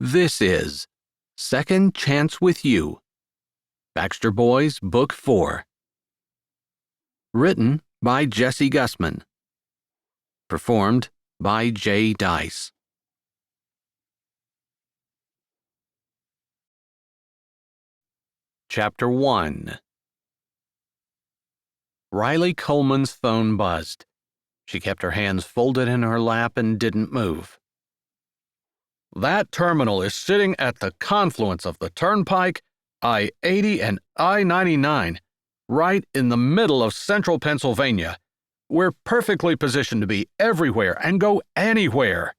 This is Second Chance with You, Baxter Boys, Book 4. Written by Jesse Gussman. Performed by J. Dice. Chapter 1. Riley Coleman's phone buzzed. She kept her hands folded in her lap and didn't move. That terminal is sitting at the confluence of the Turnpike, I-80 and I-99, right in the middle of central Pennsylvania. We're perfectly positioned to be everywhere and go anywhere.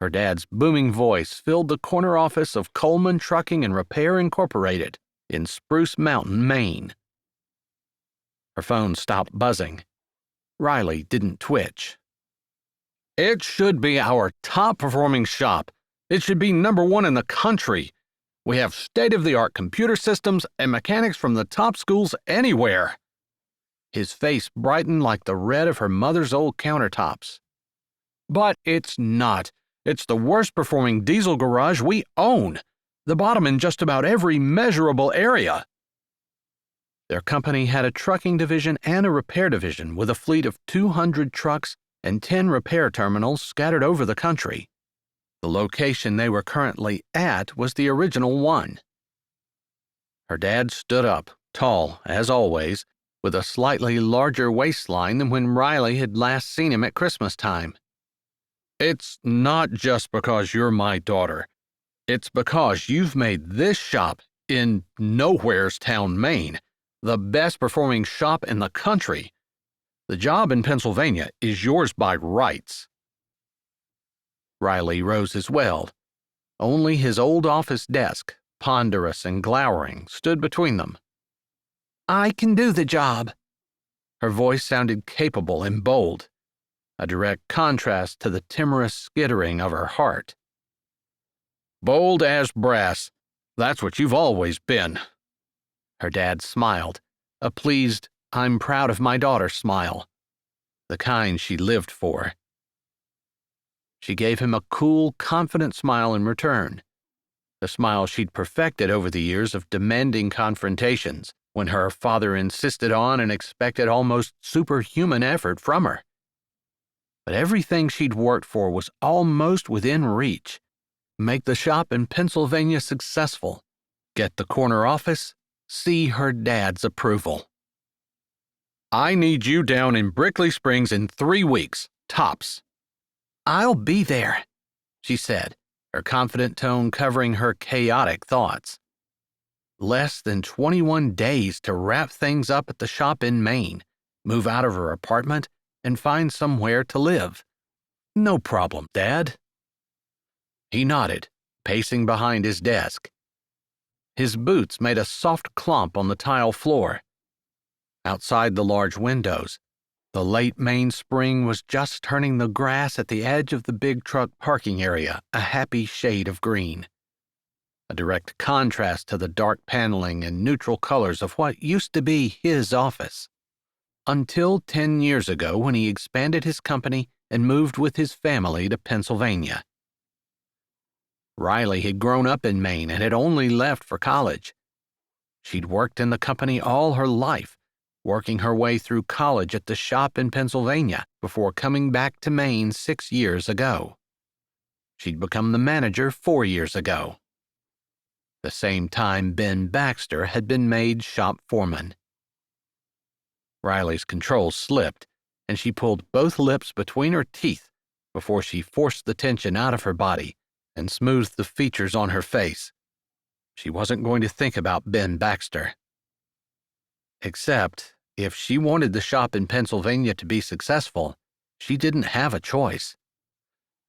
Her dad's booming voice filled the corner office of Coleman Trucking and Repair Incorporated in Spruce Mountain, Maine. Her phone stopped buzzing. Riley didn't twitch. It should be our top-performing shop. It should be number one in the country. We have state-of-the-art computer systems and mechanics from the top schools anywhere. His face brightened like the red of her mother's old countertops. But it's not. It's the worst-performing diesel garage we own, the bottom in just about every measurable area. Their company had a trucking division and a repair division with a fleet of 200 trucks and 10 repair terminals scattered over the country. The location they were currently at was the original one. Her dad stood up, tall, as always, with a slightly larger waistline than when Riley had last seen him at Christmas time. It's not just because you're my daughter. It's because you've made this shop in Nowherestown, Maine, the best-performing shop in the country. The job in Pennsylvania is yours by rights. Riley rose as well. Only his old office desk, ponderous and glowering, stood between them. I can do the job. Her voice sounded capable and bold, a direct contrast to the timorous skittering of her heart. Bold as brass. That's what you've always been. Her dad smiled, a pleased, I'm proud of my daughter smile, the kind she lived for. She gave him a cool, confident smile in return, the smile she'd perfected over the years of demanding confrontations when her father insisted on and expected almost superhuman effort from her. But everything she'd worked for was almost within reach. Make the shop in Pennsylvania successful, get the corner office, see her dad's approval. I need you down in Brickley Springs in 3 weeks, tops. I'll be there, she said, her confident tone covering her chaotic thoughts. Less than 21 days to wrap things up at the shop in Maine, move out of her apartment, and find somewhere to live. No problem, Dad. He nodded, pacing behind his desk. His boots made a soft clomp on the tile floor. Outside the large windows, the late Maine spring was just turning the grass at the edge of the big truck parking area a happy shade of green, a direct contrast to the dark paneling and neutral colors of what used to be his office, until 10 years ago when he expanded his company and moved with his family to Pennsylvania. Riley had grown up in Maine and had only left for college. She'd worked in the company all her life, working her way through college at the shop in Pennsylvania before coming back to Maine 6 years ago. She'd become the manager 4 years ago. The same time Ben Baxter had been made shop foreman. Riley's control slipped, and she pulled both lips between her teeth before she forced the tension out of her body and smoothed the features on her face. She wasn't going to think about Ben Baxter. Except, if she wanted the shop in Pennsylvania to be successful, she didn't have a choice.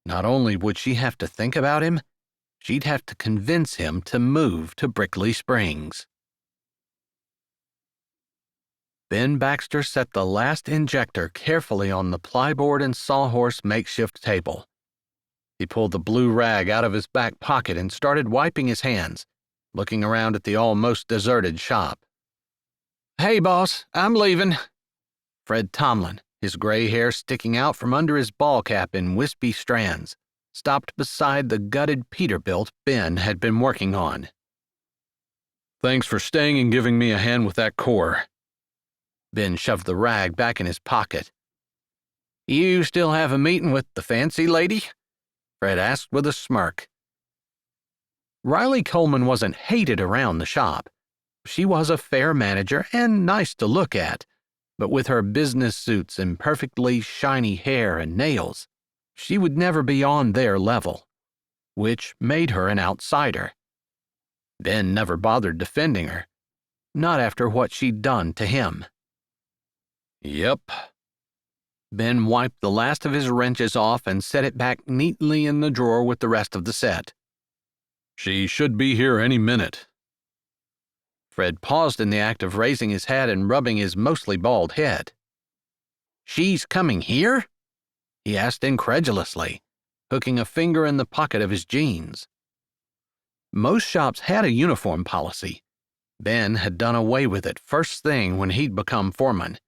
Not only would she have to think about him, she'd have to convince him to move to Brickley Springs. Ben Baxter set the last injector carefully on the plyboard and sawhorse makeshift table. He pulled the blue rag out of his back pocket and started wiping his hands, looking around at the almost deserted shop. Hey, boss, I'm leaving. Fred Tomlin, his gray hair sticking out from under his ball cap in wispy strands, stopped beside the gutted Peterbilt Ben had been working on. "Thanks for staying and giving me a hand with that core." Ben shoved the rag back in his pocket. "You still have a meeting with the fancy lady?" Fred asked with a smirk. Riley Coleman wasn't hated around the shop. She was a fair manager and nice to look at, but with her business suits and perfectly shiny hair and nails, she would never be on their level, which made her an outsider. Ben never bothered defending her, not after what she'd done to him. "Yep." Ben wiped the last of his wrenches off and set it back neatly in the drawer with the rest of the set. "She should be here any minute." Fred paused in the act of raising his hat and rubbing his mostly bald head. "She's coming here?" he asked incredulously, hooking a finger in the pocket of his jeans. Most shops had a uniform policy. Ben had done away with it first thing when he'd become foreman.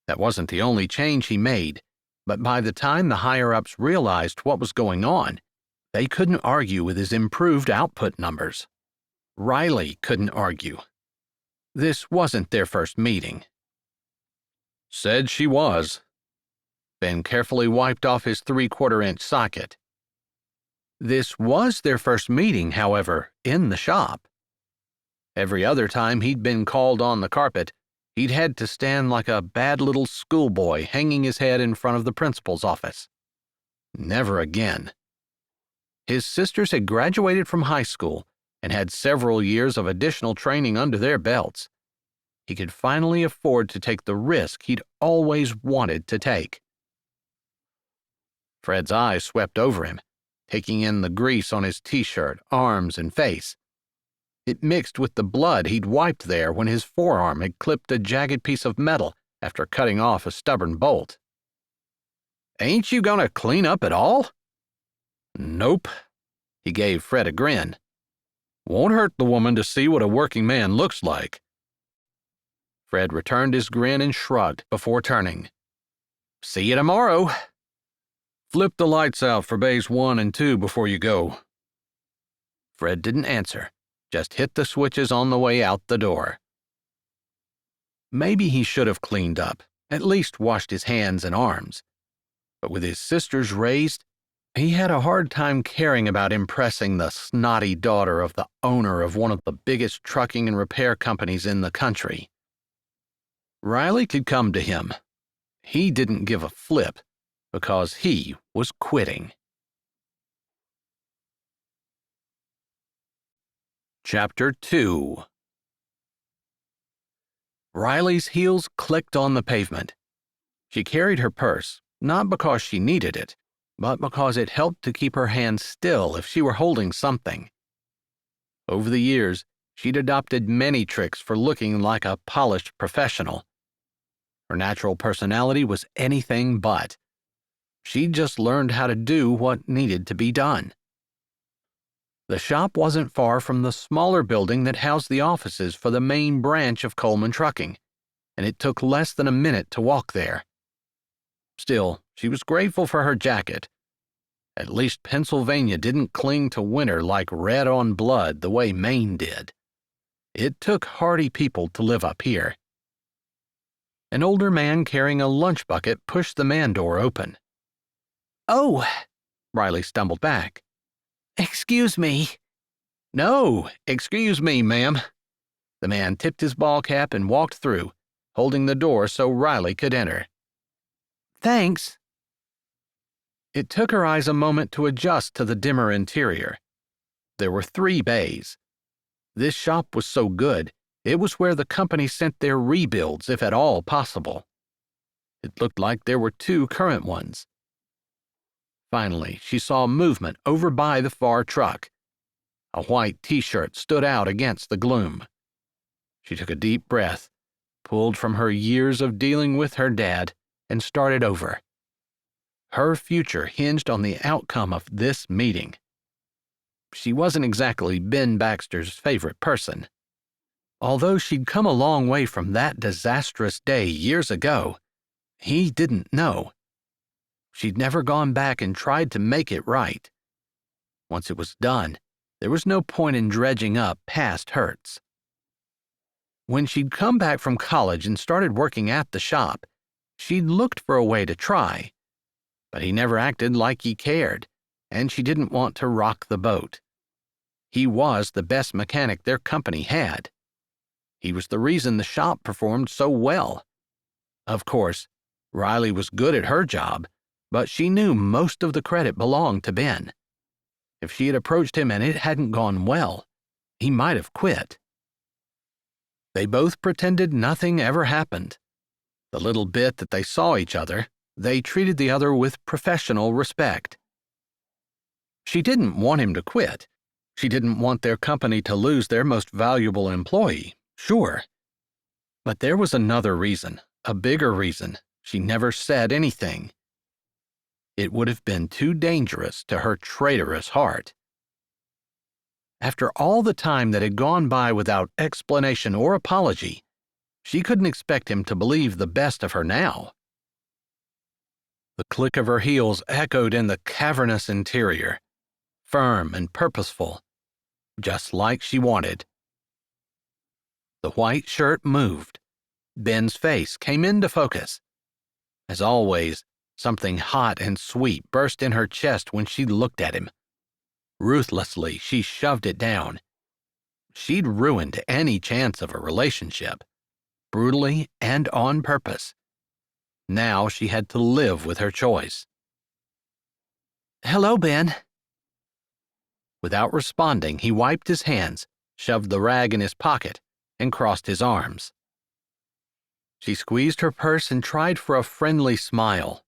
That wasn't the only change he made, but by the time the higher-ups realized what was going on, they couldn't argue with his improved output numbers. Riley couldn't argue. This wasn't their first meeting. "Said she was." Ben carefully wiped off his 3/4-inch socket. This was their first meeting, however, in the shop. Every other time he'd been called on the carpet, he'd had to stand like a bad little schoolboy hanging his head in front of the principal's office. Never again. His sisters had graduated from high school and had several years of additional training under their belts. He could finally afford to take the risk he'd always wanted to take. Fred's eyes swept over him, taking in the grease on his t-shirt, arms, and face. It mixed with the blood he'd wiped there when his forearm had clipped a jagged piece of metal after cutting off a stubborn bolt. "Ain't you gonna clean up at all?" "Nope." He gave Fred a grin. "Won't hurt the woman to see what a working man looks like." Fred returned his grin and shrugged before turning. "See you tomorrow." "Flip the lights out for bays 1 and 2 before you go." Fred didn't answer, just hit the switches on the way out the door. Maybe he should have cleaned up, at least washed his hands and arms. But with his sisters raised, he had a hard time caring about impressing the snotty daughter of the owner of one of the biggest trucking and repair companies in the country. Riley could come to him. He didn't give a flip, because he was quitting. Chapter 2. Riley's heels clicked on the pavement. She carried her purse, not because she needed it, but because it helped to keep her hands still if she were holding something. Over the years, she'd adopted many tricks for looking like a polished professional. Her natural personality was anything but. She'd just learned how to do what needed to be done. The shop wasn't far from the smaller building that housed the offices for the main branch of Coleman Trucking, and it took less than a minute to walk there. Still, she was grateful for her jacket. At least Pennsylvania didn't cling to winter like red on blood the way Maine did. It took hardy people to live up here. An older man carrying a lunch bucket pushed the man door open. "Oh," Riley stumbled back. "Excuse me." "No, excuse me, ma'am." The man tipped his ball cap and walked through, holding the door so Riley could enter. "Thanks." It took her eyes a moment to adjust to the dimmer interior. There were 3 bays. This shop was so good, it was where the company sent their rebuilds, if at all possible. It looked like there were 2 current ones. Finally, she saw movement over by the far truck. A white t-shirt stood out against the gloom. She took a deep breath, pulled from her years of dealing with her dad, and started over. Her future hinged on the outcome of this meeting. She wasn't exactly Ben Baxter's favorite person. Although she'd come a long way from that disastrous day years ago, he didn't know. She'd never gone back and tried to make it right. Once it was done, there was no point in dredging up past hurts. When she'd come back from college and started working at the shop, she'd looked for a way to try, but he never acted like he cared, and she didn't want to rock the boat. He was the best mechanic their company had. He was the reason the shop performed so well. Of course, Riley was good at her job, but she knew most of the credit belonged to Ben. If she had approached him and it hadn't gone well, he might have quit. They both pretended nothing ever happened. The little bit that they saw each other, they treated the other with professional respect. She didn't want him to quit. She didn't want their company to lose their most valuable employee, sure. But there was another reason, a bigger reason. She never said anything. It would have been too dangerous to her traitorous heart. After all the time that had gone by without explanation or apology, she couldn't expect him to believe the best of her now. The click of her heels echoed in the cavernous interior, firm and purposeful, just like she wanted. The white shirt moved. Ben's face came into focus. As always, something hot and sweet burst in her chest when she looked at him. Ruthlessly, she shoved it down. She'd ruined any chance of a relationship, brutally and on purpose. Now she had to live with her choice. "Hello, Ben." Without responding, he wiped his hands, shoved the rag in his pocket, and crossed his arms. She squeezed her purse and tried for a friendly smile.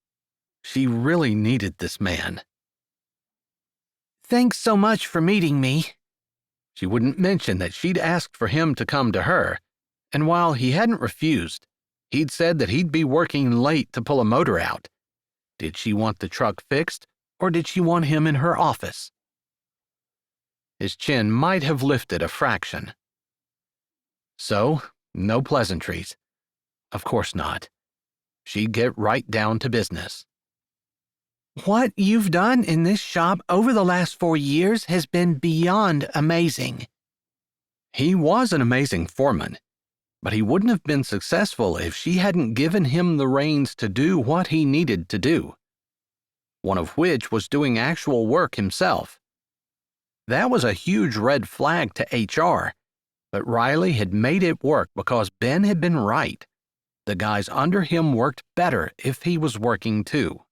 She really needed this man. "Thanks so much for meeting me." She wouldn't mention that she'd asked for him to come to her, and while he hadn't refused, he'd said that he'd be working late to pull a motor out. Did she want the truck fixed, or did she want him in her office? His chin might have lifted a fraction. So, no pleasantries. Of course not. She'd get right down to business. "What you've done in this shop over the last 4 years has been beyond amazing." He was an amazing foreman, but he wouldn't have been successful if she hadn't given him the reins to do what he needed to do, one of which was doing actual work himself. That was a huge red flag to HR, but Riley had made it work because Ben had been right. The guys under him worked better if he was working too.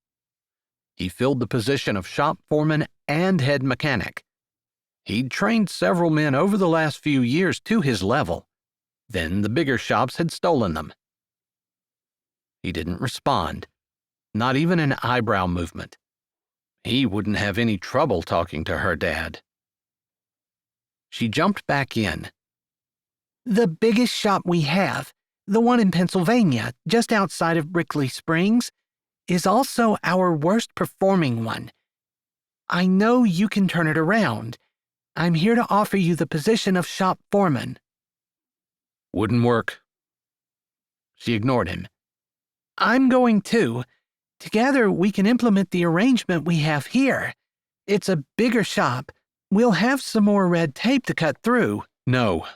He filled the position of shop foreman and head mechanic. He'd trained several men over the last few years to his level. Then the bigger shops had stolen them. He didn't respond, not even an eyebrow movement. He wouldn't have any trouble talking to her dad. She jumped back in. "The biggest shop we have, the one in Pennsylvania, just outside of Brickley Springs, is also our worst performing one. I know you can turn it around. I'm here to offer you the position of shop foreman." "Wouldn't work." She ignored him. "I'm going to. Together we can implement the arrangement we have here. It's a bigger shop. We'll have some more red tape to cut through." "No."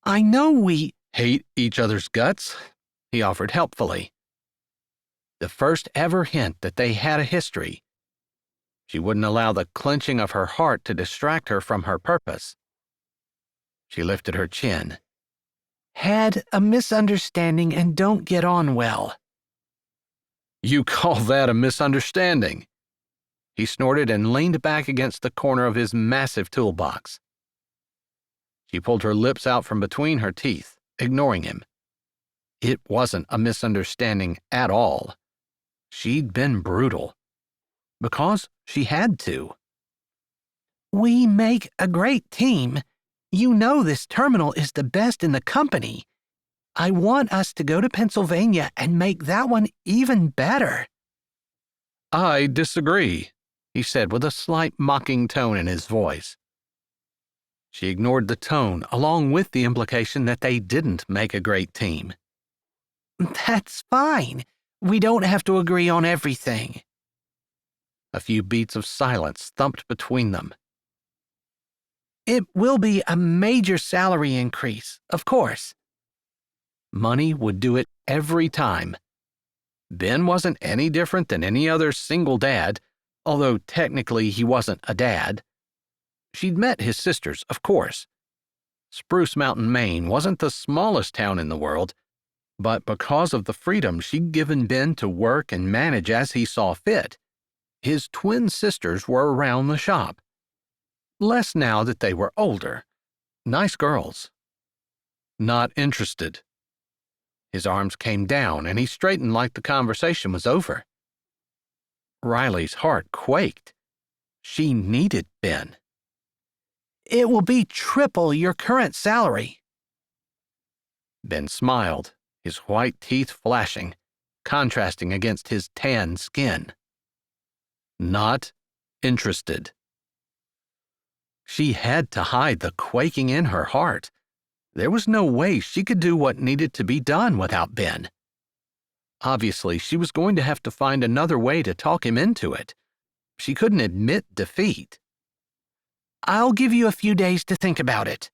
"I know we hate each other's guts," he offered helpfully. The first ever hint that they had a history. She wouldn't allow the clenching of her heart to distract her from her purpose. She lifted her chin. "Had a misunderstanding and don't get on well." "You call that a misunderstanding?" He snorted and leaned back against the corner of his massive toolbox. She pulled her lips out from between her teeth, ignoring him. It wasn't a misunderstanding at all. She'd been brutal. Because she had to. "We make a great team. You know this terminal is the best in the company. I want us to go to Pennsylvania and make that one even better." "I disagree," he said with a slight mocking tone in his voice. She ignored the tone, along with the implication that they didn't make a great team. "That's fine. We don't have to agree on everything." A few beats of silence thumped between them. "It will be a major salary increase, of course." Money would do it every time. Ben wasn't any different than any other single dad, although technically he wasn't a dad. She'd met his sisters, of course. Spruce Mountain, Maine wasn't the smallest town in the world, but because of the freedom she'd given Ben to work and manage as he saw fit, his twin sisters were around the shop. Less now that they were older. Nice girls. Not interested. His arms came down and he straightened like the conversation was over. Riley's heart quaked. She needed Ben. "It will be triple your current salary." Ben smiled, his white teeth flashing, contrasting against his tan skin. Not interested. She had to hide the quaking in her heart. There was no way she could do what needed to be done without Ben. Obviously, she was going to have to find another way to talk him into it. She couldn't admit defeat. "I'll give you a few days to think about it."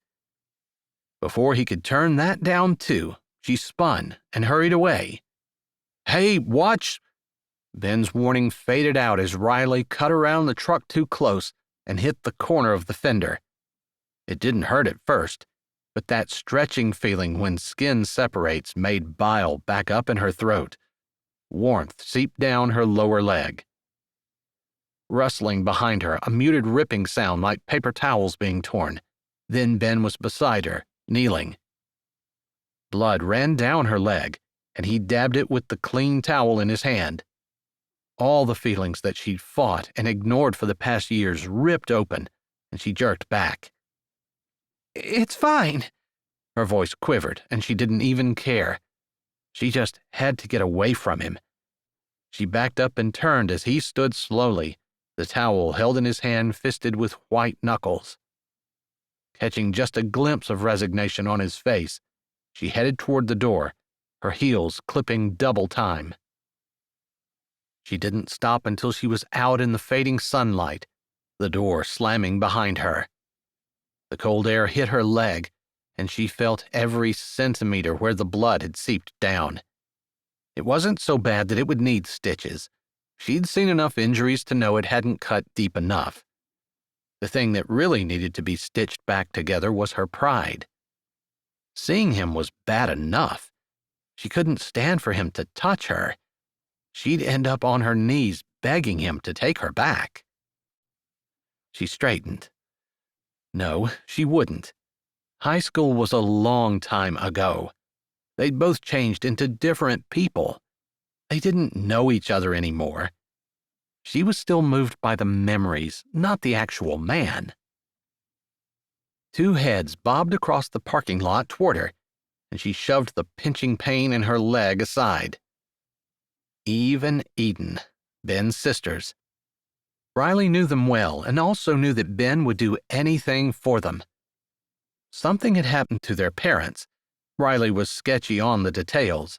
Before he could turn that down too, she spun and hurried away. "Hey, watch!" Ben's warning faded out as Riley cut around the truck too close and hit the corner of the fender. It didn't hurt at first, but that stretching feeling when skin separates made bile back up in her throat. Warmth seeped down her lower leg. Rustling behind her, a muted ripping sound like paper towels being torn. Then Ben was beside her, kneeling. Blood ran down her leg, and he dabbed it with the clean towel in his hand. All the feelings that she'd fought and ignored for the past years ripped open, and she jerked back. "It's fine." Her voice quivered, and she didn't even care. She just had to get away from him. She backed up and turned as he stood slowly, the towel held in his hand fisted with white knuckles. Catching just a glimpse of resignation on his face, she headed toward the door, her heels clipping double time. She didn't stop until she was out in the fading sunlight, the door slamming behind her. The cold air hit her leg, and she felt every centimeter where the blood had seeped down. It wasn't so bad that it would need stitches. She'd seen enough injuries to know it hadn't cut deep enough. The thing that really needed to be stitched back together was her pride. Seeing him was bad enough. She couldn't stand for him to touch her. She'd end up on her knees begging him to take her back. She straightened. No, she wouldn't. High school was a long time ago. They'd both changed into different people. They didn't know each other anymore. She was still moved by the memories, not the actual man. Two heads bobbed across the parking lot toward her, and she shoved the pinching pain in her leg aside. Eve and Eden, Ben's sisters. Riley knew them well and also knew that Ben would do anything for them. Something had happened to their parents. Riley was sketchy on the details,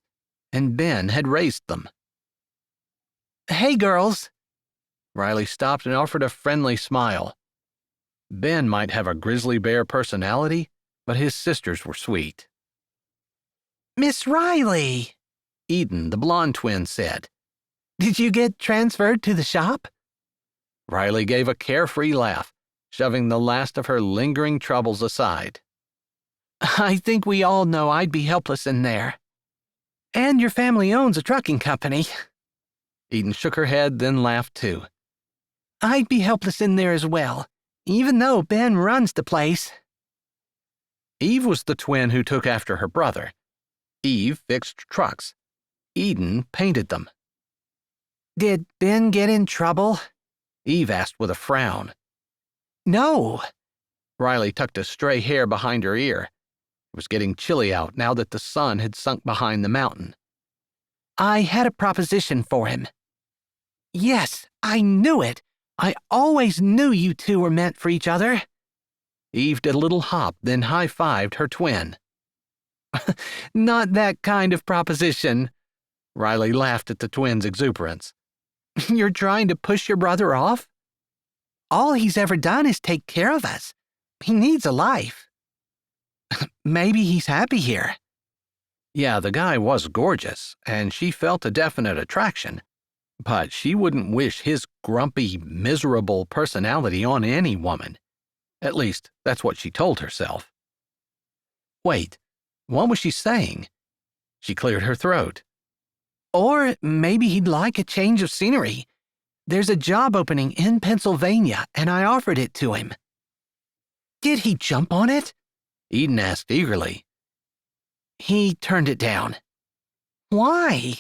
and Ben had raised them. "Hey, girls." Riley stopped and offered a friendly smile. Ben might have a grizzly bear personality, but his sisters were sweet. "Miss Riley," Eden, the blonde twin, said. "Did you get transferred to the shop?" Riley gave a carefree laugh, shoving the last of her lingering troubles aside. "I think we all know I'd be helpless in there. And your family owns a trucking company." Eden shook her head, then laughed too. "I'd be helpless in there as well, even though Ben runs the place." Eve was the twin who took after her brother. Eve fixed trucks. Eden painted them. "Did Ben get in trouble?" Eve asked with a frown. "No." Riley tucked a stray hair behind her ear. It was getting chilly out now that the sun had sunk behind the mountain. "I had a proposition for him." "Yes, I knew it. I always knew you two were meant for each other." Eve did a little hop, then high-fived her twin. "Not that kind of proposition." Riley laughed at the twins' exuberance. You're trying to push your brother off? All he's ever done is take care of us. He needs a life. Maybe he's happy here. Yeah, the guy was gorgeous, and she felt a definite attraction, but she wouldn't wish his grumpy, miserable personality on any woman. At least, that's what she told herself. Wait, what was she saying? She cleared her throat. Or maybe he'd like a change of scenery. There's a job opening in Pennsylvania, and I offered it to him. Did he jump on it? Eden asked eagerly. He turned it down. Why?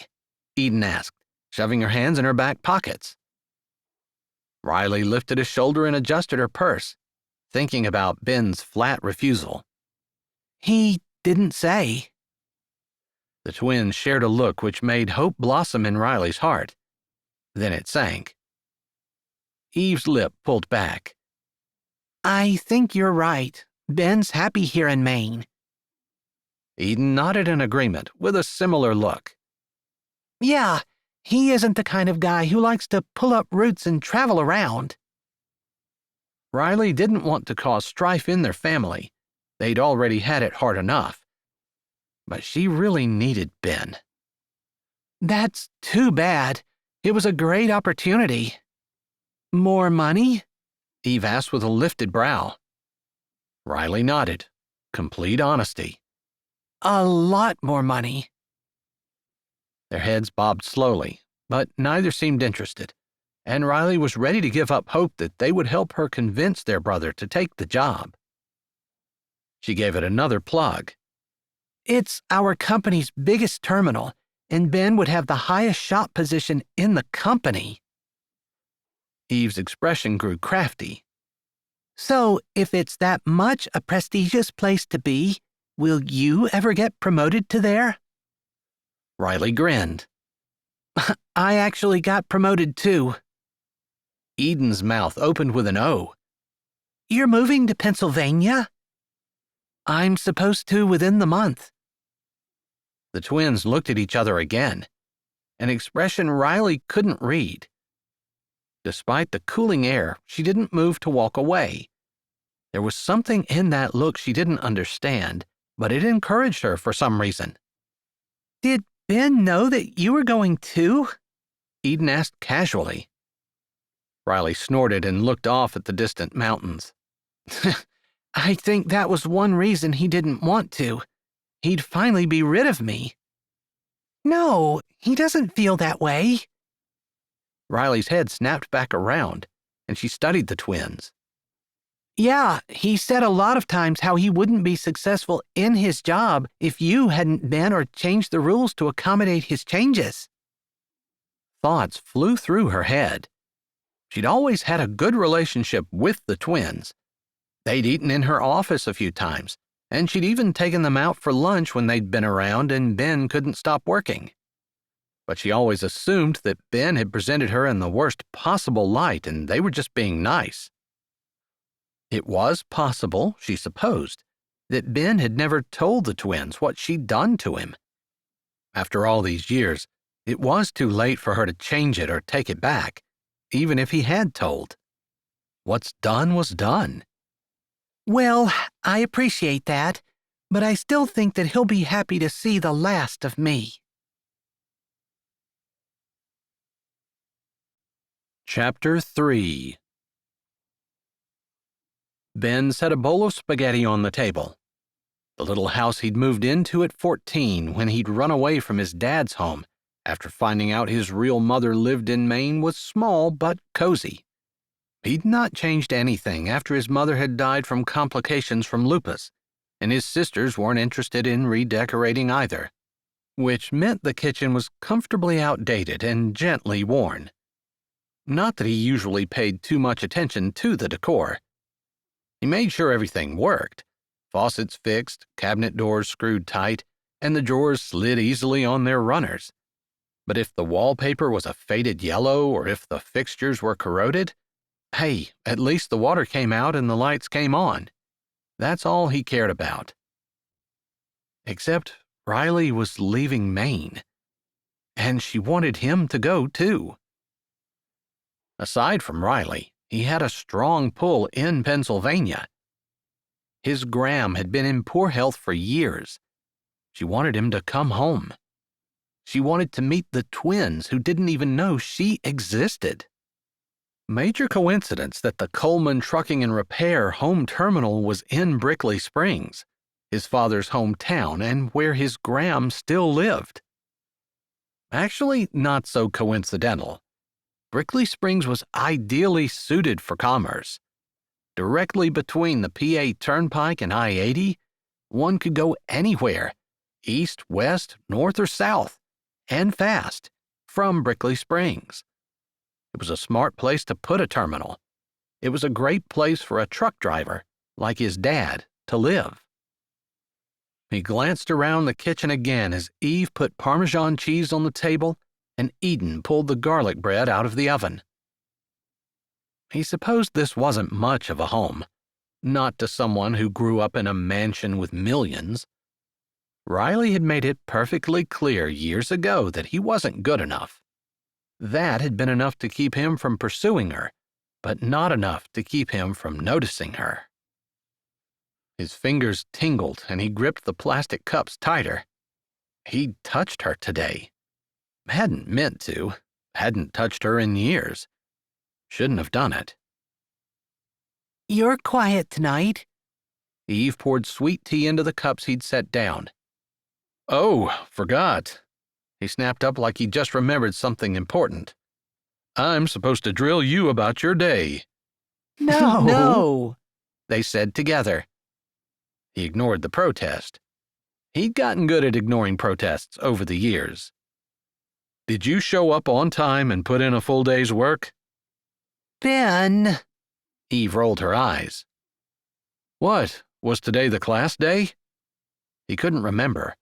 Eden asked, shoving her hands in her back pockets. Riley lifted a shoulder and adjusted her purse, thinking about Ben's flat refusal. He didn't say. The twins shared a look which made hope blossom in Riley's heart. Then it sank. Eve's lip pulled back. I think you're right. Ben's happy here in Maine. Eden nodded in agreement with a similar look. Yeah, he isn't the kind of guy who likes to pull up roots and travel around. Riley didn't want to cause strife in their family. They'd already had it hard enough. But she really needed Ben. That's too bad. It was a great opportunity. More money? Eve asked with a lifted brow. Riley nodded. Complete honesty. A lot more money. Their heads bobbed slowly, but neither seemed interested, and Riley was ready to give up hope that they would help her convince their brother to take the job. She gave it another plug. It's our company's biggest terminal, and Ben would have the highest shop position in the company. Eve's expression grew crafty. So, if it's that much a prestigious place to be, will you ever get promoted to there? Riley grinned. I actually got promoted too. Eden's mouth opened with an O. You're moving to Pennsylvania? I'm supposed to within the month. The twins looked at each other again, an expression Riley couldn't read. Despite the cooling air, she didn't move to walk away. There was something in that look she didn't understand, but it encouraged her for some reason. Did Ben know that you were going too? Eden asked casually. Riley snorted and looked off at the distant mountains. I think that was one reason he didn't want to. He'd finally be rid of me. No, he doesn't feel that way. Riley's head snapped back around, and she studied the twins. Yeah, he said a lot of times how he wouldn't be successful in his job if you hadn't been or changed the rules to accommodate his changes. Thoughts flew through her head. She'd always had a good relationship with the twins. They'd eaten in her office a few times, and she'd even taken them out for lunch when they'd been around and Ben couldn't stop working. But she always assumed that Ben had presented her in the worst possible light and they were just being nice. It was possible, she supposed, that Ben had never told the twins what she'd done to him. After all these years, it was too late for her to change it or take it back, even if he had told. What's done was done. Well, I appreciate that, but I still think that he'll be happy to see the last of me. Chapter 3. Ben set a bowl of spaghetti on the table. The little house he'd moved into at 14 when he'd run away from his dad's home after finding out his real mother lived in Maine was small but cozy. He'd not changed anything after his mother had died from complications from lupus, and his sisters weren't interested in redecorating either, which meant the kitchen was comfortably outdated and gently worn. Not that he usually paid too much attention to the decor. He made sure everything worked. Faucets fixed, cabinet doors screwed tight, and the drawers slid easily on their runners. But if the wallpaper was a faded yellow or if the fixtures were corroded, hey, at least the water came out and the lights came on. That's all he cared about. Except Riley was leaving Maine. and she wanted him to go too. Aside from Riley, he had a strong pull in Pennsylvania. His Graham had been in poor health for years. She wanted him to come home. She wanted to meet the twins who didn't even know she existed. Major coincidence that the Coleman Trucking and Repair home terminal was in Brickley Springs, his father's hometown and where his Graham still lived. Actually, not so coincidental. Brickley Springs was ideally suited for commerce. Directly between the PA Turnpike and I-80, one could go anywhere, east, west, north, or south, and fast, from Brickley Springs. It was a smart place to put a terminal. It was a great place for a truck driver, like his dad, to live. He glanced around the kitchen again as Eve put Parmesan cheese on the table and Eden pulled the garlic bread out of the oven. He supposed this wasn't much of a home, not to someone who grew up in a mansion with millions. Riley had made it perfectly clear years ago that he wasn't good enough. That had been enough to keep him from pursuing her, but not enough to keep him from noticing her. His fingers tingled and he gripped the plastic cups tighter. He'd touched her today. Hadn't meant to. Hadn't touched her in years. Shouldn't have done it. "You're quiet tonight." Eve poured sweet tea into the cups he'd set down. "Oh, forgot." He snapped up like he'd just remembered something important. "I'm supposed to drill you about your day." "No." No, they said together. He ignored the protest. He'd gotten good at ignoring protests over the years. "Did you show up on time and put in a full day's work?" "Ben." Eve rolled her eyes. What, was today the class day? He couldn't remember.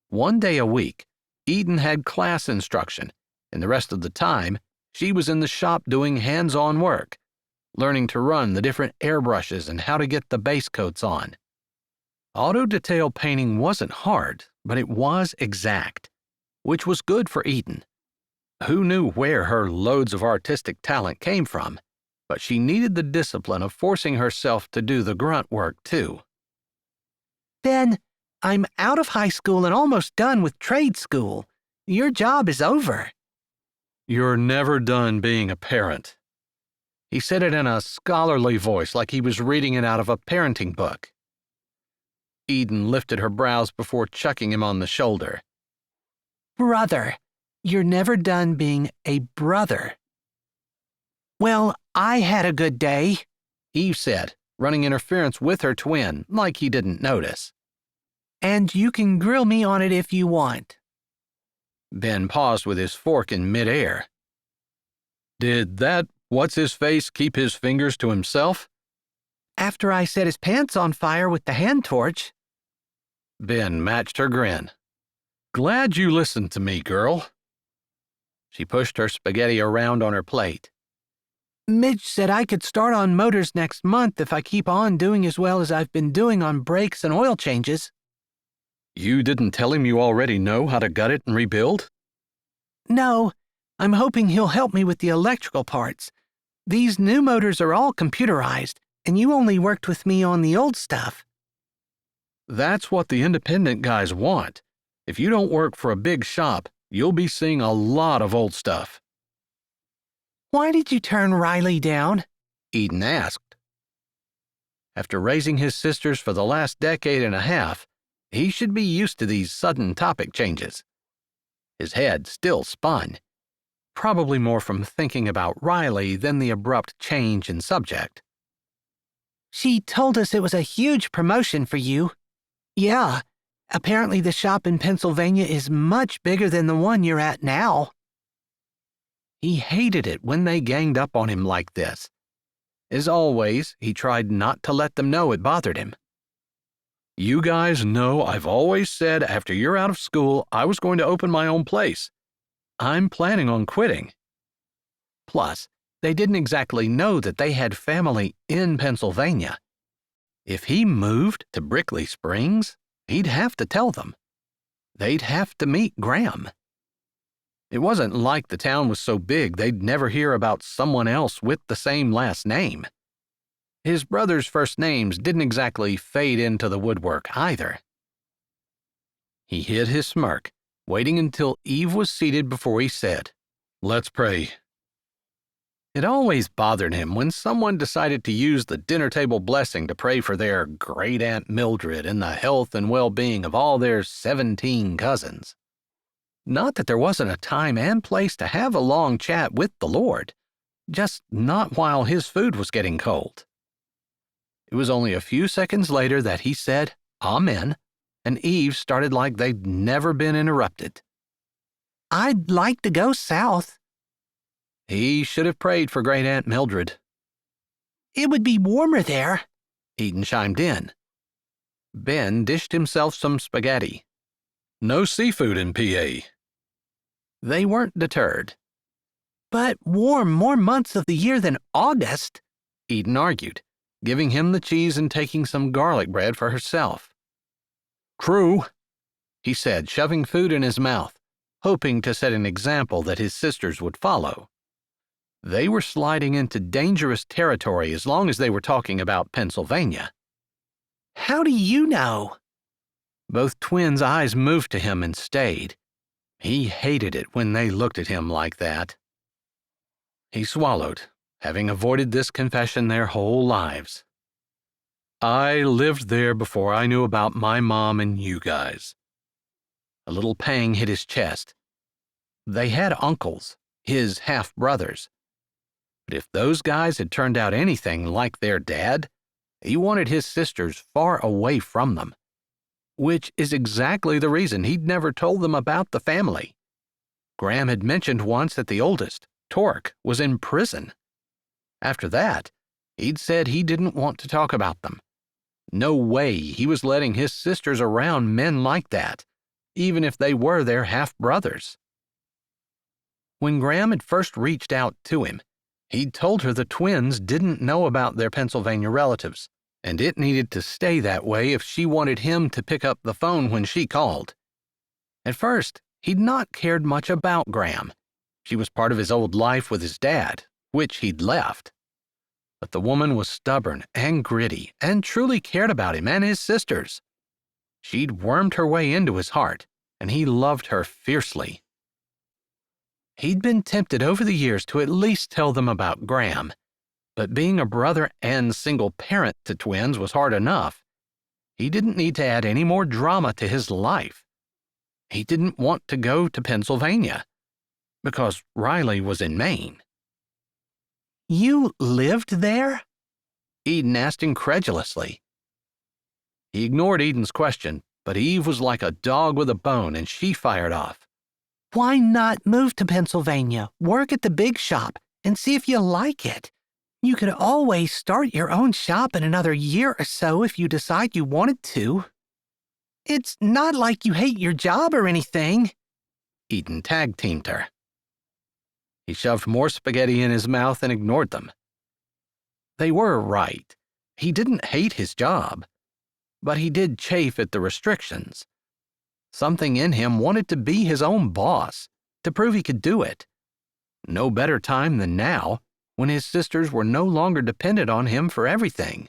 One day a week, Eden had class instruction, and the rest of the time, she was in the shop doing hands-on work, learning to run the different airbrushes and how to get the base coats on. Auto detail painting wasn't hard, but it was exact, which was good for Eden. Who knew where her loads of artistic talent came from, but she needed the discipline of forcing herself to do the grunt work too. "Ben, I'm out of high school and almost done with trade school. Your job is over." You're never done being a parent. He said it in a scholarly voice like he was reading it out of a parenting book. Eden lifted her brows before chucking him on the shoulder. "Brother. You're never done being a brother." "Well, I had a good day," Eve said, running interference with her twin like he didn't notice. "And you can grill me on it if you want." Ben paused with his fork in midair. Did that what's-his-face keep his fingers to himself? "After I set his pants on fire with the hand torch." Ben matched her grin. Glad you listened to me, girl. She pushed her spaghetti around on her plate. "Midge said I could start on motors next month if I keep on doing as well as I've been doing on brakes and oil changes." You didn't tell him you already know how to gut it and rebuild? "No, I'm hoping he'll help me with the electrical parts. These new motors are all computerized, and you only worked with me on the old stuff." That's what the independent guys want. If you don't work for a big shop, you'll be seeing a lot of old stuff. "Why did you turn Riley down?" Eden asked. After raising his sisters for the last decade and a half, he should be used to these sudden topic changes. His head still spun, probably more from thinking about Riley than the abrupt change in subject. "She told us it was a huge promotion for you." "Yeah, apparently the shop in Pennsylvania is much bigger than the one you're at now." He hated it when they ganged up on him like this. As always, he tried not to let them know it bothered him. You guys know I've always said after you're out of school, I was going to open my own place. I'm planning on quitting. Plus, they didn't exactly know that they had family in Pennsylvania. If he moved to Brickley Springs, he'd have to tell them. They'd have to meet Graham. It wasn't like the town was so big they'd never hear about someone else with the same last name. His brothers' first names didn't exactly fade into the woodwork either. He hid his smirk, waiting until Eve was seated before he said, "Let's pray." It always bothered him when someone decided to use the dinner table blessing to pray for their great-aunt Mildred and the health and well-being of all their 17 cousins. Not that there wasn't a time and place to have a long chat with the Lord, just not while his food was getting cold. It was only a few seconds later that he said, "Amen," and Eve started like they'd never been interrupted. I'd like to go south. He should have prayed for Great-Aunt Mildred. It would be warmer there. Eden chimed in. Ben dished himself some spaghetti. No seafood in PA. They weren't deterred. But warm more months of the year than August, Eden argued, giving him the cheese and taking some garlic bread for herself. True, he said, shoving food in his mouth, hoping to set an example that his sisters would follow. They were sliding into dangerous territory as long as they were talking about Pennsylvania. How do you know? Both twins' eyes moved to him and stayed. He hated it when they looked at him like that. He swallowed, having avoided this confession their whole lives. I lived there before I knew about my mom and you guys. A little pang hit his chest. They had uncles, his half-brothers. But if those guys had turned out anything like their dad, he wanted his sisters far away from them. Which is exactly the reason he'd never told them about the family. Graham had mentioned once that the oldest, Torque, was in prison. After that, he'd said he didn't want to talk about them. No way he was letting his sisters around men like that, even if they were their half-brothers. When Graham had first reached out to him, he'd told her the twins didn't know about their Pennsylvania relatives, and it needed to stay that way if she wanted him to pick up the phone when she called. At first, he'd not cared much about Graham. She was part of his old life with his dad, which he'd left. But the woman was stubborn and gritty and truly cared about him and his sisters. She'd wormed her way into his heart, and he loved her fiercely. He'd been tempted over the years to at least tell them about Graham, but being a brother and single parent to twins was hard enough. He didn't need to add any more drama to his life. He didn't want to go to Pennsylvania, because Riley was in Maine. You lived there? Eden asked incredulously. He ignored Eden's question, but Eve was like a dog with a bone, and she fired off. Why not move to Pennsylvania, work at the big shop, and see if you like it? You could always start your own shop in another year or so if you decide you wanted to. It's not like you hate your job or anything. Eden tag-teamed her. He shoved more spaghetti in his mouth and ignored them. They were right. He didn't hate his job, but he did chafe at the restrictions. Something in him wanted to be his own boss, to prove he could do it. No better time than now, when his sisters were no longer dependent on him for everything.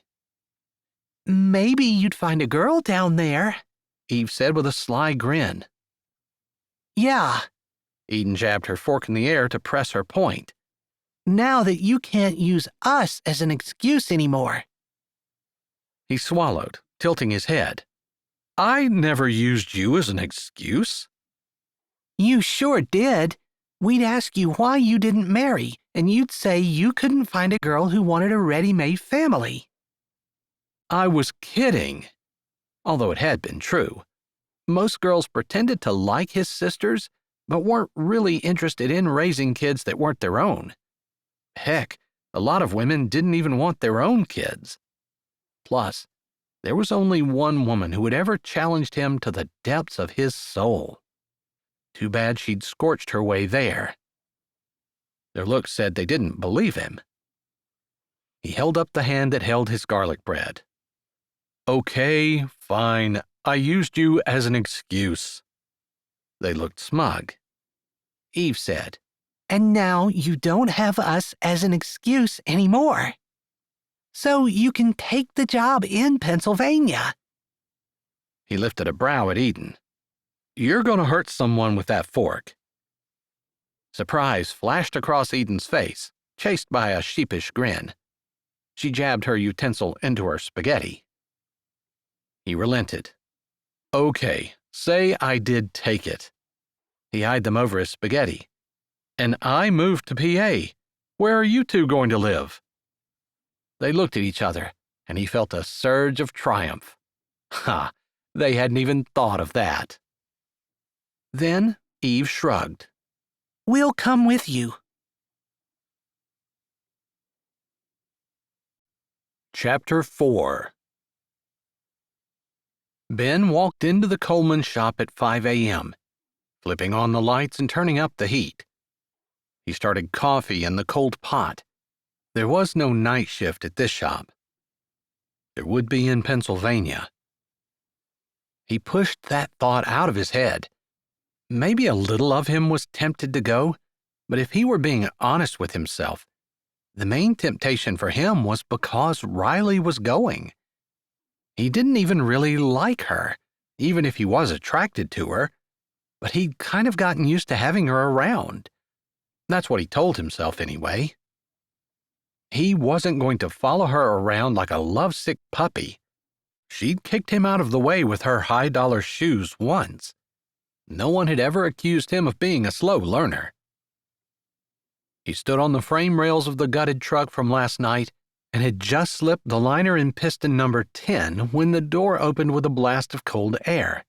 Maybe you'd find a girl down there, Eve said with a sly grin. Yeah. Eden jabbed her fork in the air to press her point. Now that you can't use us as an excuse anymore. He swallowed, tilting his head. I never used you as an excuse. You sure did. We'd ask you why you didn't marry, and you'd say you couldn't find a girl who wanted a ready-made family. I was kidding. Although it had been true. Most girls pretended to like his sisters, but weren't really interested in raising kids that weren't their own. Heck, a lot of women didn't even want their own kids. Plus, there was only one woman who had ever challenged him to the depths of his soul. Too bad she'd scorched her way there. Their looks said they didn't believe him. He held up the hand that held his garlic bread. Okay, fine, I used you as an excuse. They looked smug. Eve said. And now you don't have us as an excuse anymore. So you can take the job in Pennsylvania. He lifted a brow at Eden. You're going to hurt someone with that fork. Surprise flashed across Eden's face, chased by a sheepish grin. She jabbed her utensil into her spaghetti. He relented. Okay, say I did take it. He eyed them over his spaghetti. And I moved to PA. Where are you two going to live? They looked at each other, and he felt a surge of triumph. Ha! They hadn't even thought of that. Then Eve shrugged. We'll come with you. Chapter 4. Ben walked into the Coleman shop at 5 a.m., flipping on the lights and turning up the heat. He started coffee in the cold pot. There was no night shift at this shop. There would be in Pennsylvania. He pushed that thought out of his head. Maybe a little of him was tempted to go, but if he were being honest with himself, the main temptation for him was because Riley was going. He didn't even really like her, even if he was attracted to her, but he'd kind of gotten used to having her around. That's what he told himself anyway. He wasn't going to follow her around like a lovesick puppy. She'd kicked him out of the way with her high-dollar shoes once. No one had ever accused him of being a slow learner. He stood on the frame rails of the gutted truck from last night and had just slipped the liner in piston number 10 when the door opened with a blast of cold air.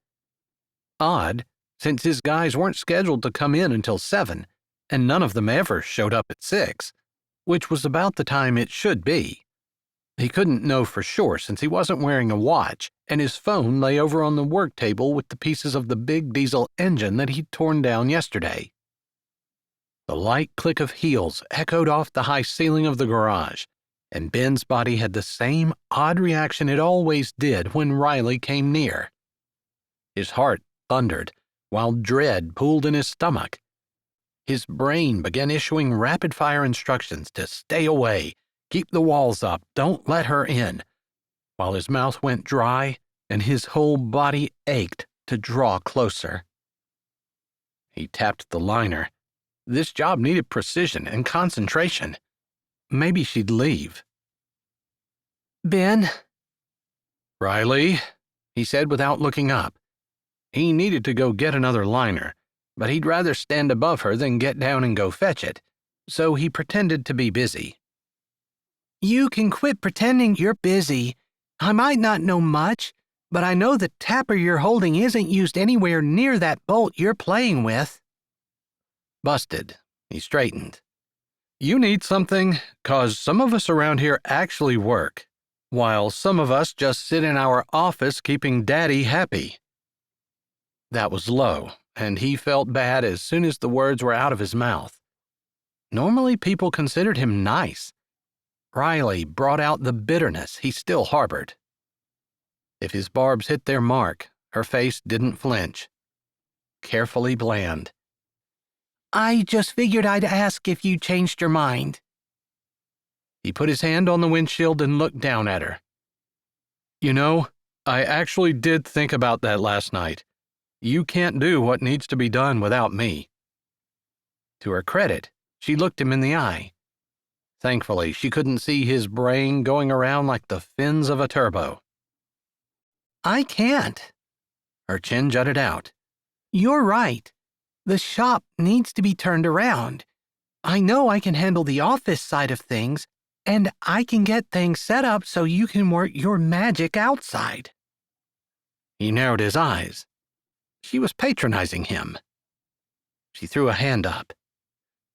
Odd, since his guys weren't scheduled to come in until 7, and none of them ever showed up at 6, which was about the time it should be. He couldn't know for sure since he wasn't wearing a watch, and his phone lay over on the work table with the pieces of the big diesel engine that he'd torn down yesterday. The light click of heels echoed off the high ceiling of the garage, and Ben's body had the same odd reaction it always did when Riley came near. His heart thundered, while dread pooled in his stomach. His brain began issuing rapid-fire instructions to stay away, keep the walls up, don't let her in, while his mouth went dry and his whole body ached to draw closer. He tapped the liner. This job needed precision and concentration. Maybe she'd leave. Ben? Riley, he said without looking up. He needed to go get another liner, but he'd rather stand above her than get down and go fetch it, so he pretended to be busy. You can quit pretending you're busy. I might not know much, but I know the tapper you're holding isn't used anywhere near that bolt you're playing with. Busted. He straightened. You need something, 'cause some of us around here actually work, while some of us just sit in our office keeping Daddy happy. That was low, and he felt bad as soon as the words were out of his mouth. Normally people considered him nice. Riley brought out the bitterness he still harbored. If his barbs hit their mark, her face didn't flinch. Carefully bland. I just figured I'd ask if you changed your mind. He put his hand on the windshield and looked down at her. You know, I actually did think about that last night. You can't do what needs to be done without me. To her credit, she looked him in the eye. Thankfully, she couldn't see his brain going around like the fins of a turbo. I can't. Her chin jutted out. You're right. The shop needs to be turned around. I know I can handle the office side of things, and I can get things set up so you can work your magic outside. He narrowed his eyes. She was patronizing him. She threw a hand up.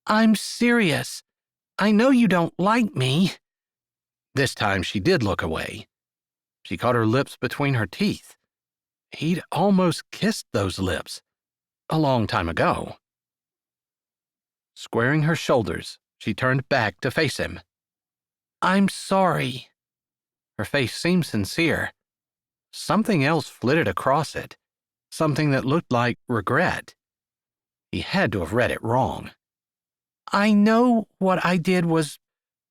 I'm serious. I know you don't like me. This time she did look away. She caught her lips between her teeth. He'd almost kissed those lips. A long time ago. Squaring her shoulders, she turned back to face him. I'm sorry. Her face seemed sincere. Something else flitted across it. Something that looked like regret. He had to have read it wrong. I know what I did was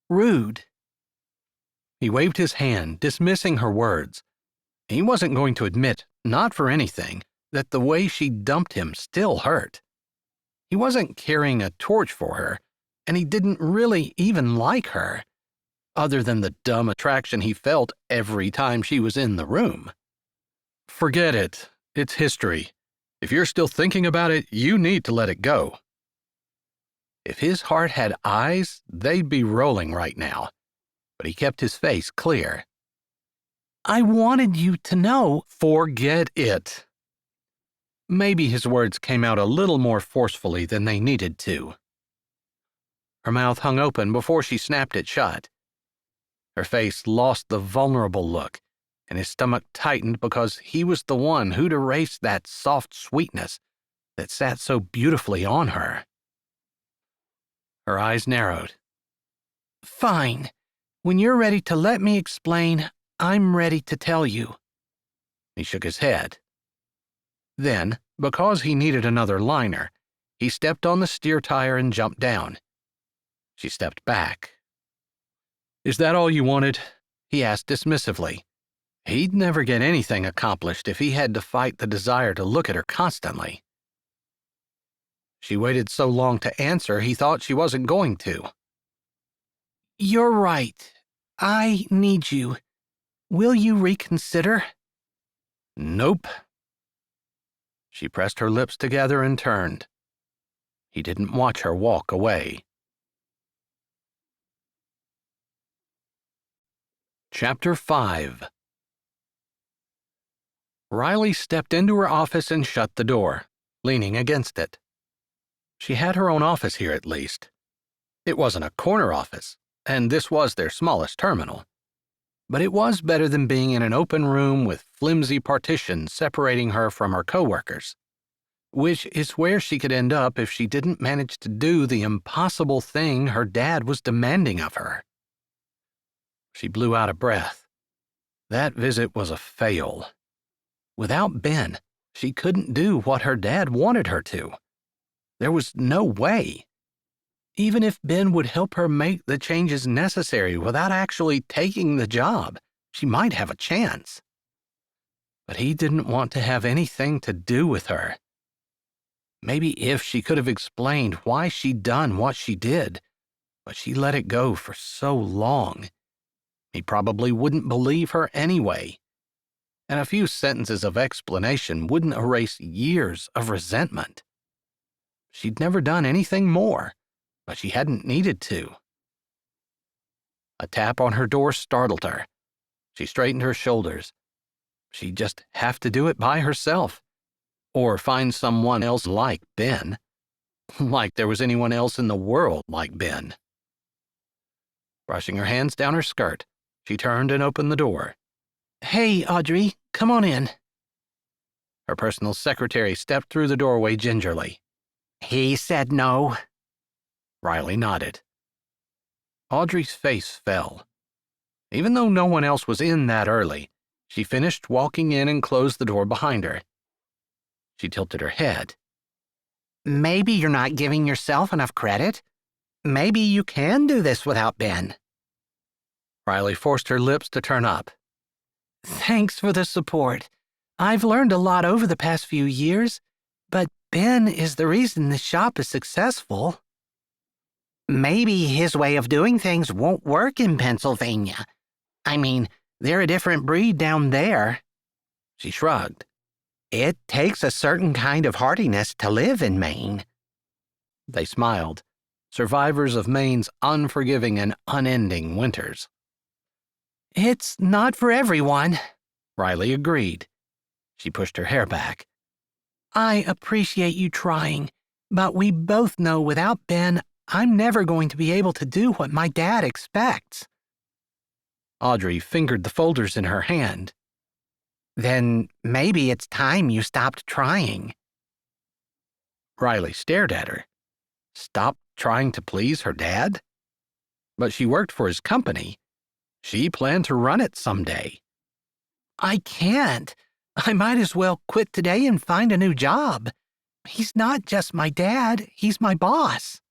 rude. He waved his hand, dismissing her words. He wasn't going to admit, not for anything, that the way she dumped him still hurt. He wasn't carrying a torch for her, and he didn't really even like her, other than the dumb attraction he felt every time she was in the room. Forget it. It's history. If you're still thinking about it, you need to let it go. If his heart had eyes, they'd be rolling right now, but he kept his face clear. I wanted you to know. Forget it. Maybe his words came out a little more forcefully than they needed to. Her mouth hung open before she snapped it shut. Her face lost the vulnerable look, and his stomach tightened because he was the one who'd erased that soft sweetness that sat so beautifully on her. Her eyes narrowed. Fine. When you're ready to let me explain, I'm ready to tell you. He shook his head. Then, because he needed another liner, he stepped on the steer tire and jumped down. She stepped back. Is that all you wanted? He asked dismissively. He'd never get anything accomplished if he had to fight the desire to look at her constantly. She waited so long to answer he thought she wasn't going to. You're right. I need you. Will you reconsider? Nope. She pressed her lips together and turned. He didn't watch her walk away. Chapter 5. Riley stepped into her office and shut the door, leaning against it. She had her own office here at least. It wasn't a corner office, and this was their smallest terminal. But it was better than being in an open room with flimsy partitions separating her from her coworkers, which is where she could end up if she didn't manage to do the impossible thing her dad was demanding of her. She blew out a breath. That visit was a fail. Without Ben, she couldn't do what her dad wanted her to. There was no way. Even if Ben would help her make the changes necessary without actually taking the job, she might have a chance. But he didn't want to have anything to do with her. Maybe if she could have explained why she'd done what she did, but she let it go for so long. He probably wouldn't believe her anyway. And a few sentences of explanation wouldn't erase years of resentment. She'd never done anything more, but she hadn't needed to. A tap on her door startled her. She straightened her shoulders. She'd just have to do it by herself, or find someone else like Ben. Like there was anyone else in the world like Ben. Brushing her hands down her skirt, she turned and opened the door. Hey, Audrey, come on in. Her personal secretary stepped through the doorway gingerly. He said no. Riley nodded. Audrey's face fell. Even though no one else was in that early, she finished walking in and closed the door behind her. She tilted her head. Maybe you're not giving yourself enough credit. Maybe you can do this without Ben. Riley forced her lips to turn up. Thanks for the support. I've learned a lot over the past few years, but Ben is the reason the shop is successful. Maybe his way of doing things won't work in Pennsylvania. I mean, they're a different breed down there. She shrugged. It takes a certain kind of hardiness to live in Maine. They smiled, survivors of Maine's unforgiving and unending winters. It's not for everyone, Riley agreed. She pushed her hair back. I appreciate you trying, but we both know without Ben, I'm never going to be able to do what my dad expects. Audrey fingered the folders in her hand. Then maybe it's time you stopped trying. Riley stared at her. Stop trying to please her dad? But she worked for his company. She planned to run it someday. I can't. I might as well quit today and find a new job. He's not just my dad, he's my boss.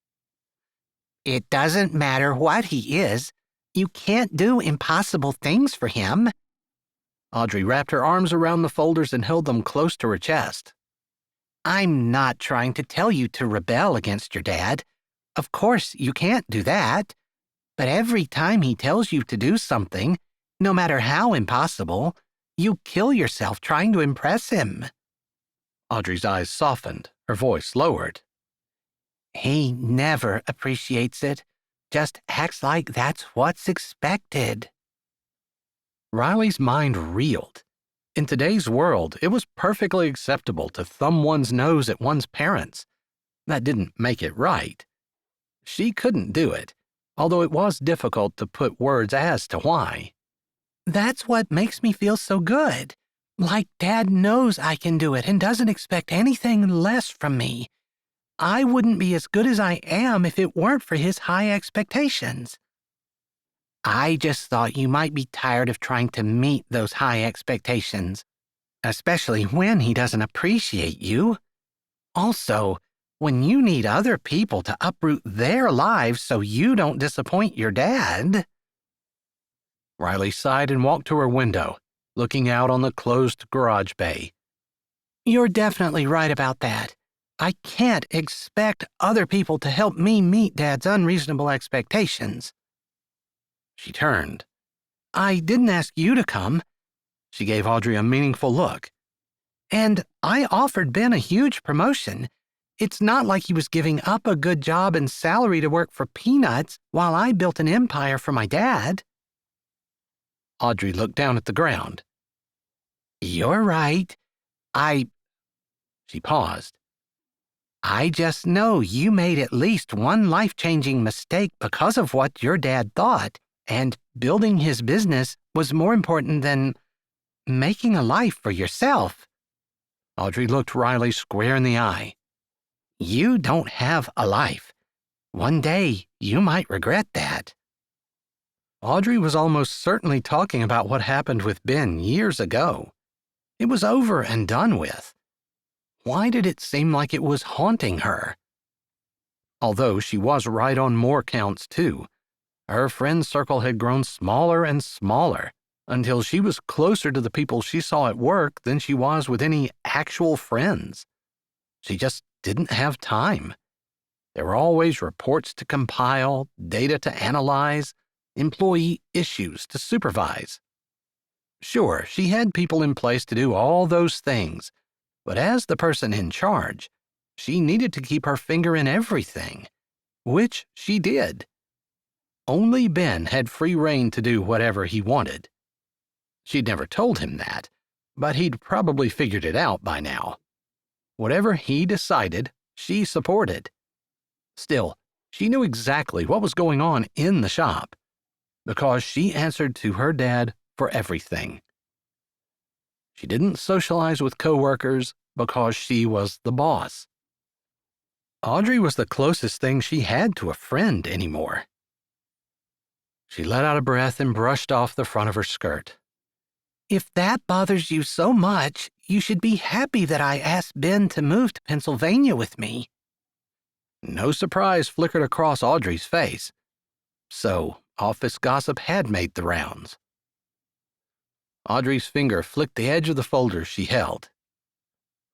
It doesn't matter what he is. You can't do impossible things for him. Audrey wrapped her arms around the folders and held them close to her chest. I'm not trying to tell you to rebel against your dad. Of course, you can't do that. But every time he tells you to do something, no matter how impossible, you kill yourself trying to impress him. Audrey's eyes softened, her voice lowered. He never appreciates it, just acts like that's what's expected. Riley's mind reeled. In today's world, it was perfectly acceptable to thumb one's nose at one's parents. That didn't make it right. She couldn't do it, although it was difficult to put words as to why. That's what makes me feel so good. Like Dad knows I can do it and doesn't expect anything less from me. I wouldn't be as good as I am if it weren't for his high expectations. I just thought you might be tired of trying to meet those high expectations, especially when he doesn't appreciate you. Also, when you need other people to uproot their lives so you don't disappoint your dad. Riley sighed and walked to her window, looking out on the closed garage bay. You're definitely right about that. I can't expect other people to help me meet Dad's unreasonable expectations. She turned. I didn't ask you to come. She gave Audrey a meaningful look. And I offered Ben a huge promotion. It's not like he was giving up a good job and salary to work for peanuts while I built an empire for my dad. Audrey looked down at the ground. You're right. She paused. I just know you made at least one life-changing mistake because of what your dad thought, and building his business was more important than making a life for yourself. Audrey looked Riley square in the eye. You don't have a life. One day, you might regret that. Audrey was almost certainly talking about what happened with Ben years ago. It was over and done with. Why did it seem like it was haunting her? Although she was right on more counts, too. Her friend circle had grown smaller and smaller until she was closer to the people she saw at work than she was with any actual friends. She just didn't have time. There were always reports to compile, data to analyze, employee issues to supervise. Sure, she had people in place to do all those things, but as the person in charge, she needed to keep her finger in everything, which she did. Only Ben had free rein to do whatever he wanted. She'd never told him that, but he'd probably figured it out by now. Whatever he decided, she supported. Still, she knew exactly what was going on in the shop, because she answered to her dad for everything. She didn't socialize with coworkers because she was the boss. Audrey was the closest thing she had to a friend anymore. She let out a breath and brushed off the front of her skirt. If that bothers you so much, you should be happy that I asked Ben to move to Pennsylvania with me. No surprise flickered across Audrey's face. So, office gossip had made the rounds. Audrey's finger flicked the edge of the folder she held.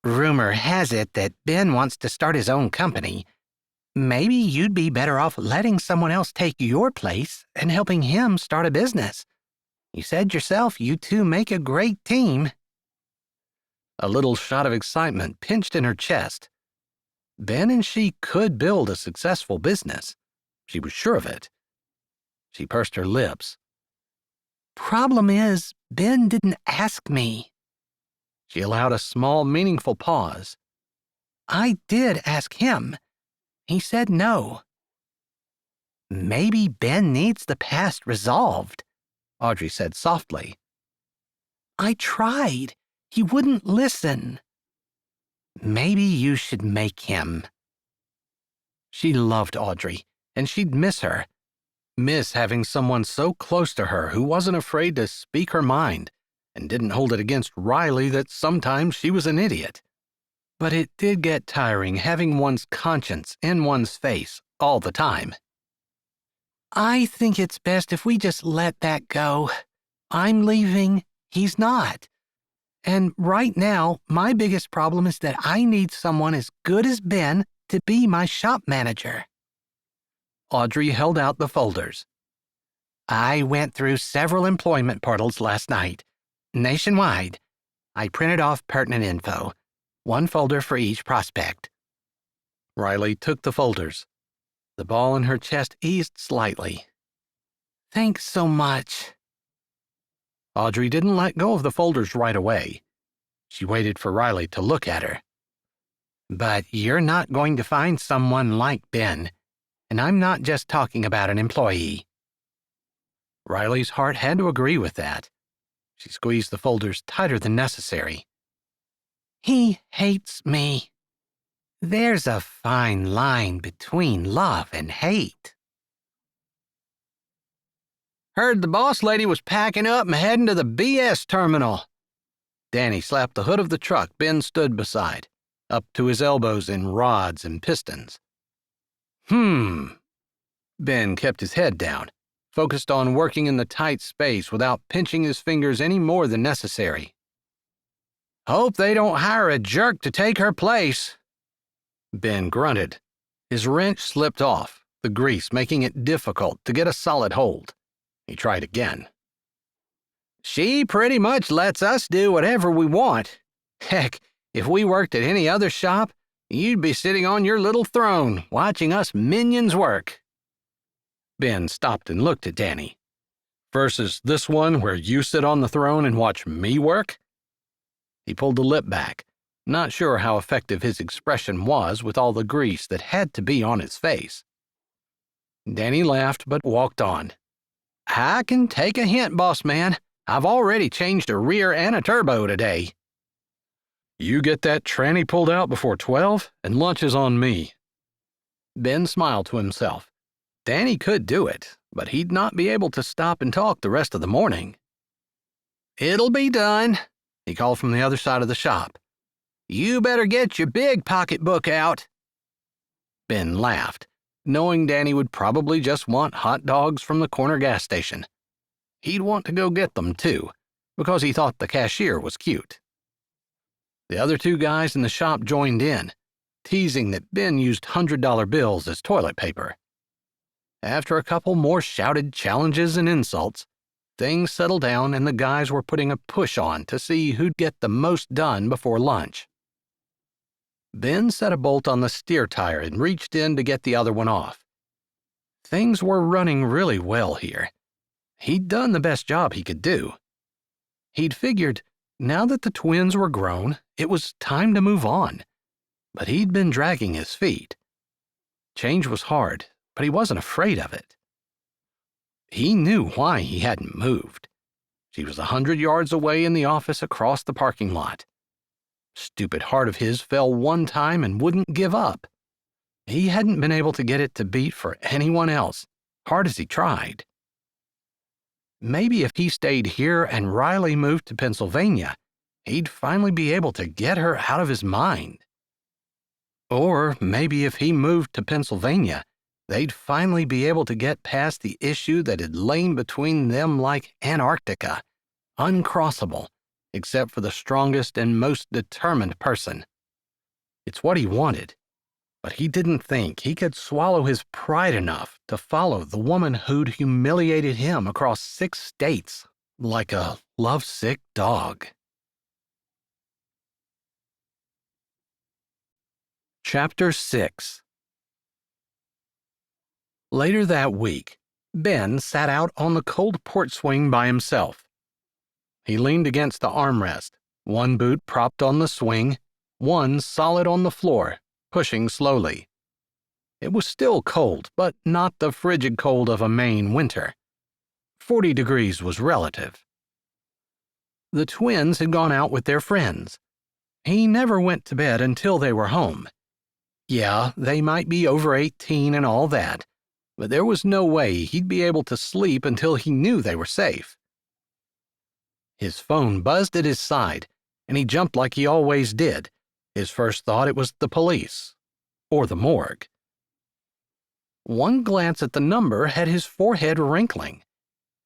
Rumor has it that Ben wants to start his own company. Maybe you'd be better off letting someone else take your place and helping him start a business. You said yourself you two make a great team. A little shot of excitement pinched in her chest. Ben and she could build a successful business. She was sure of it. She pursed her lips. Problem is, Ben didn't ask me. She allowed a small, meaningful pause. I did ask him. He said no. Maybe Ben needs the past resolved, Audrey said softly. I tried. He wouldn't listen. Maybe you should make him. She loved Audrey, and she'd miss her. Miss having someone so close to her who wasn't afraid to speak her mind and didn't hold it against Riley that sometimes she was an idiot. but it did get tiring having one's conscience in one's face all the time. I think it's best if we just let that go. I'm leaving, he's not. And right now, my biggest problem is that I need someone as good as Ben to be my shop manager. Audrey held out the folders. I went through several employment portals last night, nationwide. I printed off pertinent info, one folder for each prospect. Riley took the folders. The ball in her chest eased slightly. Thanks so much. Audrey didn't let go of the folders right away. She waited for Riley to look at her. But you're not going to find someone like Ben, and I'm not just talking about an employee. Riley's heart had to agree with that. She squeezed the folders tighter than necessary. He hates me. There's a fine line between love and hate. Heard the boss lady was packing up and heading to the BS terminal. Danny slapped the hood of the truck Ben stood beside, up to his elbows in rods and pistons. Ben kept his head down, focused on working in the tight space without pinching his fingers any more than necessary. Hope they don't hire a jerk to take her place. Ben grunted. His wrench slipped off, the grease making it difficult to get a solid hold. He tried again. She pretty much lets us do whatever we want. Heck, if we worked at any other shop, you'd be sitting on your little throne watching us minions work. Ben stopped and looked at Danny. Versus this one where you sit on the throne and watch me work? He pulled the lip back, not sure how effective his expression was with all the grease that had to be on his face. Danny laughed but walked on. I can take a hint, boss man. I've already changed a rear and a turbo today. You get that tranny pulled out before 12, and lunch is on me. Ben smiled to himself. Danny could do it, but he'd not be able to stop and talk the rest of the morning. It'll be done, he called from the other side of the shop. You better get your big pocketbook out. Ben laughed, knowing Danny would probably just want hot dogs from the corner gas station. He'd want to go get them, too, because he thought the cashier was cute. The other two guys in the shop joined in, teasing that Ben used $100 bills as toilet paper. After a couple more shouted challenges and insults, things settled down and the guys were putting a push on to see who'd get the most done before lunch. Ben set a bolt on the steer tire and reached in to get the other one off. Things were running really well here. He'd done the best job he could do. He'd figured, now that the twins were grown, it was time to move on. But he'd been dragging his feet. Change was hard, but he wasn't afraid of it. He knew why he hadn't moved. She was 100 yards away in the office across the parking lot. Stupid heart of his fell one time and wouldn't give up. He hadn't been able to get it to beat for anyone else, hard as he tried. Maybe if he stayed here and Riley moved to Pennsylvania, he'd finally be able to get her out of his mind. Or maybe if he moved to Pennsylvania, they'd finally be able to get past the issue that had lain between them like Antarctica, uncrossable, except for the strongest and most determined person. It's what he wanted, but he didn't think he could swallow his pride enough to follow the woman who'd humiliated him across 6 states like a lovesick dog. Chapter 6. Later that week, Ben sat out on the cold porch swing by himself. He leaned against the armrest, one boot propped on the swing, one solid on the floor, pushing slowly. It was still cold, but not the frigid cold of a Maine winter. 40 degrees was relative. The twins had gone out with their friends. He never went to bed until they were home. Yeah, they might be over 18 and all that, but there was no way he'd be able to sleep until he knew they were safe. His phone buzzed at his side, and he jumped like he always did, His first thought it was the police, or the morgue. One glance at the number had his forehead wrinkling.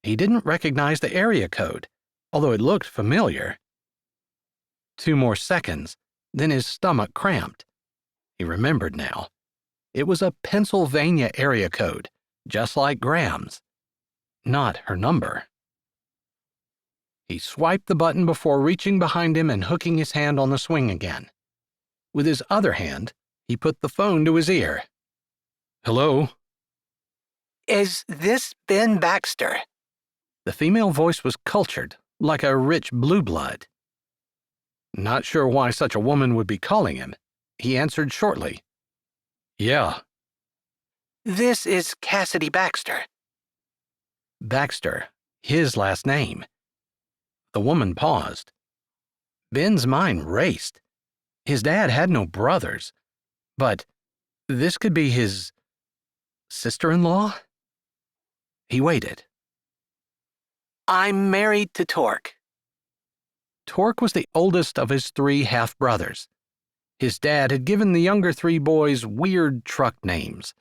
He didn't recognize the area code, although it looked familiar. 2 more seconds, then his stomach cramped. He remembered now. It was a Pennsylvania area code, just like Graham's. Not her number. He swiped the button before reaching behind him and hooking his hand on the swing again. With his other hand, he put the phone to his ear. "Hello?" Is this Ben Baxter? The female voice was cultured, like a rich blue blood. Not sure why such a woman would be calling him, he answered shortly. "Yeah." This is Cassidy Baxter. Baxter, his last name. The woman paused. Ben's mind raced. His dad had no brothers, but this could be his sister-in-law? He waited. I'm married to Torque. Torque was the oldest of his 3 half-brothers. His dad had given the younger 3 boys weird truck names.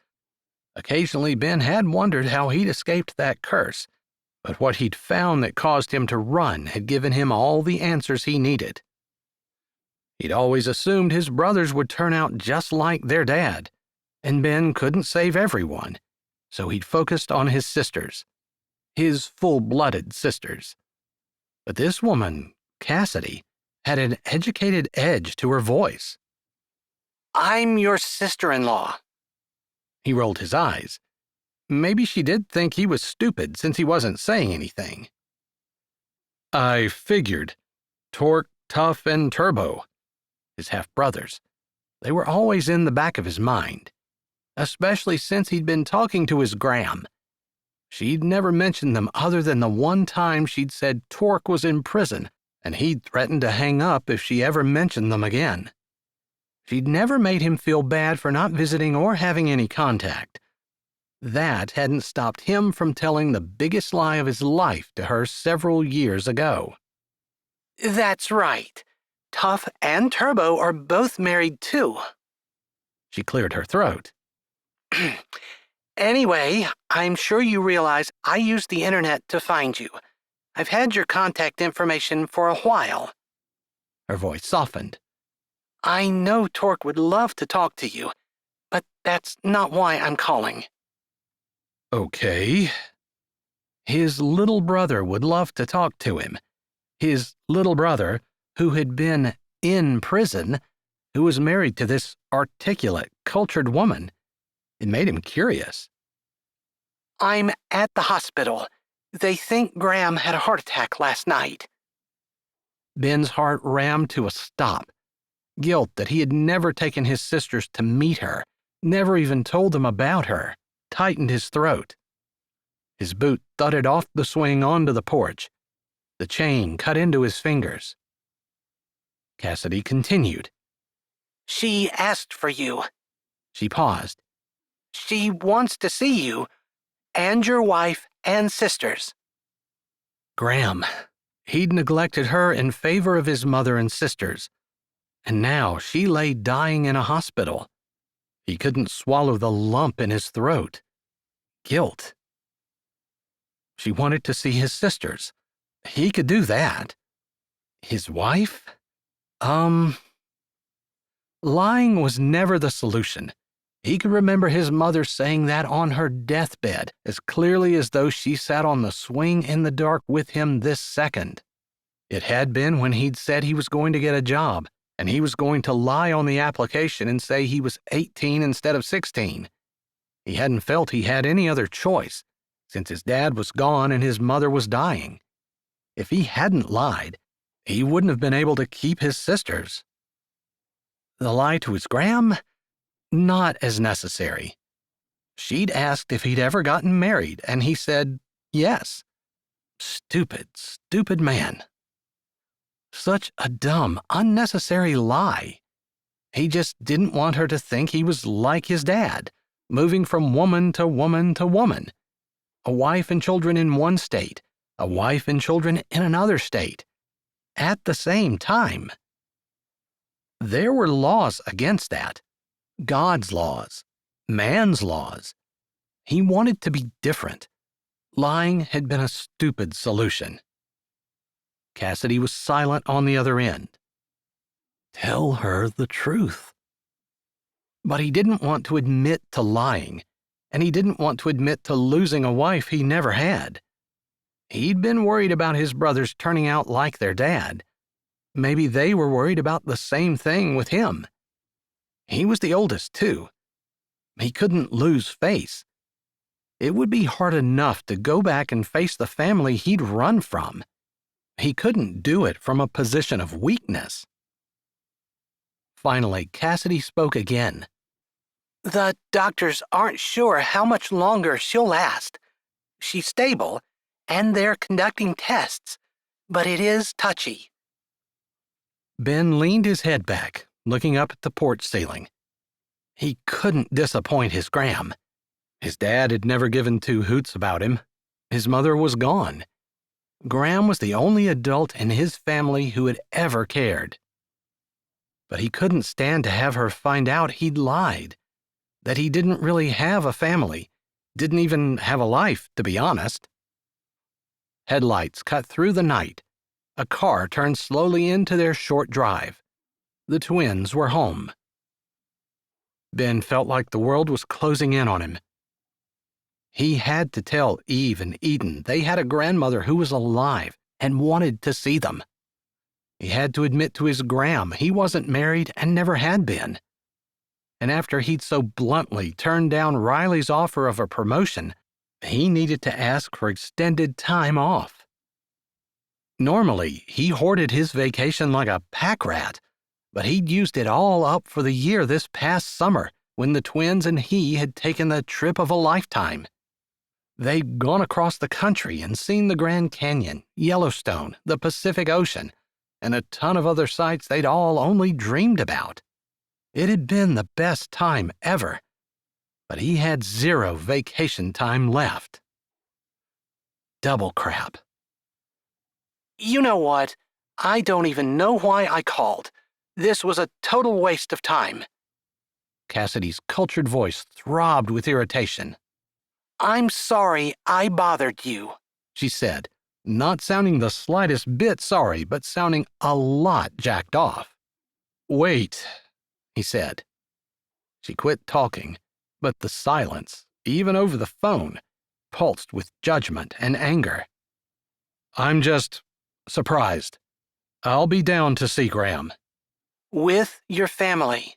Occasionally, Ben had wondered how he'd escaped that curse, but what he'd found that caused him to run had given him all the answers he needed. He'd always assumed his brothers would turn out just like their dad, and Ben couldn't save everyone, so he'd focused on his sisters, his full-blooded sisters. But this woman, Cassidy, had an educated edge to her voice. I'm your sister-in-law. He rolled his eyes. Maybe she did think he was stupid since he wasn't saying anything. "I figured. Torque, Tough, and Turbo." His half-brothers. They were always in the back of his mind, especially since he'd been talking to his Graham. She'd never mentioned them other than the one time she'd said Torque was in prison, and he'd threatened to hang up if she ever mentioned them again. She'd never made him feel bad for not visiting or having any contact. That hadn't stopped him from telling the biggest lie of his life to her several years ago. That's right. Tough and Turbo are both married too. She cleared her throat. Anyway, I'm sure you realize I used the internet to find you. I've had your contact information for a while. Her voice softened. I know Torque would love to talk to you, but that's not why I'm calling. Okay. His little brother would love to talk to him. His little brother, who had been in prison, who was married to this articulate, cultured woman. It made him curious. I'm at the hospital. They think Graham had a heart attack last night. Ben's heart rammed to a stop. Guilt that he had never taken his sisters to meet her, never even told them about her, tightened his throat. His boot thudded off the swing onto the porch. The chain cut into his fingers. Cassidy continued. She asked for you. She paused. She wants to see you, and your wife and sisters. Graham. He'd neglected her in favor of his mother and sisters. And now she lay dying in a hospital. He couldn't swallow the lump in his throat. Guilt. She wanted to see his sisters. He could do that. His wife? Lying was never the solution. He could remember his mother saying that on her deathbed as clearly as though she sat on the swing in the dark with him this second. It had been when he'd said he was going to get a job, and he was going to lie on the application and say he was 18 instead of 16. He hadn't felt he had any other choice, since his dad was gone and his mother was dying. If he hadn't lied, he wouldn't have been able to keep his sisters. The lie to his Graham? Not as necessary. She'd asked if he'd ever gotten married, and he said yes. Stupid, stupid man. Such a dumb, unnecessary lie. He just didn't want her to think he was like his dad, moving from woman to woman to woman. A wife and children in one state, a wife and children in another state, at the same time. There were laws against that. God's laws. Man's laws. He wanted to be different. Lying had been a stupid solution. Cassidy was silent on the other end. Tell her the truth. But he didn't want to admit to lying, and he didn't want to admit to losing a wife he never had. He'd been worried about his brothers turning out like their dad. Maybe they were worried about the same thing with him. He was the oldest, too. He couldn't lose face. It would be hard enough to go back and face the family he'd run from. He couldn't do it from a position of weakness. Finally, Cassidy spoke again. The doctors aren't sure how much longer she'll last. She's stable, and they're conducting tests, but it is touchy. Ben leaned his head back, looking up at the porch ceiling. He couldn't disappoint his Graham. His dad had never given two hoots about him. His mother was gone. Graham was the only adult in his family who had ever cared. But he couldn't stand to have her find out he'd lied, that he didn't really have a family, didn't even have a life, to be honest. Headlights cut through the night. A car turned slowly into their short drive. The twins were home. Ben felt like the world was closing in on him. He had to tell Eve and Eden they had a grandmother who was alive and wanted to see them. He had to admit to his Graham he wasn't married and never had been. And after he'd so bluntly turned down Riley's offer of a promotion, he needed to ask for extended time off. Normally, he hoarded his vacation like a pack rat, but he'd used it all up for the year this past summer when the twins and he had taken the trip of a lifetime. They'd gone across the country and seen the Grand Canyon, Yellowstone, the Pacific Ocean, and a ton of other sights they'd all only dreamed about. It had been the best time ever, but he had 0 vacation time left. Double crap. You know what? I don't even know why I called. This was a total waste of time. Cassidy's cultured voice throbbed with irritation. I'm sorry I bothered you, she said, not sounding the slightest bit sorry, but sounding a lot jacked off. Wait, he said. She quit talking, but the silence, even over the phone, pulsed with judgment and anger. I'm just surprised. I'll be down to see Graham. With your family.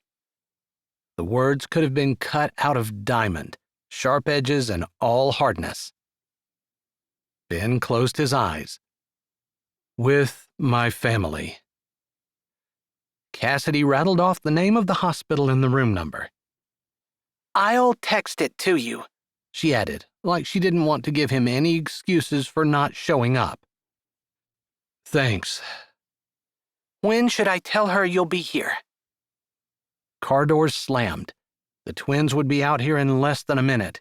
The words could have been cut out of diamond, sharp edges and all hardness. Ben closed his eyes. With my family. Cassidy rattled off the name of the hospital and the room number. I'll text it to you, she added, like she didn't want to give him any excuses for not showing up. Thanks. When should I tell her you'll be here? Car doors slammed. The twins would be out here in less than a minute.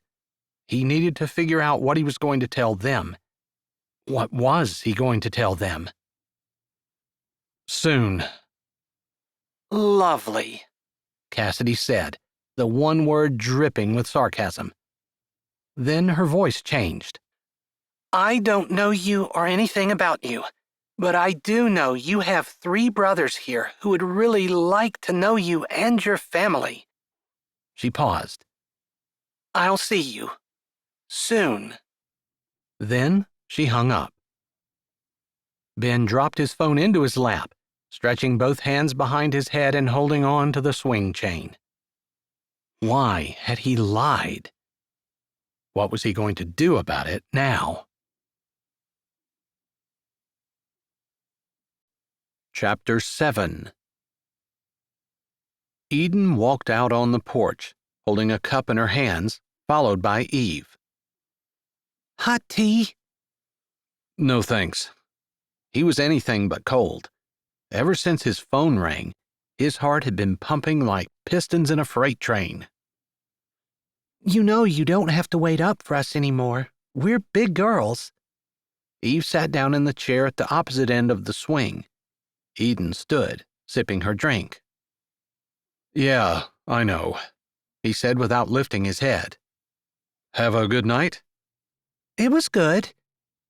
He needed to figure out what he was going to tell them. What was he going to tell them? Soon. Lovely, Cassidy said, the one word dripping with sarcasm. Then her voice changed. I don't know you or anything about you, but I do know you have 3 brothers here who would really like to know you and your family. She paused. I'll see you. Soon. Then she hung up. Ben dropped his phone into his lap, stretching both hands behind his head and holding on to the swing chain. Why had he lied? What was he going to do about it now? Chapter 7. Eden walked out on the porch, holding a cup in her hands, followed by Eve. Hot tea? No thanks. He was anything but cold. Ever since his phone rang, his heart had been pumping like pistons in a freight train. You know you don't have to wait up for us anymore. We're big girls. Eve sat down in the chair at the opposite end of the swing. Eden stood, sipping her drink. Yeah, I know, he said without lifting his head. Have a good night? It was good.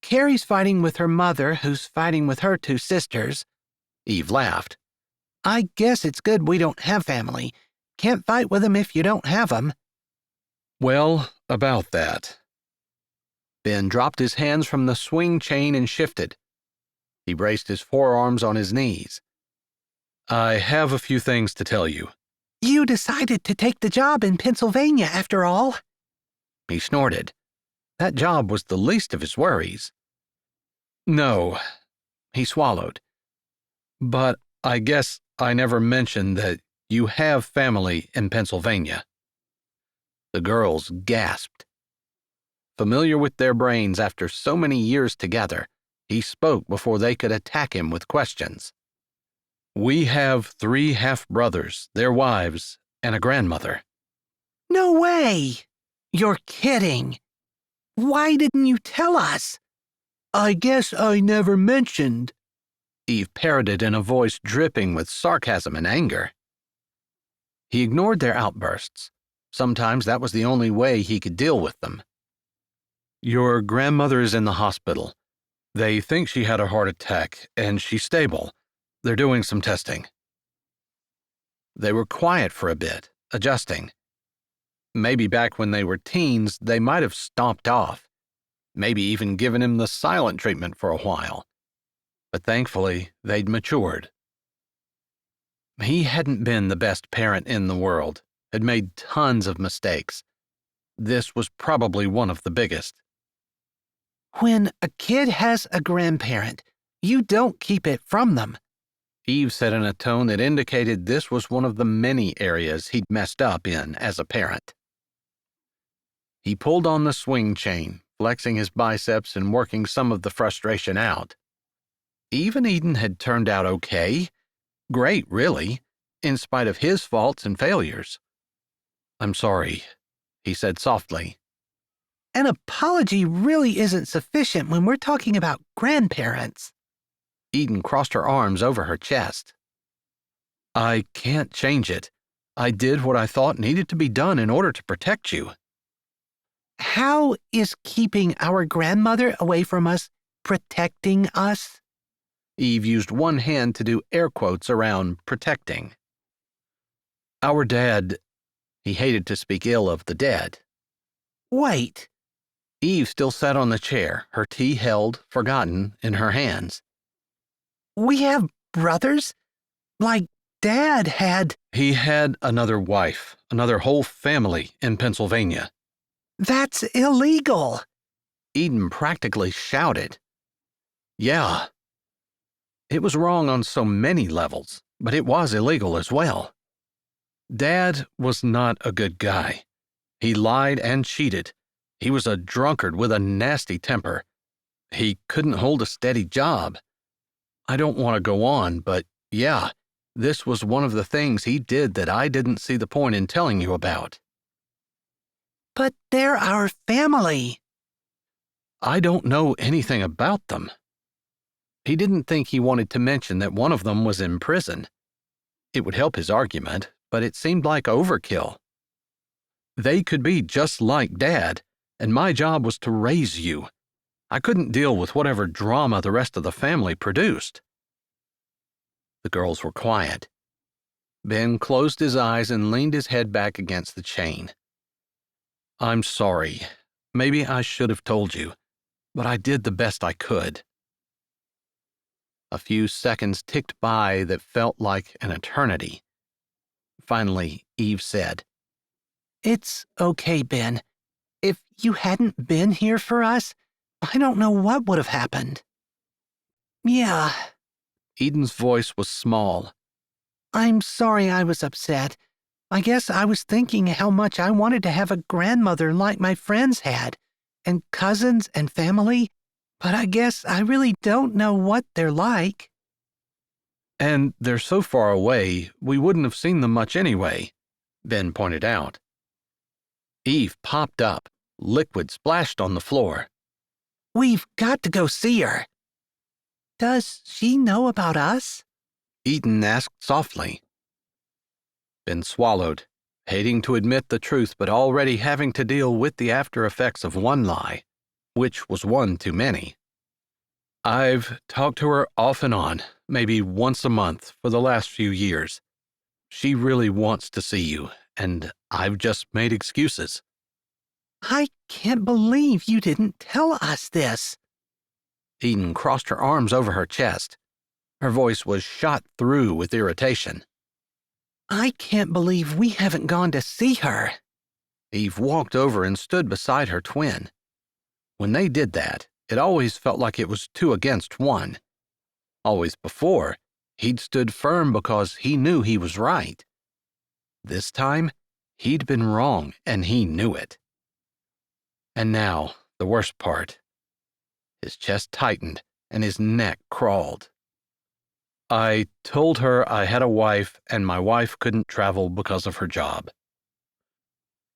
Carrie's fighting with her mother, who's fighting with her two sisters. Eve laughed. I guess it's good we don't have family. Can't fight with 'em if you don't have 'em. Well, about that. Ben dropped his hands from the swing chain and shifted. He braced his forearms on his knees. I have a few things to tell you. You decided to take the job in Pennsylvania after all. He snorted. That job was the least of his worries. No, he swallowed. But I guess I never mentioned that you have family in Pennsylvania. The girls gasped. Familiar with their brains after so many years together, he spoke before they could attack him with questions. We have 3 half-brothers, their wives, and a grandmother. No way! You're kidding. Why didn't you tell us? I guess I never mentioned, Eve parroted in a voice dripping with sarcasm and anger. He ignored their outbursts. Sometimes that was the only way he could deal with them. Your grandmother is in the hospital. They think she had a heart attack, and she's stable. They're doing some testing. They were quiet for a bit, adjusting. Maybe back when they were teens, they might have stomped off, maybe even given him the silent treatment for a while. But thankfully, they'd matured. He hadn't been the best parent in the world, had made tons of mistakes. This was probably one of the biggest. When a kid has a grandparent, you don't keep it from them, Eve said in a tone that indicated this was one of the many areas he'd messed up in as a parent. He pulled on the swing chain, flexing his biceps and working some of the frustration out. Eve and Eden had turned out okay. Great, really, in spite of his faults and failures. I'm sorry, he said softly. An apology really isn't sufficient when we're talking about grandparents. Eden crossed her arms over her chest. I can't change it. I did what I thought needed to be done in order to protect you. How is keeping our grandmother away from us protecting us? Eve used one hand to do air quotes around protecting. Our dad, he hated to speak ill of the dead. Wait. Eve still sat on the chair, her tea held, forgotten, in her hands. We have brothers? Like Dad had. He had another wife, another whole family in Pennsylvania. That's illegal. Eden practically shouted. Yeah. It was wrong on so many levels, but it was illegal as well. Dad was not a good guy. He lied and cheated. He was a drunkard with a nasty temper. He couldn't hold a steady job. I don't want to go on, but yeah, this was one of the things he did that I didn't see the point in telling you about. But they're our family. I don't know anything about them. He didn't think he wanted to mention that one of them was in prison. It would help his argument, but it seemed like overkill. They could be just like Dad, and my job was to raise you. I couldn't deal with whatever drama the rest of the family produced. The girls were quiet. Ben closed his eyes and leaned his head back against the chain. I'm sorry. Maybe I should have told you, but I did the best I could. A few seconds ticked by that felt like an eternity. Finally, Eve said, It's okay, Ben. If you hadn't been here for us, I don't know what would have happened. Yeah. Eden's voice was small. I'm sorry I was upset. I guess I was thinking how much I wanted to have a grandmother like my friends had, and cousins and family, but I guess I really don't know what they're like. And they're so far away, we wouldn't have seen them much anyway, Ben pointed out. Eve popped up. Liquid splashed on the floor. We've got to go see her. Does she know about us? Eden asked softly. Ben swallowed, hating to admit the truth but already having to deal with the after effects of one lie, which was one too many. I've talked to her off and on, maybe once a month for the last few years. She really wants to see you, and I've just made excuses. I can't believe you didn't tell us this. Eden crossed her arms over her chest. Her voice was shot through with irritation. I can't believe we haven't gone to see her. Eve walked over and stood beside her twin. When they did that, it always felt like it was 2 against 1. Always before, he'd stood firm because he knew he was right. This time, he'd been wrong, and he knew it. And now, the worst part. His chest tightened, and his neck crawled. I told her I had a wife, and my wife couldn't travel because of her job.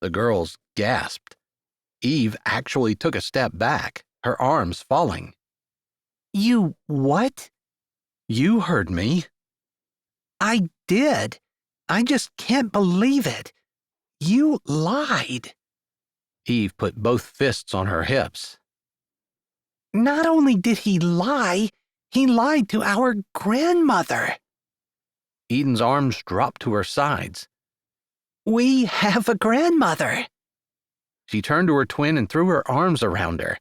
The girls gasped. Eve actually took a step back, her arms falling. You what? You heard me. I did. I just can't believe it. You lied. Eve put both fists on her hips. Not only did he lied to our grandmother. Eden's arms dropped to her sides. We have a grandmother. She turned to her twin and threw her arms around her.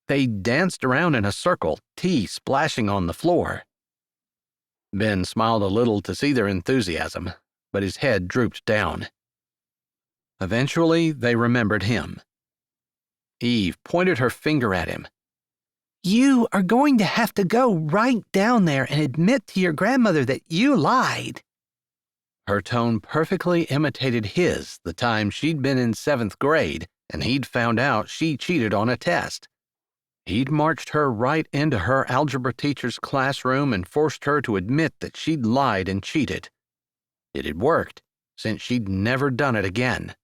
They danced around in a circle, tea splashing on the floor. Ben smiled a little to see their enthusiasm, but his head drooped down. Eventually, they remembered him. Eve pointed her finger at him. You are going to have to go right down there and admit to your grandmother that you lied. Her tone perfectly imitated his the time she'd been in 7th grade and he'd found out she cheated on a test. He'd marched her right into her algebra teacher's classroom and forced her to admit that she'd lied and cheated. It had worked, since she'd never done it again.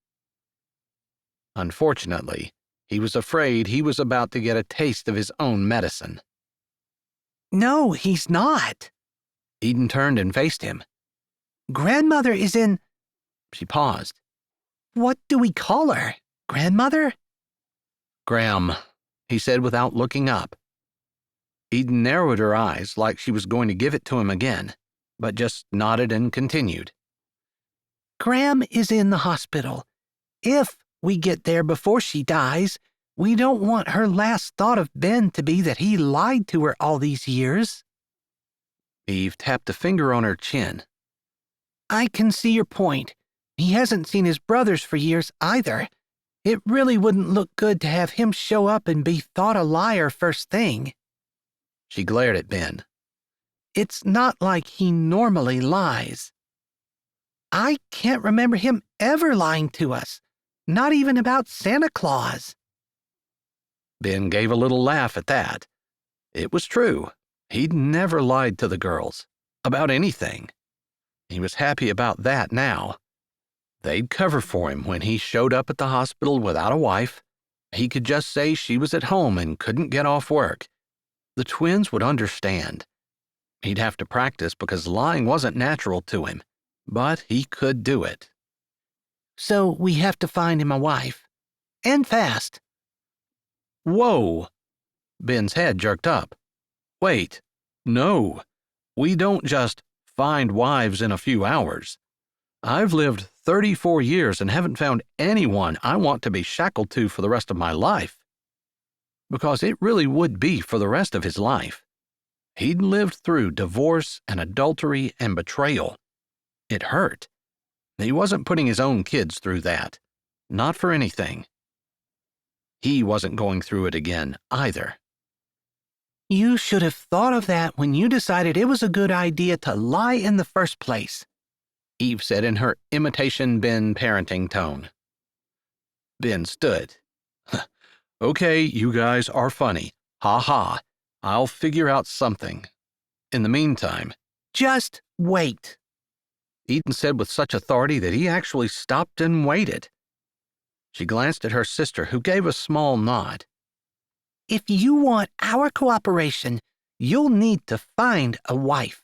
Unfortunately, he was afraid he was about to get a taste of his own medicine. No, he's not. Eden turned and faced him. Grandmother is in... She paused. What do we call her? Grandmother? Graham, he said without looking up. Eden narrowed her eyes like she was going to give it to him again, but just nodded and continued. Graham is in the hospital. If we get there before she dies, we don't want her last thought of Ben to be that he lied to her all these years. Eve tapped a finger on her chin. I can see your point. He hasn't seen his brothers for years either. It really wouldn't look good to have him show up and be thought a liar first thing. She glared at Ben. It's not like he normally lies. I can't remember him ever lying to us, not even about Santa Claus. Ben gave a little laugh at that. It was true. He'd never lied to the girls, about anything. He was happy about that now. They'd cover for him when he showed up at the hospital without a wife. He could just say she was at home and couldn't get off work. The twins would understand. He'd have to practice because lying wasn't natural to him, but he could do it. So we have to find him a wife. And fast. Whoa! Ben's head jerked up. Wait, no. We don't just find wives in a few hours. I've lived 34 years and haven't found anyone I want to be shackled to for the rest of my life. Because it really would be for the rest of his life. He'd lived through divorce and adultery and betrayal. It hurt. He wasn't putting his own kids through that. Not for anything. He wasn't going through it again, either. You should have thought of that when you decided it was a good idea to lie in the first place, Eve said in her imitation Ben parenting tone. Ben stood. Okay, you guys are funny. Ha ha. I'll figure out something. In the meantime, just wait. Eden said with such authority that he actually stopped and waited. She glanced at her sister, who gave a small nod. If you want our cooperation, you'll need to find a wife.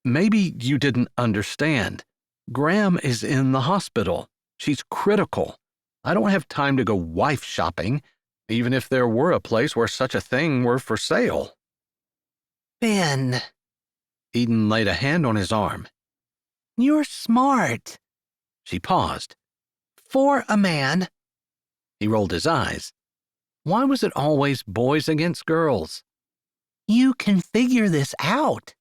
Maybe you didn't understand. Graham is in the hospital. She's critical. I don't have time to go wife shopping, even if there were a place where such a thing were for sale." Ben, Eden laid a hand on his arm. you're smart. She paused. For a man. He rolled his eyes. Why was it always boys against girls? You can figure this out.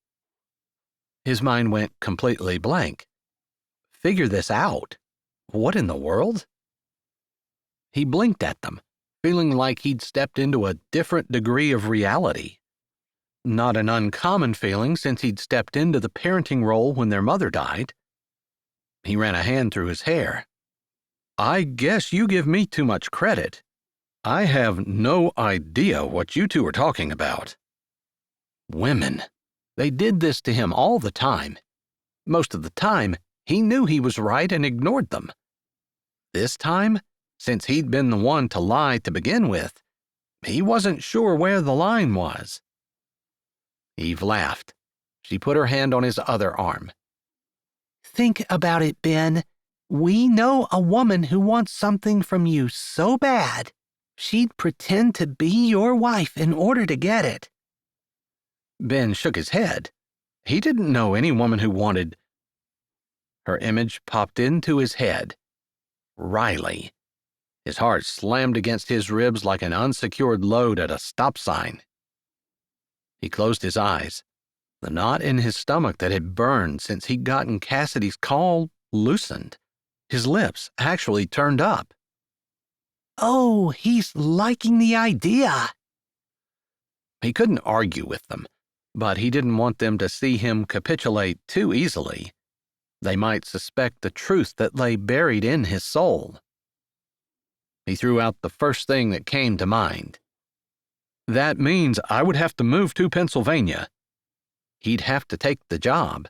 His mind went completely blank. Figure this out? What in the world? He blinked at them, feeling like he'd stepped into a different degree of reality. Not an uncommon feeling since he'd stepped into the parenting role when their mother died. He ran a hand through his hair. "I guess you give me too much credit. I have no idea what you two are talking about." Women. They did this to him all the time. Most of the time, he knew he was right and ignored them. This time, since he'd been the one to lie to begin with, he wasn't sure where the line was. Eve laughed. She put her hand on his other arm. Think about it, Ben. We know a woman who wants something from you so bad, she'd pretend to be your wife in order to get it. Ben shook his head. He didn't know any woman who wanted... Her image popped into his head. Riley. His heart slammed against his ribs like an unsecured load at a stop sign. He closed his eyes. The knot in his stomach that had burned since he'd gotten Cassidy's call loosened. His lips actually turned up. Oh, he's liking the idea. He couldn't argue with them, but he didn't want them to see him capitulate too easily. They might suspect the truth that lay buried in his soul. He threw out the first thing that came to mind. "That means I would have to move to Pennsylvania. He'd have to take the job."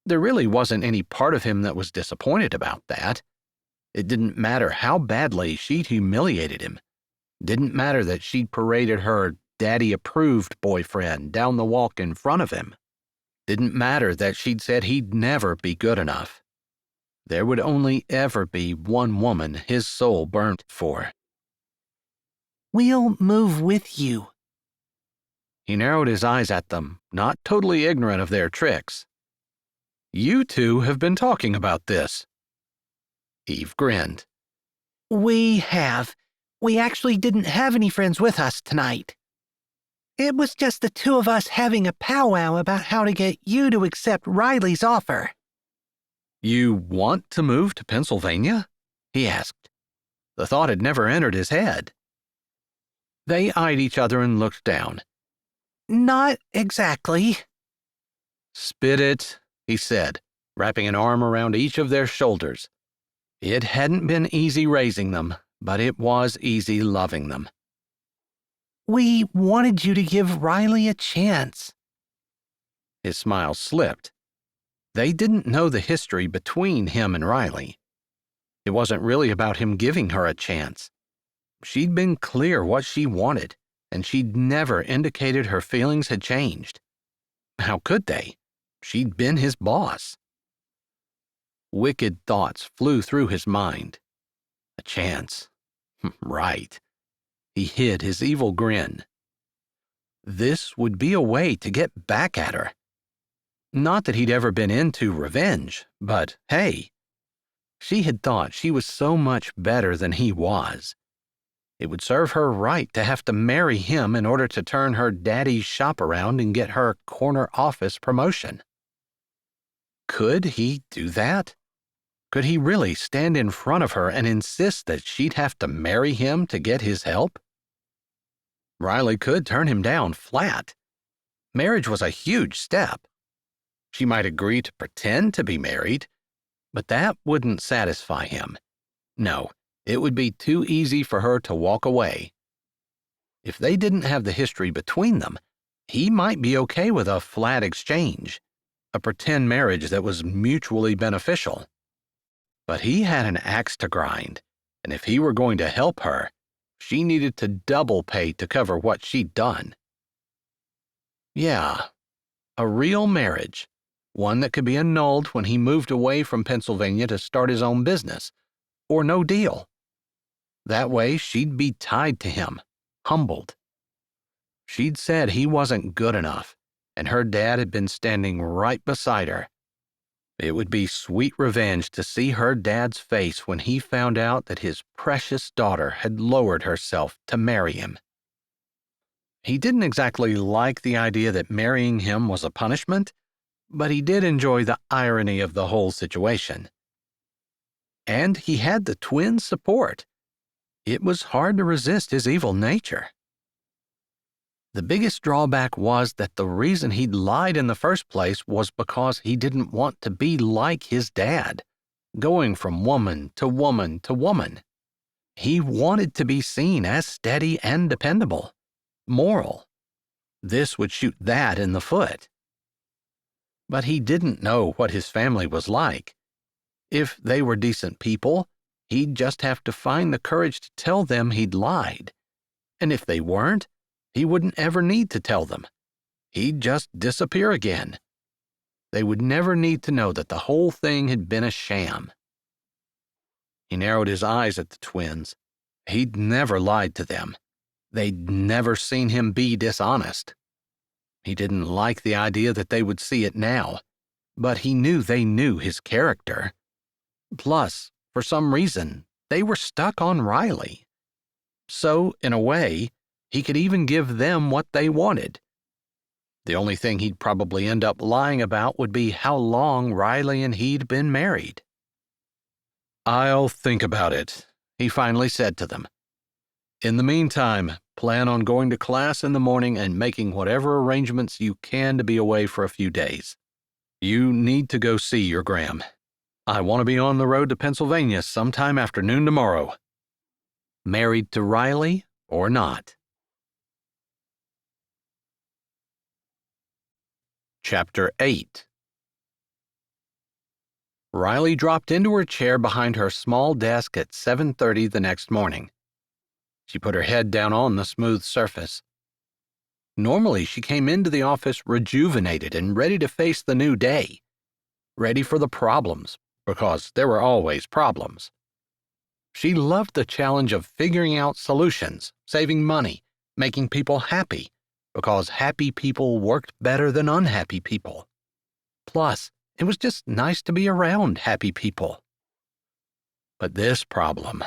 There really wasn't any part of him that was disappointed about that. It didn't matter how badly she'd humiliated him. Didn't matter that she'd paraded her daddy-approved boyfriend down the walk in front of him. Didn't matter that she'd said he'd never be good enough. There would only ever be one woman his soul burnt for. We'll move with you. He narrowed his eyes at them, not totally ignorant of their tricks. "You two have been talking about this." Eve grinned. We have. We actually didn't have any friends with us tonight. It was just the two of us having a powwow about how to get you to accept Riley's offer. "You want to move to Pennsylvania?" he asked. The thought had never entered his head. They eyed each other and looked down. Not exactly. "Spit it," he said, wrapping an arm around each of their shoulders. It hadn't been easy raising them, but it was easy loving them. We wanted you to give Riley a chance. His smile slipped. They didn't know the history between him and Riley. It wasn't really about him giving her a chance. She'd been clear what she wanted, and she'd never indicated her feelings had changed. How could they? She'd been his boss. Wicked thoughts flew through his mind. A chance. Right. He hid his evil grin. This would be a way to get back at her. Not that he'd ever been into revenge, but hey, she had thought she was so much better than he was. It would serve her right to have to marry him in order to turn her daddy's shop around and get her corner office promotion. Could he do that? Could he really stand in front of her and insist that she'd have to marry him to get his help? Riley could turn him down flat. Marriage was a huge step. She might agree to pretend to be married, but that wouldn't satisfy him. No, it would be too easy for her to walk away. If they didn't have the history between them, he might be okay with a flat exchange, a pretend marriage that was mutually beneficial. But he had an axe to grind, and if he were going to help her, she needed to double pay to cover what she'd done. Yeah, a real marriage. one that could be annulled when he moved away from Pennsylvania to start his own business, or no deal. That way, she'd be tied to him, humbled. She'd said he wasn't good enough, and her dad had been standing right beside her. It would be sweet revenge to see her dad's face when he found out that his precious daughter had lowered herself to marry him. He didn't exactly like the idea that marrying him was a punishment, but he did enjoy the irony of the whole situation. And he had the twins' support. It was hard to resist his evil nature. The biggest drawback was that the reason he'd lied in the first place was because he didn't want to be like his dad, going from woman to woman to woman. He wanted to be seen as steady and dependable, moral. This would shoot that in the foot. But he didn't know what his family was like. If they were decent people, he'd just have to find the courage to tell them he'd lied. And if they weren't, he wouldn't ever need to tell them. He'd just disappear again. They would never need to know that the whole thing had been a sham. He narrowed his eyes at the twins. He'd never lied to them. They'd never seen him be dishonest. He didn't like the idea that they would see it now, but he knew they knew his character. Plus, for some reason, they were stuck on Riley. So, in a way, he could even give them what they wanted. The only thing he'd probably end up lying about would be how long Riley and he'd been married. "I'll think about it," he finally said to them. "In the meantime, plan on going to class in the morning and making whatever arrangements you can to be away for a few days. You need to go see your Gram. I want to be on the road to Pennsylvania sometime after noon tomorrow. Married to Riley or not?" Chapter 8. Riley dropped into her chair behind her small desk at 7:30 the next morning. She put her head down on the smooth surface. Normally, she came into the office rejuvenated and ready to face the new day, ready for the problems, because there were always problems. She loved the challenge of figuring out solutions, saving money, making people happy, because happy people worked better than unhappy people. Plus, it was just nice to be around happy people. But this problem.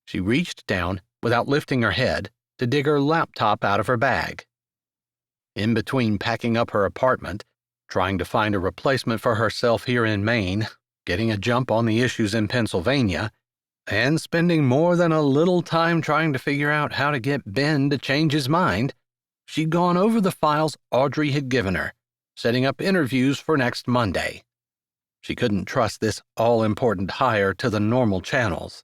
She reached down, without lifting her head, to dig her laptop out of her bag. In between packing up her apartment, trying to find a replacement for herself here in Maine, getting a jump on the issues in Pennsylvania, and spending more than a little time trying to figure out how to get Ben to change his mind, she'd gone over the files Audrey had given her, setting up interviews for next Monday. She couldn't trust this all-important hire to the normal channels.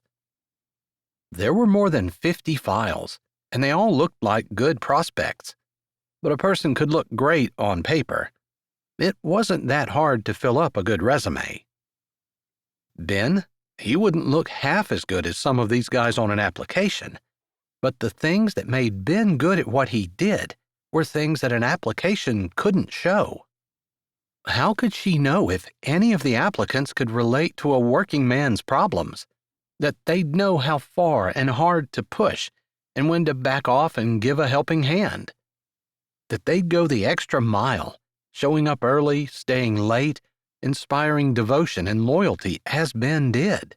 There were more than 50 files, and they all looked like good prospects. But a person could look great on paper. It wasn't that hard to fill up a good resume. Ben? He wouldn't look half as good as some of these guys on an application, but the things that made Ben good at what he did were things that an application couldn't show. How could she know if any of the applicants could relate to a working man's problems, that they'd know how far and hard to push and when to back off and give a helping hand, that they'd go the extra mile, showing up early, staying late, inspiring devotion and loyalty as Ben did?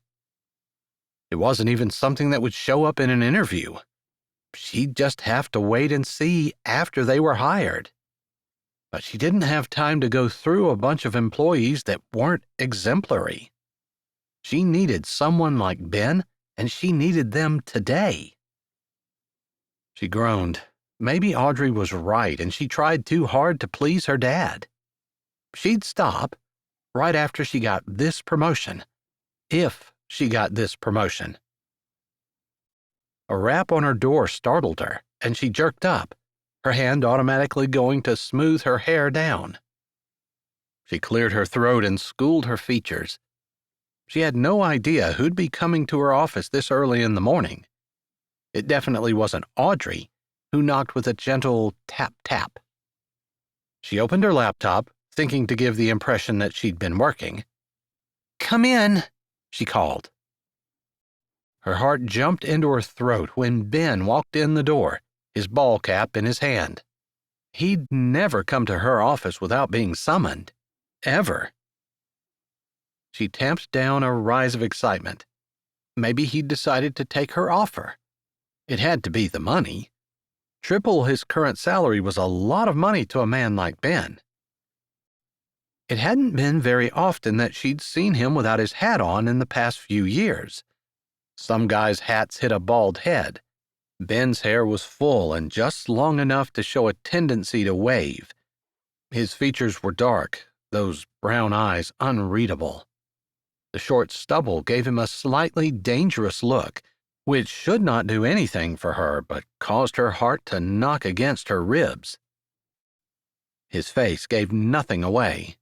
It wasn't even something that would show up in an interview. She'd just have to wait and see after they were hired. But she didn't have time to go through a bunch of employees that weren't exemplary. She needed someone like Ben, and she needed them today. She groaned. Maybe Audrey was right and she tried too hard to please her dad. She'd stop right after she got this promotion, if she got this promotion. A rap on her door startled her, and she jerked up, her hand automatically going to smooth her hair down. She cleared her throat and schooled her features. She had no idea who'd be coming to her office this early in the morning. It definitely wasn't Audrey, who knocked with a gentle tap-tap. She opened her laptop, thinking to give the impression that she'd been working. "Come in," she called. Her heart jumped into her throat when Ben walked in the door, his ball cap in his hand. He'd never come to her office without being summoned. Ever. She tamped down a rise of excitement. Maybe he'd decided to take her offer. It had to be the money. Triple his current salary was a lot of money to a man like Ben. It hadn't been very often that she'd seen him without his hat on in the past few years. Some guys' hats hid a bald head. Ben's hair was full and just long enough to show a tendency to wave. His features were dark, those brown eyes unreadable. The short stubble gave him a slightly dangerous look, which should not do anything for her but caused her heart to knock against her ribs. His face gave nothing away.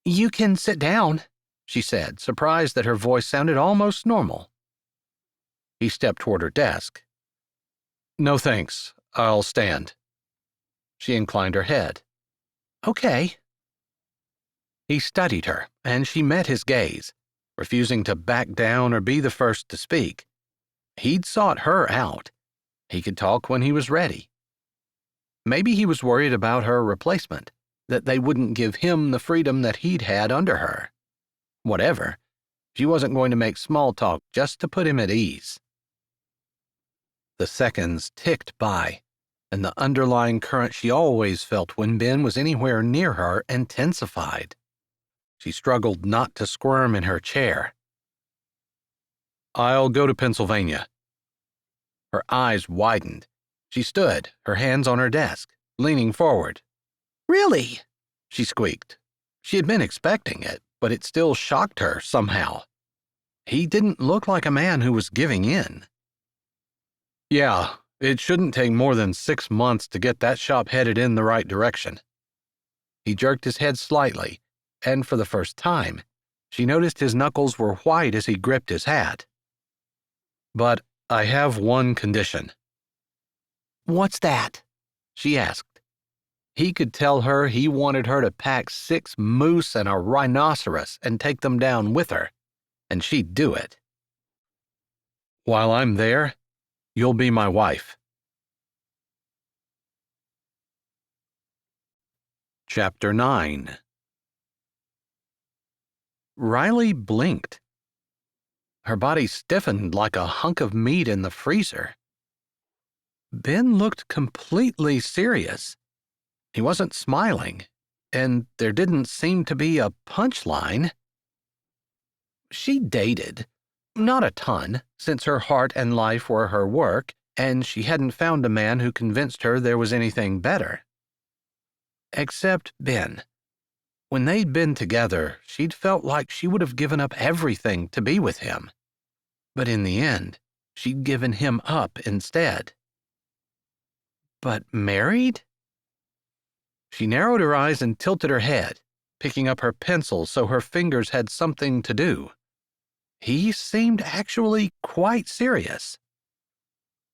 "You can sit down," she said, surprised that her voice sounded almost normal. He stepped toward her desk. "No thanks, I'll stand." She inclined her head. "Okay." He studied her, and she met his gaze, refusing to back down or be the first to speak. He'd sought her out. He could talk when he was ready. Maybe he was worried about her replacement, that they wouldn't give him the freedom that he'd had under her. Whatever. She wasn't going to make small talk just to put him at ease. The seconds ticked by, and the underlying current she always felt when Ben was anywhere near her intensified. She struggled not to squirm in her chair. "I'll go to Pennsylvania." Her eyes widened. She stood, her hands on her desk, leaning forward. "Really?" she squeaked. She had been expecting it, but it still shocked her somehow. He didn't look like a man who was giving in. "Yeah, it shouldn't take more than 6 months to get that shop headed in the right direction." He jerked his head slightly, and for the first time, she noticed his knuckles were white as he gripped his hat. "But I have one condition." "What's that?" she asked. He could tell her he wanted her to pack 6 moose and a rhinoceros and take them down with her, and she'd do it. "While I'm there, you'll be my wife." Chapter 9. Riley blinked. Her body stiffened like a hunk of meat in the freezer. Ben looked completely serious. He wasn't smiling, and there didn't seem to be a punchline. She dated. Not a ton, since her heart and life were her work, and she hadn't found a man who convinced her there was anything better. Except Ben. When they'd been together, she'd felt like she would have given up everything to be with him. But in the end, she'd given him up instead. But married? She narrowed her eyes and tilted her head, picking up her pencil so her fingers had something to do. He seemed actually quite serious.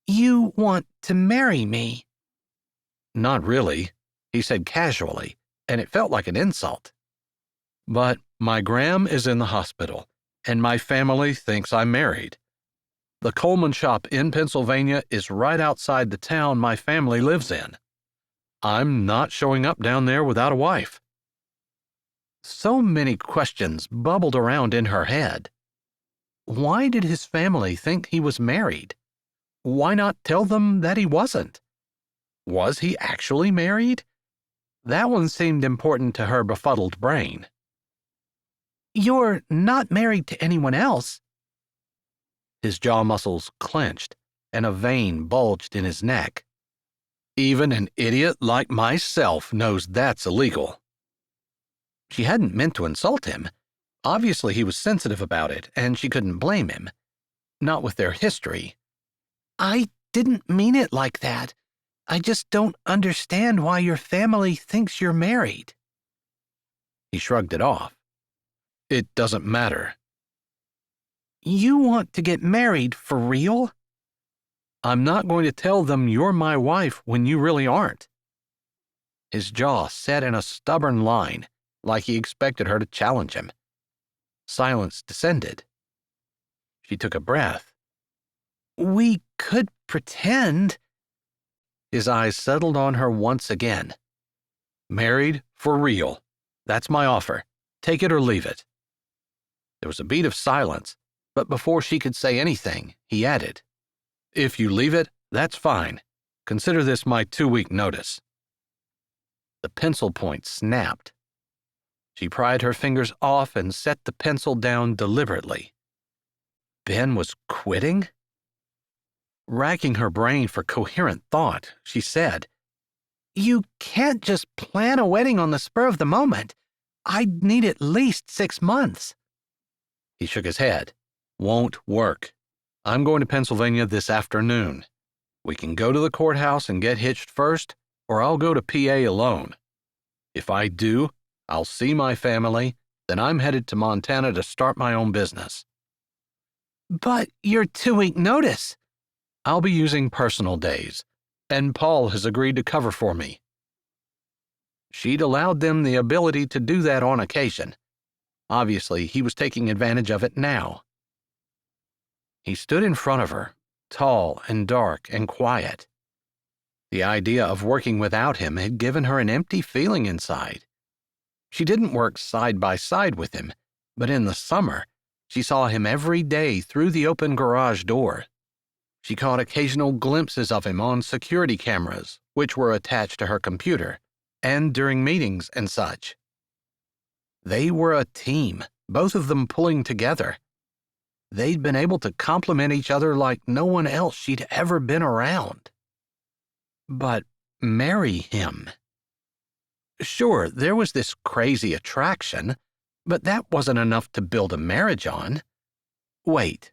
"You want to marry me?" "Not really," he said casually, and it felt like an insult. "But my gram is in the hospital, and my family thinks I'm married. The Coleman shop in Pennsylvania is right outside the town my family lives in. I'm not showing up down there without a wife." So many questions bubbled around in her head. Why did his family think he was married? Why not tell them that he wasn't? Was he actually married? That one seemed important to her befuddled brain. "You're not married to anyone else?" His jaw muscles clenched, and a vein bulged in his neck. "Even an idiot like myself knows that's illegal." She hadn't meant to insult him. Obviously he was sensitive about it, and she couldn't blame him. Not with their history. "I didn't mean it like that. I just don't understand why your family thinks you're married." He shrugged it off. "It doesn't matter." "You want to get married for real?" "I'm not going to tell them you're my wife when you really aren't." his jaw set in a stubborn line, like he expected her to challenge him. Silence descended. She took a breath. We could pretend. His eyes settled on her once again. Married for real. That's my offer. Take it or leave it. There was a beat of silence, but before she could say anything, he added, If you leave it, that's fine. Consider this my 2-week notice. The pencil point snapped. She pried her fingers off and set the pencil down deliberately. Ben was quitting? Racking her brain for coherent thought, she said, You can't just plan a wedding on the spur of the moment. I'd need at least 6 months. He shook his head. Won't work. I'm going to Pennsylvania this afternoon. We can go to the courthouse and get hitched first, or I'll go to PA alone. If I do, I'll see my family, then I'm headed to Montana to start my own business. But your 2-week notice. I'll be using personal days, and Paul has agreed to cover for me. She'd allowed them the ability to do that on occasion. Obviously, he was taking advantage of it now. He stood in front of her, tall and dark and quiet. The idea of working without him had given her an empty feeling inside. She didn't work side by side with him, but in the summer, she saw him every day through the open garage door. She caught occasional glimpses of him on security cameras, which were attached to her computer, and during meetings and such. They were a team, both of them pulling together. They'd been able to complement each other like no one else she'd ever been around. But marry him. Sure, there was this crazy attraction, but that wasn't enough to build a marriage on. Wait.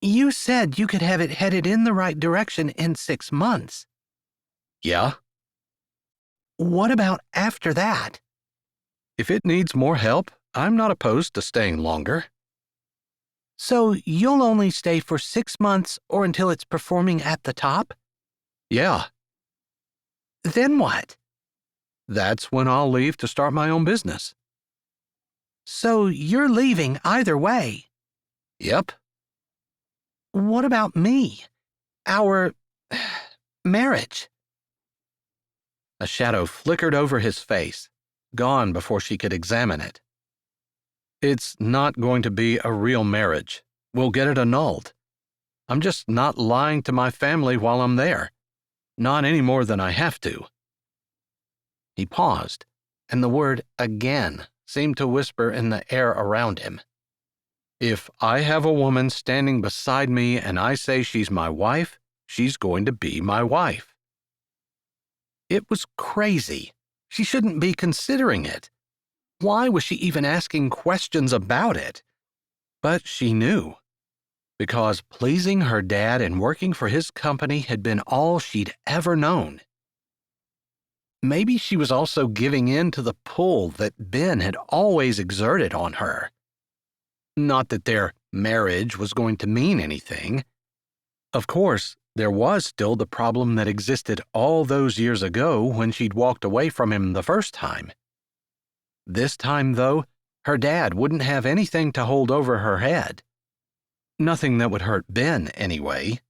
You said you could have it headed in the right direction in 6 months. Yeah? What about after that? If it needs more help, I'm not opposed to staying longer. So you'll only stay for 6 months or until it's performing at the top? Yeah. Then what? That's when I'll leave to start my own business. So you're leaving either way? Yep. What about me? Our marriage? A shadow flickered over his face, gone before she could examine it. It's not going to be a real marriage. We'll get it annulled. I'm just not lying to my family while I'm there. Not any more than I have to. He paused, and the word again seemed to whisper in the air around him. If I have a woman standing beside me and I say she's my wife, she's going to be my wife. It was crazy. She shouldn't be considering it. Why was she even asking questions about it? But she knew. Because pleasing her dad and working for his company had been all she'd ever known. Maybe she was also giving in to the pull that Ben had always exerted on her. Not that their marriage was going to mean anything. Of course, there was still the problem that existed all those years ago when she'd walked away from him the first time. This time, though, her dad wouldn't have anything to hold over her head. Nothing that would hurt Ben, anyway.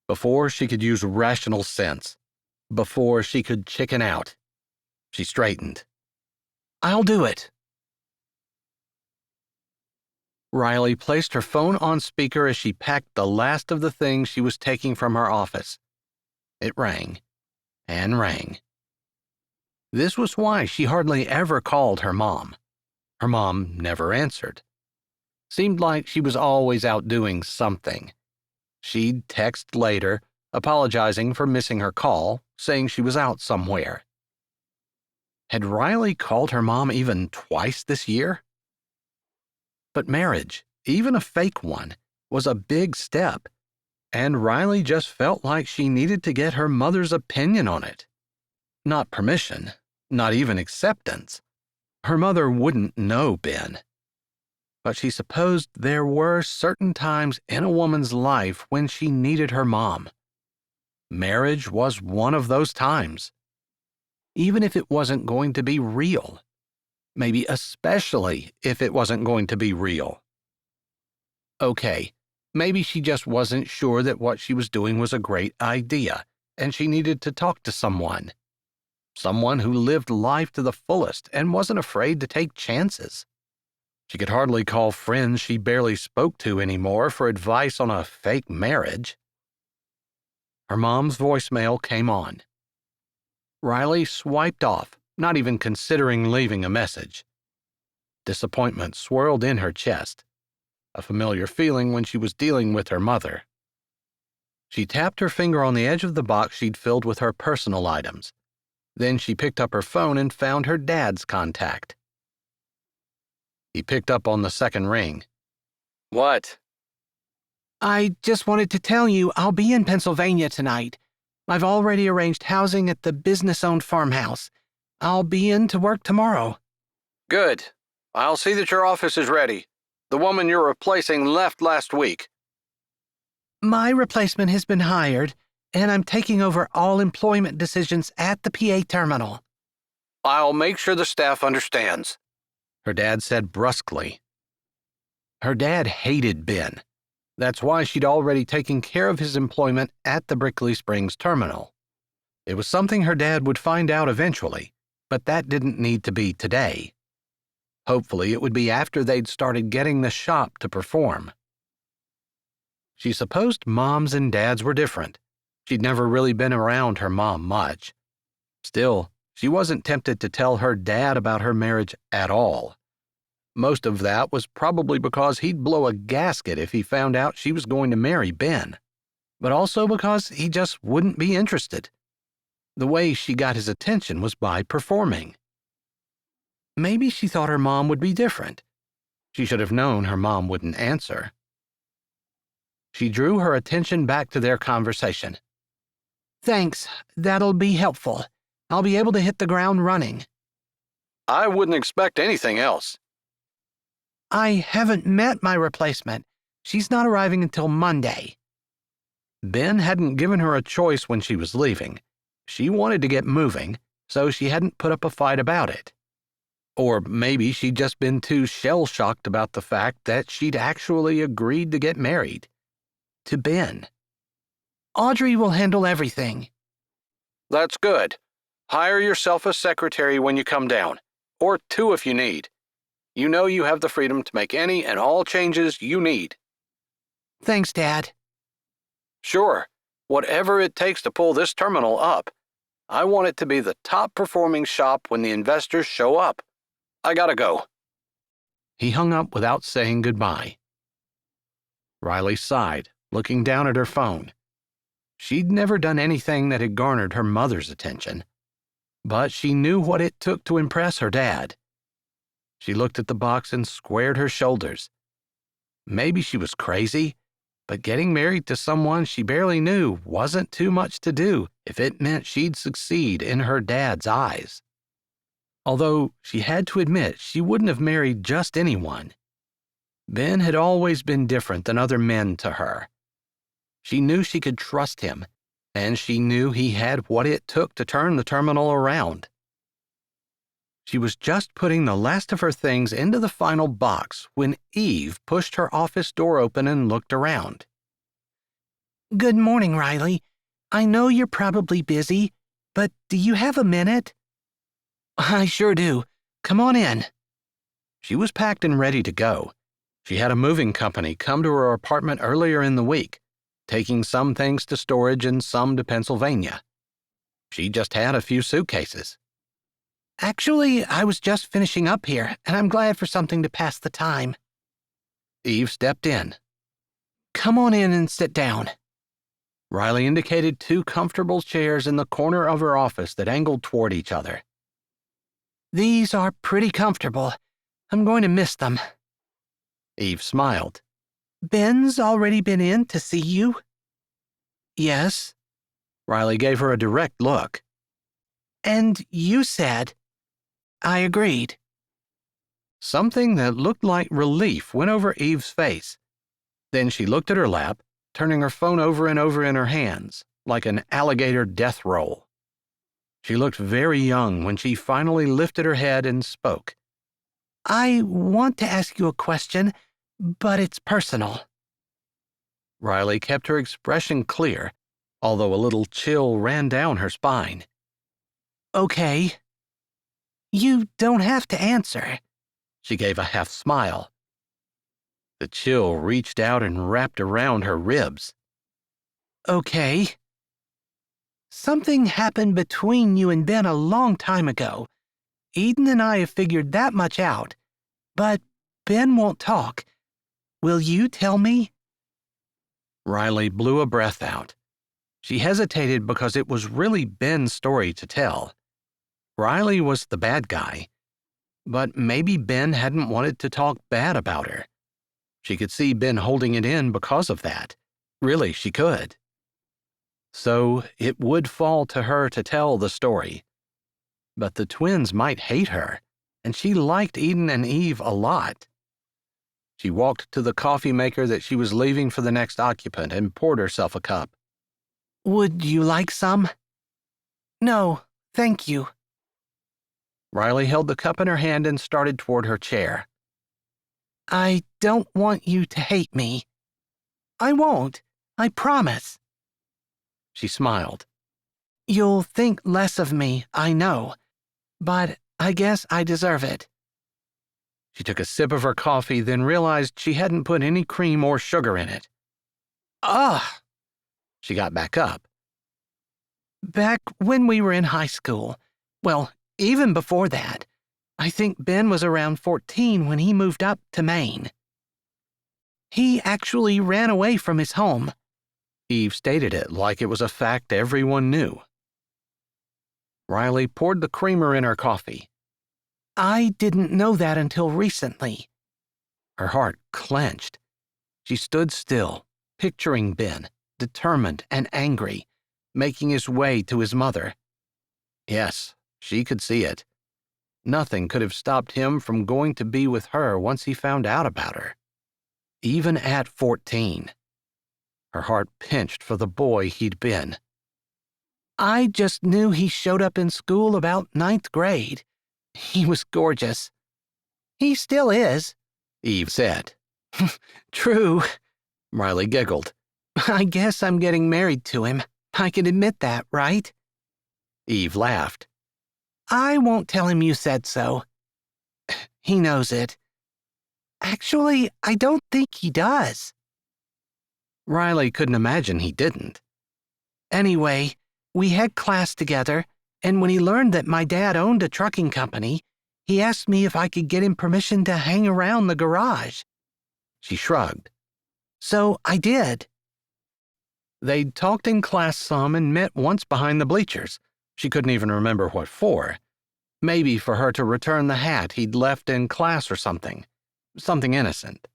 Before she could use rational sense, before she could chicken out, she straightened. I'll do it. Riley placed her phone on speaker as she packed the last of the things she was taking from her office. It rang and rang. This was why she hardly ever called her mom. Her mom never answered. Seemed like she was always out doing something. She'd text later, apologizing for missing her call, saying she was out somewhere. Had Riley called her mom even twice this year? But marriage, even a fake one, was a big step, and Riley just felt like she needed to get her mother's opinion on it. Not permission, not even acceptance. Her mother wouldn't know Ben. But she supposed there were certain times in a woman's life when she needed her mom. Marriage was one of those times. Even if it wasn't going to be real. Maybe especially if it wasn't going to be real. Okay, maybe she just wasn't sure that what she was doing was a great idea, and she needed to talk to someone. Someone who lived life to the fullest and wasn't afraid to take chances. She could hardly call friends she barely spoke to anymore for advice on a fake marriage. Her mom's voicemail came on. Riley swiped off, not even considering leaving a message. Disappointment swirled in her chest, a familiar feeling when she was dealing with her mother. She tapped her finger on the edge of the box she'd filled with her personal items. Then she picked up her phone and found her dad's contact. He picked up on the second ring. "What?" I just wanted to tell you I'll be in Pennsylvania tonight. I've already arranged housing at the business-owned farmhouse. I'll be in to work tomorrow. "Good. I'll see that your office is ready. The woman you're replacing left last week." My replacement has been hired, and I'm taking over all employment decisions at the PA terminal. "I'll make sure the staff understands," her dad said brusquely. Her dad hated Ben. That's why she'd already taken care of his employment at the Brickley Springs terminal. It was something her dad would find out eventually, but that didn't need to be today. Hopefully, it would be after they'd started getting the shop to perform. She supposed moms and dads were different. She'd never really been around her mom much. Still, she wasn't tempted to tell her dad about her marriage at all. Most of that was probably because he'd blow a gasket if he found out she was going to marry Ben, but also because he just wouldn't be interested. The way she got his attention was by performing. Maybe she thought her mom would be different. She should have known her mom wouldn't answer. She drew her attention back to their conversation. Thanks, that'll be helpful. I'll be able to hit the ground running. "I wouldn't expect anything else." I haven't met my replacement. She's not arriving until Monday. Ben hadn't given her a choice when she was leaving. She wanted to get moving, so she hadn't put up a fight about it. Or maybe she'd just been too shell-shocked about the fact that she'd actually agreed to get married. To Ben. Audrey will handle everything. "That's good. Hire yourself a secretary when you come down, or two if you need. You know you have the freedom to make any and all changes you need." Thanks, Dad. "Sure. Whatever it takes to pull this terminal up. I want it to be the top-performing shop when the investors show up. I gotta go." He hung up without saying goodbye. Riley sighed, looking down at her phone. She'd never done anything that had garnered her mother's attention, but she knew what it took to impress her dad. She looked at the box and squared her shoulders. Maybe she was crazy, but getting married to someone she barely knew wasn't too much to do if it meant she'd succeed in her dad's eyes. Although she had to admit she wouldn't have married just anyone. Ben had always been different than other men to her. She knew she could trust him, and she knew he had what it took to turn the terminal around. She was just putting the last of her things into the final box when Eve pushed her office door open and looked around. Good morning, Riley. I know you're probably busy, but do you have a minute? I sure do. Come on in. She was packed and ready to go. She had a moving company come to her apartment earlier in the week, taking some things to storage and some to Pennsylvania. She just had a few suitcases. Actually, I was just finishing up here, and I'm glad for something to pass the time. Eve stepped in. Come on in and sit down. Riley indicated two comfortable chairs in the corner of her office that angled toward each other. These are pretty comfortable. I'm going to miss them. Eve smiled. Ben's already been in to see you? Yes. Riley gave her a direct look. And you said... I agreed. Something that looked like relief went over Eve's face. Then she looked at her lap, turning her phone over and over in her hands. like an alligator death roll. She looked very young when she finally lifted her head and spoke. I want to ask you a question, but it's personal. Riley kept her expression clear, although a little chill ran down her spine. Okay. You don't have to answer. She gave a half smile. The chill reached out and wrapped around her ribs. Okay. Something happened between you and Ben a long time ago. Eden and I have figured that much out, but Ben won't talk. Will you tell me? Riley blew a breath out. She hesitated because it was really Ben's story to tell. Riley was the bad guy, but maybe Ben hadn't wanted to talk bad about her. She could see Ben holding it in because of that. Really, she could. So it would fall to her to tell the story. But the twins might hate her, and she liked Eden and Eve a lot. She walked to the coffee maker that she was leaving for the next occupant and poured herself a cup. Would you like some? No, thank you. Riley held the cup in her hand and started toward her chair. I don't want you to hate me. I won't, I promise. She smiled. You'll think less of me, I know, but I guess I deserve it. She took a sip of her coffee, then realized she hadn't put any cream or sugar in it. Ugh! She got back up. Back when we were in high school, well, even before that, I think Ben was around 14 when he moved up to Maine. He actually ran away from his home. Eve stated it like it was a fact everyone knew. Riley poured the creamer in her coffee. I didn't know that until recently. Her heart clenched. She stood still, picturing Ben, determined and angry, making his way to his mother. Yes, she could see it. Nothing could have stopped him from going to be with her once he found out about her. Even at 14. Her heart pinched for the boy he'd been. I just knew he showed up in school about 9th grade. He was gorgeous. He still is, Eve said. True, Riley giggled. I guess I'm getting married to him. I can admit that, right? Eve laughed. I won't tell him you said so. He knows it. Actually, I don't think he does. Riley couldn't imagine he didn't. Anyway, we had class together, and when he learned that my dad owned a trucking company, he asked me if I could get him permission to hang around the garage. She shrugged. So I did. They'd talked in class some and met once behind the bleachers. She couldn't even remember what for. Maybe for her to return the hat he'd left in class or something. Something innocent.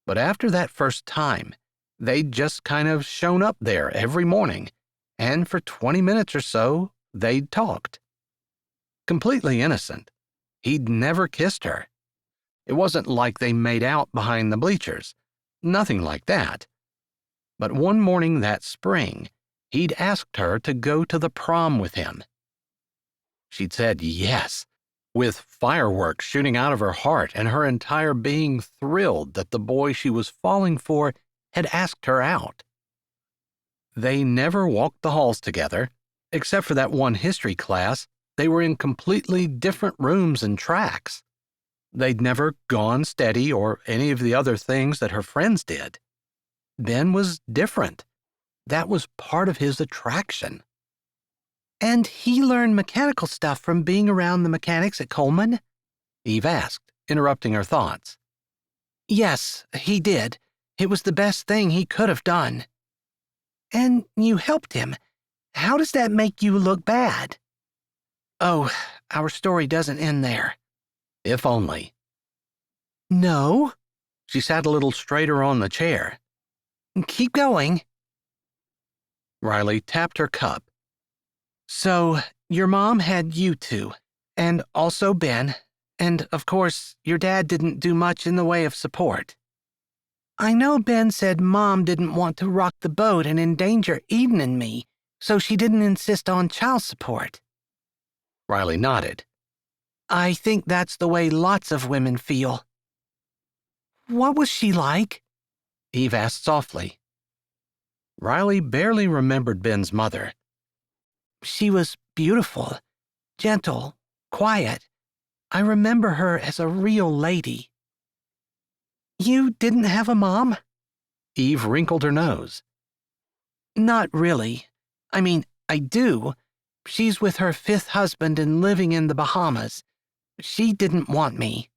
But after that first time, they'd just kind of shown up there every morning, and for 20 minutes or so, they'd talked. Completely innocent. He'd never kissed her. It wasn't like they made out behind the bleachers. Nothing like that. But one morning that spring, he'd asked her to go to the prom with him. She'd said yes, with fireworks shooting out of her heart and her entire being thrilled that the boy she was falling for had asked her out. They never walked the halls together, except for that one history class. They were in completely different rooms and tracks. They'd never gone steady or any of the other things that her friends did. Ben was different. That was part of his attraction. And he learned mechanical stuff from being around the mechanics at Coleman? Eve asked, interrupting her thoughts. Yes, he did. It was the best thing he could have done. And you helped him. How does that make you look bad? Oh, our story doesn't end there. If only. No? She sat a little straighter on the chair. Keep going. Riley tapped her cup. So, your mom had you two, and also Ben, and of course, your dad didn't do much in the way of support. I know Ben said Mom didn't want to rock the boat and endanger Eden and me, so she didn't insist on child support. Riley nodded. I think that's the way lots of women feel. What was she like? Eve asked softly. Riley barely remembered Ben's mother. She was beautiful, gentle, quiet. I remember her as a real lady. You didn't have a mom? Eve wrinkled her nose. Not really. I mean, I do. She's with her 5th husband and living in the Bahamas. She didn't want me.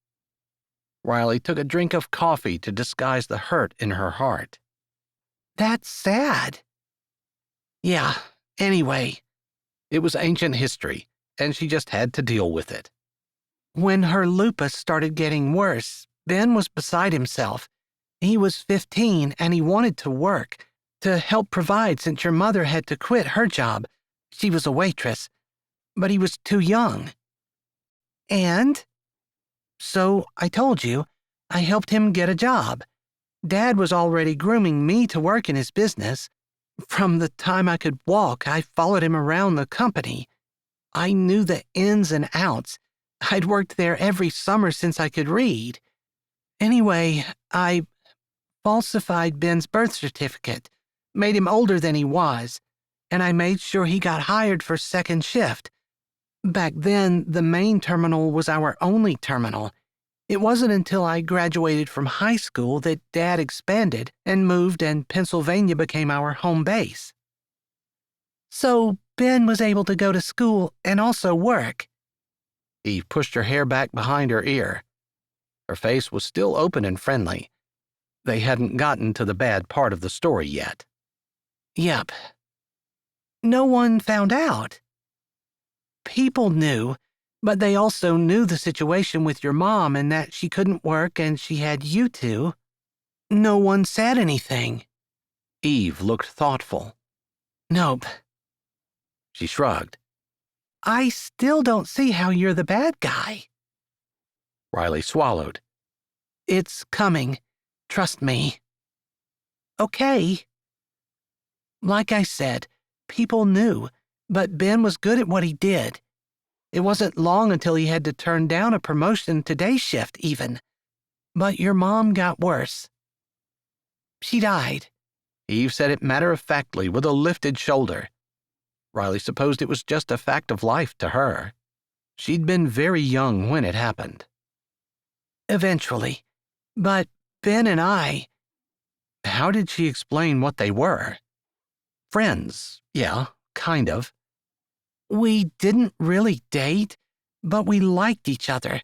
Riley took a drink of coffee to disguise the hurt in her heart. That's sad. Yeah, anyway. It was ancient history, and she just had to deal with it. When her lupus started getting worse, Ben was beside himself. He was 15 and he wanted to work, to help provide since your mother had to quit her job. She was a waitress. But he was too young. And? So I told you, I helped him get a job. Dad was already grooming me to work in his business. From the time I could walk, I followed him around the company. I knew the ins and outs. I'd worked there every summer since I could read. Anyway, I falsified Ben's birth certificate, made him older than he was, and I made sure he got hired for second shift. Back then, the main terminal was our only terminal. It wasn't until I graduated from high school that Dad expanded and moved and Pennsylvania became our home base. So Ben was able to go to school and also work. Eve pushed her hair back behind her ear. Her face was still open and friendly. They hadn't gotten to the bad part of the story yet. Yep. No one found out. People knew, but they also knew the situation with your mom and that she couldn't work and she had you two. No one said anything. Eve looked thoughtful. Nope. She shrugged. I still don't see how you're the bad guy. Riley swallowed. It's coming. Trust me. Okay. Like I said, people knew, but Ben was good at what he did. It wasn't long until he had to turn down a promotion to day shift even. But your mom got worse. She died. Eve said it matter-of-factly with a lifted shoulder. Riley supposed it was just a fact of life to her. She'd been very young when it happened. Eventually. But Ben and I... How did she explain what they were? Friends, yeah, kind of. We didn't really date, but we liked each other.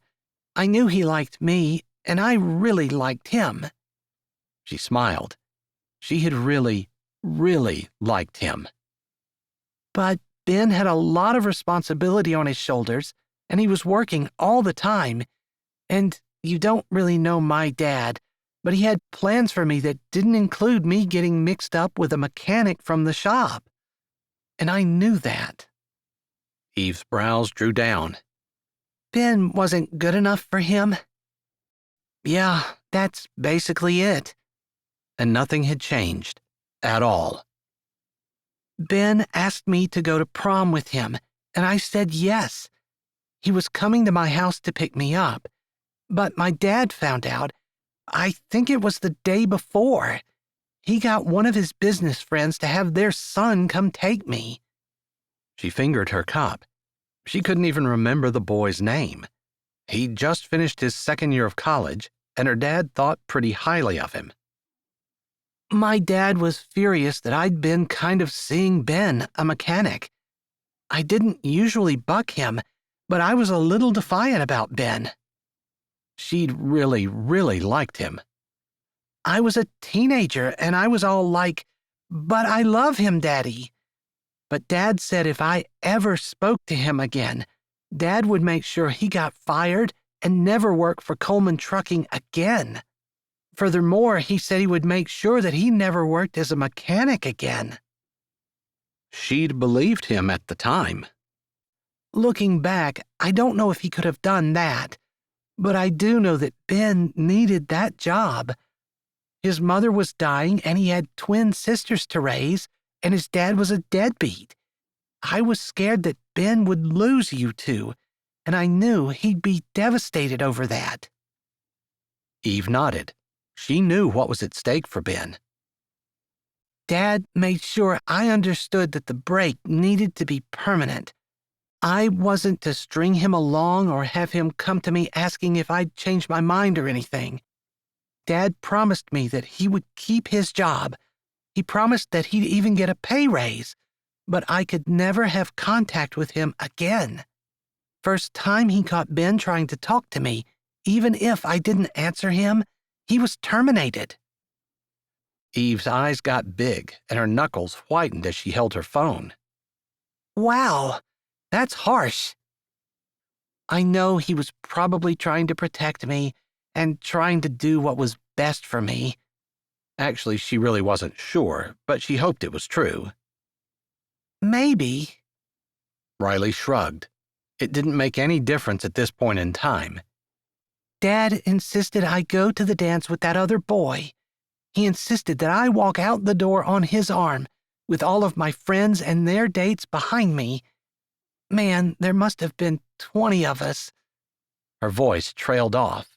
I knew he liked me, and I really liked him. She smiled. She had really, really liked him. But Ben had a lot of responsibility on his shoulders, and he was working all the time. And you don't really know my dad, but he had plans for me that didn't include me getting mixed up with a mechanic from the shop. And I knew that. Eve's brows drew down. Ben wasn't good enough for him? Yeah, that's basically it. And nothing had changed. At all. Ben asked me to go to prom with him, and I said yes. He was coming to my house to pick me up, but my dad found out. I think it was the day before. He got one of his business friends to have their son come take me. She fingered her cup. She couldn't even remember the boy's name. He'd just finished his second year of college, and her dad thought pretty highly of him. My dad was furious that I'd been kind of seeing Ben, a mechanic. I didn't usually buck him, but I was a little defiant about Ben. She'd really, really liked him. I was a teenager, and I was all like, "But I love him, Daddy." But Dad said if I ever spoke to him again, Dad would make sure he got fired and never work for Coleman Trucking again. Furthermore, he said he would make sure that he never worked as a mechanic again. She'd believed him at the time. Looking back, I don't know if he could have done that, but I do know that Ben needed that job. His mother was dying and he had twin sisters to raise, and his dad was a deadbeat. I was scared that Ben would lose you two, and I knew he'd be devastated over that." Eve nodded. She knew what was at stake for Ben. "Dad made sure I understood that the break needed to be permanent. I wasn't to string him along or have him come to me asking if I'd changed my mind or anything. Dad promised me that he would keep his job. He promised that he'd even get a pay raise, but I could never have contact with him again. First time he caught Ben trying to talk to me, even if I didn't answer him, he was terminated." Eve's eyes got big and her knuckles whitened as she held her phone. "Wow, that's harsh. I know he was probably trying to protect me and trying to do what was best for me." Actually, she really wasn't sure, but she hoped it was true. "Maybe." Riley shrugged. It didn't make any difference at this point in time. "Dad insisted I go to the dance with that other boy. He insisted that I walk out the door on his arm, with all of my friends and their dates behind me. Man, there must have been 20 of us." Her voice trailed off.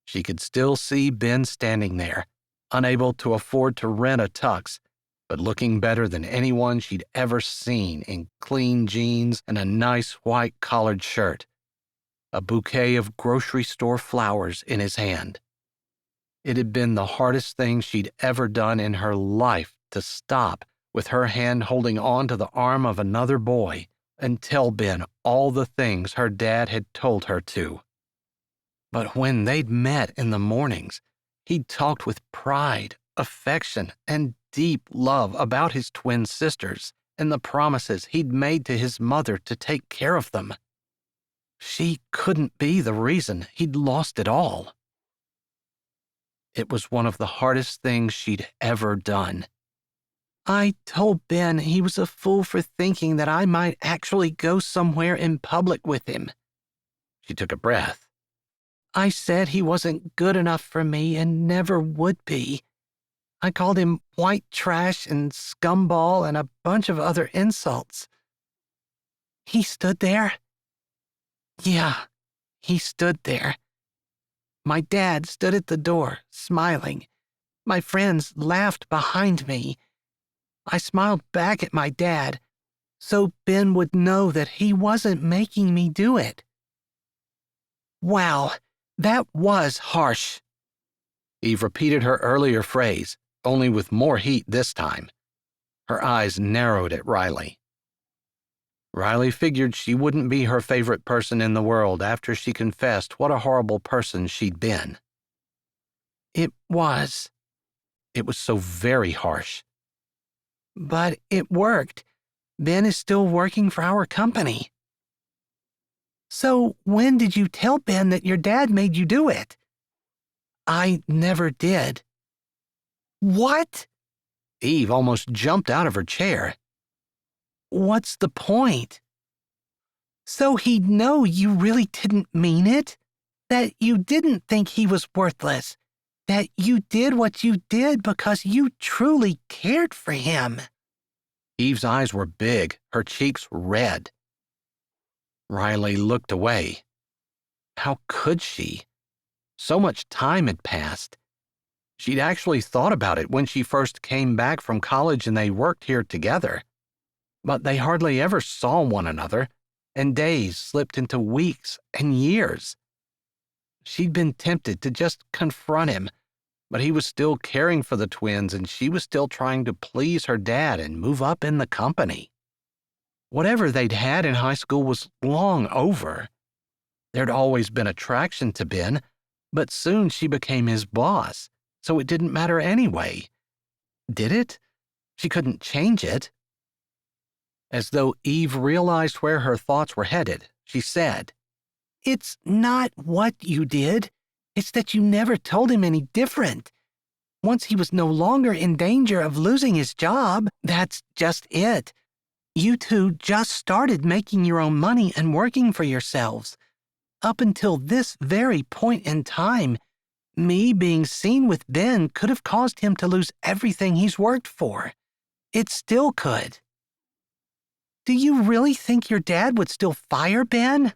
She could still see Ben standing there, unable to afford to rent a tux, but looking better than anyone she'd ever seen in clean jeans and a nice white collared shirt, a bouquet of grocery store flowers in his hand. It had been the hardest thing she'd ever done in her life to stop with her hand holding on to the arm of another boy and tell Ben all the things her dad had told her to. But when they'd met in the mornings, he'd talked with pride, affection, and deep love about his twin sisters and the promises he'd made to his mother to take care of them. She couldn't be the reason he'd lost it all. It was one of the hardest things she'd ever done. "I told Ben he was a fool for thinking that I might actually go somewhere in public with him." She took a breath. "I said he wasn't good enough for me and never would be. I called him white trash and scumball and a bunch of other insults. He stood there. Yeah, he stood there. My dad stood at the door, smiling. My friends laughed behind me. I smiled back at my dad, so Ben would know that he wasn't making me do it. Wow, that was harsh." Eve repeated her earlier phrase, only with more heat this time. Her eyes narrowed at Riley. Riley figured she wouldn't be her favorite person in the world after she confessed what a horrible person she'd been. It was. It was so very harsh. But it worked. Ben is still working for our company. "So when did you tell Ben that your dad made you do it?" "I never did." "What?" Eve almost jumped out of her chair. "What's the point?" "So he'd know you really didn't mean it? That you didn't think he was worthless? That you did what you did because you truly cared for him?" Eve's eyes were big, her cheeks red. Riley looked away. How could she? So much time had passed. She'd actually thought about it when she first came back from college and they worked here together. But they hardly ever saw one another, and days slipped into weeks and years. She'd been tempted to just confront him, but he was still caring for the twins and she was still trying to please her dad and move up in the company. Whatever they'd had in high school was long over. There'd always been attraction to Ben, but soon she became his boss, so it didn't matter anyway. Did it? She couldn't change it. As though Eve realized where her thoughts were headed, she said, "It's not what you did. It's that you never told him any different. Once he was no longer in danger of losing his job, that's just it. You two just started making your own money and working for yourselves. Up until this very point in time, Me being seen with Ben could have caused him to lose everything he's worked for. It still could. Do you really think your dad would still fire Ben?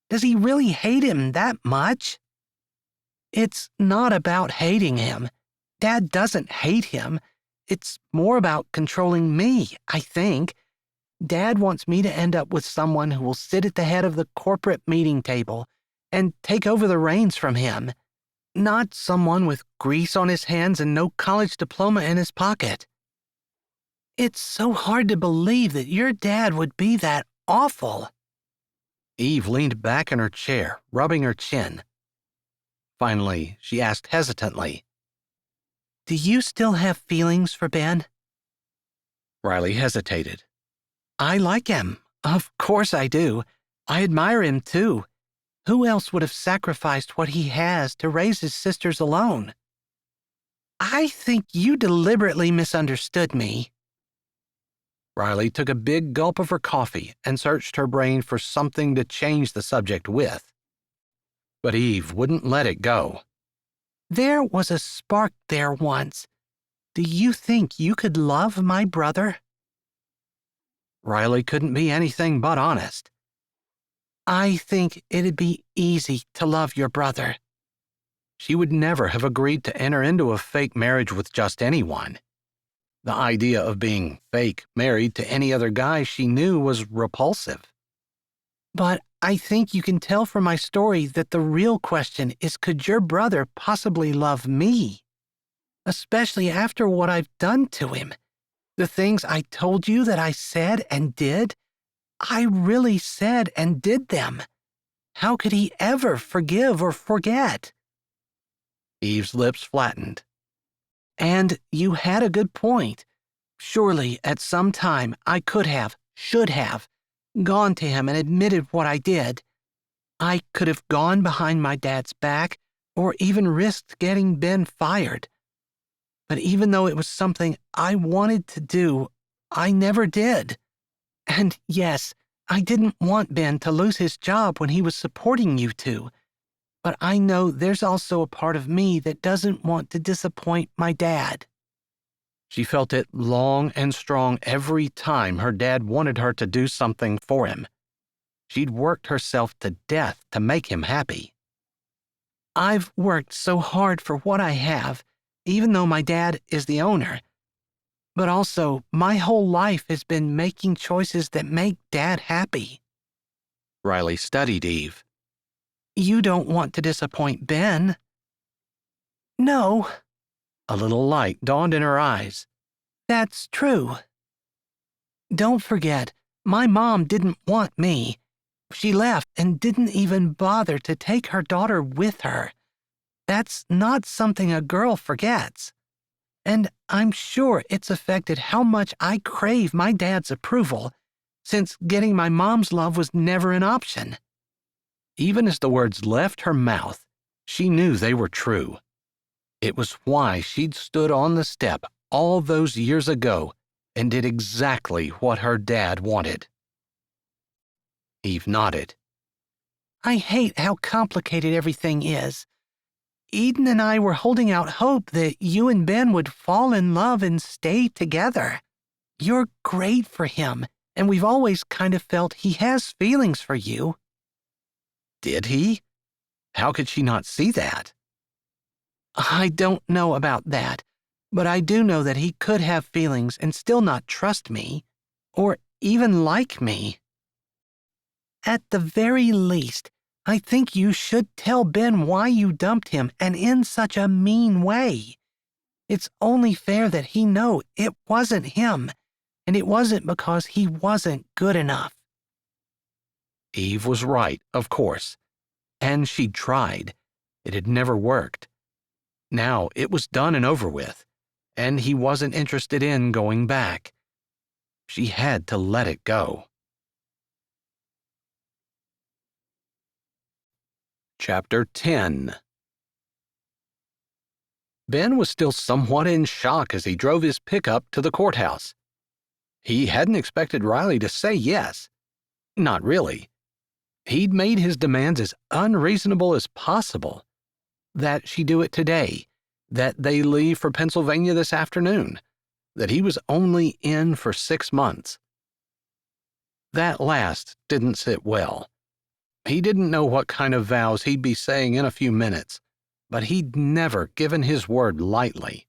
Does he really hate him that much? It's not about hating him. Dad doesn't hate him. It's more about controlling me, I think. Dad wants me to end up with someone who will sit at the head of the corporate meeting table and take over the reins from him. Not someone with grease on his hands and no college diploma in his pocket. It's so hard to believe that your dad would be that awful. Eve leaned back in her chair, rubbing her chin. Finally, she asked hesitantly, Do you still have feelings for Ben? Riley hesitated. I like him. Of course I do. I admire him too. Who else would have sacrificed what he has to raise his sisters alone? I think you deliberately misunderstood me. Riley took a big gulp of her coffee and searched her brain for something to change the subject with. But Eve wouldn't let it go. There was a spark there once. Do you think you could love my brother? Riley couldn't be anything but honest. I think it'd be easy to love your brother. She would never have agreed to enter into a fake marriage with just anyone. The idea of being fake married to any other guy she knew was repulsive. But I think you can tell from my story that the real question is, could your brother possibly love me? Especially after what I've done to him. The things I told you that I said and did, I really said and did them. How could he ever forgive or forget? Eve's lips flattened. And you had a good point. Surely, at some time, I could have, should have, gone to him and admitted what I did. I could have gone behind my dad's back or even risked getting Ben fired. But even though it was something I wanted to do, I never did. And yes, I didn't want Ben to lose his job when he was supporting you two. But I know there's also a part of me that doesn't want to disappoint my dad. She felt it long and strong every time her dad wanted her to do something for him. She'd worked herself to death to make him happy. I've worked so hard for what I have, even though my dad is the owner. But also, my whole life has been making choices that make Dad happy. Riley studied Eve. You don't want to disappoint Ben. No. A little light dawned in her eyes. That's true. Don't forget, my mom didn't want me. She left and didn't even bother to take her daughter with her. That's not something a girl forgets. And I'm sure it's affected how much I crave my dad's approval, since getting my mom's love was never an option. Even as the words left her mouth, she knew they were true. It was why she'd stood on the step all those years ago and did exactly what her dad wanted. Eve nodded. I hate how complicated everything is. Eden and I were holding out hope that you and Ben would fall in love and stay together. You're great for him, and we've always kind of felt he has feelings for you. Did he? How could she not see that? I don't know about that, but I do know that he could have feelings and still not trust me, or even like me. At the very least, I think you should tell Ben why you dumped him and in such a mean way. It's only fair that he know it wasn't him, and it wasn't because he wasn't good enough. Eve was right, of course. And she'd tried. It had never worked. Now it was done and over with, and he wasn't interested in going back. She had to let it go. Chapter 10. Ben was still somewhat in shock as he drove his pickup to the courthouse. He hadn't expected Riley to say yes. Not really. He'd made his demands as unreasonable as possible. that she do it today, that they leave for Pennsylvania this afternoon, that he was only in for 6 months. That last didn't sit well. He didn't know what kind of vows he'd be saying in a few minutes, but he'd never given his word lightly.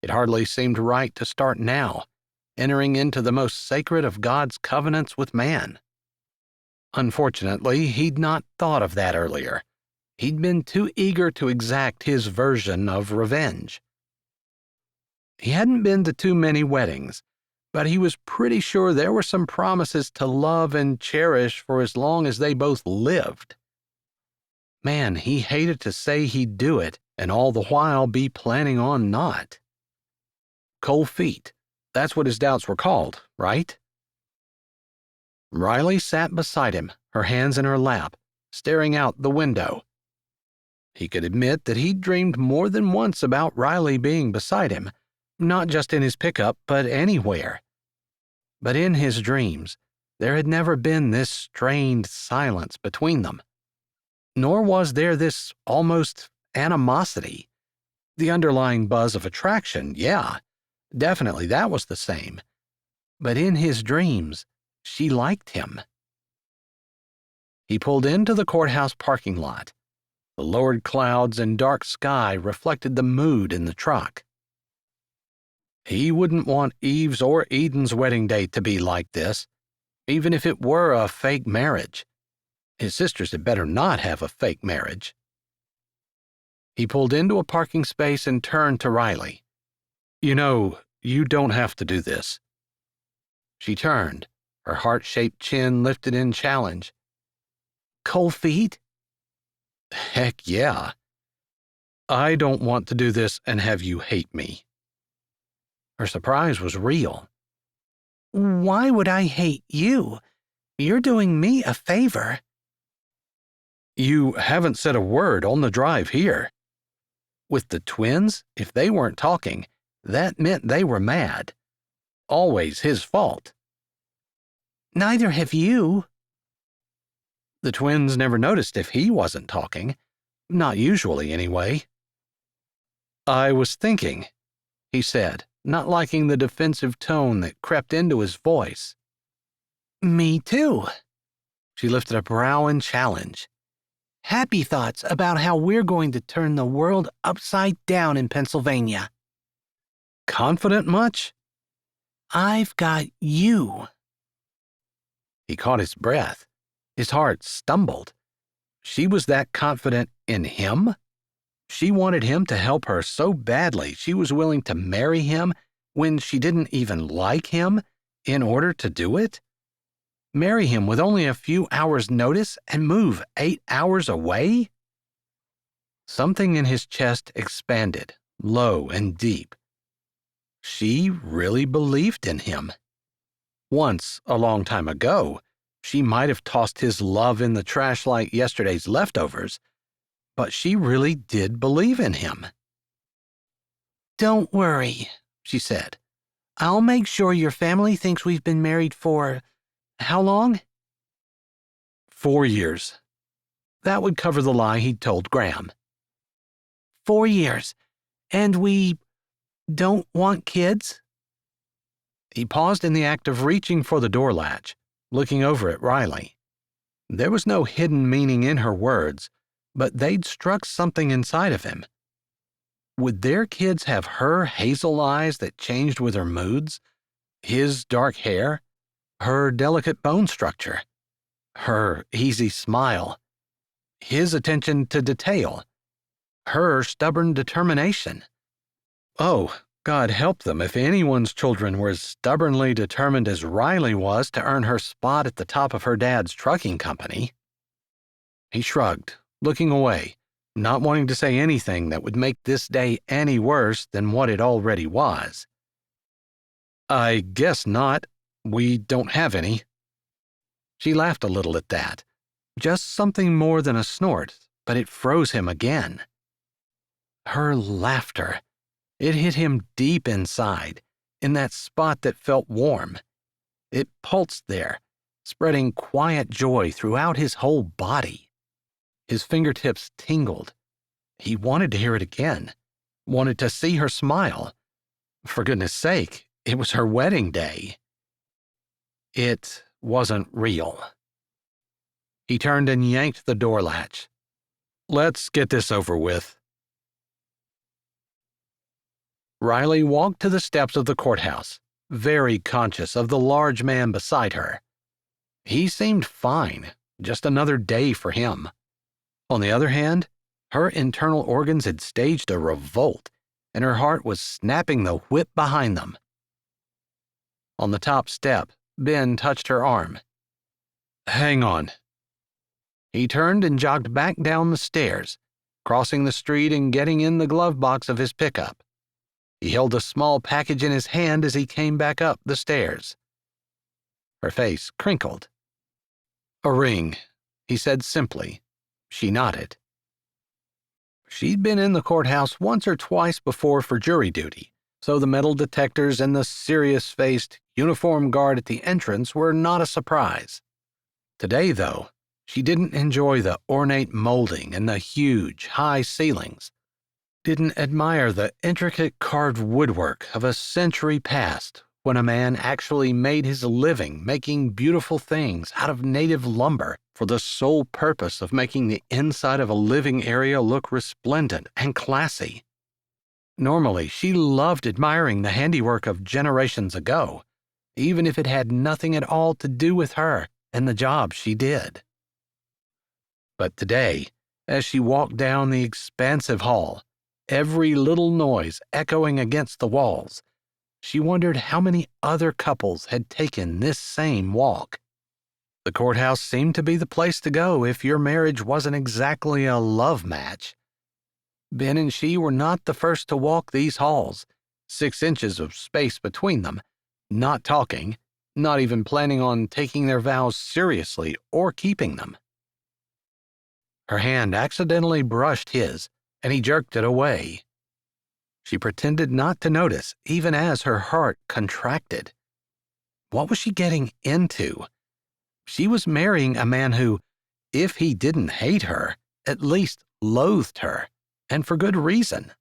It hardly seemed right to start now, entering into the most sacred of God's covenants with man. Unfortunately, he'd not thought of that earlier. He'd been too eager to exact his version of revenge. He hadn't been to too many weddings, but he was pretty sure there were some promises to love and cherish for as long as they both lived. Man, he hated to say he'd do it and all the while be planning on not. Cold feet, that's what his doubts were called, right? Riley sat beside him, her hands in her lap, staring out the window. He could admit that he'd dreamed more than once about Riley being beside him, not just in his pickup, but anywhere. But in his dreams, there had never been this strained silence between them. Nor was there this almost animosity. The underlying buzz of attraction, yeah, definitely that was the same. But in his dreams, she liked him. He pulled into the courthouse parking lot. The lowered clouds and dark sky reflected the mood in the truck. He wouldn't want Eve's or Eden's wedding day to be like this, even if it were a fake marriage. His sisters had better not have a fake marriage. He pulled into a parking space and turned to Riley. "You know, you don't have to do this." She turned, her heart-shaped chin lifted in challenge. "Cold feet?" "Heck yeah. I don't want to do this and have you hate me." Her surprise was real. "Why would I hate you? You're doing me a favor." "You haven't said a word on the drive here." With the twins, if they weren't talking, that meant they were mad. Always his fault. "Neither have you." The twins never noticed if he wasn't talking. Not usually, anyway. "I was thinking," he said, not liking the defensive tone that crept into his voice. "Me too." She lifted a brow in challenge. "Happy thoughts about how we're going to turn the world upside down in Pennsylvania." "Confident much?" "I've got you." He caught his breath. His heart stumbled. She was that confident in him? She wanted him to help her so badly she was willing to marry him when she didn't even like him in order to do it? Marry him with only a few hours' notice and move 8 hours away? Something in his chest expanded, low and deep. She really believed in him. Once, a long time ago, she might have tossed his love in the trash like yesterday's leftovers, but she really did believe in him. "Don't worry," she said. "I'll make sure your family thinks we've been married for how long?" 4 years. That would cover the lie he'd told Graham. 4 years. And we don't want kids?" He paused in the act of reaching for the door latch, looking over at Riley. There was no hidden meaning in her words, but they'd struck something inside of him. Would their kids have her hazel eyes that changed with her moods, his dark hair, her delicate bone structure, her easy smile, his attention to detail, her stubborn determination? Oh, God help them if anyone's children were as stubbornly determined as Riley was to earn her spot at the top of her dad's trucking company. He shrugged, looking away, not wanting to say anything that would make this day any worse than what it already was. "I guess not. We don't have any." She laughed a little at that. Just something more than a snort, but it froze him again. Her laughter. It hit him deep inside, in that spot that felt warm. It pulsed there, spreading quiet joy throughout his whole body. His fingertips tingled. He wanted to hear it again, wanted to see her smile. For goodness sake, it was her wedding day. It wasn't real. He turned and yanked the door latch. Let's get this over with. Riley walked to the steps of the courthouse, very conscious of the large man beside her. He seemed fine, just another day for him. On the other hand, her internal organs had staged a revolt, and her heart was snapping the whip behind them. On the top step, Ben touched her arm. Hang on. He turned and jogged back down the stairs, crossing the street and getting in the glove box of his pickup. He held a small package in his hand as he came back up the stairs. Her face crinkled. A ring, he said simply. She nodded. She'd been in the courthouse once or twice before for jury duty, so the metal detectors and the serious-faced, uniformed guard at the entrance were not a surprise. Today, though, she didn't enjoy the ornate molding and the huge, high ceilings. Didn't admire the intricate carved woodwork of a century past when a man actually made his living making beautiful things out of native lumber for the sole purpose of making the inside of a living area look resplendent and classy. Normally, she loved admiring the handiwork of generations ago, even if it had nothing at all to do with her and the job she did. But today, as she walked down the expansive hall, every little noise echoing against the walls, she wondered how many other couples had taken this same walk. The courthouse seemed to be the place to go if your marriage wasn't exactly a love match. Ben and she were not the first to walk these halls, 6 inches of space between them, not talking, not even planning on taking their vows seriously or keeping them. Her hand accidentally brushed his, and he jerked it away. She pretended not to notice, even as her heart contracted. What was she getting into? She was marrying a man who, if he didn't hate her, at least loathed her, and for good reason.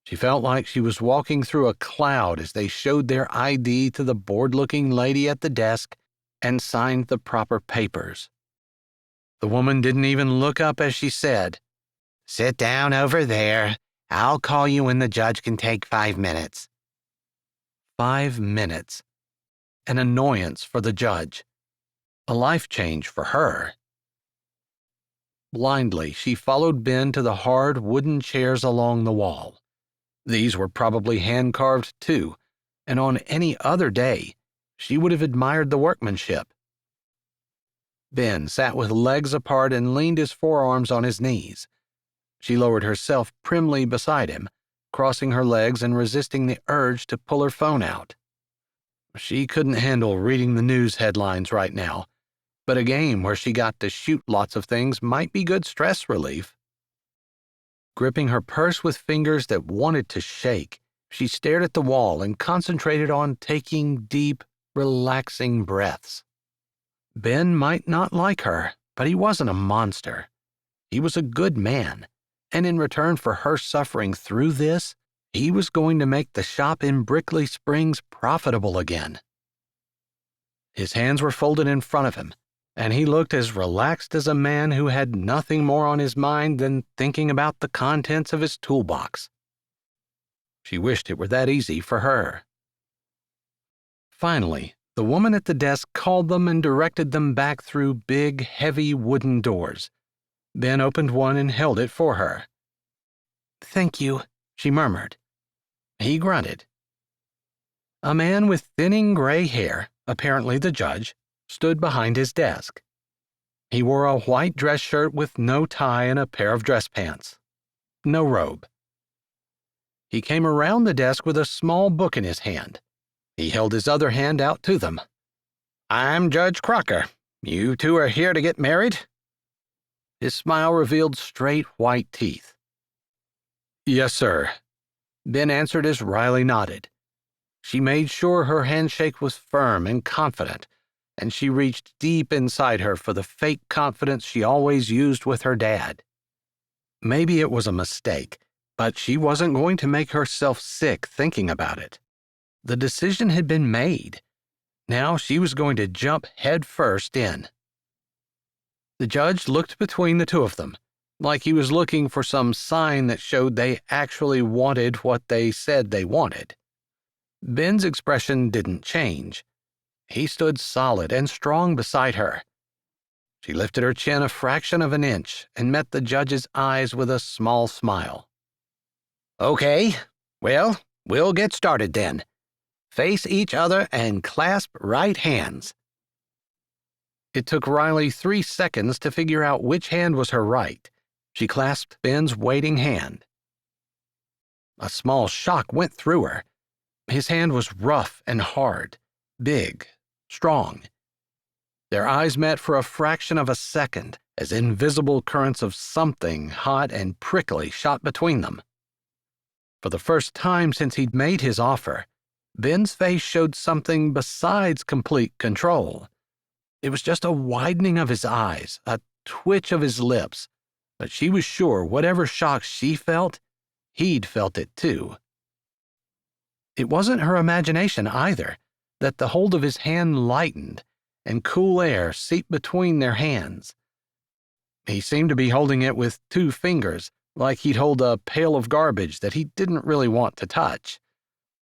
She felt like she was walking through a cloud as they showed their ID to the bored-looking lady at the desk and signed the proper papers. The woman didn't even look up as she said, "Sit down over there. I'll call you when the judge can take 5 minutes." 5 minutes. An annoyance for the judge. A life change for her. Blindly, she followed Ben to the hard wooden chairs along the wall. These were probably hand-carved too, and on any other day, she would have admired the workmanship. Ben sat with legs apart and leaned his forearms on his knees. She lowered herself primly beside him, crossing her legs and resisting the urge to pull her phone out. She couldn't handle reading the news headlines right now, but a game where she got to shoot lots of things might be good stress relief. Gripping her purse with fingers that wanted to shake, she stared at the wall and concentrated on taking deep, relaxing breaths. Ben might not like her, but he wasn't a monster. He was a good man, and in return for her suffering through this, he was going to make the shop in Brickley Springs profitable again. His hands were folded in front of him, and he looked as relaxed as a man who had nothing more on his mind than thinking about the contents of his toolbox. She wished it were that easy for her. Finally, the woman at the desk called them and directed them back through big, heavy wooden doors. Ben opened one and held it for her. "Thank you," she murmured. He grunted. A man with thinning gray hair, apparently the judge, stood behind his desk. He wore a white dress shirt with no tie and a pair of dress pants. No robe. He came around the desk with a small book in his hand. He held his other hand out to them. "I'm Judge Crocker. You two are here to get married?" His smile revealed straight white teeth. "Yes, sir," Ben answered as Riley nodded. She made sure her handshake was firm and confident, and she reached deep inside her for the fake confidence she always used with her dad. Maybe it was a mistake, but she wasn't going to make herself sick thinking about it. The decision had been made. Now she was going to jump head first in. The judge looked between the two of them, like he was looking for some sign that showed they actually wanted what they said they wanted. Ben's expression didn't change. He stood solid and strong beside her. She lifted her chin a fraction of an inch and met the judge's eyes with a small smile. "Okay, well, we'll get started then. Face each other and clasp right hands." It took Riley 3 seconds to figure out which hand was her right. She clasped Ben's waiting hand. A small shock went through her. His hand was rough and hard, big, strong. Their eyes met for a fraction of a second as invisible currents of something hot and prickly shot between them. For the first time since he'd made his offer, Ben's face showed something besides complete control. It was just a widening of his eyes, a twitch of his lips, but she was sure whatever shock she felt, he'd felt it too. It wasn't her imagination either, that the hold of his hand lightened and cool air seeped between their hands. He seemed to be holding it with 2 fingers, like he'd hold a pail of garbage that he didn't really want to touch.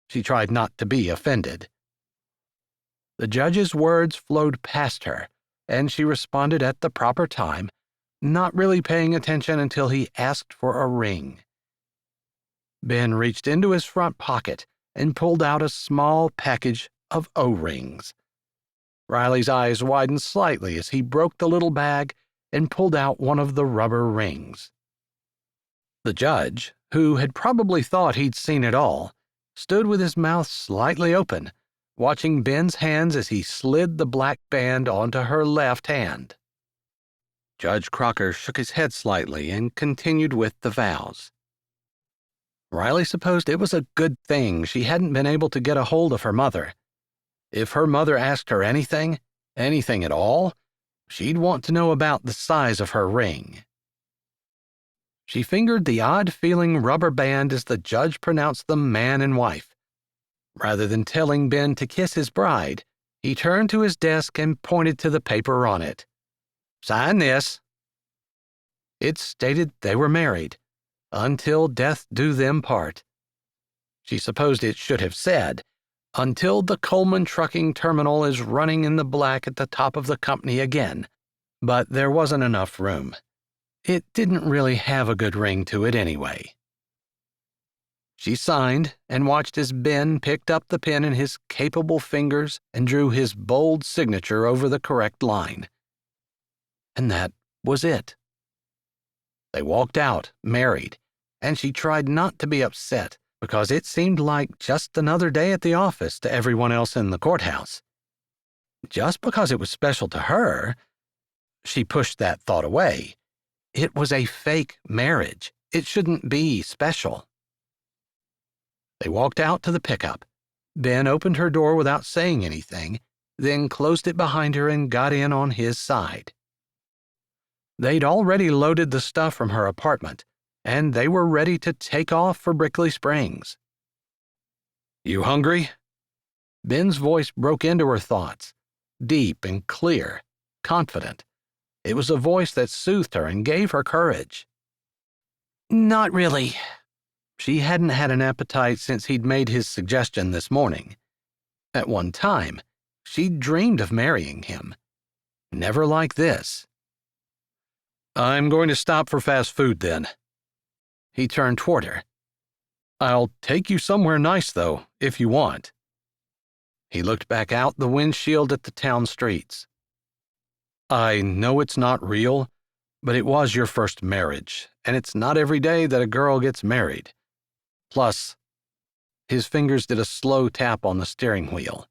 She tried not to be offended. The judge's words flowed past her, and she responded at the proper time, not really paying attention until he asked for a ring. Ben reached into his front pocket and pulled out a small package of O-rings. Riley's eyes widened slightly as he broke the little bag and pulled out one of the rubber rings. The judge, who had probably thought he'd seen it all, stood with his mouth slightly open, watching Ben's hands as he slid the black band onto her left hand. Judge Crocker shook his head slightly and continued with the vows. Riley supposed it was a good thing she hadn't been able to get a hold of her mother. If her mother asked her anything at all, she'd want to know about the size of her ring. She fingered the odd-feeling rubber band as the judge pronounced them man and wife. Rather than telling Ben to kiss his bride, he turned to his desk and pointed to the paper on it. "Sign this." It stated they were married, until death do them part. She supposed it should have said, until the Coleman trucking terminal is running in the black at the top of the company again, but there wasn't enough room. It didn't really have a good ring to it anyway. She signed and watched as Ben picked up the pen in his capable fingers and drew his bold signature over the correct line. And that was it. They walked out, married, and she tried not to be upset because it seemed like just another day at the office to everyone else in the courthouse. Just because it was special to her, she pushed that thought away. It was a fake marriage. It shouldn't be special. They walked out to the pickup. Ben opened her door without saying anything, then closed it behind her and got in on his side. They'd already loaded the stuff from her apartment, and they were ready to take off for Brickley Springs. "You hungry?" Ben's voice broke into her thoughts, deep and clear, confident. It was a voice that soothed her and gave her courage. "Not really." She hadn't had an appetite since he'd made his suggestion this morning. At one time, she'd dreamed of marrying him. Never like this. "I'm going to stop for fast food then." He turned toward her. "I'll take you somewhere nice, though, if you want." He looked back out the windshield at the town streets. "I know it's not real, but it was your first marriage, and it's not every day that a girl gets married. Plus," his fingers did a slow tap on the steering wheel,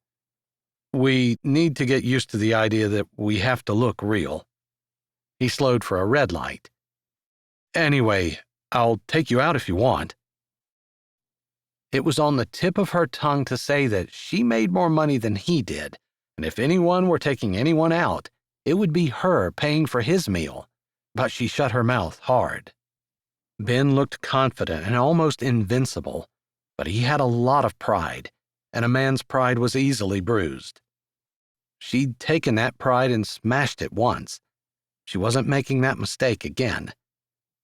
"we need to get used to the idea that we have to look real." He slowed for a red light. "Anyway, I'll take you out if you want." It was on the tip of her tongue to say that she made more money than he did, and if anyone were taking anyone out, it would be her paying for his meal, but she shut her mouth hard. Ben looked confident and almost invincible, but he had a lot of pride, and a man's pride was easily bruised. She'd taken that pride and smashed it once. She wasn't making that mistake again.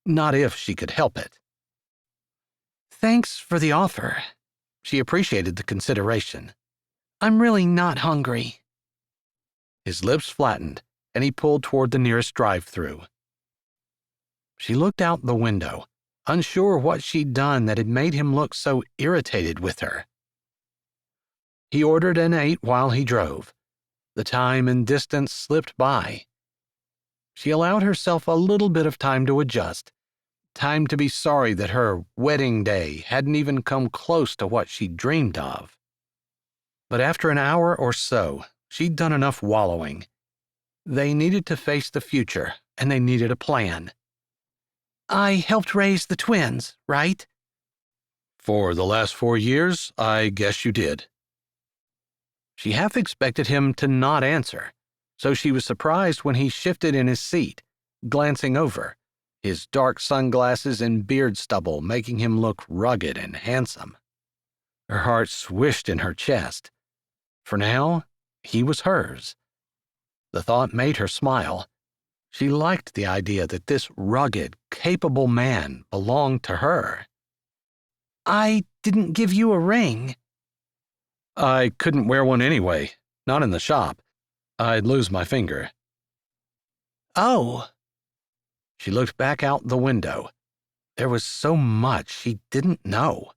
Not if she could help it. Thanks for the offer. She appreciated the consideration. I'm really not hungry. His lips flattened, and he pulled toward the nearest drive-thru. She looked out the window, unsure what she'd done that had made him look so irritated with her. He ordered and ate while he drove. The time and distance slipped by. She allowed herself a little bit of time to adjust, time to be sorry that her wedding day hadn't even come close to what she'd dreamed of. But after an hour or so, she'd done enough wallowing. They needed to face the future, and they needed a plan. I helped raise the twins, right? For the last 4 years, I guess you did. She half expected him to not answer, so she was surprised when he shifted in his seat, glancing over, his dark sunglasses and beard stubble making him look rugged and handsome. Her heart swished in her chest. For now, he was hers. The thought made her smile. She liked the idea that this rugged, capable man belonged to her. I didn't give you a ring. I couldn't wear one anyway, not in the shop. I'd lose my finger. Oh. She looked back out the window. There was so much she didn't know.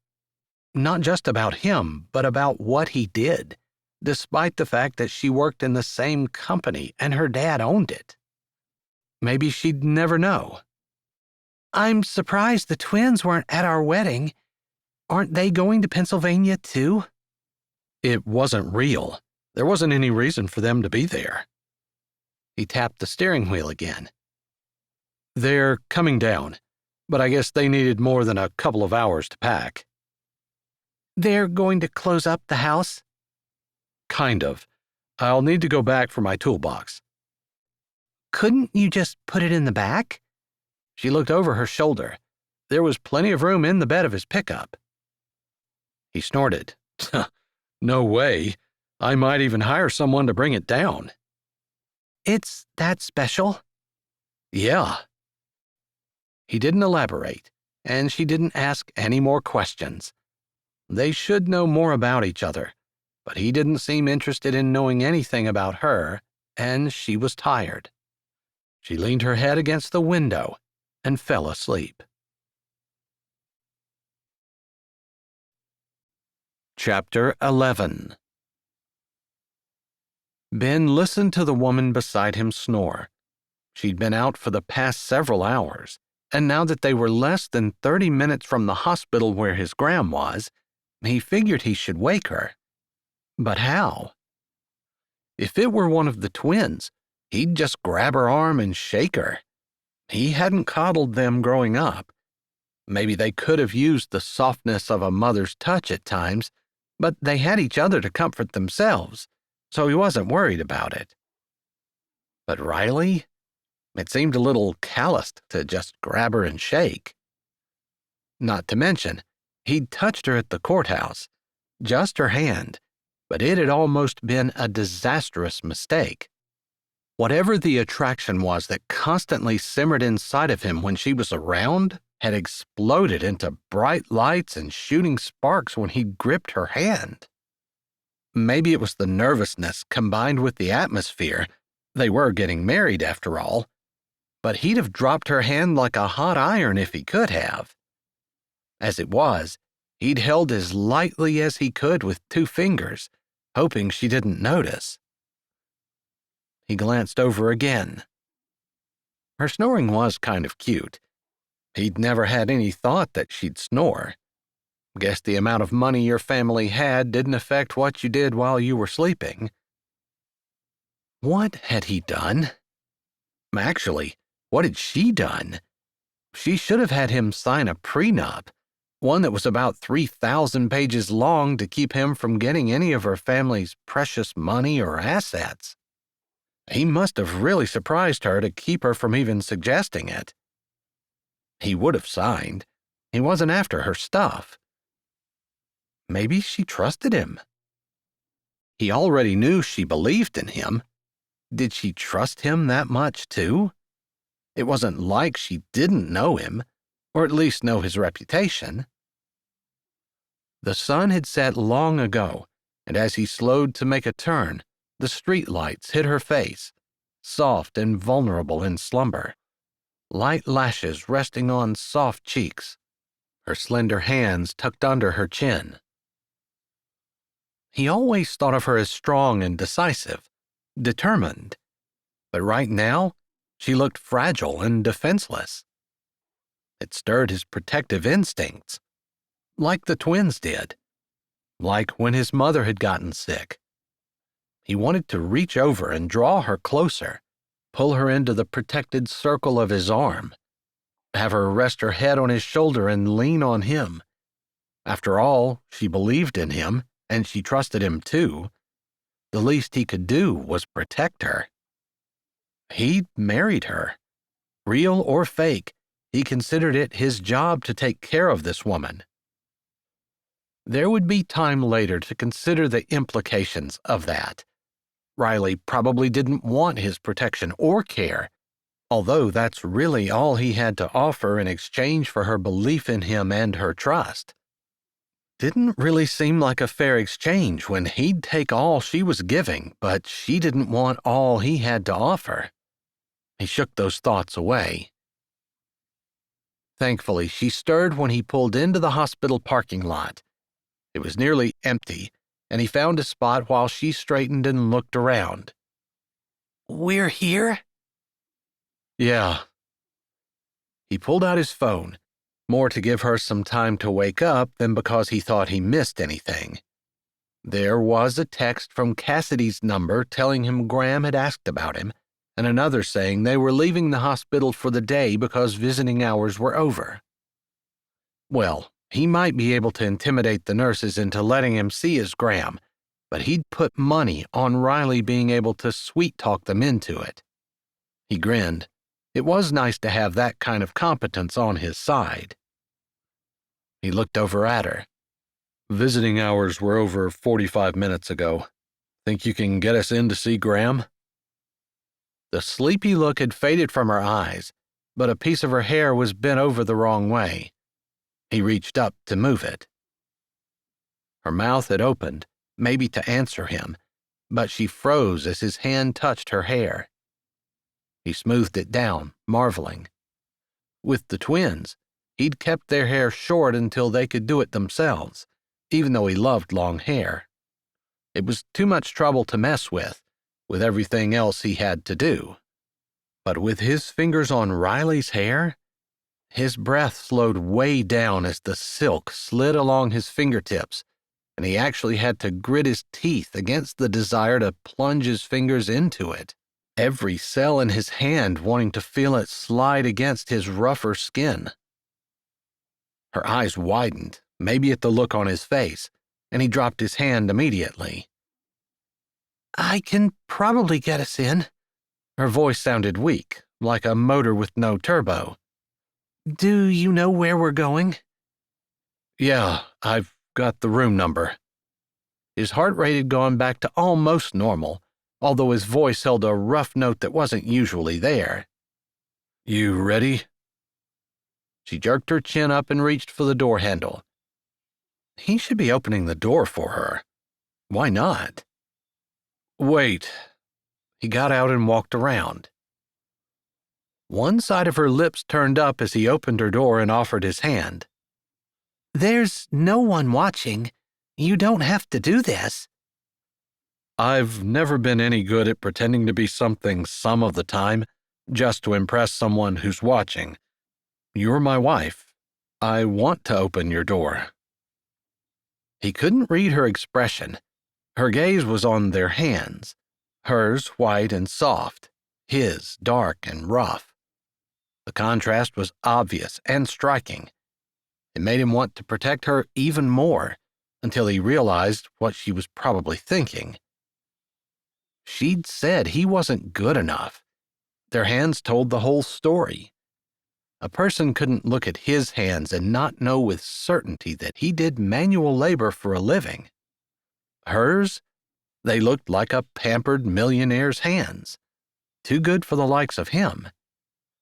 Not just about him, but about what he did, despite the fact that she worked in the same company and her dad owned it. Maybe she'd never know. I'm surprised the twins weren't at our wedding. Aren't they going to Pennsylvania too? It wasn't real. There wasn't any reason for them to be there. He tapped the steering wheel again. They're coming down, but I guess they needed more than a couple of hours to pack. They're going to close up the house? Kind of. I'll need to go back for my toolbox. Couldn't you just put it in the back? She looked over her shoulder. There was plenty of room in the bed of his pickup. He snorted. No way. I might even hire someone to bring it down. It's that special? Yeah. He didn't elaborate, and she didn't ask any more questions. They should know more about each other, but he didn't seem interested in knowing anything about her, and she was tired. She leaned her head against the window and fell asleep. Chapter 11. Ben listened to the woman beside him snore. She'd been out for the past several hours, and now that they were less than 30 minutes from the hospital where his gram was, he figured he should wake her. But how? If it were one of the twins, he'd just grab her arm and shake her. He hadn't coddled them growing up. Maybe they could have used the softness of a mother's touch at times, but they had each other to comfort themselves, so he wasn't worried about it. But Riley? It seemed a little calloused to just grab her and shake. Not to mention, he'd touched her at the courthouse, just her hand, but it had almost been a disastrous mistake. Whatever the attraction was that constantly simmered inside of him when she was around had exploded into bright lights and shooting sparks when he gripped her hand. Maybe it was the nervousness combined with the atmosphere. They were getting married after all. But he'd have dropped her hand like a hot iron if he could have. As it was, he'd held as lightly as he could with 2 fingers, hoping she didn't notice. He glanced over again. Her snoring was kind of cute. He'd never had any thought that she'd snore. Guess the amount of money your family had didn't affect what you did while you were sleeping. What had he done? Actually, what had she done? She should have had him sign a prenup, one that was about 3,000 pages long to keep him from getting any of her family's precious money or assets. He must have really surprised her to keep her from even suggesting it. He would have signed. He wasn't after her stuff. Maybe she trusted him. He already knew she believed in him. Did she trust him that much, too? It wasn't like she didn't know him, or at least know his reputation. The sun had set long ago, and as he slowed to make a turn, the street lights hit her face, soft and vulnerable in slumber. Light lashes resting on soft cheeks, her slender hands tucked under her chin. He always thought of her as strong and decisive, determined, but right now she looked fragile and defenseless. It stirred his protective instincts, like the twins did, like when his mother had gotten sick. He wanted to reach over and draw her closer, pull her into the protected circle of his arm, have her rest her head on his shoulder and lean on him. After all, she believed in him, and she trusted him too. The least he could do was protect her. He'd married her. Real or fake, he considered it his job to take care of this woman. There would be time later to consider the implications of that. Riley probably didn't want his protection or care, although that's really all he had to offer in exchange for her belief in him and her trust. Didn't really seem like a fair exchange when he'd take all she was giving, but she didn't want all he had to offer. He shook those thoughts away. Thankfully, she stirred when he pulled into the hospital parking lot. It was nearly empty, and he found a spot while she straightened and looked around. We're here? Yeah. He pulled out his phone, more to give her some time to wake up than because he thought he missed anything. There was a text from Cassidy's number telling him Graham had asked about him, and another saying they were leaving the hospital for the day because visiting hours were over. Well, he might be able to intimidate the nurses into letting him see his Graham, but he'd put money on Riley being able to sweet-talk them into it. He grinned. It was nice to have that kind of competence on his side. He looked over at her. Visiting hours were over 45 minutes ago. Think you can get us in to see Graham? The sleepy look had faded from her eyes, but a piece of her hair was bent over the wrong way. He reached up to move it. Her mouth had opened, maybe to answer him, but she froze as his hand touched her hair. He smoothed it down, marveling. With the twins, he'd kept their hair short until they could do it themselves, even though he loved long hair. It was too much trouble to mess with everything else he had to do. But with his fingers on Riley's hair, his breath slowed way down as the silk slid along his fingertips, and he actually had to grit his teeth against the desire to plunge his fingers into it, every cell in his hand wanting to feel it slide against his rougher skin. Her eyes widened, maybe at the look on his face, and he dropped his hand immediately. I can probably get us in. Her voice sounded weak, like a motor with no turbo. Do you know where we're going? Yeah, I've got the room number. His heart rate had gone back to almost normal, although his voice held a rough note that wasn't usually there. You ready? She jerked her chin up and reached for the door handle. He should be opening the door for her. Why not? Wait. He got out and walked around. One side of her lips turned up as he opened her door and offered his hand. There's no one watching. You don't have to do this. I've never been any good at pretending to be something some of the time, just to impress someone who's watching. You're my wife. I want to open your door. He couldn't read her expression. Her gaze was on their hands, hers white and soft, his dark and rough. The contrast was obvious and striking. It made him want to protect her even more, until he realized what she was probably thinking. She'd said he wasn't good enough. Their hands told the whole story. A person couldn't look at his hands and not know with certainty that he did manual labor for a living. Hers, they looked like a pampered millionaire's hands, too good for the likes of him,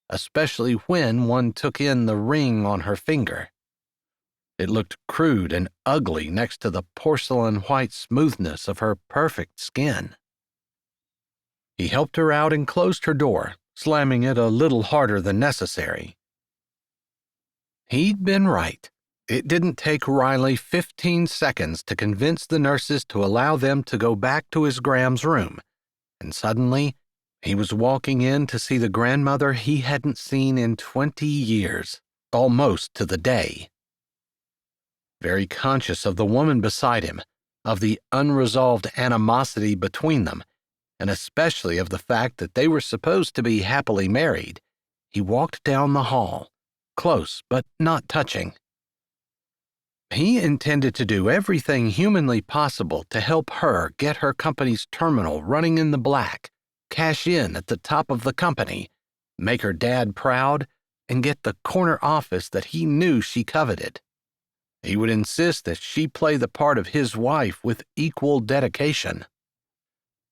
especially when one took in the ring on her finger. It looked crude and ugly next to the porcelain white smoothness of her perfect skin. He helped her out and closed her door, slamming it a little harder than necessary. He'd been right. It didn't take Riley 15 seconds to convince the nurses to allow them to go back to his Graham's room, and suddenly he was walking in to see the grandmother he hadn't seen in 20 years, almost to the day. Very conscious of the woman beside him, of the unresolved animosity between them, and especially of the fact that they were supposed to be happily married, he walked down the hall, close but not touching. He intended to do everything humanly possible to help her get her company's terminal running in the black, cash in at the top of the company, make her dad proud, and get the corner office that he knew she coveted. He would insist that she play the part of his wife with equal dedication,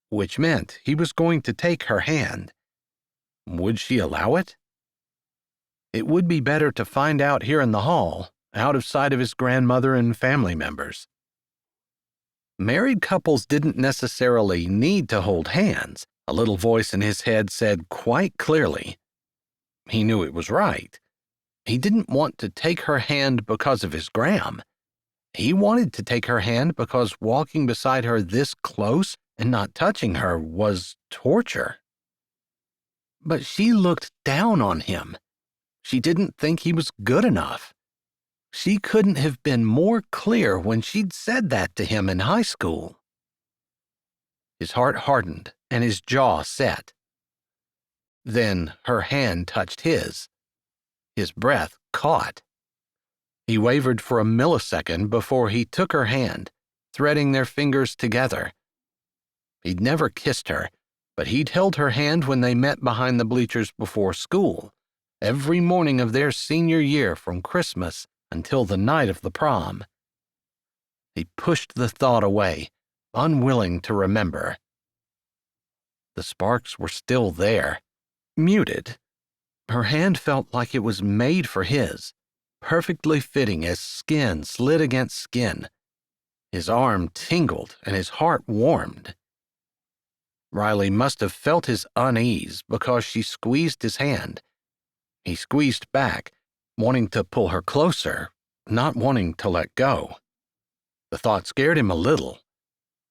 which meant he was going to take her hand. Would she allow it? It would be better to find out here in the hall, out of sight of his grandmother and family members. Married couples didn't necessarily need to hold hands, a little voice in his head said quite clearly. He knew it was right. He didn't want to take her hand because of his Graham. He wanted to take her hand because walking beside her this close and not touching her was torture. But she looked down on him. She didn't think he was good enough. She couldn't have been more clear when she'd said that to him in high school. His heart hardened and his jaw set. Then her hand touched his. His breath caught. He wavered for a millisecond before he took her hand, threading their fingers together. He'd never kissed her, but he'd held her hand when they met behind the bleachers before school, every morning of their senior year from Christmas until the night of the prom. He pushed the thought away, unwilling to remember. The sparks were still there, muted. Her hand felt like it was made for his, perfectly fitting as skin slid against skin. His arm tingled and his heart warmed. Riley must have felt his unease because she squeezed his hand. He squeezed back, wanting to pull her closer, not wanting to let go. The thought scared him a little.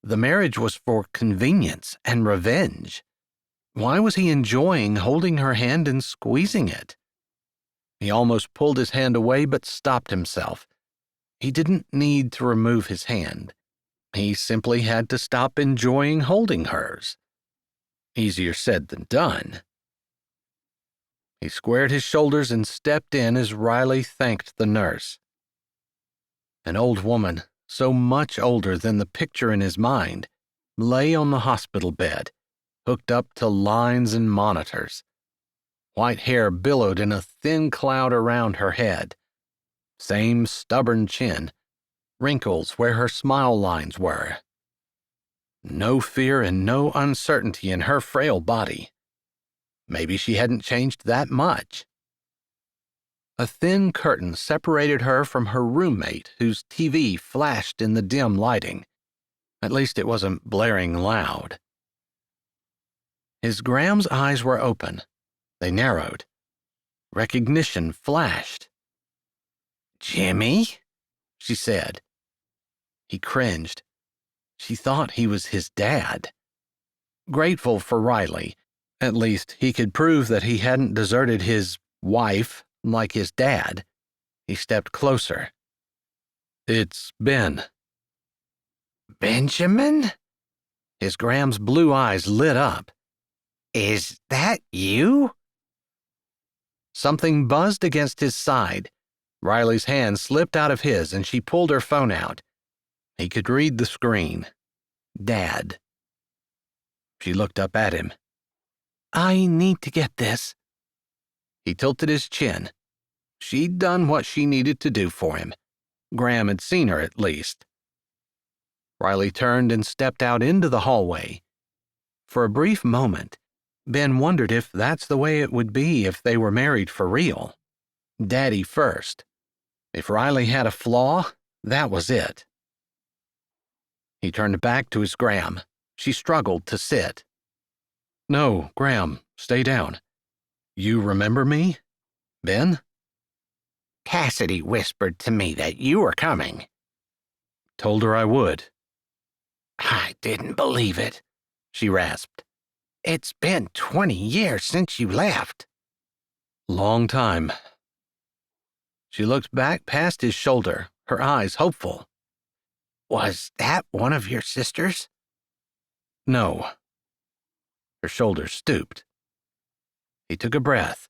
The marriage was for convenience and revenge. Why was he enjoying holding her hand and squeezing it? He almost pulled his hand away but stopped himself. He didn't need to remove his hand. He simply had to stop enjoying holding hers. Easier said than done. He squared his shoulders and stepped in as Riley thanked the nurse. An old woman, so much older than the picture in his mind, lay on the hospital bed, hooked up to lines and monitors. White hair billowed in a thin cloud around her head. Same stubborn chin, wrinkles where her smile lines were. No fear and no uncertainty in her frail body. Maybe she hadn't changed that much. A thin curtain separated her from her roommate, whose TV flashed in the dim lighting. At least it wasn't blaring loud. His Graham's eyes were open. They narrowed. Recognition flashed. "Jimmy?" she said. He cringed. She thought he was his dad. Grateful for Riley, at least he could prove that he hadn't deserted his wife like his dad. He stepped closer. "It's Ben." "Benjamin?" His Graham's blue eyes lit up. "Is that you?" Something buzzed against his side. Riley's hand slipped out of his and she pulled her phone out. He could read the screen. Dad. She looked up at him. "I need to get this." He tilted his chin. She'd done what she needed to do for him. Graham had seen her at least. Riley turned and stepped out into the hallway. For a brief moment, Ben wondered if that's the way it would be if they were married for real. Daddy first. If Riley had a flaw, that was it. He turned back to his Graham. She struggled to sit. No, Graham, stay down. You remember me? Ben? Cassidy whispered to me that you were coming. Told her I would. I didn't believe it, she rasped. It's been 20 years since you left. Long time. She looked back past his shoulder, her eyes hopeful. Was that one of your sisters? No. Her shoulders stooped. He took a breath.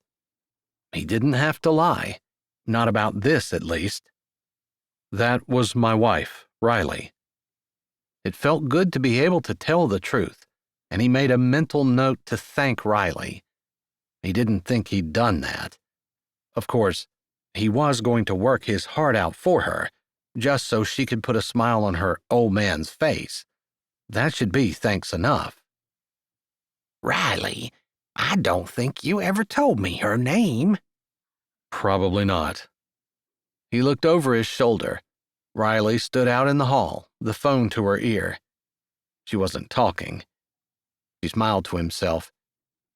He didn't have to lie. Not about this, at least. That was my wife, Riley. It felt good to be able to tell the truth, and he made a mental note to thank Riley. He didn't think he'd done that. Of course, he was going to work his heart out for her, just so she could put a smile on her old man's face. That should be thanks enough. Riley, I don't think you ever told me her name. Probably not. He looked over his shoulder. Riley stood out in the hall, the phone to her ear. She wasn't talking. He smiled to himself.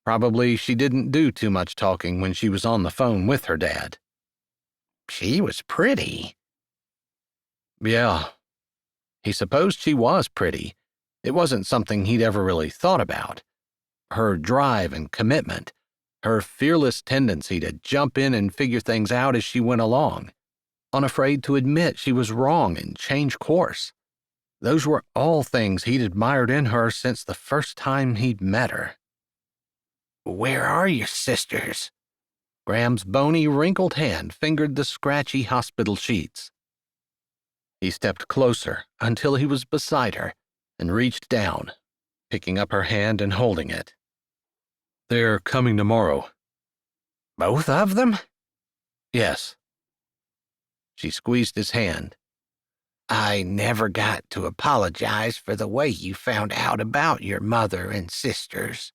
Probably she didn't do too much talking when she was on the phone with her dad. She was pretty. Yeah. He supposed she was pretty. It wasn't something he'd ever really thought about. Her drive and commitment, her fearless tendency to jump in and figure things out as she went along, unafraid to admit she was wrong and change course. Those were all things he'd admired in her since the first time he'd met her. Where are your sisters? Graham's bony, wrinkled hand fingered the scratchy hospital sheets. He stepped closer until he was beside her and reached down, picking up her hand and holding it. They're coming tomorrow. Both of them? Yes. She squeezed his hand. I never got to apologize for the way you found out about your mother and sisters.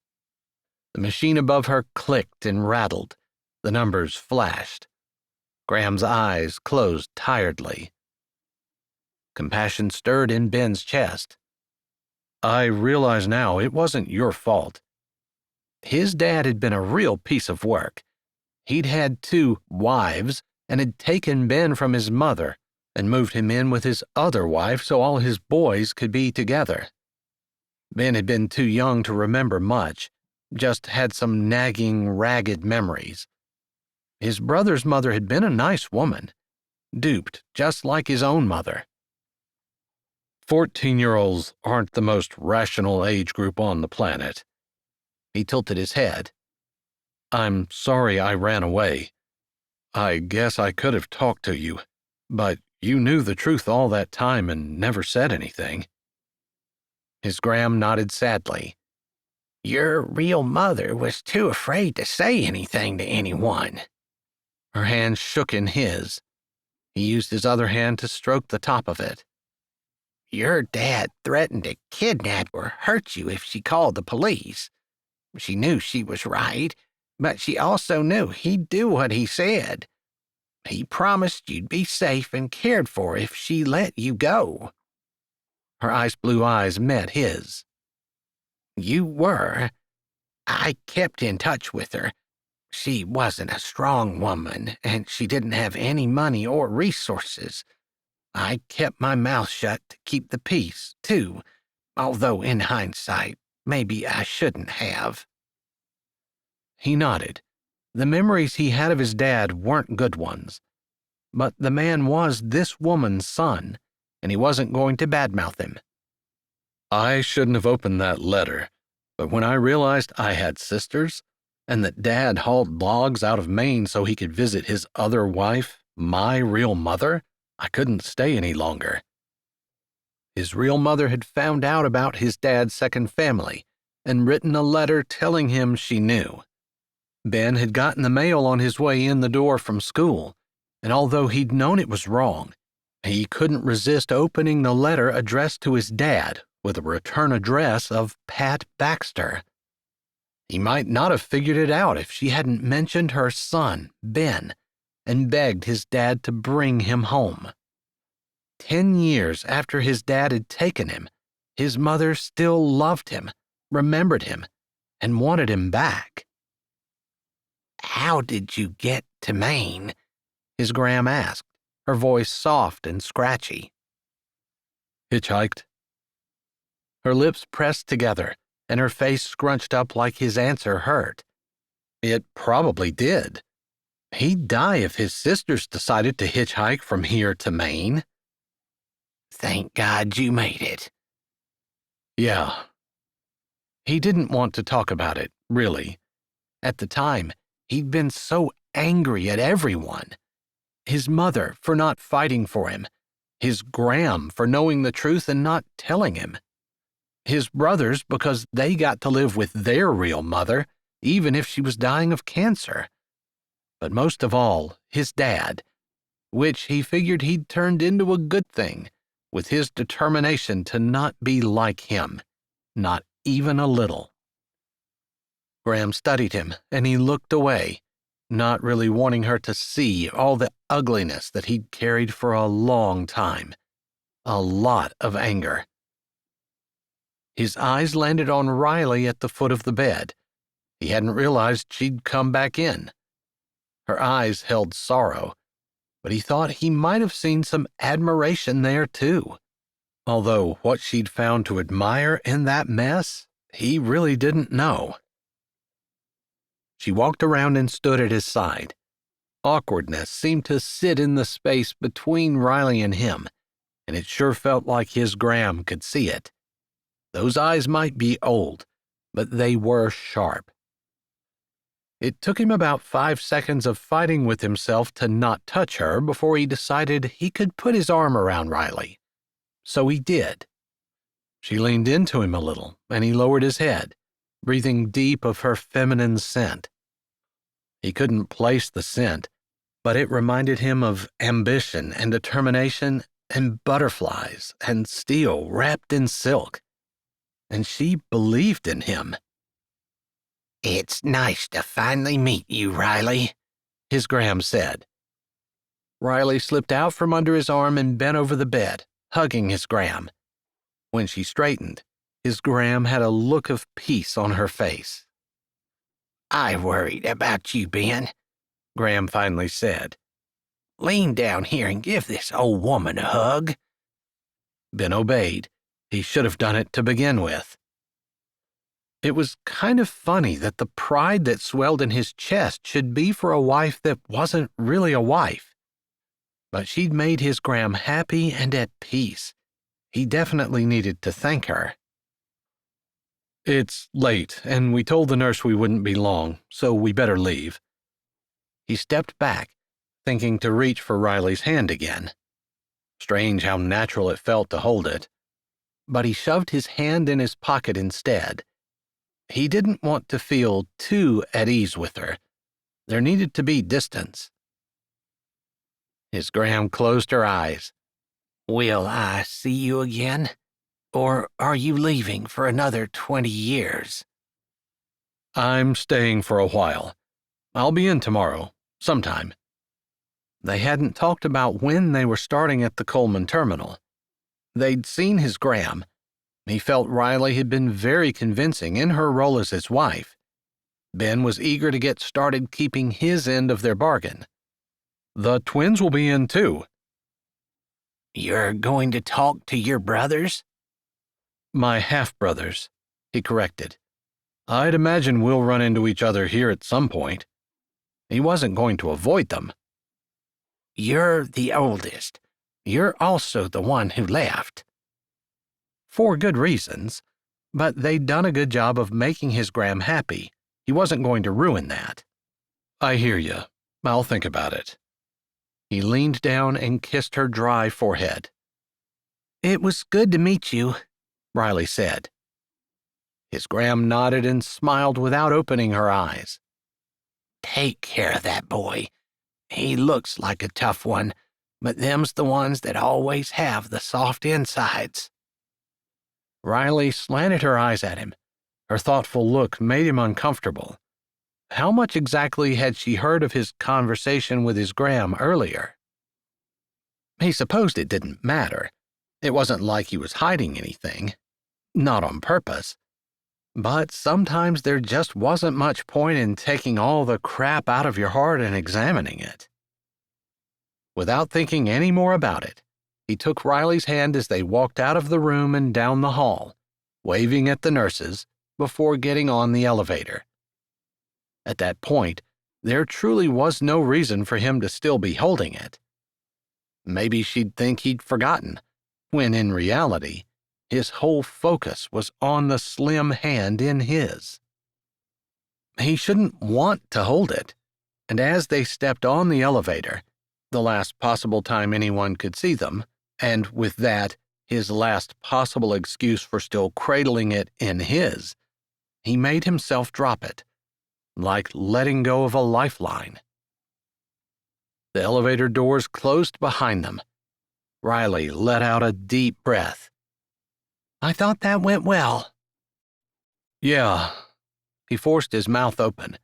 The machine above her clicked and rattled. The numbers flashed. Graham's eyes closed tiredly. Compassion stirred in Ben's chest. I realize now it wasn't your fault. His dad had been a real piece of work. He'd had 2 wives and had taken Ben from his mother and moved him in with his other wife so all his boys could be together. Ben had been too young to remember much, just had some nagging, ragged memories. His brother's mother had been a nice woman, duped just like his own mother. 14-year-olds aren't the most rational age group on the planet. He tilted his head. I'm sorry I ran away. I guess I could have talked to you, but you knew the truth all that time and never said anything. His Graham nodded sadly. Your real mother was too afraid to say anything to anyone. Her hand shook in his. He used his other hand to stroke the top of it. Your dad threatened to kidnap or hurt you if she called the police. She knew she was right, but she also knew he'd do what he said. He promised you'd be safe and cared for if she let you go. Her ice blue eyes met his. You were. I kept in touch with her. She wasn't a strong woman, and she didn't have any money or resources. I kept my mouth shut to keep the peace, too, although in hindsight, maybe I shouldn't have. He nodded. The memories he had of his dad weren't good ones. But the man was this woman's son, and he wasn't going to badmouth him. I shouldn't have opened that letter, but when I realized I had sisters, and that Dad hauled logs out of Maine so he could visit his other wife, my real mother, I couldn't stay any longer. His real mother had found out about his dad's second family and written a letter telling him she knew. Ben had gotten the mail on his way in the door from school, and although he'd known it was wrong, he couldn't resist opening the letter addressed to his dad with a return address of Pat Baxter. He might not have figured it out if she hadn't mentioned her son, Ben, and begged his dad to bring him home. 10 years after his dad had taken him, his mother still loved him, remembered him, and wanted him back. "How did you get to Maine?" his gram asked, her voice soft and scratchy. "Hitchhiked." Her lips pressed together, and her face scrunched up like his answer hurt. It probably did. He'd die if his sisters decided to hitchhike from here to Maine. "Thank God you made it." "Yeah." He didn't want to talk about it, really. At the time, he'd been so angry at everyone. His mother for not fighting for him, his gram for knowing the truth and not telling him, his brothers because they got to live with their real mother, even if she was dying of cancer. But most of all, his dad, which he figured he'd turned into a good thing, with his determination to not be like him, not even a little. Graham studied him, and he looked away, not really wanting her to see all the ugliness that he'd carried for a long time. A lot of anger. His eyes landed on Riley at the foot of the bed. He hadn't realized she'd come back in. Her eyes held sorrow, but he thought he might have seen some admiration there, too. Although what she'd found to admire in that mess, he really didn't know. She walked around and stood at his side. Awkwardness seemed to sit in the space between Riley and him, and it sure felt like his gram could see it. Those eyes might be old, but they were sharp. It took him about 5 seconds of fighting with himself to not touch her before he decided he could put his arm around Riley. So he did. She leaned into him a little, and he lowered his head, breathing deep of her feminine scent. He couldn't place the scent, but it reminded him of ambition and determination and butterflies and steel wrapped in silk. And she believed in him. "It's nice to finally meet you, Riley," his gram said. Riley slipped out from under his arm and bent over the bed, hugging his gram. When she straightened, his gram had a look of peace on her face. "I worried about you, Ben," Graham finally said. "Lean down here and give this old woman a hug." Ben obeyed. He should have done it to begin with. It was kind of funny that the pride that swelled in his chest should be for a wife that wasn't really a wife. But she'd made his gram happy and at peace. He definitely needed to thank her. "It's late, and we told the nurse we wouldn't be long, so we better leave." He stepped back, thinking to reach for Riley's hand again. Strange how natural it felt to hold it. But he shoved his hand in his pocket instead. He didn't want to feel too at ease with her. There needed to be distance. His gram closed her eyes. "Will I see you again? Or are you leaving for another 20 years? "I'm staying for a while. I'll be in tomorrow, sometime." They hadn't talked about when they were starting at the Coleman terminal. They'd seen his gram. He felt Riley had been very convincing in her role as his wife. Ben was eager to get started keeping his end of their bargain. "The twins will be in, too." "You're going to talk to your brothers?" "My half-brothers," he corrected. "I'd imagine we'll run into each other here at some point." He wasn't going to avoid them. "You're the oldest. You're also the one who left." For good reasons, but they'd done a good job of making his gram happy. He wasn't going to ruin that. "I hear you. I'll think about it." He leaned down and kissed her dry forehead. "It was good to meet you," Riley said. His gram nodded and smiled without opening her eyes. Take care of that boy. He looks like a tough one, but them's the ones that always have the soft insides." Riley slanted her eyes at him. Her thoughtful look made him uncomfortable. How much exactly had she heard of his conversation with his Graham earlier? He supposed it didn't matter. It wasn't like he was hiding anything. Not on purpose. But sometimes there just wasn't much point in taking all the crap out of your heart and examining it. Without thinking any more about it, he took Riley's hand as they walked out of the room and down the hall, waving at the nurses before getting on the elevator. At that point, there truly was no reason for him to still be holding it. Maybe she'd think he'd forgotten, when in reality, his whole focus was on the slim hand in his. He shouldn't want to hold it, and as they stepped on the elevator, the last possible time anyone could see them, and with that, his last possible excuse for still cradling it in his, he made himself drop it, like letting go of a lifeline. The elevator doors closed behind them. Riley let out a deep breath. "I thought that went well." "Yeah." He forced his mouth open.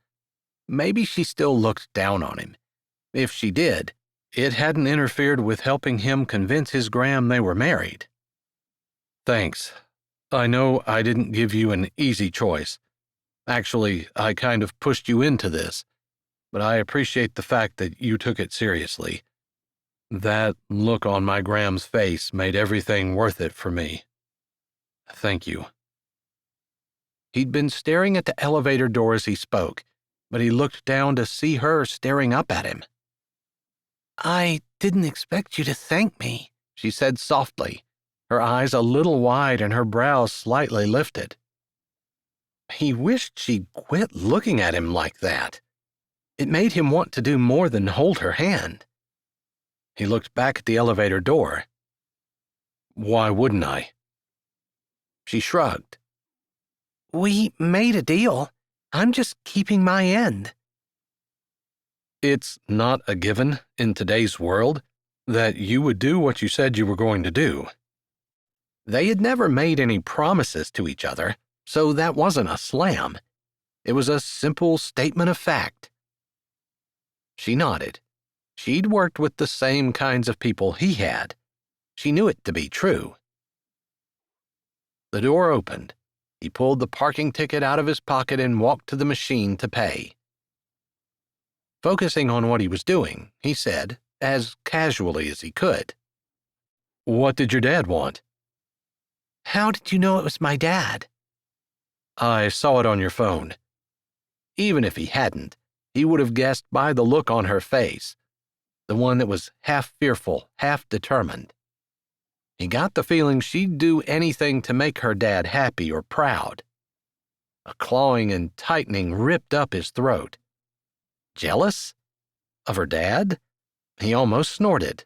Maybe she still looked down on him. If she did, it hadn't interfered with helping him convince his Graham they were married. "Thanks. I know I didn't give you an easy choice. Actually, I kind of pushed you into this, but I appreciate the fact that you took it seriously. That look on my Graham's face made everything worth it for me. Thank you." He'd been staring at the elevator door as he spoke, but he looked down to see her staring up at him. "I didn't expect you to thank me," she said softly, her eyes a little wide and her brows slightly lifted. He wished she'd quit looking at him like that. It made him want to do more than hold her hand. He looked back at the elevator door. "Why wouldn't I?" She shrugged. "We made a deal. I'm just keeping my end." It's not a given in today's world that you would do what you said you were going to do. They had never made any promises to each other, so that wasn't a slam. It was a simple statement of fact. She nodded. She'd worked with the same kinds of people he had. She knew it to be true. The door opened. He pulled the parking ticket out of his pocket and walked to the machine to pay. Focusing on what he was doing, he said, as casually as he could, "What did your dad want?" "How did you know it was my dad?" "I saw it on your phone." Even if he hadn't, he would have guessed by the look on her face, the one that was half fearful, half determined. He got the feeling she'd do anything to make her dad happy or proud. A clawing and tightening ripped up his throat. Jealous? Of her dad? He almost snorted.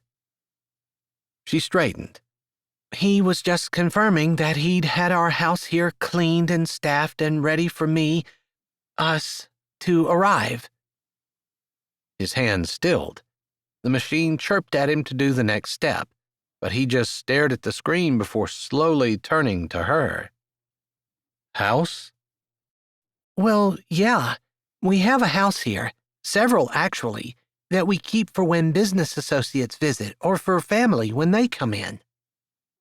She straightened. "He was just confirming that he'd had our house here cleaned and staffed and ready for us, to arrive." His hand stilled. The machine chirped at him to do the next step, but he just stared at the screen before slowly turning to her. "House?" "Well, yeah. We have a house here. Several, actually, that we keep for when business associates visit or for family when they come in.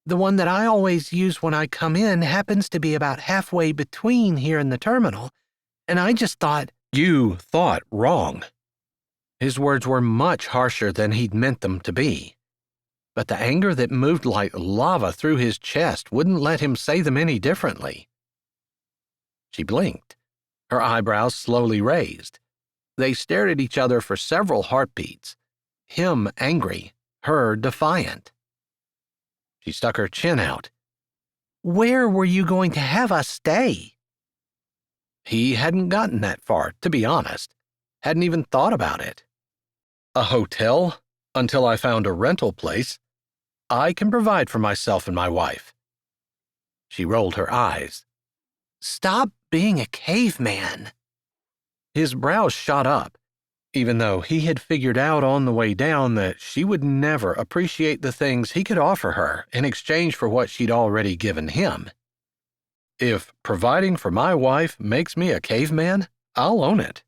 The one that I always use when I come in happens to be about halfway between here and the terminal, and I just thought—" "You thought wrong." His words were much harsher than he'd meant them to be, but the anger that moved like lava through his chest wouldn't let him say them any differently. She blinked, her eyebrows slowly raised. They stared at each other for several heartbeats, him angry, her defiant. She stuck her chin out. "Where were you going to have us stay?" He hadn't gotten that far, to be honest. Hadn't even thought about it. "A hotel? Until I found a rental place. I can provide for myself and my wife." She rolled her eyes. "Stop being a caveman." His brows shot up, even though he had figured out on the way down that she would never appreciate the things he could offer her in exchange for what she'd already given him. If providing for my wife makes me a caveman, I'll own it.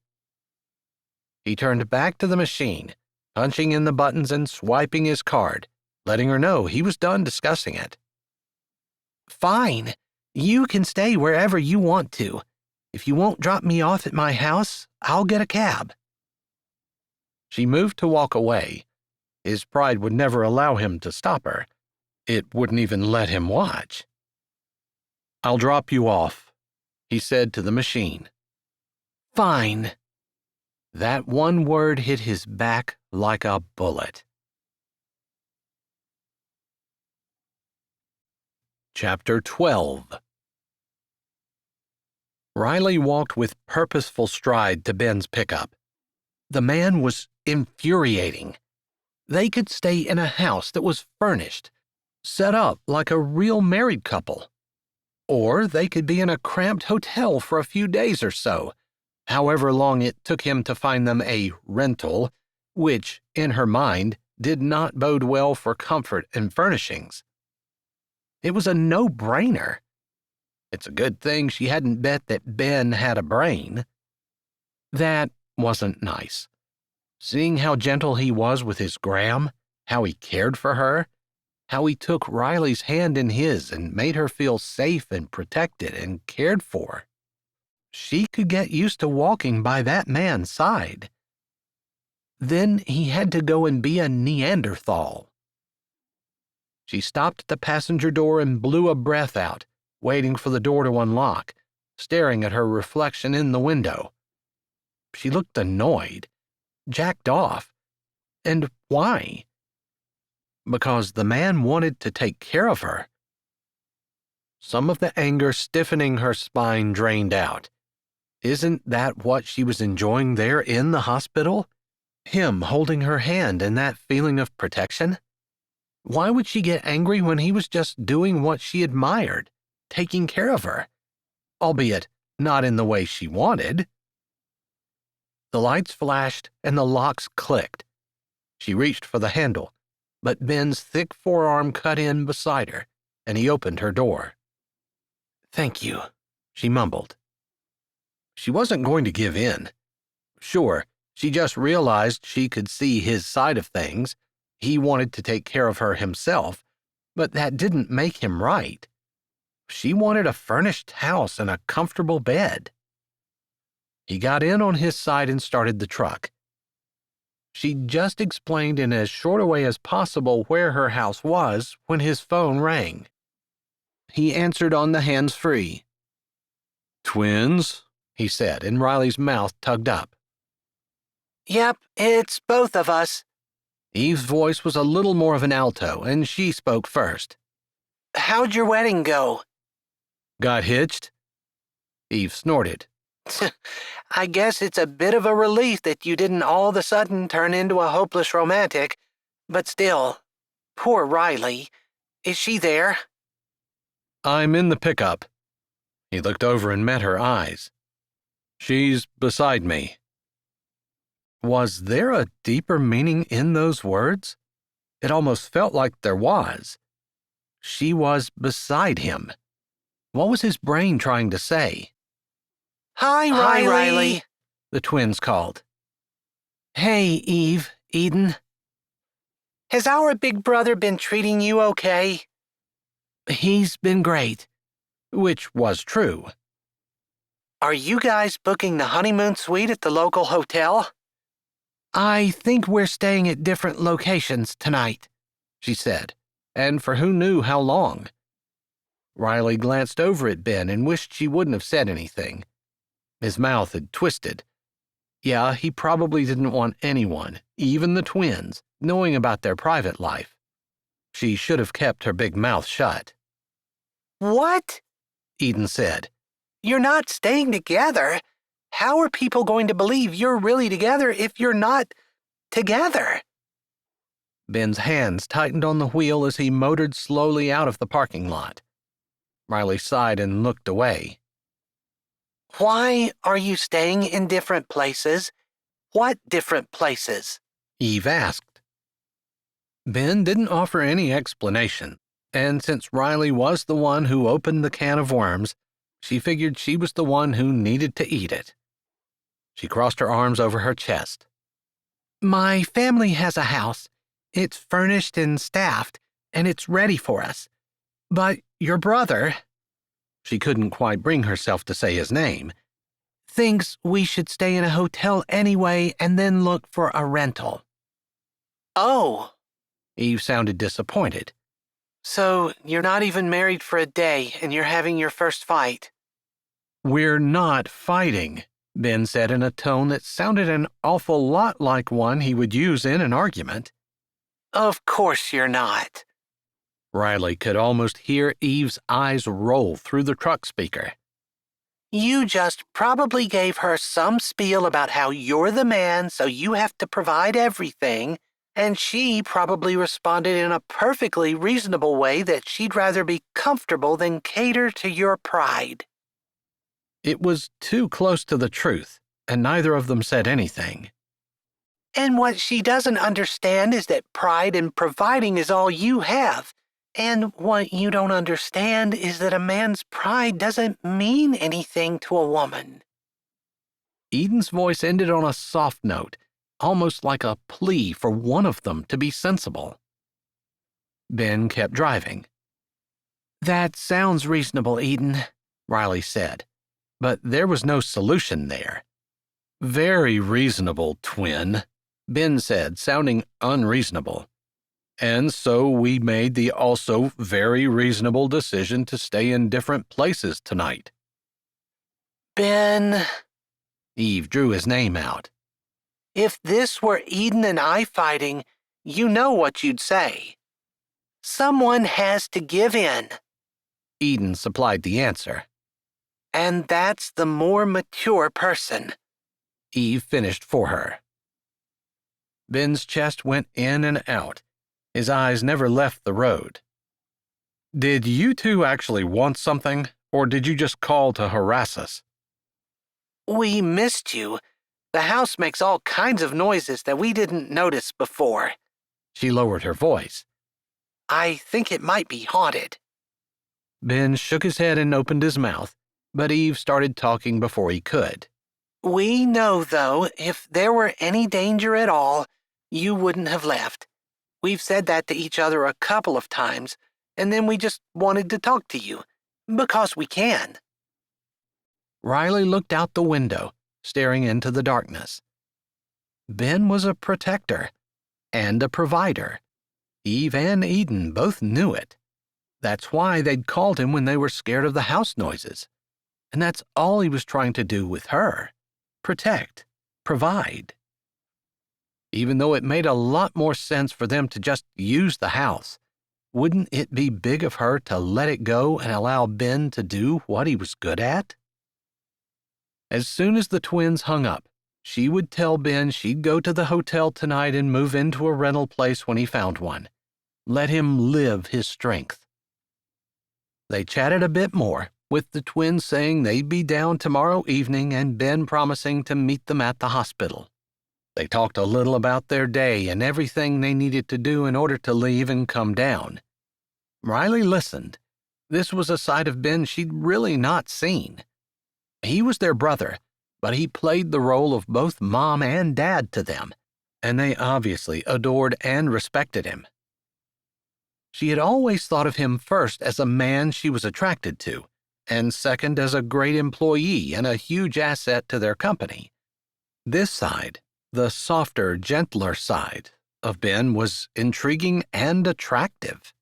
He turned back to the machine, punching in the buttons and swiping his card, letting her know he was done discussing it. Fine. You can stay wherever you want to. If you won't drop me off at my house, I'll get a cab. She moved to walk away. His pride would never allow him to stop her. It wouldn't even let him watch. "I'll drop you off," he said to the machine. Fine. That one word hit his back like a bullet. Chapter 12. Riley walked with purposeful stride to Ben's pickup. The man was infuriating. They could stay in a house that was furnished, set up like a real married couple. Or they could be in a cramped hotel for a few days or so, however long it took him to find them a rental, which, in her mind, did not bode well for comfort and furnishings. It was a no-brainer. It's a good thing she hadn't bet that Ben had a brain. That wasn't nice. Seeing how gentle he was with his Graham, how he cared for her, how he took Riley's hand in his and made her feel safe and protected and cared for. She could get used to walking by that man's side. Then he had to go and be a Neanderthal. She stopped at the passenger door and blew a breath out, waiting for the door to unlock, staring at her reflection in the window. She looked annoyed, jacked off. And why? Because the man wanted to take care of her. Some of the anger stiffening her spine drained out. Isn't that what she was enjoying there in the hospital? Him holding her hand and that feeling of protection? Why would she get angry when he was just doing what she admired, taking care of her, albeit not in the way she wanted? The lights flashed and the locks clicked. She reached for the handle, but Ben's thick forearm cut in beside her, and he opened her door. "Thank you," she mumbled. She wasn't going to give in. Sure, she just realized she could see his side of things. He wanted to take care of her himself, but that didn't make him right. She wanted a furnished house and a comfortable bed. He got in on his side and started the truck. She just explained in as short a way as possible where her house was when his phone rang. He answered on the hands-free. "Twins?" he said, and Riley's mouth tugged up. Yep, it's both of us. Eve's voice was a little more of an alto, and she spoke first. How'd your wedding go? "Got hitched?" Eve snorted. I guess it's a bit of a relief that you didn't all of a sudden turn into a hopeless romantic, but still, poor Riley. Is she there? "I'm in the pickup." He looked over and met her eyes. "She's beside me." Was there a deeper meaning in those words? It almost felt like there was. She was beside him. What was his brain trying to say? Hi, Riley, the twins called. Hey, Eve, Eden. Has our big brother been treating you okay? He's been great, which was true. Are you guys booking the honeymoon suite at the local hotel? I think we're staying at different locations tonight, she said, and for who knew how long. Riley glanced over at Ben and wished she wouldn't have said anything. His mouth had twisted. Yeah, he probably didn't want anyone, even the twins, knowing about their private life. She should have kept her big mouth shut. What? Eden said. You're not staying together. How are people going to believe you're really together if you're not together? Ben's hands tightened on the wheel as he motored slowly out of the parking lot. Riley sighed and looked away. Why are you staying in different places? What different places? Eve asked. Ben didn't offer any explanation, and since Riley was the one who opened the can of worms, she figured she was the one who needed to eat it. She crossed her arms over her chest. My family has a house. It's furnished and staffed, and it's ready for us. But your brother, she couldn't quite bring herself to say his name, thinks we should stay in a hotel anyway and then look for a rental. Oh, Eve sounded disappointed. So you're not even married for a day and you're having your first fight? We're not fighting, Ben said in a tone that sounded an awful lot like one he would use in an argument. Of course you're not. Riley could almost hear Eve's eyes roll through the truck speaker. You just probably gave her some spiel about how you're the man, so you have to provide everything, and she probably responded in a perfectly reasonable way that she'd rather be comfortable than cater to your pride. It was too close to the truth, and neither of them said anything. And what she doesn't understand is that pride in providing is all you have. And what you don't understand is that a man's pride doesn't mean anything to a woman. Eden's voice ended on a soft note, almost like a plea for one of them to be sensible. Ben kept driving. That sounds reasonable, Eden, Riley said, but there was no solution there. Very reasonable, twin, Ben said, sounding unreasonable. And so we made the also very reasonable decision to stay in different places tonight. Ben, Eve drew his name out. If this were Eden and I fighting, you know what you'd say. Someone has to give in. Eden supplied the answer. And that's the more mature person. Eve finished for her. Ben's chest went in and out. His eyes never left the road. Did you two actually want something, or did you just call to harass us? We missed you. The house makes all kinds of noises that we didn't notice before. She lowered her voice. I think it might be haunted. Ben shook his head and opened his mouth, but Eve started talking before he could. We know, though, if there were any danger at all, you wouldn't have left. We've said that to each other a couple of times, and then we just wanted to talk to you, because we can. Riley looked out the window, staring into the darkness. Ben was a protector and a provider. Eve and Eden both knew it. That's why they'd called him when they were scared of the house noises. And that's all he was trying to do with her. Protect, provide. Even though it made a lot more sense for them to just use the house, wouldn't it be big of her to let it go and allow Ben to do what he was good at? As soon as the twins hung up, she would tell Ben she'd go to the hotel tonight and move into a rental place when he found one. Let him live his strength. They chatted a bit more, with the twins saying they'd be down tomorrow evening and Ben promising to meet them at the hospital. They talked a little about their day and everything they needed to do in order to leave and come down. Riley listened. This was a side of Ben she'd really not seen. He was their brother, but he played the role of both mom and dad to them, and they obviously adored and respected him. She had always thought of him first as a man she was attracted to, and second as a great employee and a huge asset to their company. This side, the softer, gentler side of Ben, was intriguing and attractive.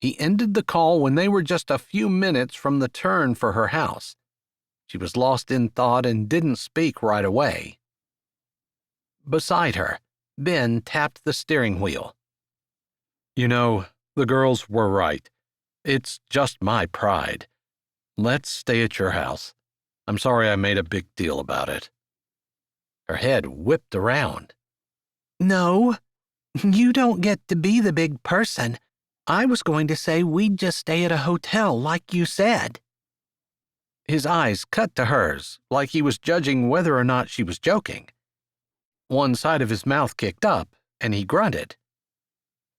He ended the call when they were just a few minutes from the turn for her house. She was lost in thought and didn't speak right away. Beside her, Ben tapped the steering wheel. You know, the girls were right. It's just my pride. Let's stay at your house. I'm sorry I made a big deal about it. Her head whipped around. No, you don't get to be the big person. I was going to say we'd just stay at a hotel like you said. His eyes cut to hers, like he was judging whether or not she was joking. One side of his mouth kicked up, and he grunted.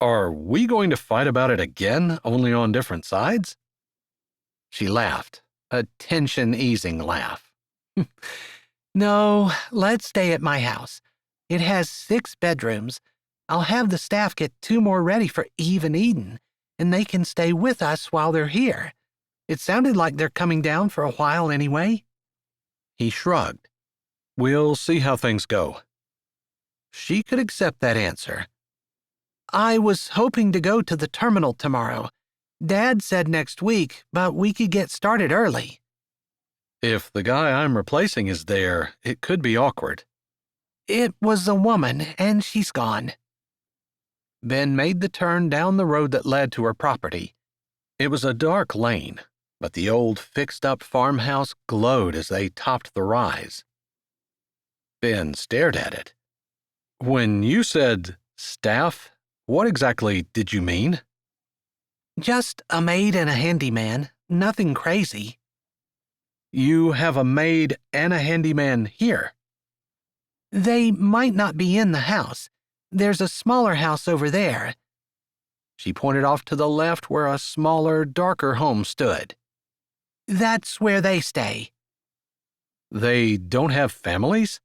Are we going to fight about it again, only on different sides? She laughed, a tension-easing laugh. No, let's stay at my house. It has 6 bedrooms. I'll have the staff get 2 more ready for Eve and Eden, and they can stay with us while they're here. It sounded like they're coming down for a while anyway. He shrugged. We'll see how things go. She could accept that answer. I was hoping to go to the terminal tomorrow. Dad said next week, but we could get started early. If the guy I'm replacing is there, it could be awkward. It was a woman, and she's gone. Ben made the turn down the road that led to her property. It was a dark lane, but the old fixed-up farmhouse glowed as they topped the rise. Ben stared at it. When you said staff, what exactly did you mean? Just a maid and a handyman, nothing crazy. You have a maid and a handyman here. They might not be in the house. There's a smaller house over there. She pointed off to the left where a smaller, darker home stood. That's where they stay. They don't have families?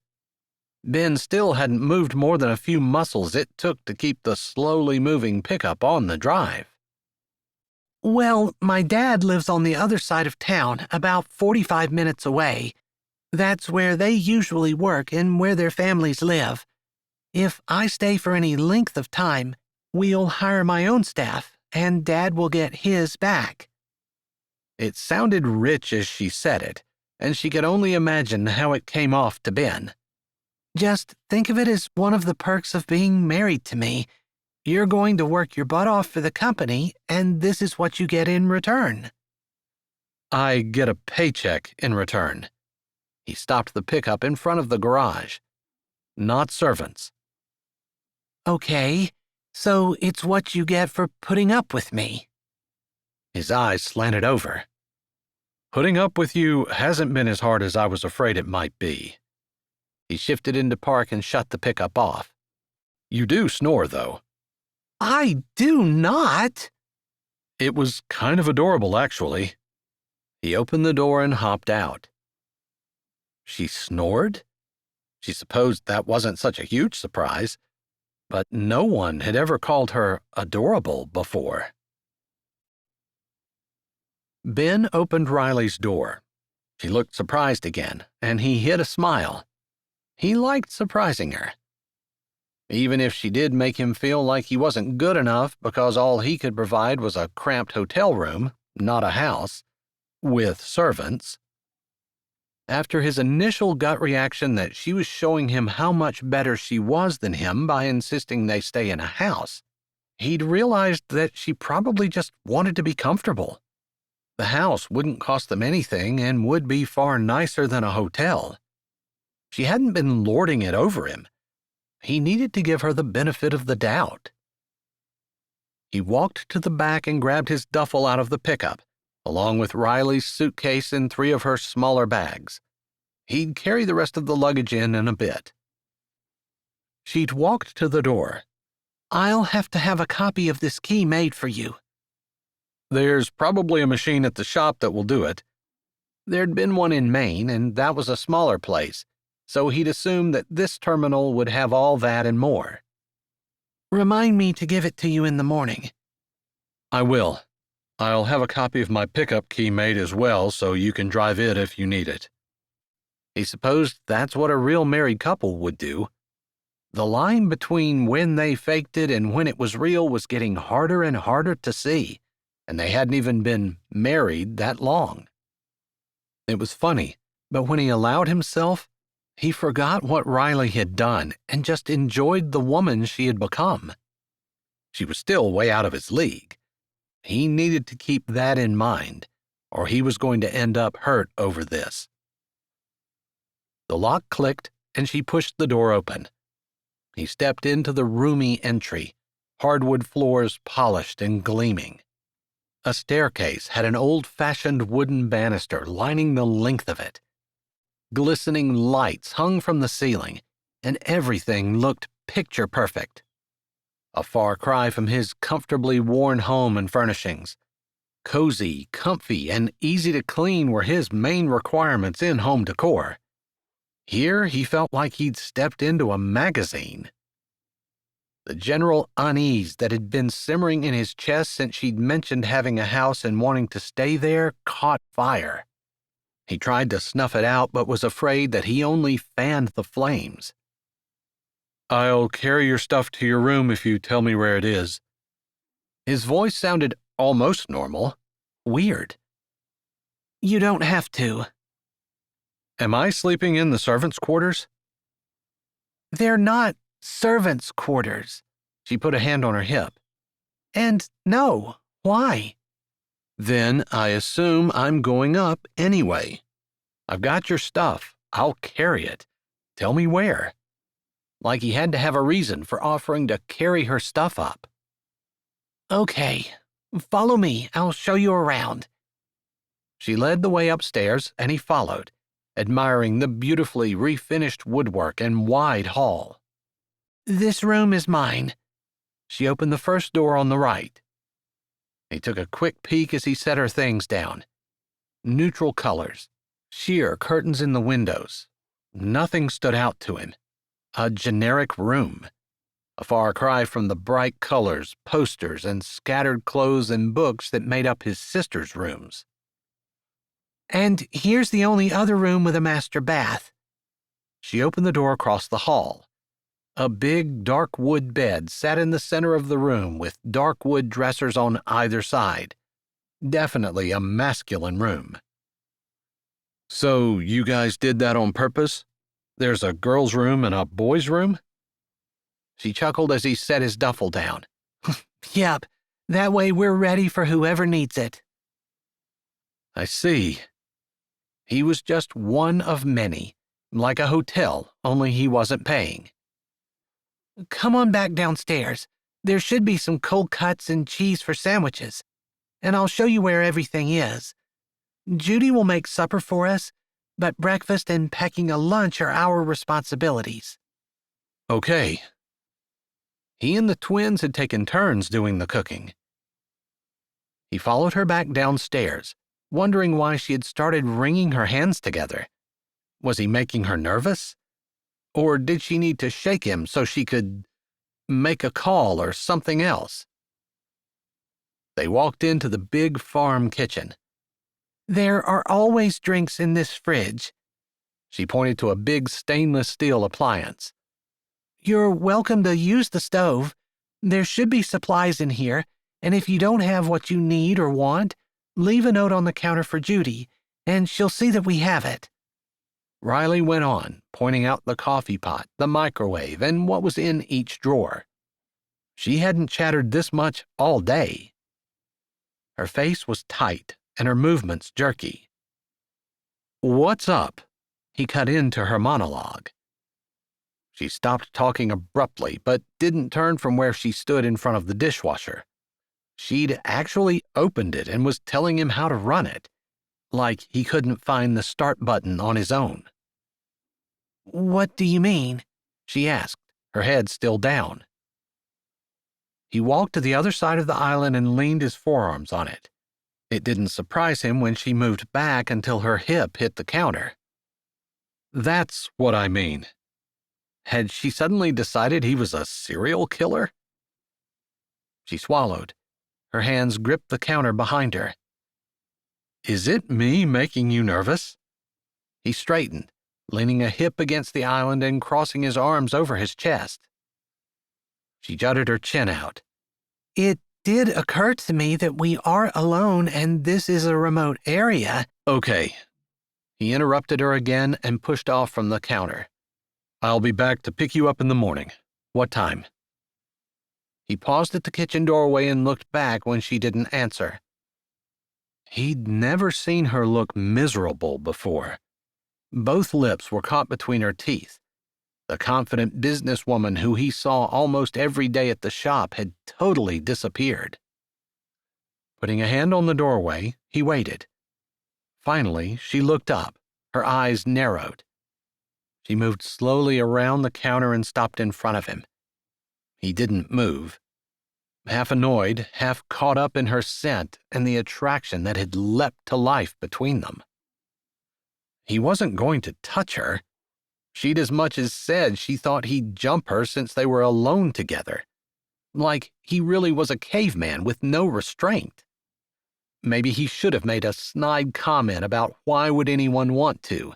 Ben still hadn't moved more than a few muscles it took to keep the slowly moving pickup on the drive. Well, my dad lives on the other side of town, about 45 minutes away. That's where they usually work and where their families live. If I stay for any length of time, we'll hire my own staff, and Dad will get his back. It sounded rich as she said it, and she could only imagine how it came off to Ben. Just think of it as one of the perks of being married to me. You're going to work your butt off for the company, and this is what you get in return. I get a paycheck in return. He stopped the pickup in front of the garage. Not servants. Okay, so it's what you get for putting up with me. His eyes slanted over. Putting up with you hasn't been as hard as I was afraid it might be. He shifted into park and shut the pickup off. You do snore, though. I do not. It was kind of adorable, actually. He opened the door and hopped out. She snored? She supposed that wasn't such a huge surprise, but no one had ever called her adorable before. Ben opened Riley's door. She looked surprised again, and he hid a smile. He liked surprising her. Even if she did make him feel like he wasn't good enough because all he could provide was a cramped hotel room, not a house, with servants. After his initial gut reaction that she was showing him how much better she was than him by insisting they stay in a house, he'd realized that she probably just wanted to be comfortable. The house wouldn't cost them anything and would be far nicer than a hotel. She hadn't been lording it over him. He needed to give her the benefit of the doubt. He walked to the back and grabbed his duffel out of the pickup, along with Riley's suitcase and 3 of her smaller bags. He'd carry the rest of the luggage in a bit. She'd walked to the door. I'll have to have a copy of this key made for you. There's probably a machine at the shop that will do it. There'd been one in Maine, and that was a smaller place, so he'd assumed that this terminal would have all that and more. Remind me to give it to you in the morning. I will. I'll have a copy of my pickup key made as well, so you can drive it if you need it. He supposed that's what a real married couple would do. The line between when they faked it and when it was real was getting harder and harder to see, and they hadn't even been married that long. It was funny, but when he allowed himself, he forgot what Riley had done and just enjoyed the woman she had become. She was still way out of his league. He needed to keep that in mind, or he was going to end up hurt over this. The lock clicked, and she pushed the door open. He stepped into the roomy entry, hardwood floors polished and gleaming. A staircase had an old-fashioned wooden banister lining the length of it. Glistening lights hung from the ceiling, and everything looked picture perfect. A far cry from his comfortably worn home and furnishings. Cozy, comfy, and easy to clean were his main requirements in home decor. Here he felt like he'd stepped into a magazine. The general unease that had been simmering in his chest since she'd mentioned having a house and wanting to stay there caught fire. He tried to snuff it out but was afraid that he only fanned the flames. "I'll carry your stuff to your room if you tell me where it is." His voice sounded almost normal. Weird. You don't have to. "Am I sleeping in the servants' quarters?" They're not servants' quarters. She put a hand on her hip. And no, why? "Then I assume I'm going up anyway. I've got your stuff. I'll carry it. Tell me where." Like he had to have a reason for offering to carry her stuff up. Okay, follow me. I'll show you around. She led the way upstairs, and he followed, admiring the beautifully refinished woodwork and wide hall. This room is mine. She opened the first door on the right. He took a quick peek as he set her things down. Neutral colors, sheer curtains in the windows. Nothing stood out to him. A generic room. A far cry from the bright colors, posters, and scattered clothes and books that made up his sister's rooms. And here's the only other room with a master bath. She opened the door across the hall. A big, dark wood bed sat in the center of the room with dark wood dressers on either side. Definitely a masculine room. "So you guys did that on purpose? There's a girl's room and a boy's room?" She chuckled as he set his duffel down. Yep, that way we're ready for whoever needs it. "I see." He was just one of many, like a hotel, only he wasn't paying. Come on back downstairs. There should be some cold cuts and cheese for sandwiches, and I'll show you where everything is. Judy will make supper for us, but breakfast and packing a lunch are our responsibilities. Okay. He and the twins had taken turns doing the cooking. He followed her back downstairs, wondering why she had started wringing her hands together. Was he making her nervous? Or did she need to shake him so she could make a call or something else? They walked into the big farm kitchen. There are always drinks in this fridge. She pointed to a big stainless steel appliance. You're welcome to use the stove. There should be supplies in here, and if you don't have what you need or want, leave a note on the counter for Judy, and she'll see that we have it. Riley went on, pointing out the coffee pot, the microwave, and what was in each drawer. She hadn't chattered this much all day. Her face was tight, and her movements jerky. "What's up?" He cut into her monologue. She stopped talking abruptly, but didn't turn from where she stood in front of the dishwasher. She'd actually opened it and was telling him how to run it, like he couldn't find the start button on his own. What do you mean? She asked, her head still down. He walked to the other side of the island and leaned his forearms on it. It didn't surprise him when she moved back until her hip hit the counter. "That's what I mean." Had she suddenly decided he was a serial killer? She swallowed. Her hands gripped the counter behind her. "Is it me making you nervous?" He straightened, leaning a hip against the island and crossing his arms over his chest. She jutted her chin out. It did occur to me that we are alone and this is a remote area. Okay. He interrupted her again and pushed off from the counter. "I'll be back to pick you up in the morning. What time?" He paused at the kitchen doorway and looked back when she didn't answer. He'd never seen her look miserable before. Both lips were caught between her teeth. The confident businesswoman who he saw almost every day at the shop had totally disappeared. Putting a hand on the doorway, he waited. Finally, she looked up, her eyes narrowed. She moved slowly around the counter and stopped in front of him. He didn't move. Half annoyed, half caught up in her scent and the attraction that had leapt to life between them. He wasn't going to touch her. She'd as much as said she thought he'd jump her since they were alone together. Like he really was a caveman with no restraint. Maybe he should have made a snide comment about why would anyone want to,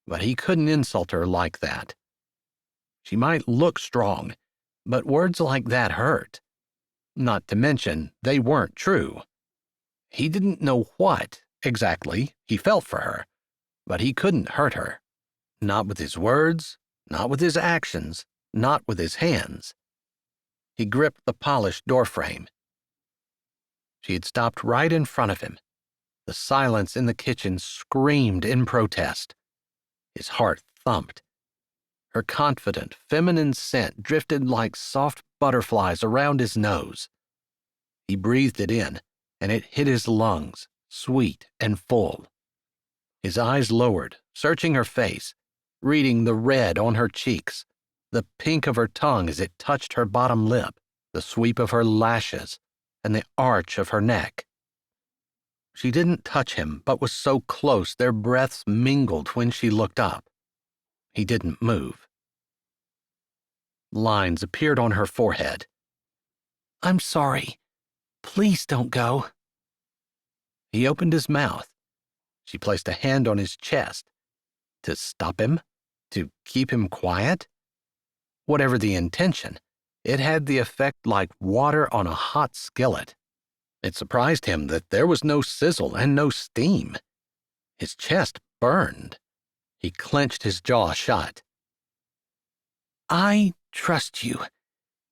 but he couldn't insult her like that. She might look strong, but words like that hurt. Not to mention, they weren't true. He didn't know what, exactly, he felt for her, but he couldn't hurt her. Not with his words, not with his actions, not with his hands. He gripped the polished doorframe. She had stopped right in front of him. The silence in the kitchen screamed in protest. His heart thumped. Her confident, feminine scent drifted like soft butterflies around his nose. He breathed it in, and it hit his lungs, sweet and full. His eyes lowered, searching her face, reading the red on her cheeks, the pink of her tongue as it touched her bottom lip, the sweep of her lashes, and the arch of her neck. She didn't touch him, but was so close their breaths mingled when she looked up. He didn't move. Lines appeared on her forehead. "I'm sorry. Please don't go." He opened his mouth. She placed a hand on his chest. To stop him? To keep him quiet? Whatever the intention, it had the effect like water on a hot skillet. It surprised him that there was no sizzle and no steam. His chest burned. He clenched his jaw shut. "I trust you.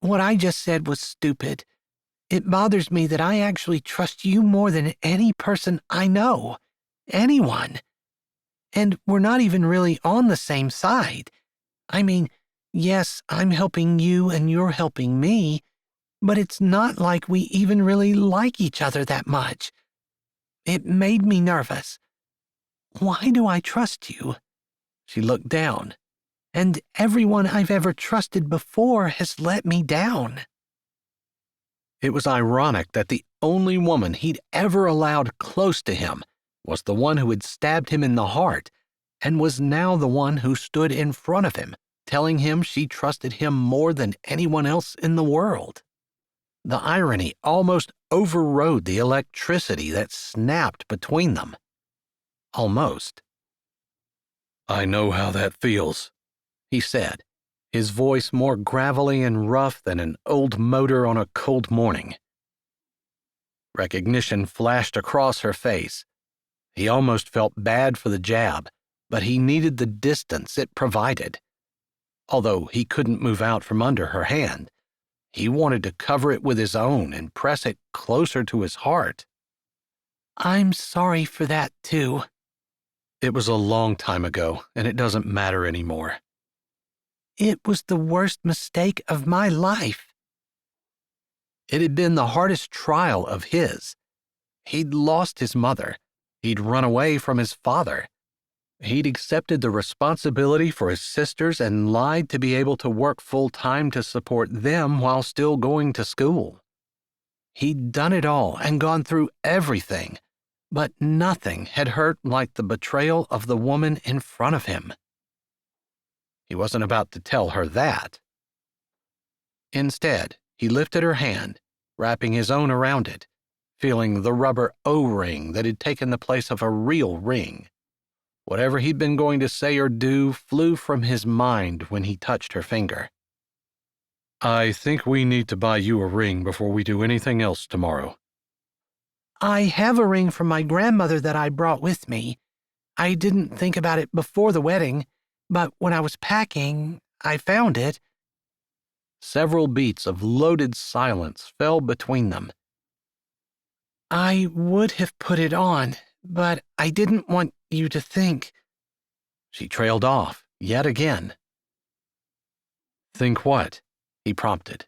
What I just said was stupid. It bothers me that I actually trust you more than any person I know. Anyone. And we're not even really on the same side. I mean, yes, I'm helping you and you're helping me, but it's not like we even really like each other that much. It made me nervous. Why do I trust you?" She looked down. "And everyone I've ever trusted before has let me down." It was ironic that the only woman he'd ever allowed close to him was the one who had stabbed him in the heart and was now the one who stood in front of him, telling him she trusted him more than anyone else in the world. The irony almost overrode the electricity that snapped between them. Almost. "I know how that feels," he said, his voice more gravelly and rough than an old motor on a cold morning. Recognition flashed across her face. He almost felt bad for the jab, but he needed the distance it provided. Although he couldn't move out from under her hand, he wanted to cover it with his own and press it closer to his heart. "I'm sorry for that, too." "It was a long time ago, and it doesn't matter anymore." "It was the worst mistake of my life." It had been the hardest trial of his. He'd lost his mother. He'd run away from his father. He'd accepted the responsibility for his sisters and lied to be able to work full-time to support them while still going to school. He'd done it all and gone through everything, but nothing had hurt like the betrayal of the woman in front of him. He wasn't about to tell her that. Instead, he lifted her hand, wrapping his own around it, feeling the rubber O-ring that had taken the place of a real ring. Whatever he'd been going to say or do flew from his mind when he touched her finger. "I think we need to buy you a ring before we do anything else tomorrow." "I have a ring from my grandmother that I brought with me. I didn't think about it before the wedding, but when I was packing, I found it." Several beats of loaded silence fell between them. "I would have put it on, but I didn't want you to think." She trailed off, yet again. "Think what?" he prompted.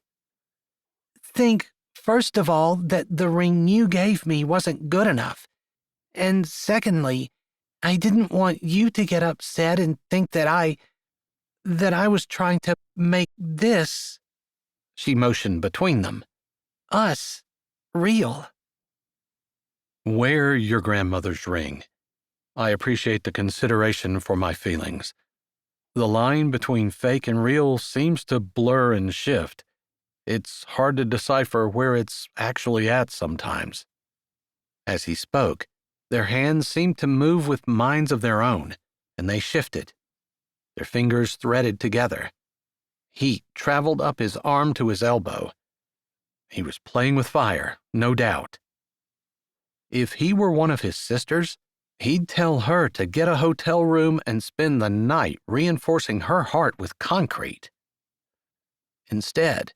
"Think First of all, that the ring you gave me wasn't good enough. And secondly, I didn't want you to get upset and think that I was trying to make this," she motioned between them, "us, real." "Wear your grandmother's ring. I appreciate the consideration for my feelings. The line between fake and real seems to blur and shift. It's hard to decipher where it's actually at sometimes." As he spoke, their hands seemed to move with minds of their own, and they shifted. Their fingers threaded together. Heat traveled up his arm to his elbow. He was playing with fire, no doubt. If he were one of his sisters, he'd tell her to get a hotel room and spend the night reinforcing her heart with concrete. Instead,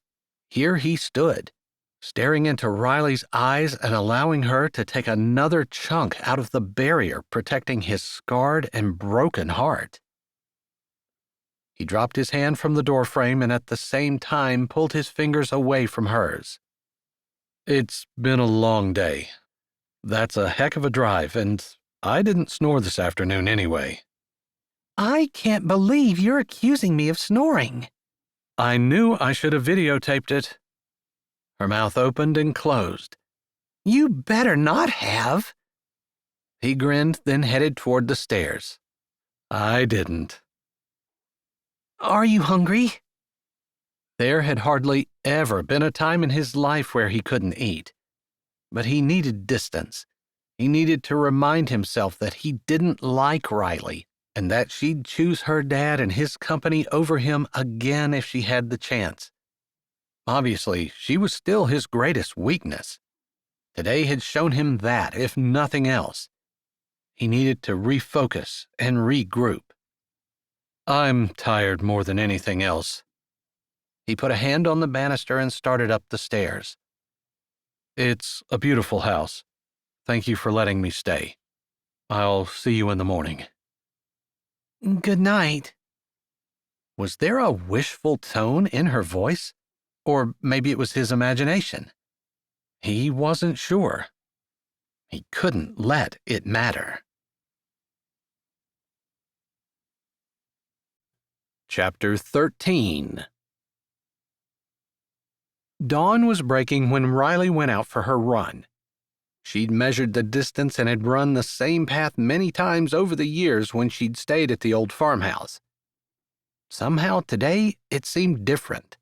here he stood, staring into Riley's eyes and allowing her to take another chunk out of the barrier protecting his scarred and broken heart. He dropped his hand from the doorframe and at the same time pulled his fingers away from hers. "It's been a long day. That's a heck of a drive, and I didn't snore this afternoon anyway." "I can't believe you're accusing me of snoring." "I knew I should have videotaped it." Her mouth opened and closed. "You better not have." He grinned, then headed toward the stairs. "I didn't." "Are you hungry?" There had hardly ever been a time in his life where he couldn't eat. But he needed distance. He needed to remind himself that he didn't like Riley and that she'd choose her dad and his company over him again if she had the chance. Obviously, she was still his greatest weakness. Today had shown him that, if nothing else. He needed to refocus and regroup. "I'm tired more than anything else." He put a hand on the banister and started up the stairs. "It's a beautiful house. Thank you for letting me stay. I'll see you in the morning." "Good night." Was there a wishful tone in her voice? Or maybe it was his imagination. He wasn't sure. He couldn't let it matter. Chapter 13. Dawn was breaking when Riley went out for her run. She'd measured the distance and had run the same path many times over the years when she'd stayed at the old farmhouse. Somehow today it seemed different.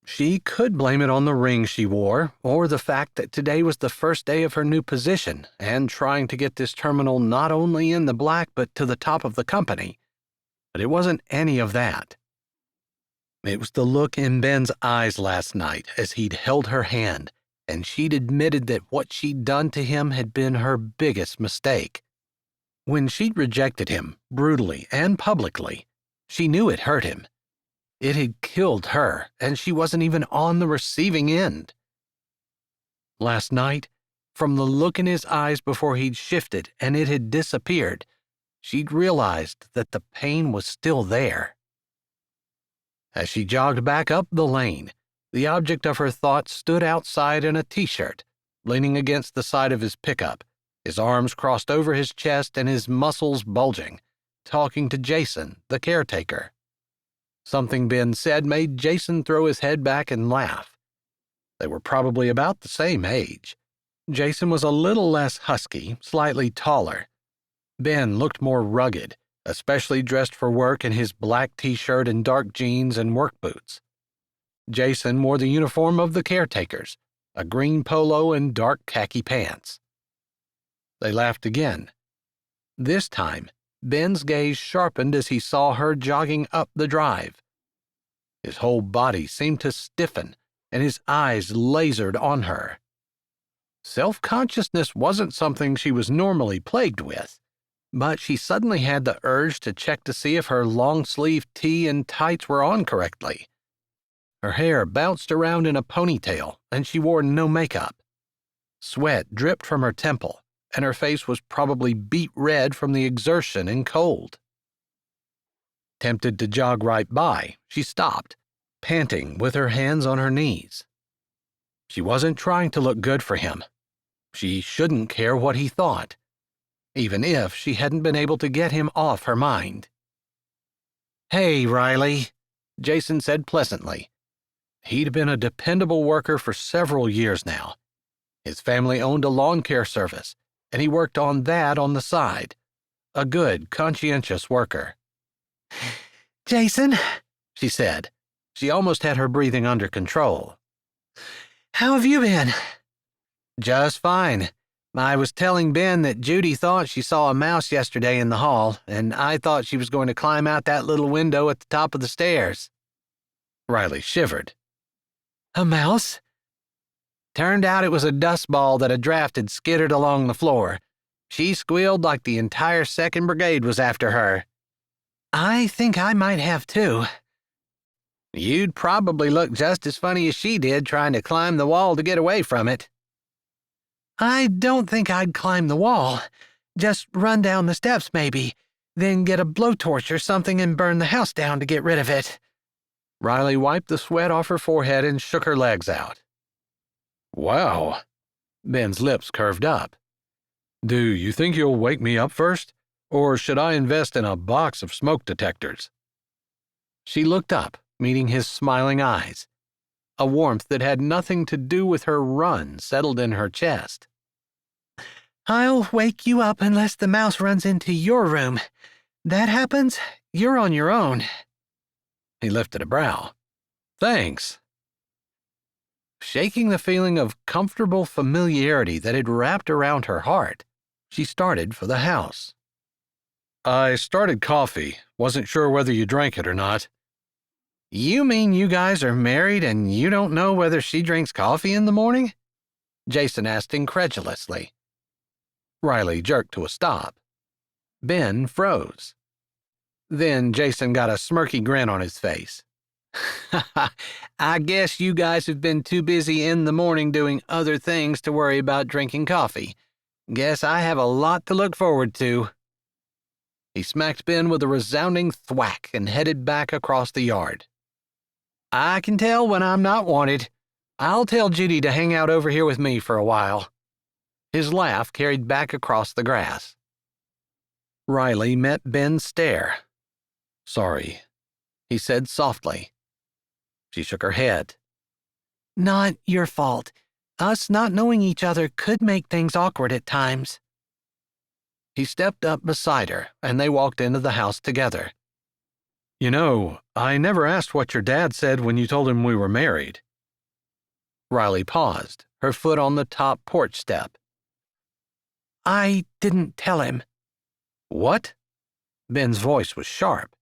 She could blame it on the ring she wore, or the fact that today was the first day of her new position and trying to get this terminal not only in the black but to the top of the company. But it wasn't any of that. It was the look in Ben's eyes last night as he'd held her hand, and she'd admitted that what she'd done to him had been her biggest mistake. When she'd rejected him, brutally and publicly, she knew it hurt him. It had killed her, and she wasn't even on the receiving end. Last night, from the look in his eyes before he'd shifted and it had disappeared, she'd realized that the pain was still there. As she jogged back up the lane, the object of her thoughts stood outside in a t-shirt, leaning against the side of his pickup, his arms crossed over his chest and his muscles bulging, talking to Jason, the caretaker. Something Ben said made Jason throw his head back and laugh. They were probably about the same age. Jason was a little less husky, slightly taller. Ben looked more rugged, especially dressed for work in his black t-shirt and dark jeans and work boots. Jason wore the uniform of the caretakers, a green polo and dark khaki pants. They laughed again. This time, Ben's gaze sharpened as he saw her jogging up the drive. His whole body seemed to stiffen, and his eyes lasered on her. Self-consciousness wasn't something she was normally plagued with, but she suddenly had the urge to check to see if her long-sleeve tee and tights were on correctly. Her hair bounced around in a ponytail, and she wore no makeup. Sweat dripped from her temple, and her face was probably beet red from the exertion and cold. Tempted to jog right by, she stopped, panting with her hands on her knees. She wasn't trying to look good for him. She shouldn't care what he thought, even if she hadn't been able to get him off her mind. "Hey, Riley," Jason said pleasantly. He'd been a dependable worker for several years now. His family owned a lawn care service, and he worked on that on the side. A good, conscientious worker. "Jason," she said. She almost had her breathing under control. "how have you been?" "Just fine. I was telling Ben that Judy thought she saw a mouse yesterday in the hall, and I thought she was going to climb out that little window at the top of the stairs." Riley shivered. "A mouse?" "Turned out it was a dust ball that a draft had skittered along the floor. She squealed like the entire 2nd Brigade was after her." "I think I might have too." "You'd probably look just as funny as she did trying to climb the wall to get away from it." "I don't think I'd climb the wall. Just run down the steps maybe, then get a blowtorch or something and burn the house down to get rid of it." Riley wiped the sweat off her forehead and shook her legs out. "Wow." Ben's lips curved up. "Do you think you'll wake me up first? Or should I invest in a box of smoke detectors?" She looked up, meeting his smiling eyes. A warmth that had nothing to do with her run settled in her chest. "I'll wake you up unless the mouse runs into your room. That happens, you're on your own." He lifted a brow. "Thanks." Shaking the feeling of comfortable familiarity that had wrapped around her heart, she started for the house. "I started coffee. Wasn't sure whether you drank it or not." "You mean you guys are married and you don't know whether she drinks coffee in the morning?" Jason asked incredulously. Riley jerked to a stop. Ben froze. Then Jason got a smirky grin on his face. "I guess you guys have been too busy in the morning doing other things to worry about drinking coffee. Guess I have a lot to look forward to." He smacked Ben with a resounding thwack and headed back across the yard. "I can tell when I'm not wanted. I'll tell Judy to hang out over here with me for a while." His laugh carried back across the grass. Riley met Ben's stare. "Sorry," he said softly. She shook her head. "Not your fault. Us not knowing each other could make things awkward at times." He stepped up beside her, and they walked into the house together. "You know, I never asked what your dad said when you told him we were married." Riley paused, her foot on the top porch step. "I didn't tell him." "What?" Ben's voice was sharp.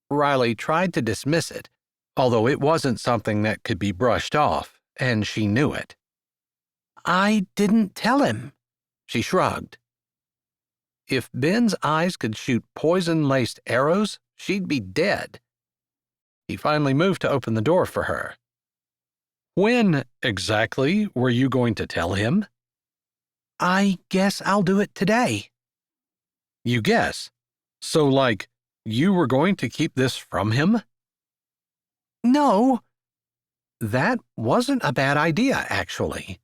Riley tried to dismiss it, although it wasn't something that could be brushed off, and she knew it. "I didn't tell him." She shrugged. If Ben's eyes could shoot poison-laced arrows, she'd be dead. He finally moved to open the door for her. "When, exactly, were you going to tell him?" "I guess I'll do it today." "You guess? So, like, you were going to keep this from him?" "No." That wasn't a bad idea, actually.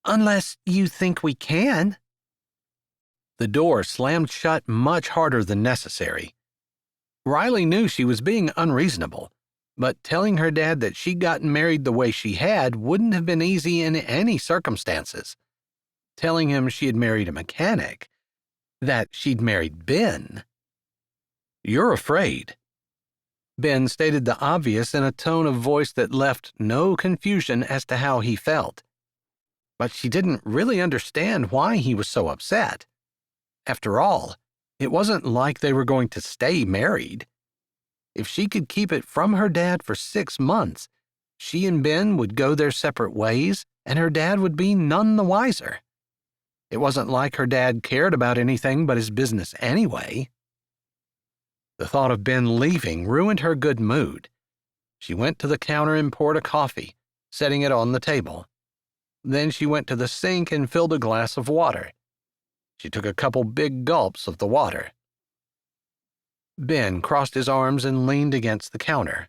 "Unless you think we can." The door slammed shut much harder than necessary. Riley knew she was being unreasonable, but telling her dad that she'd gotten married the way she had wouldn't have been easy in any circumstances. Telling him she had married a mechanic, that she'd married Ben. "You're afraid." Ben stated the obvious in a tone of voice that left no confusion as to how he felt. But she didn't really understand why he was so upset. After all, it wasn't like they were going to stay married. If she could keep it from her dad for 6 months, she and Ben would go their separate ways, and her dad would be none the wiser. It wasn't like her dad cared about anything but his business anyway. The thought of Ben leaving ruined her good mood. She went to the counter and poured a coffee, setting it on the table. Then she went to the sink and filled a glass of water. She took a couple big gulps of the water. Ben crossed his arms and leaned against the counter.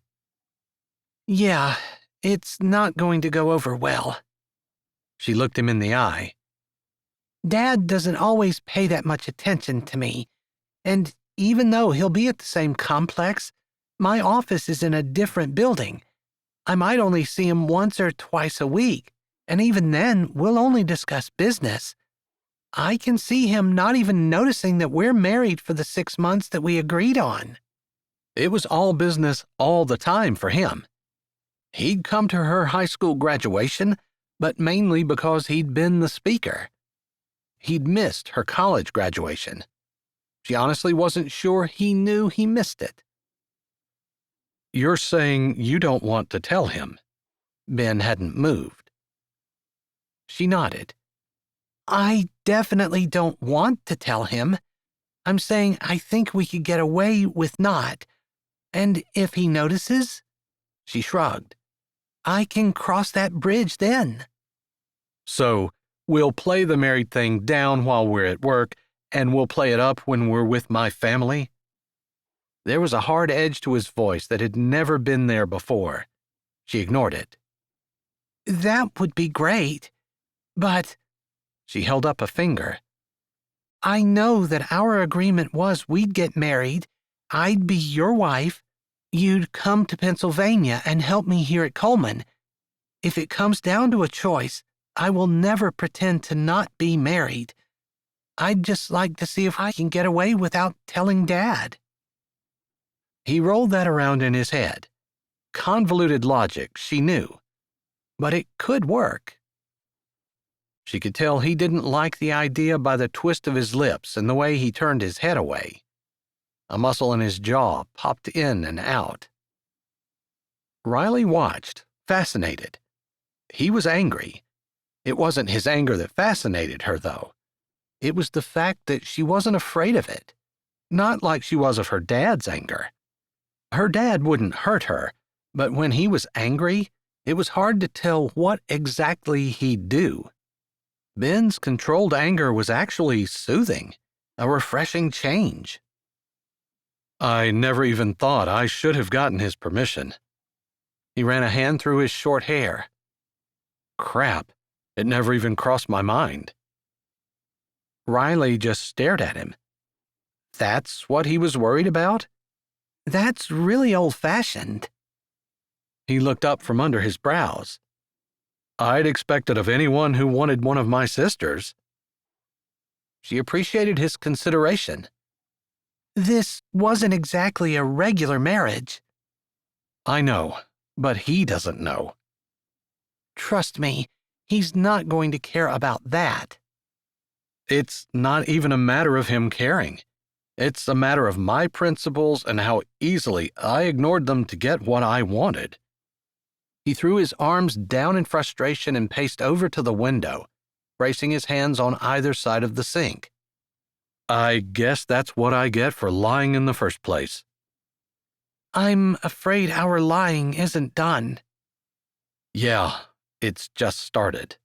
"Yeah, It's not going to go over well. She looked him in the eye. Dad doesn't always pay that much attention to me, and even though he'll be at the same complex, my office is in a different building. I might only see him once or twice a week, and even then, we'll only discuss business. I can see him not even noticing that we're married for the 6 months that we agreed on. It was all business all the time for him. He'd come to her high school graduation, but mainly because he'd been the speaker. He'd missed her college graduation. She honestly wasn't sure he knew he missed it. You're saying you don't want to tell him? Ben hadn't moved. She nodded. I definitely don't want to tell him. I'm saying I think we could get away with not. And if he notices, she shrugged, I can cross that bridge then. So, we'll play the married thing down while we're at work, and we'll play it up when we're with my family? There was a hard edge to his voice that had never been there before. She ignored it. That would be great, but... She held up a finger. I know that our agreement was we'd get married, I'd be your wife, you'd come to Pennsylvania and help me here at Coleman. If it comes down to a choice, I will never pretend to not be married. I'd just like to see if I can get away without telling Dad. He rolled that around in his head. Convoluted logic, she knew. But it could work. She could tell he didn't like the idea by the twist of his lips and the way he turned his head away. A muscle in his jaw popped in and out. Riley watched, fascinated. He was angry. It wasn't his anger that fascinated her, though. It was the fact that she wasn't afraid of it. Not like she was of her dad's anger. Her dad wouldn't hurt her, but when he was angry, it was hard to tell what exactly he'd do. Ben's controlled anger was actually soothing, a refreshing change. I never even thought I should have gotten his permission. He ran a hand through his short hair. Crap, it never even crossed my mind. Riley just stared at him. That's what he was worried about? That's really old-fashioned. He looked up from under his brows. I'd expect it of anyone who wanted one of my sisters. She appreciated his consideration. This wasn't exactly a regular marriage. I know, but he doesn't know. Trust me, he's not going to care about that. It's not even a matter of him caring. It's a matter of my principles and how easily I ignored them to get what I wanted. He threw his arms down in frustration and paced over to the window, bracing his hands on either side of the sink. I guess that's what I get for lying in the first place. I'm afraid our lying isn't done. Yeah, it's just started.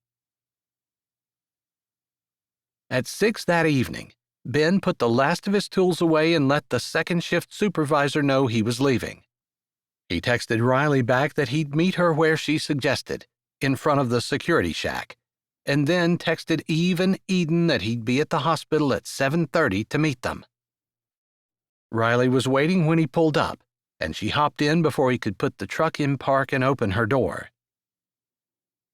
At 6 that evening, Ben put the last of his tools away and let the second shift supervisor know he was leaving. He texted Riley back that he'd meet her where she suggested, in front of the security shack, and then texted Eve and Eden that he'd be at the hospital at 7:30 to meet them. Riley was waiting when he pulled up, and she hopped in before he could put the truck in park and open her door.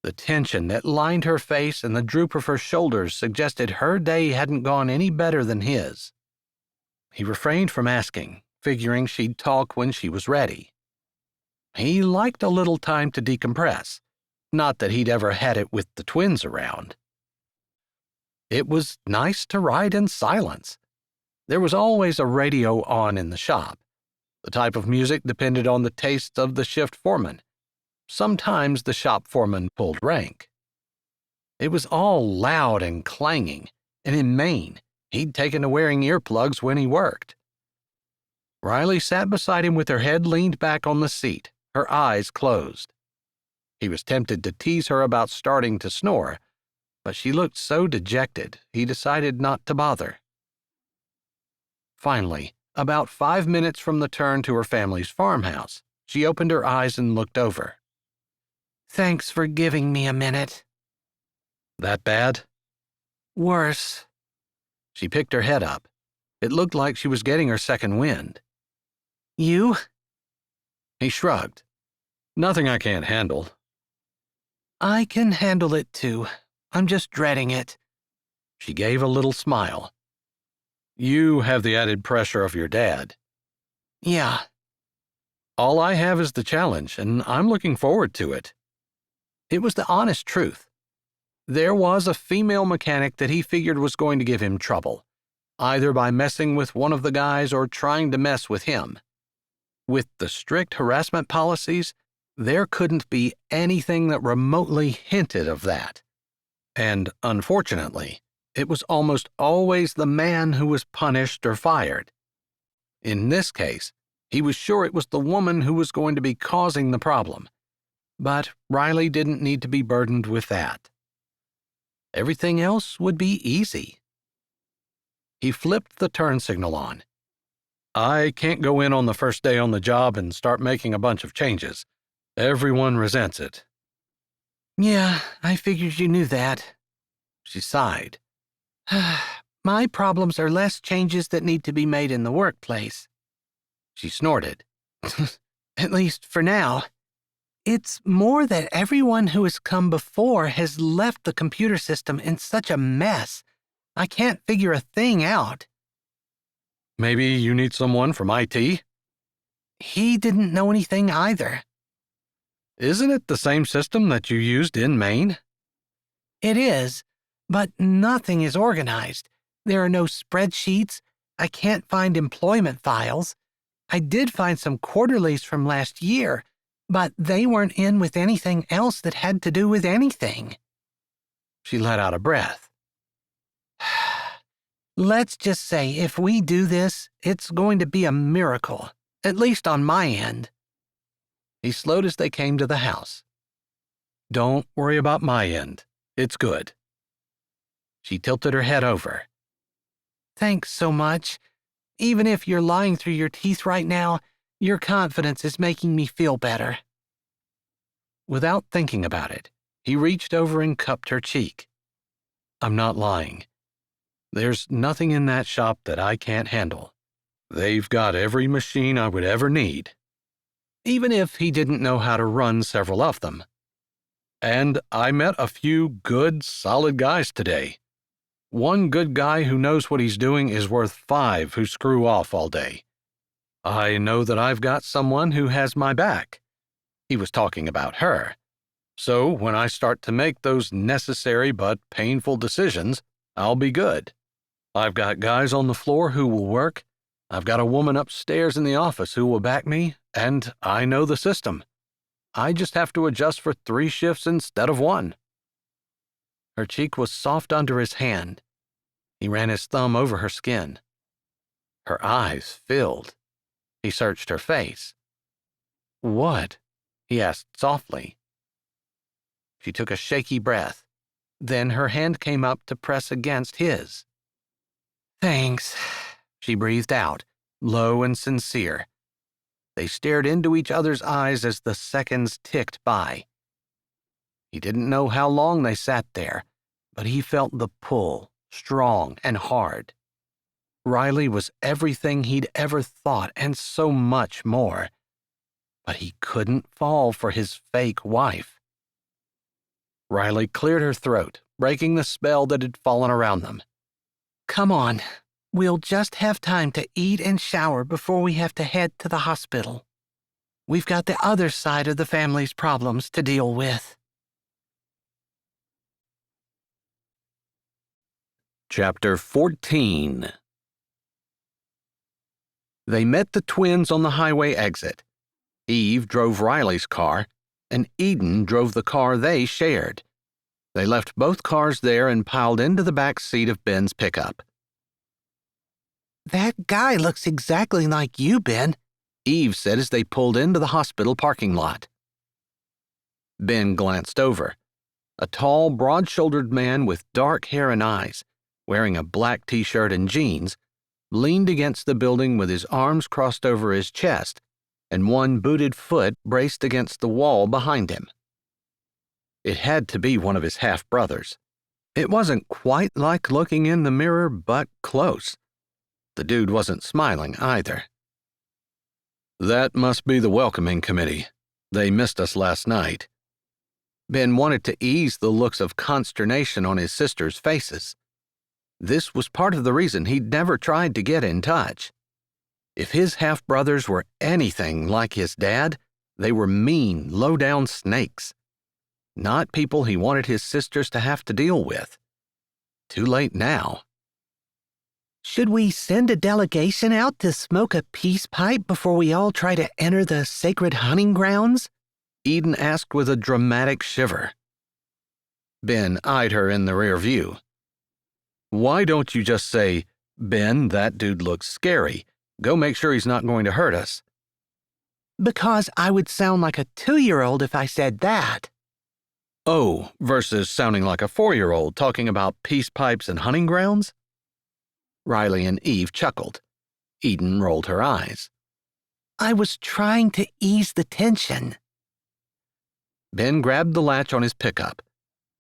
The tension that lined her face and the droop of her shoulders suggested her day hadn't gone any better than his. He refrained from asking, figuring she'd talk when she was ready. He liked a little time to decompress, not that he'd ever had it with the twins around. It was nice to ride in silence. There was always a radio on in the shop. The type of music depended on the tastes of the shift foreman. Sometimes the shop foreman pulled rank. It was all loud and clanging, and in Maine, he'd taken to wearing earplugs when he worked. Riley sat beside him with her head leaned back on the seat, her eyes closed. He was tempted to tease her about starting to snore, but she looked so dejected he decided not to bother. Finally, about 5 minutes from the turn to her family's farmhouse, she opened her eyes and looked over. Thanks for giving me a minute. That bad? Worse. She picked her head up. It looked like she was getting her second wind. You? He shrugged. Nothing I can't handle. I can handle it too. I'm just dreading it. She gave a little smile. You have the added pressure of your dad. Yeah. All I have is the challenge, and I'm looking forward to it. It was the honest truth. There was a female mechanic that he figured was going to give him trouble, either by messing with one of the guys or trying to mess with him. With the strict harassment policies, there couldn't be anything that remotely hinted of that. And unfortunately, it was almost always the man who was punished or fired. In this case, he was sure it was the woman who was going to be causing the problem. But Riley didn't need to be burdened with that. Everything else would be easy. He flipped the turn signal on. I can't go in on the first day on the job and start making a bunch of changes. Everyone resents it. Yeah, I figured you knew that. She sighed. My problems are less changes that need to be made in the workplace. She snorted. At least for now. It's more that everyone who has come before has left the computer system in such a mess. I can't figure a thing out. Maybe you need someone from IT? He didn't know anything either. Isn't it the same system that you used in Maine? It is, but nothing is organized. There are no spreadsheets. I can't find employment files. I did find some quarterlies from last year, but they weren't in with anything else that had to do with anything. She let out a breath. Let's just say if we do this, it's going to be a miracle, at least on my end. He slowed as they came to the house. Don't worry about my end. It's good. She tilted her head over. Thanks so much. Even if you're lying through your teeth right now, your confidence is making me feel better. Without thinking about it, he reached over and cupped her cheek. I'm not lying. There's nothing in that shop that I can't handle. They've got every machine I would ever need, even if he didn't know how to run several of them. And I met a few good, solid guys today. One good guy who knows what he's doing is worth 5 who screw off all day. I know that I've got someone who has my back. He was talking about her. So when I start to make those necessary but painful decisions, I'll be good. I've got guys on the floor who will work. I've got a woman upstairs in the office who will back me, and I know the system. I just have to adjust for 3 shifts instead of 1. Her cheek was soft under his hand. He ran his thumb over her skin. Her eyes filled. He searched her face. What? He asked softly. She took a shaky breath. Then her hand came up to press against his. Thanks, she breathed out, low and sincere. They stared into each other's eyes as the seconds ticked by. He didn't know how long they sat there, but he felt the pull, strong and hard. Riley was everything he'd ever thought and so much more. But he couldn't fall for his fake wife. Riley cleared her throat, breaking the spell that had fallen around them. Come on. We'll just have time to eat and shower before we have to head to the hospital. We've got the other side of the family's problems to deal with. Chapter 14. They met the twins on the highway exit. Eve drove Riley's car, and Eden drove the car they shared. They left both cars there and piled into the back seat of Ben's pickup. That guy looks exactly like you, Ben, Eve said as they pulled into the hospital parking lot. Ben glanced over. A tall, broad-shouldered man with dark hair and eyes, wearing a black t-shirt and jeans, leaned against the building with his arms crossed over his chest and one booted foot braced against the wall behind him. It had to be one of his half-brothers. It wasn't quite like looking in the mirror, but close. The dude wasn't smiling either. That must be the welcoming committee. They missed us last night. Ben wanted to ease the looks of consternation on his sisters' faces. This was part of the reason he'd never tried to get in touch. If his half-brothers were anything like his dad, they were mean, low-down snakes. Not people he wanted his sisters to have to deal with. Too late now. Should we send a delegation out to smoke a peace pipe before we all try to enter the sacred hunting grounds? Eden asked with a dramatic shiver. Ben eyed her in the rear view. Why don't you just say, Ben, that dude looks scary. Go make sure he's not going to hurt us. Because I would sound like a 2-year-old if I said that. Oh, versus sounding like a 4-year-old talking about peace pipes and hunting grounds? Riley and Eve chuckled. Eden rolled her eyes. I was trying to ease the tension. Ben grabbed the latch on his pickup.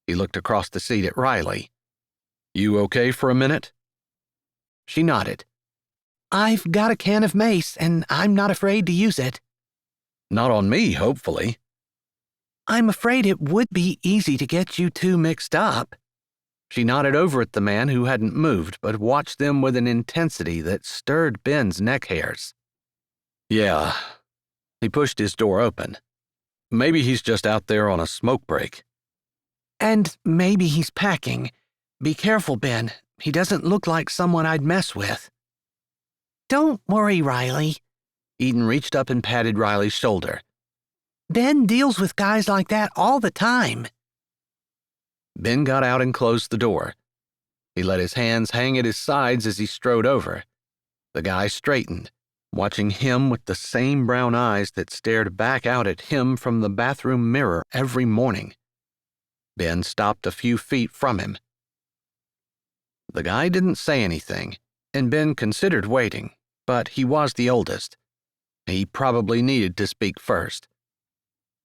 He looked across the seat at Riley. You okay for a minute? She nodded. I've got a can of mace, and I'm not afraid to use it. Not on me, hopefully. I'm afraid it would be easy to get you two mixed up. She nodded over at the man who hadn't moved but watched them with an intensity that stirred Ben's neck hairs. Yeah. He pushed his door open. Maybe he's just out there on a smoke break. And maybe he's packing. Be careful, Ben. He doesn't look like someone I'd mess with. Don't worry, Riley. Eden reached up and patted Riley's shoulder. Ben deals with guys like that all the time. Ben got out and closed the door. He let his hands hang at his sides as he strode over. The guy straightened, watching him with the same brown eyes that stared back out at him from the bathroom mirror every morning. Ben stopped a few feet from him. The guy didn't say anything, and Ben considered waiting, but he was the oldest. He probably needed to speak first.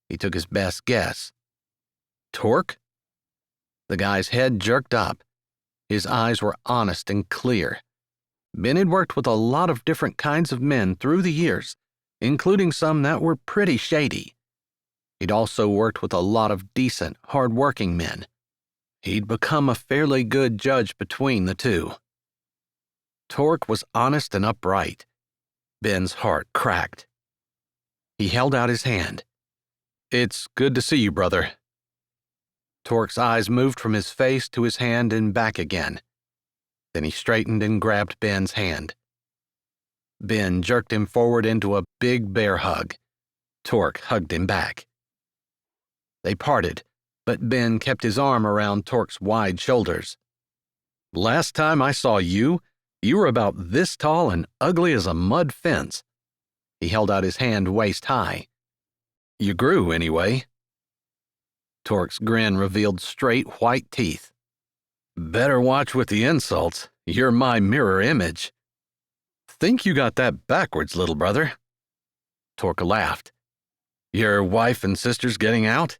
He took his best guess. Torque? The guy's head jerked up. His eyes were honest and clear. Ben had worked with a lot of different kinds of men through the years, including some that were pretty shady. He'd also worked with a lot of decent, hard-working men. He'd become a fairly good judge between the two. Torque was honest and upright. Ben's heart cracked. He held out his hand. It's good to see you, brother. Torque's eyes moved from his face to his hand and back again. Then he straightened and grabbed Ben's hand. Ben jerked him forward into a big bear hug. Torque hugged him back. They parted, but Ben kept his arm around Torque's wide shoulders. Last time I saw you, you were about this tall and ugly as a mud fence. He held out his hand waist high. You grew, anyway. Torque's grin revealed straight white teeth. Better watch with the insults. You're my mirror image. Think you got that backwards, little brother. Torque laughed. Your wife and sisters getting out?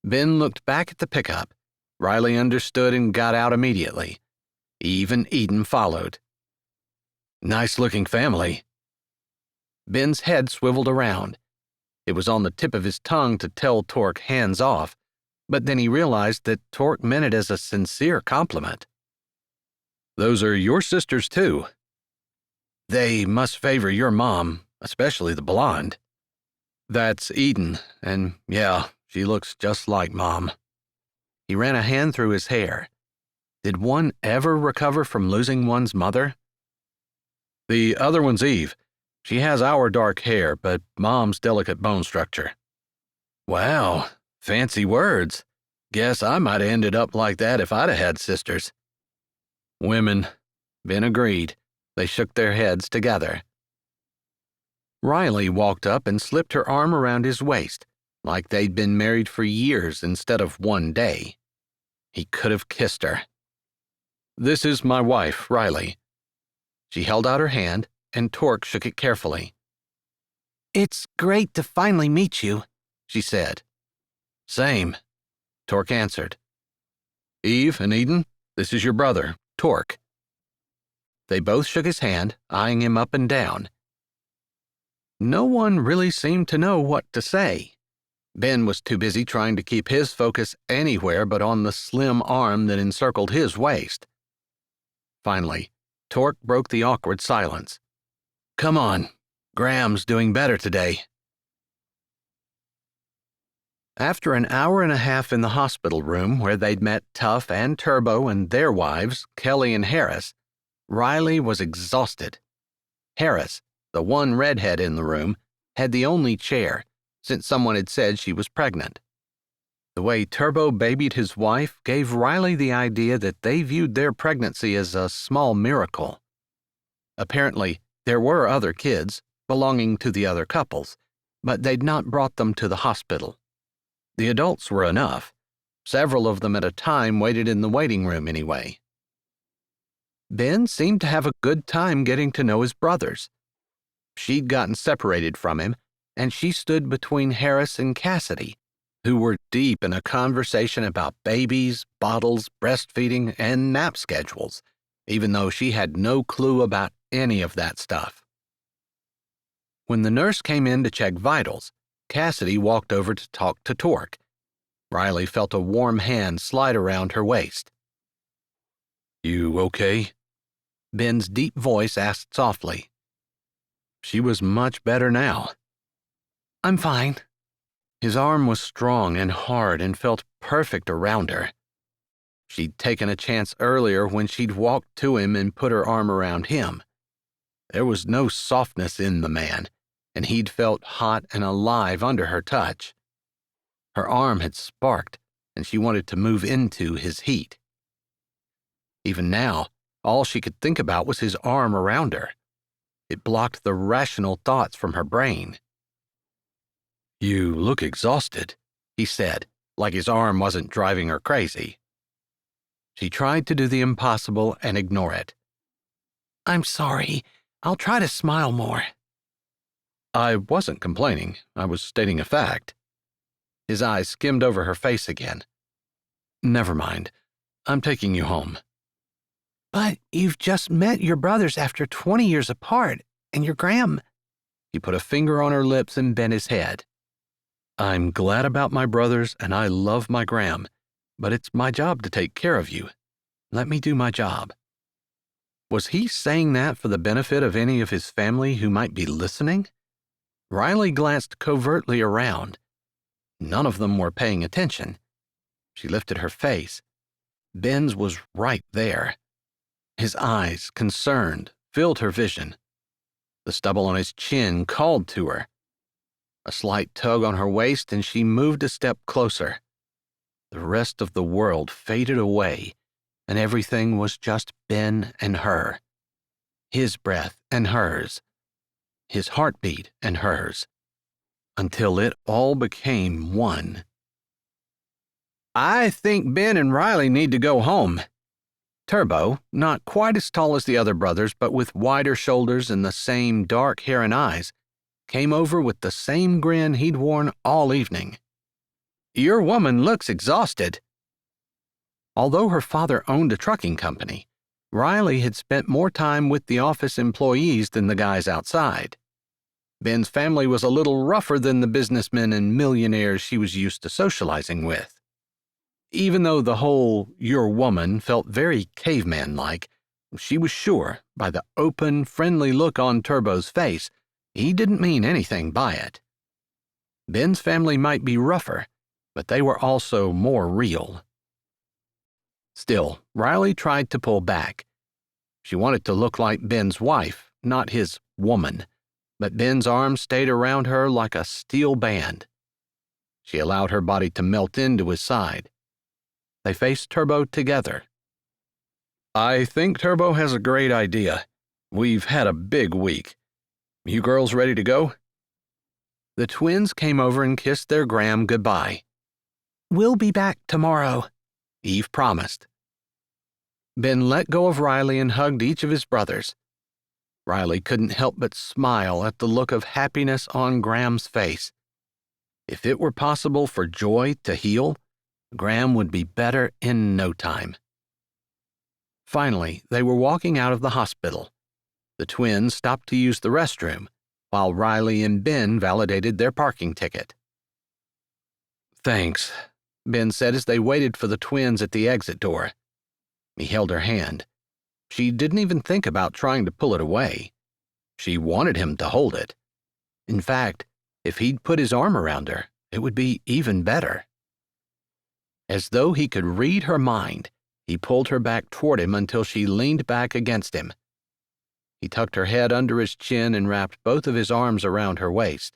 Ben looked back at the pickup. Riley understood and got out immediately. Eve and Eden followed. Nice-looking family. Ben's head swiveled around. It was on the tip of his tongue to tell Torque hands off, but then he realized that Torque meant it as a sincere compliment. Those are your sisters, too. They must favor your mom, especially the blonde. That's Eden, and yeah, she looks just like Mom. He ran a hand through his hair. Did one ever recover from losing one's mother? The other one's Eve. She has our dark hair, but Mom's delicate bone structure. Wow, fancy words. Guess I might have ended up like that if I'd have had sisters. Women. Ben agreed. They shook their heads together. Riley walked up and slipped her arm around his waist, like they'd been married for years instead of one day. He could have kissed her. This is my wife, Riley. She held out her hand, and Torque shook it carefully. It's great to finally meet you, she said. Same, Tork answered. Eve and Eden, this is your brother, Tork. They both shook his hand, eyeing him up and down. No one really seemed to know what to say. Ben was too busy trying to keep his focus anywhere but on the slim arm that encircled his waist. Finally, Tork broke the awkward silence. Come on, Graham's doing better today. After an hour and a half in the hospital room where they'd met Tuff and Turbo and their wives, Kelly and Harris, Riley was exhausted. Harris, the one redhead in the room, had the only chair, since someone had said she was pregnant. The way Turbo babied his wife gave Riley the idea that they viewed their pregnancy as a small miracle. Apparently, there were other kids, belonging to the other couples, but they'd not brought them to the hospital. The adults were enough. Several of them at a time waited in the waiting room anyway. Ben seemed to have a good time getting to know his brothers. She'd gotten separated from him, and she stood between Harris and Cassidy, who were deep in a conversation about babies, bottles, breastfeeding, and nap schedules, even though she had no clue about any of that stuff. When the nurse came in to check vitals, Cassidy walked over to talk to Tork. Riley felt a warm hand slide around her waist. You okay? Ben's deep voice asked softly. She was much better now. I'm fine. His arm was strong and hard and felt perfect around her. She'd taken a chance earlier when she'd walked to him and put her arm around him. There was no softness in the man, and he'd felt hot and alive under her touch. Her arm had sparked, and she wanted to move into his heat. Even now, all she could think about was his arm around her. It blocked the rational thoughts from her brain. You look exhausted, he said, like his arm wasn't driving her crazy. She tried to do the impossible and ignore it. I'm sorry. I'll try to smile more. I wasn't complaining. I was stating a fact. His eyes skimmed over her face again. Never mind. I'm taking you home. But you've just met your brothers after 20 years apart, and your Graham... He put a finger on her lips and bent his head. I'm glad about my brothers, and I love my Graham, but it's my job to take care of you. Let me do my job. Was he saying that for the benefit of any of his family who might be listening? Riley glanced covertly around. None of them were paying attention. She lifted her face. Ben's was right there. His eyes, concerned, filled her vision. The stubble on his chin called to her. A slight tug on her waist, and she moved a step closer. The rest of the world faded away, and everything was just Ben and her. His breath and hers. His heartbeat and hers. Until it all became one. I think Ben and Riley need to go home. Turbo, not quite as tall as the other brothers, but with wider shoulders and the same dark hair and eyes, came over with the same grin he'd worn all evening. Your woman looks exhausted. Although her father owned a trucking company, Riley had spent more time with the office employees than the guys outside. Ben's family was a little rougher than the businessmen and millionaires she was used to socializing with. Even though the whole "your woman" felt very caveman-like, she was sure, by the open, friendly look on Turbo's face, he didn't mean anything by it. Ben's family might be rougher, but they were also more real. Still, Riley tried to pull back. She wanted to look like Ben's wife, not his woman, but Ben's arm stayed around her like a steel band. She allowed her body to melt into his side. They faced Turbo together. I think Turbo has a great idea. We've had a big week. You girls ready to go? The twins came over and kissed their Graham goodbye. We'll be back tomorrow, Eve promised. Ben let go of Riley and hugged each of his brothers. Riley couldn't help but smile at the look of happiness on Graham's face. If it were possible for joy to heal, Graham would be better in no time. Finally, they were walking out of the hospital. The twins stopped to use the restroom, while Riley and Ben validated their parking ticket. "Thanks," Ben said as they waited for the twins at the exit door. He held her hand. She didn't even think about trying to pull it away. She wanted him to hold it. In fact, if he'd put his arm around her, it would be even better. As though he could read her mind, he pulled her back toward him until she leaned back against him. He tucked her head under his chin and wrapped both of his arms around her waist,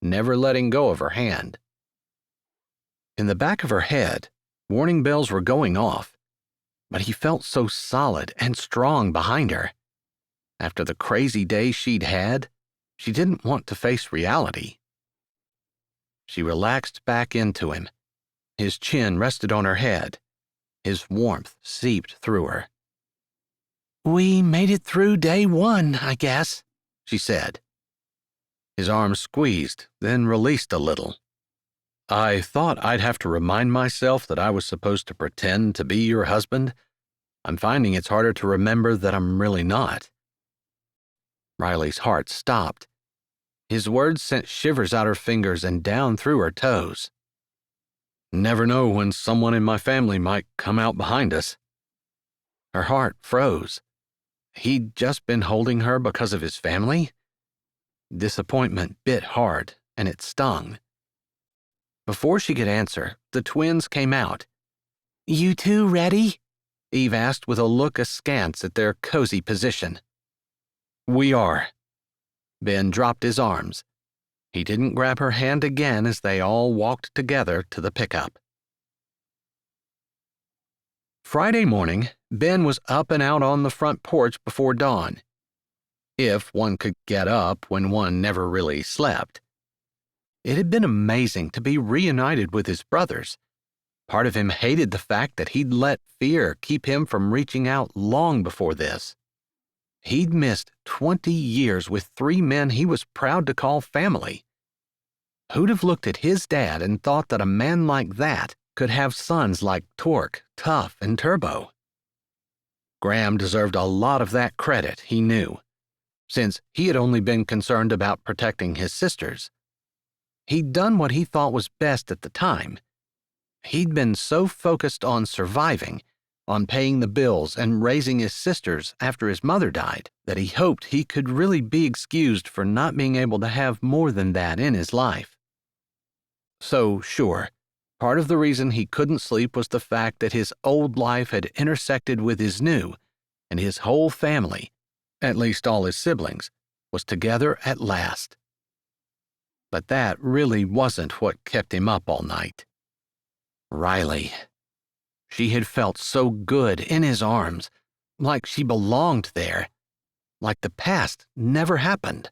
never letting go of her hand. In the back of her head, warning bells were going off, but he felt so solid and strong behind her. After the crazy day she'd had, she didn't want to face reality. She relaxed back into him. His chin rested on her head. His warmth seeped through her. "We made it through day one, I guess," she said. His arm squeezed, then released a little. "I thought I'd have to remind myself that I was supposed to pretend to be your husband. I'm finding it's harder to remember that I'm really not." Riley's heart stopped. His words sent shivers out her fingers and down through her toes. "Never know when someone in my family might come out behind us." Her heart froze. He'd just been holding her because of his family? Disappointment bit hard, and it stung. Before she could answer, the twins came out. "You two ready?" Eve asked with a look askance at their cozy position. "We are." Ben dropped his arms. He didn't grab her hand again as they all walked together to the pickup. Friday morning, Ben was up and out on the front porch before dawn. If one could get up when one never really slept. It had been amazing to be reunited with his brothers. Part of him hated the fact that he'd let fear keep him from reaching out long before this. He'd missed 20 years with 3 men he was proud to call family. Who'd have looked at his dad and thought that a man like that could have sons like Torque, Tough, and Turbo? Graham deserved a lot of that credit, he knew, since he had only been concerned about protecting his sisters. He'd done what he thought was best at the time. He'd been so focused on surviving, on paying the bills and raising his sisters after his mother died, that he hoped he could really be excused for not being able to have more than that in his life. So, sure, part of the reason he couldn't sleep was the fact that his old life had intersected with his new, and his whole family, at least all his siblings, was together at last. But that really wasn't what kept him up all night. Riley. She had felt so good in his arms, like she belonged there, like the past never happened,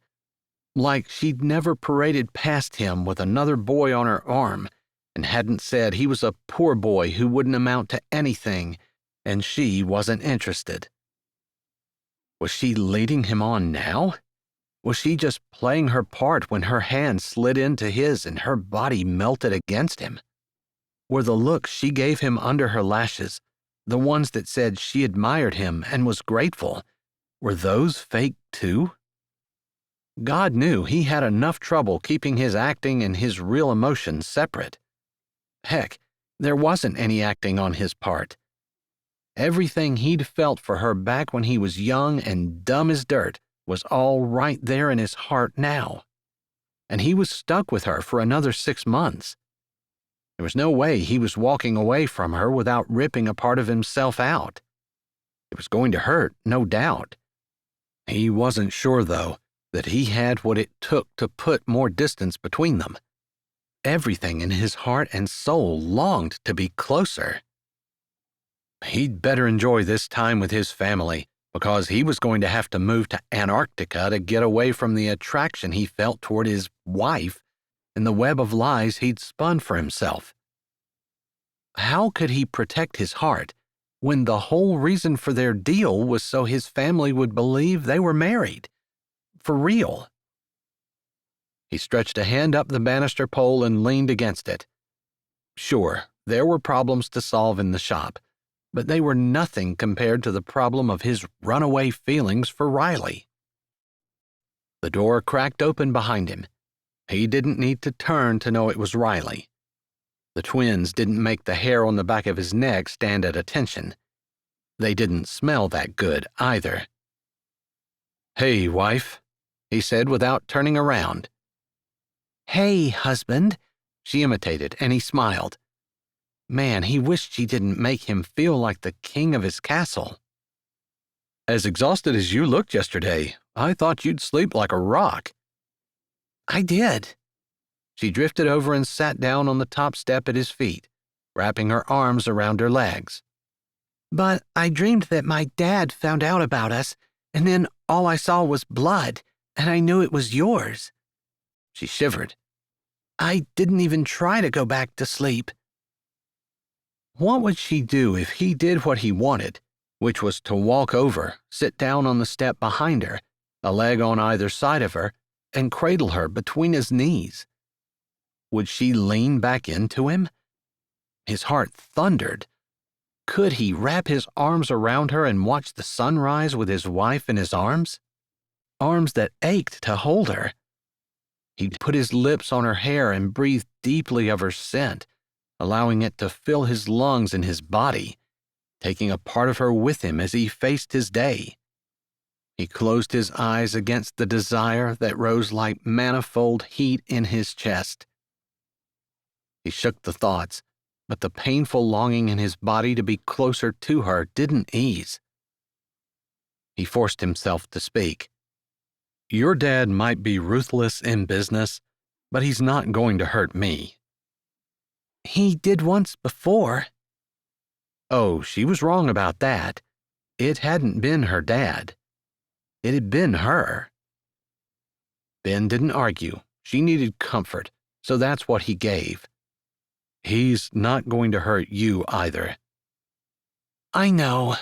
like she'd never paraded past him with another boy on her arm and hadn't said he was a poor boy who wouldn't amount to anything and she wasn't interested. Was she leading him on now? Was she just playing her part when her hand slid into his and her body melted against him? Were the looks she gave him under her lashes, the ones that said she admired him and was grateful, were those fake too? God knew he had enough trouble keeping his acting and his real emotions separate. Heck, there wasn't any acting on his part. Everything he'd felt for her back when he was young and dumb as dirt was all right there in his heart now. And he was stuck with her for another 6 months. There was no way he was walking away from her without ripping a part of himself out. It was going to hurt, no doubt. He wasn't sure, though, that he had what it took to put more distance between them. Everything in his heart and soul longed to be closer. He'd better enjoy this time with his family, because he was going to have to move to Antarctica to get away from the attraction he felt toward his wife and the web of lies he'd spun for himself. How could he protect his heart when the whole reason for their deal was so his family would believe they were married? For real. He stretched a hand up the banister pole and leaned against it. Sure, There were problems to solve in the shop, but they were nothing compared to the problem of his runaway feelings for Riley. The door cracked open behind him. He didn't need to turn to know it was Riley. The twins didn't make the hair on the back of his neck stand at attention. They didn't smell that good either. "Hey, wife," he said without turning around. "Hey, husband," she imitated, and he smiled. Man, he wished she didn't make him feel like the king of his castle. "As exhausted as you looked yesterday, I thought you'd sleep like a rock." "I did." She drifted over and sat down on the top step at his feet, wrapping her arms around her legs. "But I dreamed that my dad found out about us, and then all I saw was blood, and I knew it was yours." She shivered. "I didn't even try to go back to sleep." What would she do if he did what he wanted, which was to walk over, sit down on the step behind her, a leg on either side of her, and cradle her between his knees? Would she lean back into him? His heart thundered. Could he wrap his arms around her and watch the sunrise with his wife in his arms? Arms that ached to hold her. He put his lips on her hair and breathed deeply of her scent, allowing it to fill his lungs and his body, taking a part of her with him as he faced his day. He closed his eyes against the desire that rose like manifold heat in his chest. He shook the thoughts, but the painful longing in his body to be closer to her didn't ease. He forced himself to speak. "Your dad might be ruthless in business, but he's not going to hurt me." "He did once before." Oh, she was wrong about that. It hadn't been her dad. It had been her. Ben didn't argue. She needed comfort, so that's what he gave. "He's not going to hurt you either." "I know."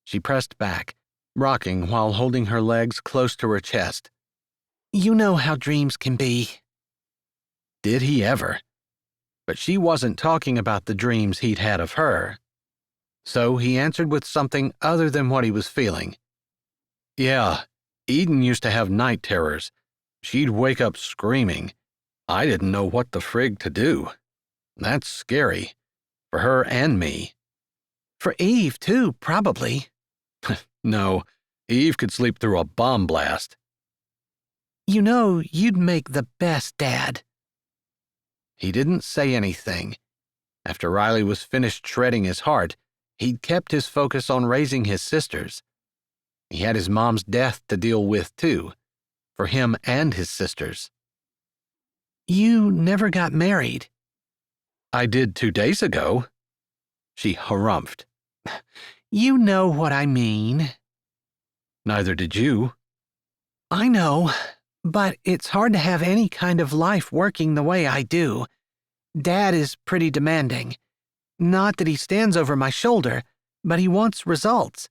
She pressed back, rocking while holding her legs close to her chest. "You know how dreams can be." Did he ever? But she wasn't talking about the dreams he'd had of her. So he answered with something other than what he was feeling. "Yeah, Eden used to have night terrors. She'd wake up screaming. I didn't know what the frig to do. That's scary. For her and me." "For Eve, too, probably." "No, Eve could sleep through a bomb blast." "You know, you'd make the best dad." He didn't say anything. After Riley was finished shredding his heart, he'd kept his focus on raising his sisters. He had his mom's death to deal with, too, for him and his sisters. "You never got married." "I did 2 days ago." She harumphed. "You know what I mean." "Neither did you." "I know, but it's hard to have any kind of life working the way I do. Dad is pretty demanding. Not that he stands over my shoulder, but he wants results.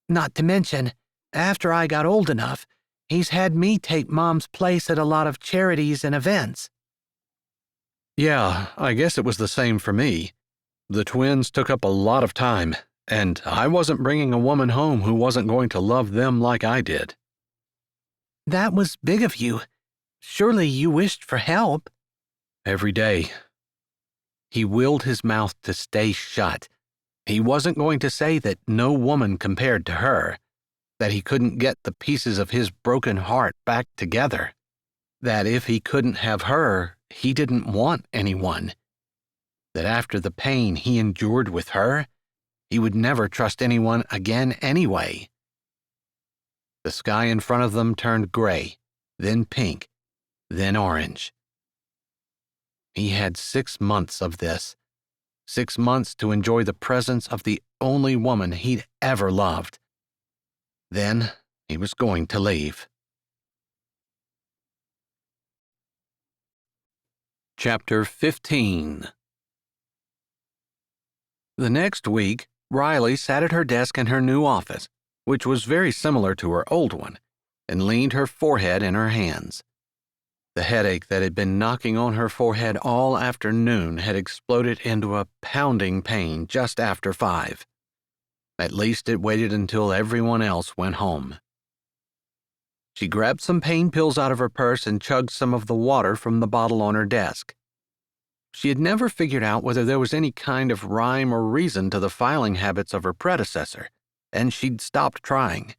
Not to mention, after I got old enough, he's had me take Mom's place at a lot of charities and events." "Yeah, I guess it was the same for me. The twins took up a lot of time, and I wasn't bringing a woman home who wasn't going to love them like I did." "That was big of you. Surely you wished for help." "Every day." He willed his mouth to stay shut. He wasn't going to say that no woman compared to her, that he couldn't get the pieces of his broken heart back together, that if he couldn't have her, he didn't want anyone, that after the pain he endured with her, he would never trust anyone again anyway. The sky in front of them turned gray, then pink, then orange. He had 6 months of this. 6 months to enjoy the presence of the only woman he'd ever loved. Then he was going to leave. Chapter 15. The next week, Riley sat at her desk in her new office, which was very similar to her old one, and leaned her forehead in her hands. The headache that had been knocking on her forehead all afternoon had exploded into a pounding pain just after 5. At least it waited until everyone else went home. She grabbed some pain pills out of her purse and chugged some of the water from the bottle on her desk. She had never figured out whether there was any kind of rhyme or reason to the filing habits of her predecessor, and she'd stopped trying.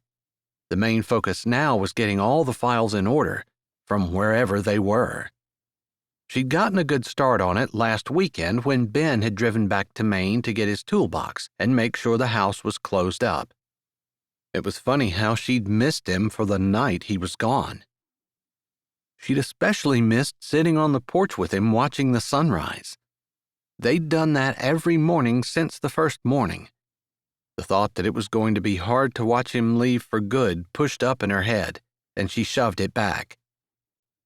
The main focus now was getting all the files in order, from wherever they were. She'd gotten a good start on it last weekend when Ben had driven back to Maine to get his toolbox and make sure the house was closed up. It was funny how she'd missed him for the night he was gone. She'd especially missed sitting on the porch with him watching the sunrise. They'd done that every morning since the first morning. The thought that it was going to be hard to watch him leave for good pushed up in her head, and she shoved it back.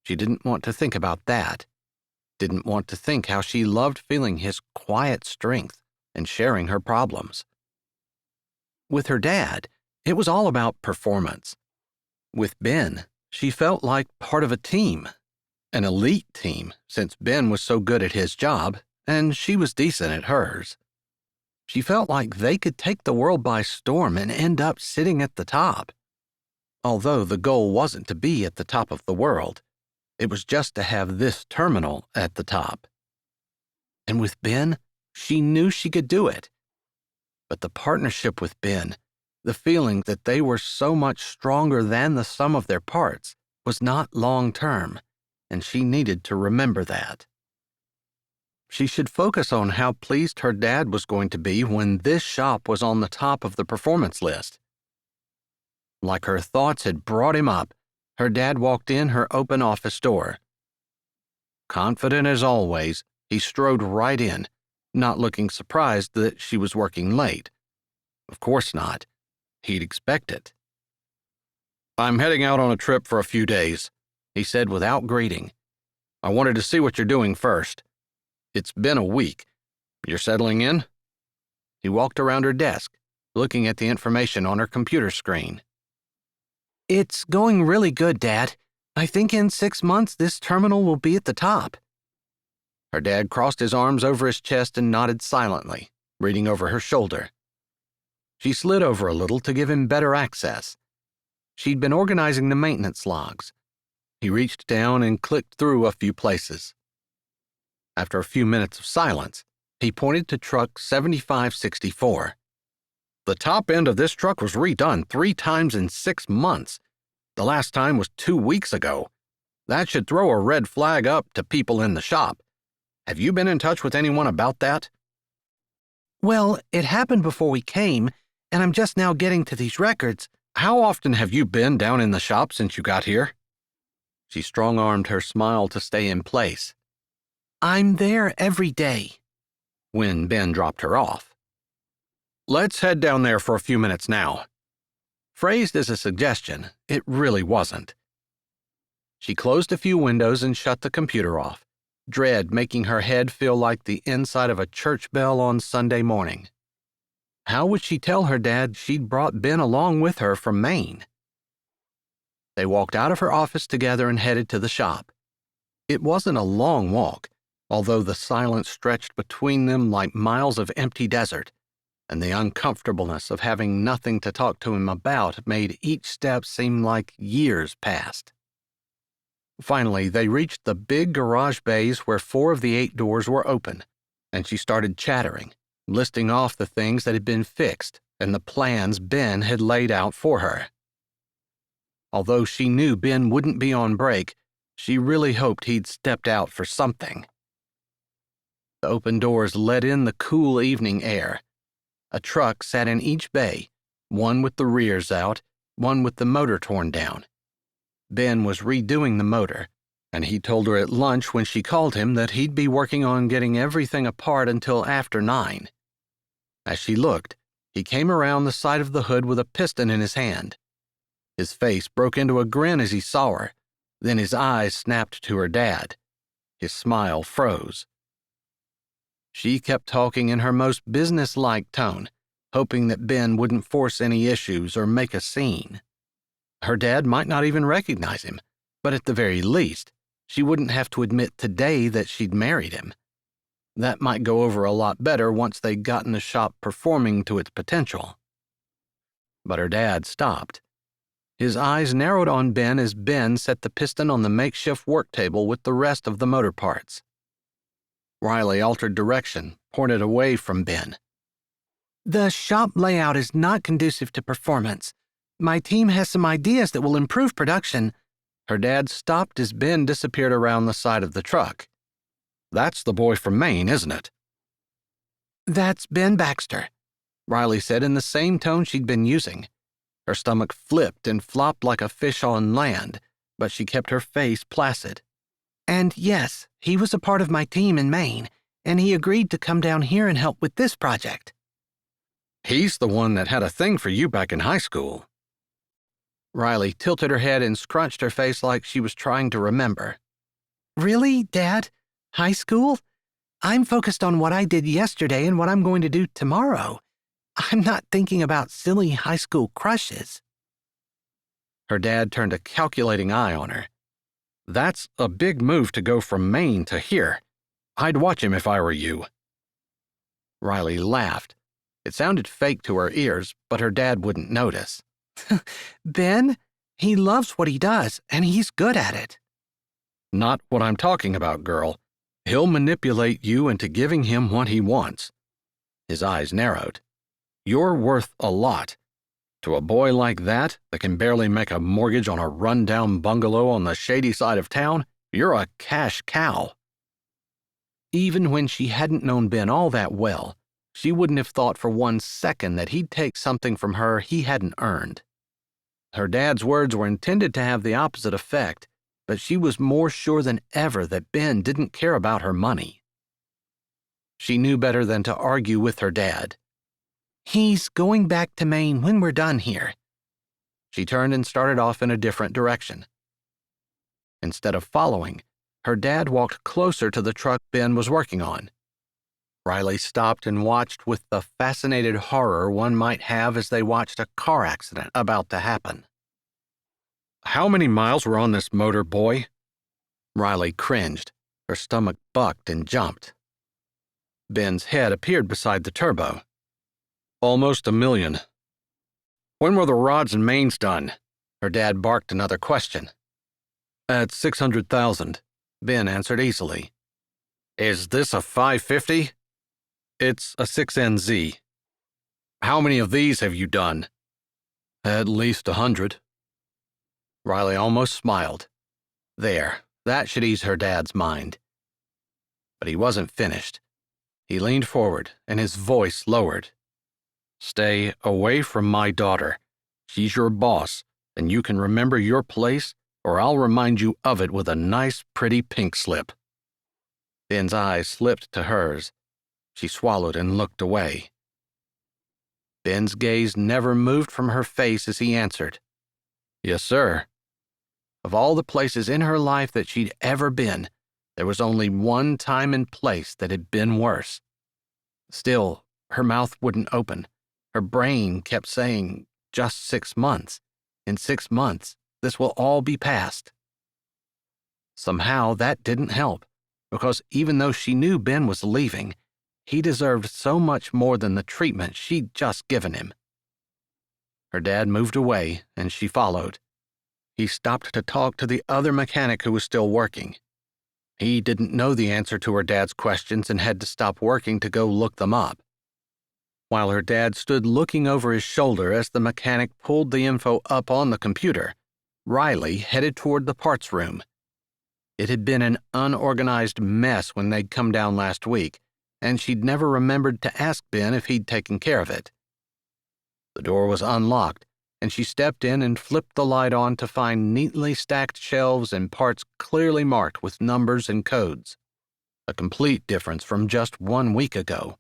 She didn't want to think about that. Didn't want to think how she loved feeling his quiet strength and sharing her problems. With her dad, it was all about performance. With Ben, she felt like part of a team, an elite team, since Ben was so good at his job and she was decent at hers. She felt like they could take the world by storm and end up sitting at the top. Although the goal wasn't to be at the top of the world, it was just to have this terminal at the top. And with Ben, she knew she could do it. But the partnership with Ben, the feeling that they were so much stronger than the sum of their parts, was not long-term, and she needed to remember that. She should focus on how pleased her dad was going to be when this shop was on the top of the performance list. Like her thoughts had brought him up, her dad walked in her open office door. Confident as always, he strode right in, not looking surprised that she was working late. Of course not. He'd expect it. "I'm heading out on a trip for a few days," he said without greeting. "I wanted to see what you're doing first. It's been a week. You're settling in?" He walked around her desk, looking at the information on her computer screen. It's going really good, Dad. I think in 6 months this terminal will be at the top. Her dad crossed his arms over his chest and nodded silently, reading over her shoulder. She slid over a little to give him better access. She'd been organizing the maintenance logs. He reached down and clicked through a few places. After a few minutes of silence, he pointed to truck 7564. "The top end of this truck was redone 3 times in 6 months. The last time was 2 weeks ago. That should throw a red flag up to people in the shop. Have you been in touch with anyone about that?" Well, it happened before we came, and I'm just now getting to these records. "How often have you been down in the shop since you got here?" She strong-armed her smile to stay in place. I'm there every day. When Ben dropped her off. "Let's head down there for a few minutes now." Phrased as a suggestion, it really wasn't. She closed a few windows and shut the computer off, dread making her head feel like the inside of a church bell on Sunday morning. How would she tell her dad she'd brought Ben along with her from Maine? They walked out of her office together and headed to the shop. It wasn't a long walk, although the silence stretched between them like miles of empty desert, and the uncomfortableness of having nothing to talk to him about made each step seem like years passed. Finally, they reached the big garage bays where 4 of the 8 doors were open, and she started chattering, listing off the things that had been fixed and the plans Ben had laid out for her. Although she knew Ben wouldn't be on break, she really hoped he'd stepped out for something. The open doors let in the cool evening air. A truck sat in each bay, one with the rears out, one with the motor torn down. Ben was redoing the motor, and he told her at lunch when she called him that he'd be working on getting everything apart until after 9. As she looked, he came around the side of the hood with a piston in his hand. His face broke into a grin as he saw her, then his eyes snapped to her dad. His smile froze. She kept talking in her most business-like tone, hoping that Ben wouldn't force any issues or make a scene. Her dad might not even recognize him, but at the very least, She wouldn't have to admit today that she'd married him. That might go over a lot better once they'd gotten the shop performing to its potential. But her dad stopped. His eyes narrowed on Ben as Ben set the piston on the makeshift work table with the rest of the motor parts. Riley altered direction, pointed away from Ben. The shop layout is not conducive to performance. My team has some ideas that will improve production. Her dad stopped as Ben disappeared around the side of the truck. That's the boy from Maine, isn't it? That's Ben Baxter, Riley said in the same tone she'd been using. Her stomach flipped and flopped like a fish on land, but she kept her face placid. And yes, he was a part of my team in Maine, and he agreed to come down here and help with this project. He's the one that had a thing for you back in high school. Riley tilted her head and scrunched her face like she was trying to remember. Really, Dad? High school? I'm focused on what I did yesterday and what I'm going to do tomorrow. I'm not thinking about silly high school crushes. Her dad turned a calculating eye on her. That's a big move to go from Maine to here. I'd watch him if I were you. Riley laughed. It sounded fake to her ears, but her dad wouldn't notice. Ben, he loves what he does, and he's good at it. Not what I'm talking about, girl. He'll manipulate you into giving him what he wants. His eyes narrowed. You're worth a lot. To a boy like that can barely make a mortgage on a run-down bungalow on the shady side of town, you're a cash cow. Even when she hadn't known Ben all that well, she wouldn't have thought for 1 second that he'd take something from her he hadn't earned. Her dad's words were intended to have the opposite effect, but she was more sure than ever that Ben didn't care about her money. She knew better than to argue with her dad. He's going back to Maine when we're done here. She turned and started off in a different direction. Instead of following, her dad walked closer to the truck Ben was working on. Riley stopped and watched with the fascinated horror one might have as they watched a car accident about to happen. How many miles were on this motor, boy? Riley cringed. Her stomach bucked and jumped. Ben's head appeared beside the turbo. Almost 1 million. When were the rods and mains done? Her dad barked another question. At 600,000, Ben answered easily. Is this a 550? It's a 6NZ. How many of these have you done? At least 100. Riley almost smiled. There, that should ease her dad's mind. But he wasn't finished. He leaned forward, and his voice lowered. Stay away from my daughter. She's your boss, and you can remember your place, or I'll remind you of it with a nice, pretty pink slip. Ben's eyes slipped to hers. She swallowed and looked away. Ben's gaze never moved from her face as he answered. Yes, sir. Of all the places in her life that she'd ever been, there was only one time and place that had been worse. Still, her mouth wouldn't open. Her brain kept saying, just 6 months. In 6 months, this will all be past. Somehow that didn't help, because even though she knew Ben was leaving, he deserved so much more than the treatment she'd just given him. Her dad moved away, and she followed. He stopped to talk to the other mechanic who was still working. He didn't know the answer to her dad's questions and had to stop working to go look them up. While her dad stood looking over his shoulder as the mechanic pulled the info up on the computer, Riley headed toward the parts room. It had been an unorganized mess when they'd come down last week, and she'd never remembered to ask Ben if he'd taken care of it. The door was unlocked, and she stepped in and flipped the light on to find neatly stacked shelves and parts clearly marked with numbers and codes. A complete difference from just 1 week ago.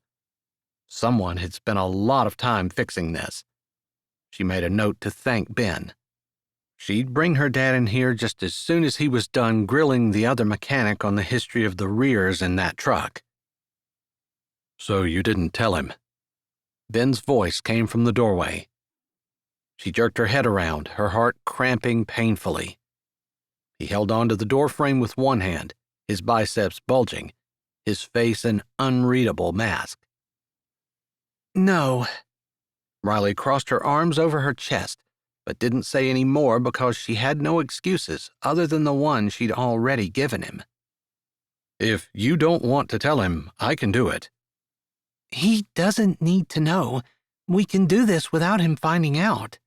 Someone had spent a lot of time fixing this. She made a note to thank Ben. She'd bring her dad in here just as soon as he was done grilling the other mechanic on the history of the rears in that truck. So you didn't tell him? Ben's voice came from the doorway. She jerked her head around, her heart cramping painfully. He held onto the doorframe with one hand, his biceps bulging, his face an unreadable mask. No. Riley crossed her arms over her chest, but didn't say any more because she had no excuses other than the one she'd already given him. If you don't want to tell him, I can do it. He doesn't need to know. We can do this without him finding out.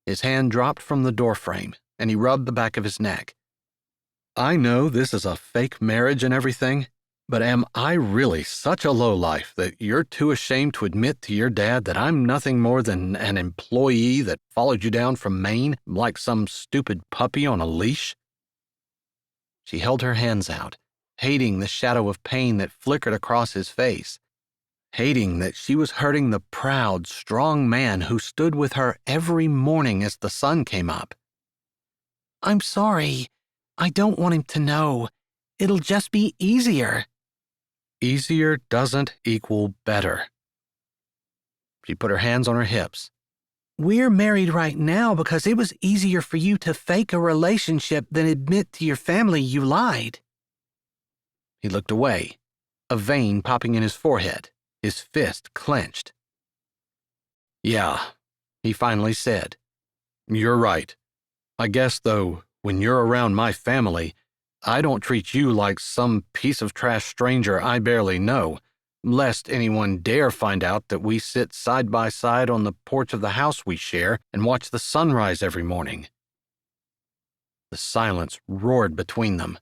His hand dropped from the doorframe, and he rubbed the back of his neck. I know this is a fake marriage and everything, but am I really such a lowlife that you're too ashamed to admit to your dad that I'm nothing more than an employee that followed you down from Maine like some stupid puppy on a leash? She held her hands out, hating the shadow of pain that flickered across his face, hating that she was hurting the proud, strong man who stood with her every morning as the sun came up. I'm sorry. I don't want him to know. It'll just be easier. Easier doesn't equal better. She put her hands on her hips. We're married right now because it was easier for you to fake a relationship than admit to your family you lied. He looked away, a vein popping in his forehead, his fist clenched. Yeah, he finally said. You're right. I guess, though, when you're around my family, I don't treat you like some piece of trash stranger I barely know, lest anyone dare find out that we sit side by side on the porch of the house we share and watch the sunrise every morning. The silence roared between them.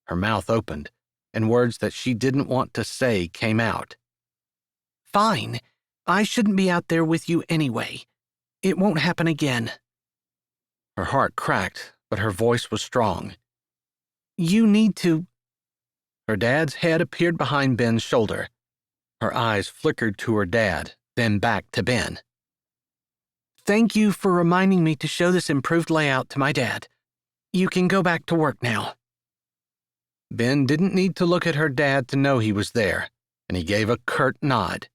Her mouth opened, and words that she didn't want to say came out. Fine. I shouldn't be out there with you anyway. It won't happen again. Her heart cracked, but her voice was strong. You need to... Her dad's head appeared behind Ben's shoulder. Her eyes flickered to her dad, then back to Ben. Thank you for reminding me to show this improved layout to my dad. You can go back to work now. Ben didn't need to look at her dad to know he was there, and he gave a curt nod.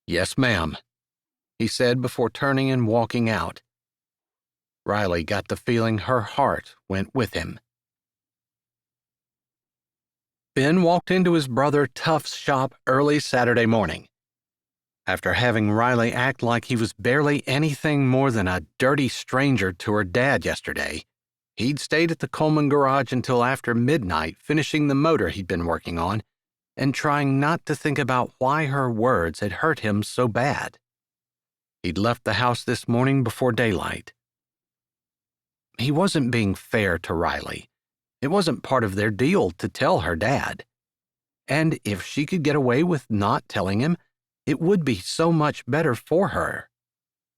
Yes, ma'am, he said before turning and walking out. Riley got the feeling her heart went with him. Ben walked into his brother Tuff's shop early Saturday morning. After having Riley act like he was barely anything more than a dirty stranger to her dad yesterday, he'd stayed at the Coleman garage until after midnight finishing the motor he'd been working on and trying not to think about why her words had hurt him so bad. He'd left the house this morning before daylight. He wasn't being fair to Riley. It wasn't part of their deal to tell her dad. And if she could get away with not telling him, it would be so much better for her.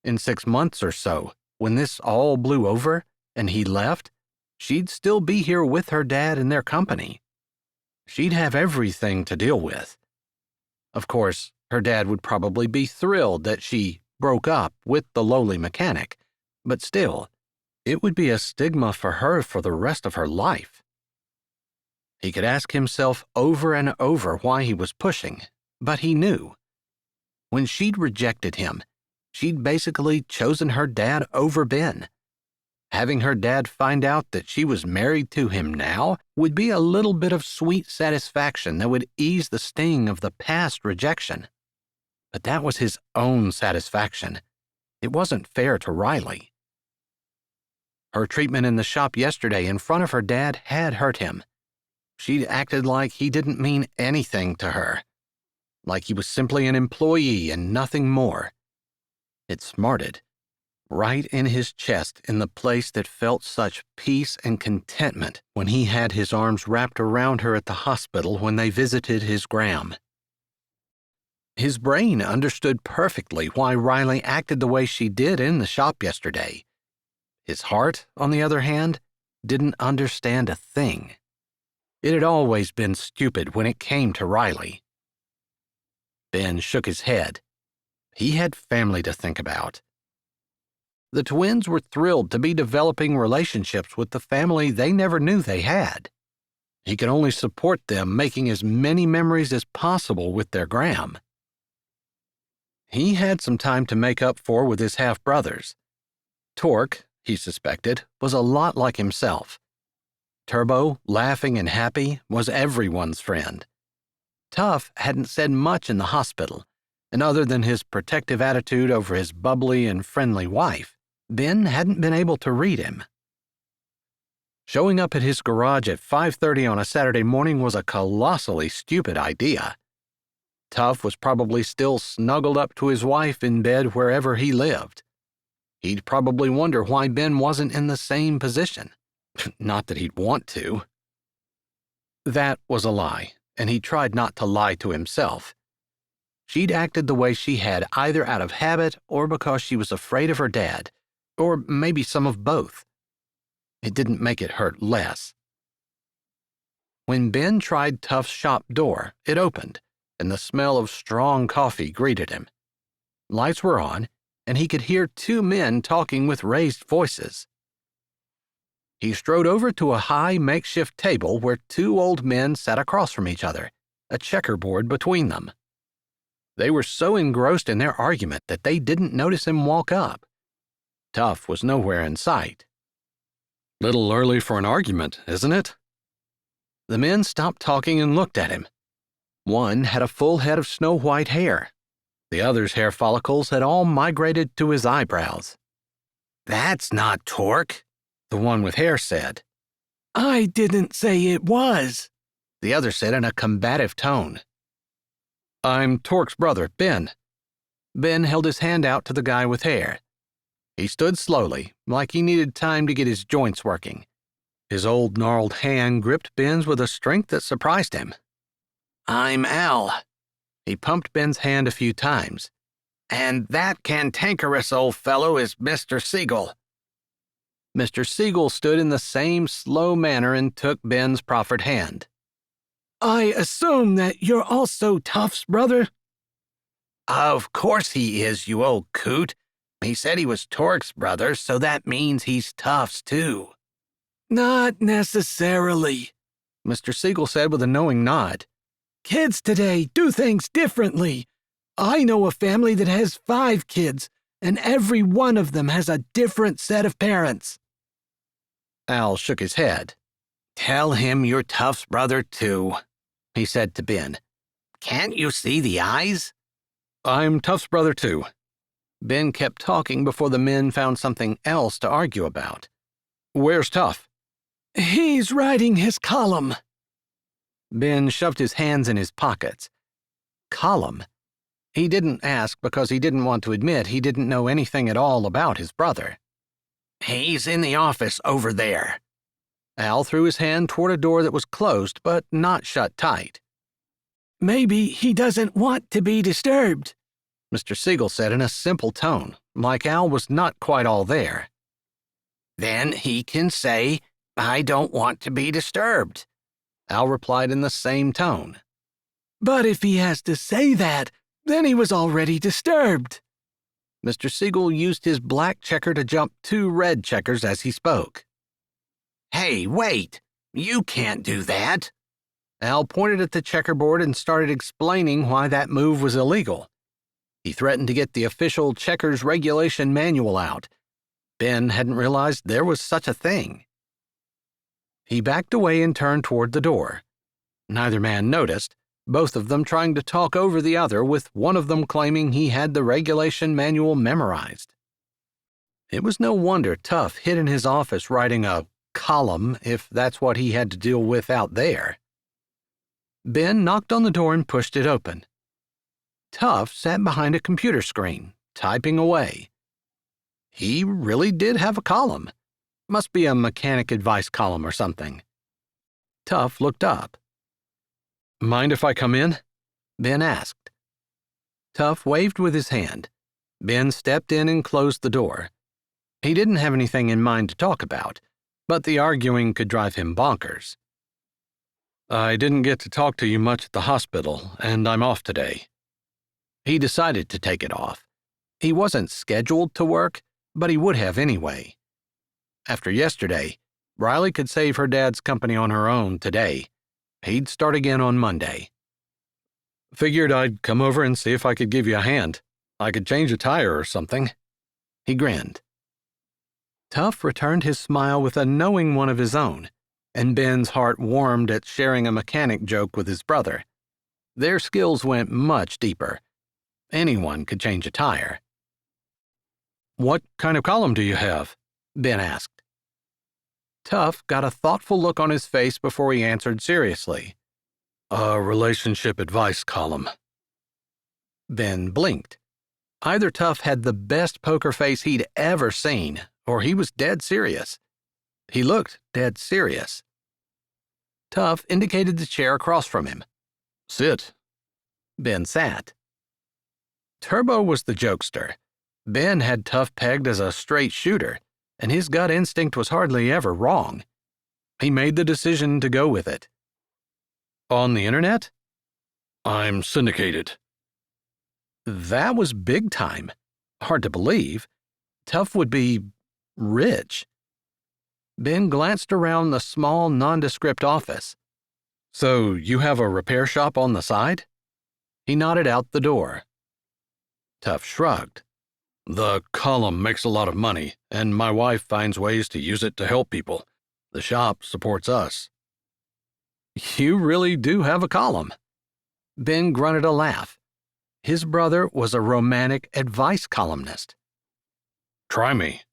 In 6 months or so, when this all blew over and he left, she'd still be here with her dad in their company. She'd have everything to deal with. Of course, her dad would probably be thrilled that she broke up with the lowly mechanic, but still, it would be a stigma for her for the rest of her life. He could ask himself over and over why he was pushing, but he knew. When she'd rejected him, she'd basically chosen her dad over Ben. Having her dad find out that she was married to him now would be a little bit of sweet satisfaction that would ease the sting of the past rejection. But that was his own satisfaction. It wasn't fair to Riley. Her treatment in the shop yesterday in front of her dad had hurt him. She'd acted like he didn't mean anything to her, like he was simply an employee and nothing more. It smarted, right in his chest in the place that felt such peace and contentment when he had his arms wrapped around her at the hospital when they visited his gram. His brain understood perfectly why Riley acted the way she did in the shop yesterday. His heart, on the other hand, didn't understand a thing. It had always been stupid when it came to Riley. Ben shook his head. He had family to think about. The twins were thrilled to be developing relationships with the family they never knew they had. He could only support them making as many memories as possible with their gram. He had some time to make up for with his half-brothers. Torque, he suspected, was a lot like himself. Turbo, laughing and happy, was everyone's friend. Tough hadn't said much in the hospital, and other than his protective attitude over his bubbly and friendly wife, Ben hadn't been able to read him. Showing up at his garage at 5:30 on a Saturday morning was a colossally stupid idea. Tough was probably still snuggled up to his wife in bed wherever he lived. He'd probably wonder why Ben wasn't in the same position. Not that he'd want to. That was a lie, and he tried not to lie to himself. She'd acted the way she had either out of habit or because she was afraid of her dad, or maybe some of both. It didn't make it hurt less. When Ben tried Tough's shop door, it opened, and the smell of strong coffee greeted him. Lights were on, and he could hear two men talking with raised voices. He strode over to a high makeshift table where two old men sat across from each other, a checkerboard between them. They were so engrossed in their argument that they didn't notice him walk up. Tough was nowhere in sight. "Little early for an argument, isn't it?" The men stopped talking and looked at him. One had a full head of snow-white hair. The other's hair follicles had all migrated to his eyebrows. "That's not Torque," the one with hair said. "I didn't say it was," the other said in a combative tone. "I'm Torque's brother, Ben." Ben held his hand out to the guy with hair. He stood slowly, like he needed time to get his joints working. His old gnarled hand gripped Ben's with a strength that surprised him. "I'm Al." He pumped Ben's hand a few times. "And that cantankerous old fellow is Mr. Siegel." Mr. Siegel stood in the same slow manner and took Ben's proffered hand. "I assume that you're also Tough's brother?" "Of course he is, you old coot. He said he was Torque's brother, so that means he's Tough's too." "Not necessarily," Mr. Siegel said with a knowing nod. "Kids today do things differently. I know a family that has 5 kids, and every one of them has a different set of parents." Al shook his head. "Tell him you're Tough's brother too," he said to Ben. "Can't you see the eyes?" "I'm Tough's brother too." Ben kept talking before the men found something else to argue about. "Where's Tough?" "He's writing his column." Ben shoved his hands in his pockets. Column? He didn't ask because he didn't want to admit he didn't know anything at all about his brother. "He's in the office over there." Al threw his hand toward a door that was closed but not shut tight. "Maybe he doesn't want to be disturbed," Mr. Siegel said in a simple tone, like Al was not quite all there. "Then he can say, 'I don't want to be disturbed,'" Al replied in the same tone. "But if he has to say that, then he was already disturbed." Mr. Siegel used his black checker to jump 2 red checkers as he spoke. "Hey, wait! You can't do that!" Al pointed at the checkerboard and started explaining why that move was illegal. He threatened to get the official checkers regulation manual out. Ben hadn't realized there was such a thing. He backed away and turned toward the door. Neither man noticed, both of them trying to talk over the other, with one of them claiming he had the regulation manual memorized. It was no wonder Tough hid in his office writing a column if that's what he had to deal with out there. Ben knocked on the door and pushed it open. Tough sat behind a computer screen, typing away. He really did have a column. Must be a mechanic advice column or something. Tough looked up. "Mind if I come in?" Ben asked. Tough waved with his hand. Ben stepped in and closed the door. He didn't have anything in mind to talk about, but the arguing could drive him bonkers. "I didn't get to talk to you much at the hospital, and I'm off today." He decided to take it off. He wasn't scheduled to work, but he would have anyway. After yesterday, Riley could save her dad's company on her own today. He'd start again on Monday. "Figured I'd come over and see if I could give you a hand. I could change a tire or something." He grinned. Tough returned his smile with a knowing one of his own, and Ben's heart warmed at sharing a mechanic joke with his brother. Their skills went much deeper. Anyone could change a tire. "What kind of column do you have?" Ben asked. Tough got a thoughtful look on his face before he answered seriously. "A relationship advice column." Ben blinked. Either Tough had the best poker face he'd ever seen, or he was dead serious. He looked dead serious. Tough indicated the chair across from him. "Sit." Ben sat. Turbo was the jokester. Ben had Tough pegged as a straight shooter, and his gut instinct was hardly ever wrong. He made the decision to go with it. "On the internet?" "I'm syndicated." That was big time. Hard to believe. Tough would be rich. Ben glanced around the small, nondescript office. "So you have a repair shop on the side?" He nodded out the door. Tough shrugged. "The column makes a lot of money, and my wife finds ways to use it to help people. The shop supports us." "You really do have a column." Ben grunted a laugh. His brother was a romantic advice columnist. "Try me,"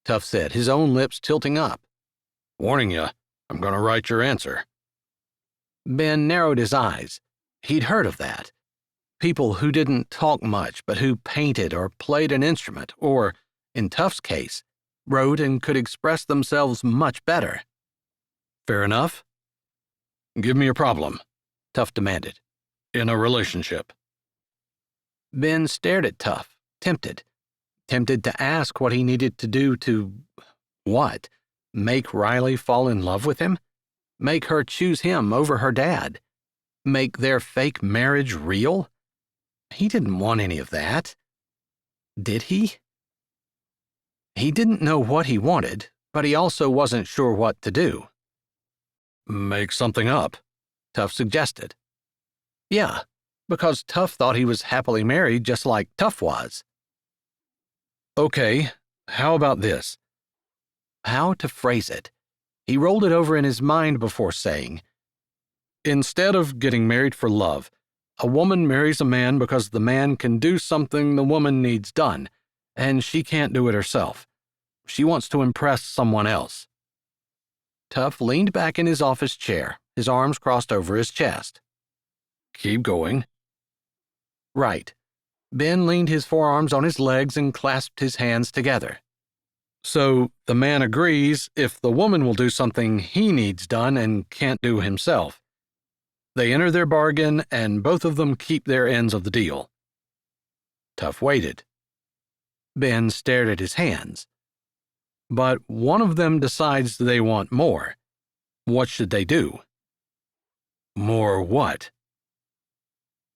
Tough said, his own lips tilting up. "Warning you, I'm going to write your answer." Ben narrowed his eyes. He'd heard of that. People who didn't talk much but who painted or played an instrument or, in Tough's case, wrote and could express themselves much better. "Fair enough." "Give me a problem," Tough demanded. "In a relationship." Ben stared at Tough, tempted to ask what he needed to do to, what? Make Riley fall in love with him? Make her choose him over her dad? Make their fake marriage real? He didn't want any of that. Did he? He didn't know what he wanted, but he also wasn't sure what to do. "Make something up," Tough suggested. Yeah, because Tough thought he was happily married just like Tough was. "Okay, how about this?" How to phrase it? He rolled it over in his mind before saying, "Instead of getting married for love, a woman marries a man because the man can do something the woman needs done, and she can't do it herself. She wants to impress someone else." Tough leaned back in his office chair, his arms crossed over his chest. "Keep going." "Right." Ben leaned his forearms on his legs and clasped his hands together. "So the man agrees if the woman will do something he needs done and can't do himself. They enter their bargain, and both of them keep their ends of the deal." Tough waited. Ben stared at his hands. "But one of them decides they want more. What should they do?" "More what?"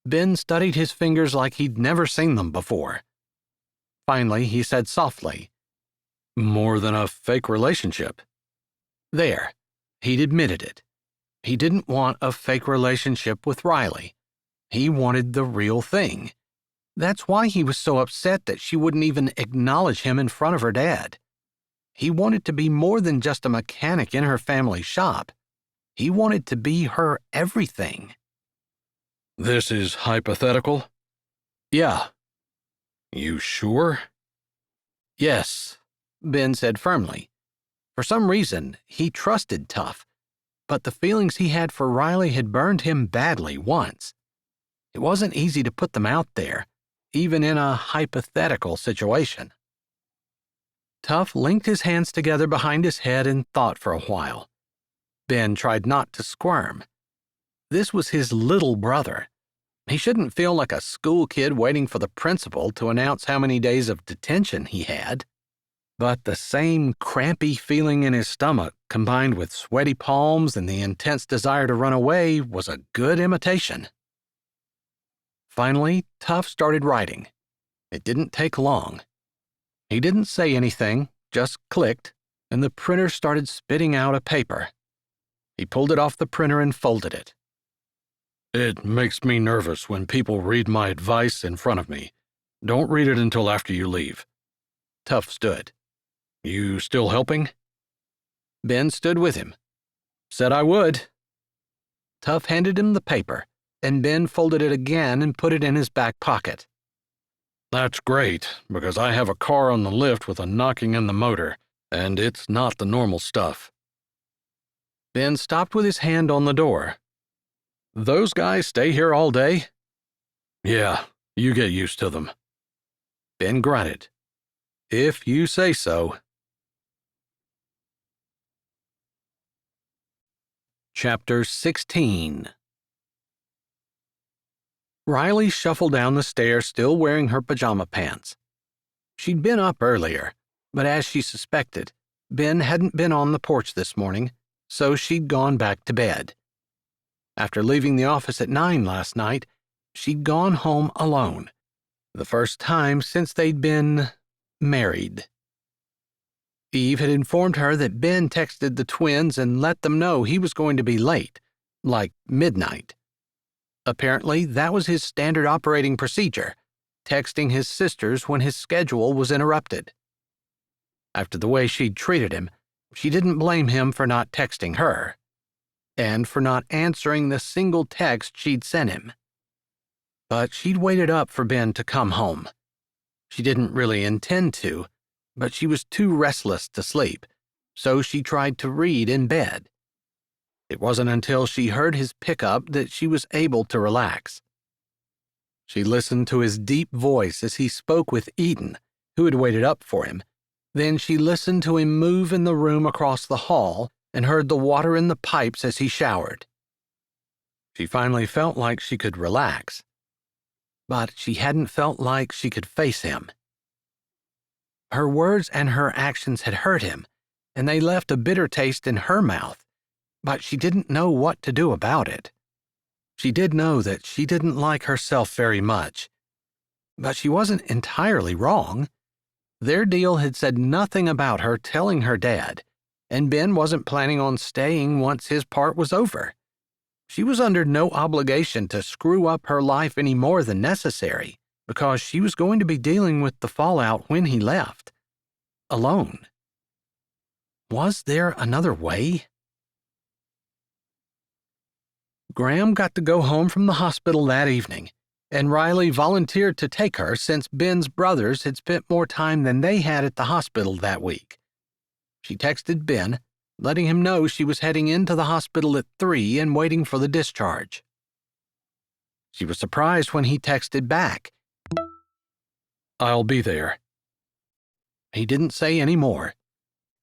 Ben studied his fingers like he'd never seen them before. Finally, he said softly, "More than a fake relationship." There. He'd admitted it. He didn't want a fake relationship with Riley. He wanted the real thing. That's why he was so upset that she wouldn't even acknowledge him in front of her dad. He wanted to be more than just a mechanic in her family shop. He wanted to be her everything. "This is hypothetical?" "Yeah." "You sure?" "Yes," Ben said firmly. For some reason, he trusted Tough, but the feelings he had for Riley had burned him badly once. It wasn't easy to put them out there, even in a hypothetical situation. Tough linked his hands together behind his head and thought for a while. Ben tried not to squirm. This was his little brother. He shouldn't feel like a school kid waiting for the principal to announce how many days of detention he had. But the same crampy feeling in his stomach, combined with sweaty palms and the intense desire to run away, was a good imitation. Finally, Tough started writing. It didn't take long. He didn't say anything, just clicked, and the printer started spitting out a paper. He pulled it off the printer and folded it. "It makes me nervous when people read my advice in front of me. Don't read it until after you leave." Tough stood. You still helping? Ben stood with him. Said I would. Tuff handed him the paper, and Ben folded it again and put it in his back pocket. That's great, because I have a car on the lift with a knocking in the motor, and it's not the normal stuff. Ben stopped with his hand on the door. Those guys stay here all day? Yeah, you get used to them. Ben grunted. If you say so. Chapter 16. Riley shuffled down the stairs still wearing her pajama pants. She'd been up earlier, but as she suspected, Ben hadn't been on the porch this morning, so she'd gone back to bed. After leaving the office at 9 last night, she'd gone home alone, the first time since they'd been married. Eve had informed her that Ben texted the twins and let them know he was going to be late, like midnight. Apparently, that was his standard operating procedure, texting his sisters when his schedule was interrupted. After the way she'd treated him, she didn't blame him for not texting her, and for not answering the single text she'd sent him. But she'd waited up for Ben to come home. She didn't really intend to, but she was too restless to sleep, so she tried to read in bed. It wasn't until she heard his pickup that she was able to relax. She listened to his deep voice as he spoke with Eden, who had waited up for him. Then she listened to him move in the room across the hall and heard the water in the pipes as he showered. She finally felt like she could relax, but she hadn't felt like she could face him. Her words and her actions had hurt him, and they left a bitter taste in her mouth, but she didn't know what to do about it. She did know that she didn't like herself very much, but she wasn't entirely wrong. Their deal had said nothing about her telling her dad, and Ben wasn't planning on staying once his part was over. She was under no obligation to screw up her life any more than necessary, because she was going to be dealing with the fallout when he left. Alone. Was there another way? Graham got to go home from the hospital that evening, and Riley volunteered to take her since Ben's brothers had spent more time than they had at the hospital that week. She texted Ben, letting him know she was heading into the hospital at 3 and waiting for the discharge. She was surprised when he texted back, "I'll be there." He didn't say any more.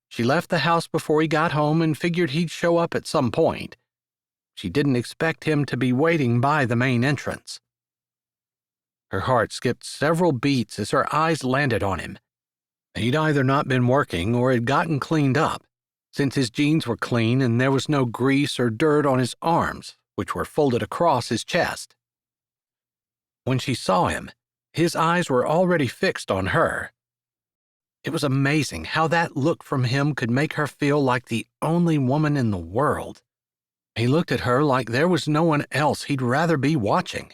She left the house before he got home and figured he'd show up at some point. She didn't expect him to be waiting by the main entrance. Her heart skipped several beats as her eyes landed on him. He'd either not been working or had gotten cleaned up, since his jeans were clean and there was no grease or dirt on his arms, which were folded across his chest. When she saw him, his eyes were already fixed on her. It was amazing how that look from him could make her feel like the only woman in the world. He looked at her like there was no one else he'd rather be watching.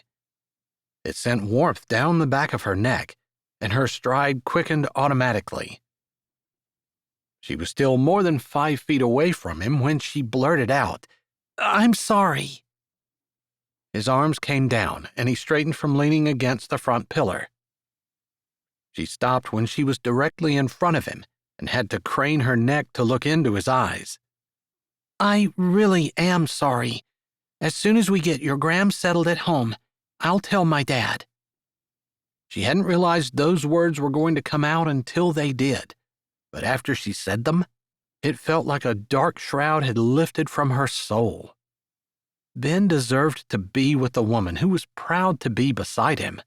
It sent warmth down the back of her neck, and her stride quickened automatically. She was still more than 5 feet away from him when she blurted out, "I'm sorry." His arms came down, and he straightened from leaning against the front pillar. She stopped when she was directly in front of him and had to crane her neck to look into his eyes. "I really am sorry. As soon as we get your Graham settled at home, I'll tell my dad." She hadn't realized those words were going to come out until they did, but after she said them, it felt like a dark shroud had lifted from her soul. Ben deserved to be with a woman who was proud to be beside him.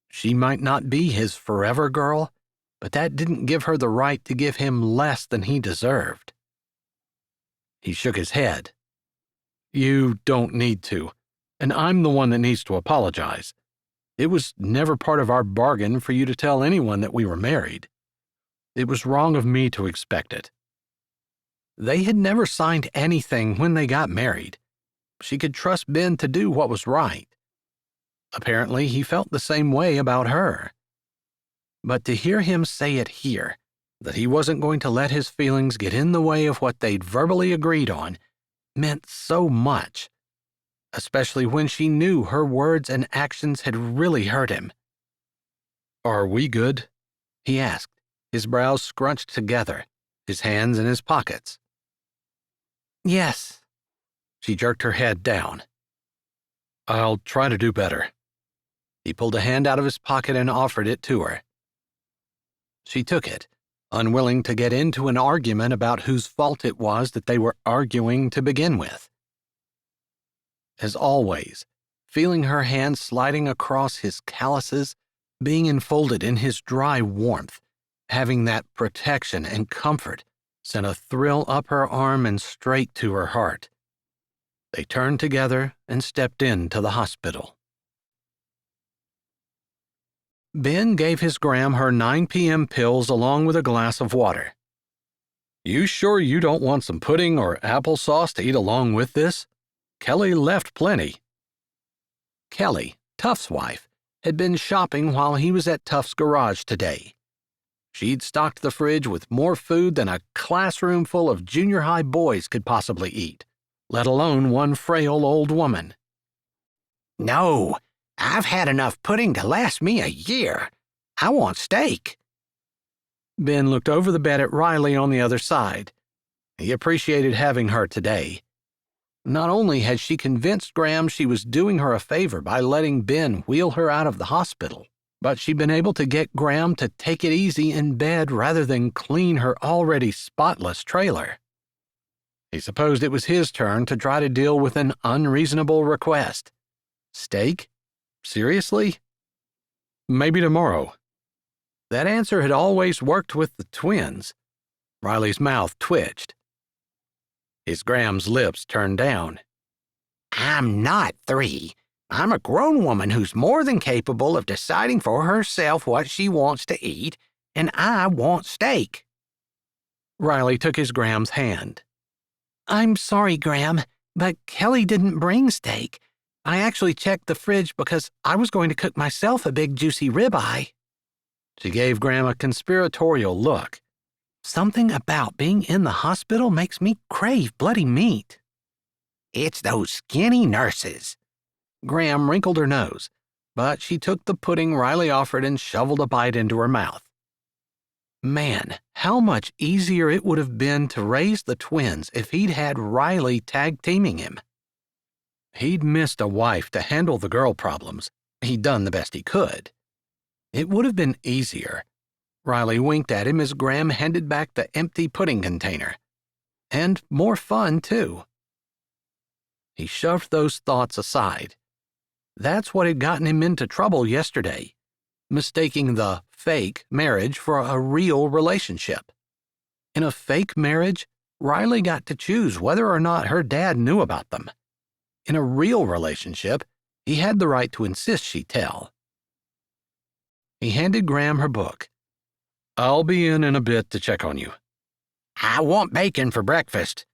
She might not be his forever girl, but that didn't give her the right to give him less than he deserved. He shook his head. "You don't need to, and I'm the one that needs to apologize. It was never part of our bargain for you to tell anyone that we were married. It was wrong of me to expect it." They had never signed anything when they got married. She could trust Ben to do what was right. Apparently, he felt the same way about her. But to hear him say it here, that he wasn't going to let his feelings get in the way of what they'd verbally agreed on, meant so much, especially when she knew her words and actions had really hurt him. "Are we good?" he asked, his brows scrunched together, his hands in his pockets. "Yes." She jerked her head down. "I'll try to do better." He pulled a hand out of his pocket and offered it to her. She took it, unwilling to get into an argument about whose fault it was that they were arguing to begin with. As always, feeling her hand sliding across his calluses, being enfolded in his dry warmth, having that protection and comfort, sent a thrill up her arm and straight to her heart. They turned together and stepped into the hospital. Ben gave his Gram her 9 p.m. pills along with a glass of water. "You sure you don't want some pudding or applesauce to eat along with this? Kelly left plenty." Kelly, Tuff's wife, had been shopping while he was at Tuff's garage today. She'd stocked the fridge with more food than a classroom full of junior high boys could possibly eat, let alone one frail old woman. "No, I've had enough pudding to last me a year. I want steak." Ben looked over the bed at Riley on the other side. He appreciated having her today. Not only had she convinced Gram she was doing her a favor by letting Ben wheel her out of the hospital, but she'd been able to get Gram to take it easy in bed rather than clean her already spotless trailer. He supposed it was his turn to try to deal with an unreasonable request. Steak? Seriously? Maybe tomorrow. That answer had always worked with the twins. Riley's mouth twitched. His Gram's lips turned down. "I'm not 3. I'm a grown woman who's more than capable of deciding for herself what she wants to eat, and I want steak." Riley took his Gram's hand. "I'm sorry, Gram, but Kelly didn't bring steak. I actually checked the fridge because I was going to cook myself a big juicy ribeye." She gave Gram a conspiratorial look. "Something about being in the hospital makes me crave bloody meat." "It's those skinny nurses." Gram wrinkled her nose, but she took the pudding Riley offered and shoveled a bite into her mouth. Man, how much easier it would have been to raise the twins if he'd had Riley tag-teaming him. He'd missed a wife to handle the girl problems. He'd done the best he could. It would have been easier. Riley winked at him as Gram handed back the empty pudding container. And more fun, too. He shoved those thoughts aside. That's what had gotten him into trouble yesterday, mistaking the fake marriage for a real relationship. In a fake marriage, Riley got to choose whether or not her dad knew about them. In a real relationship, he had the right to insist she tell. He handed Gram her book. "I'll be in a bit to check on you." "I want bacon for breakfast,"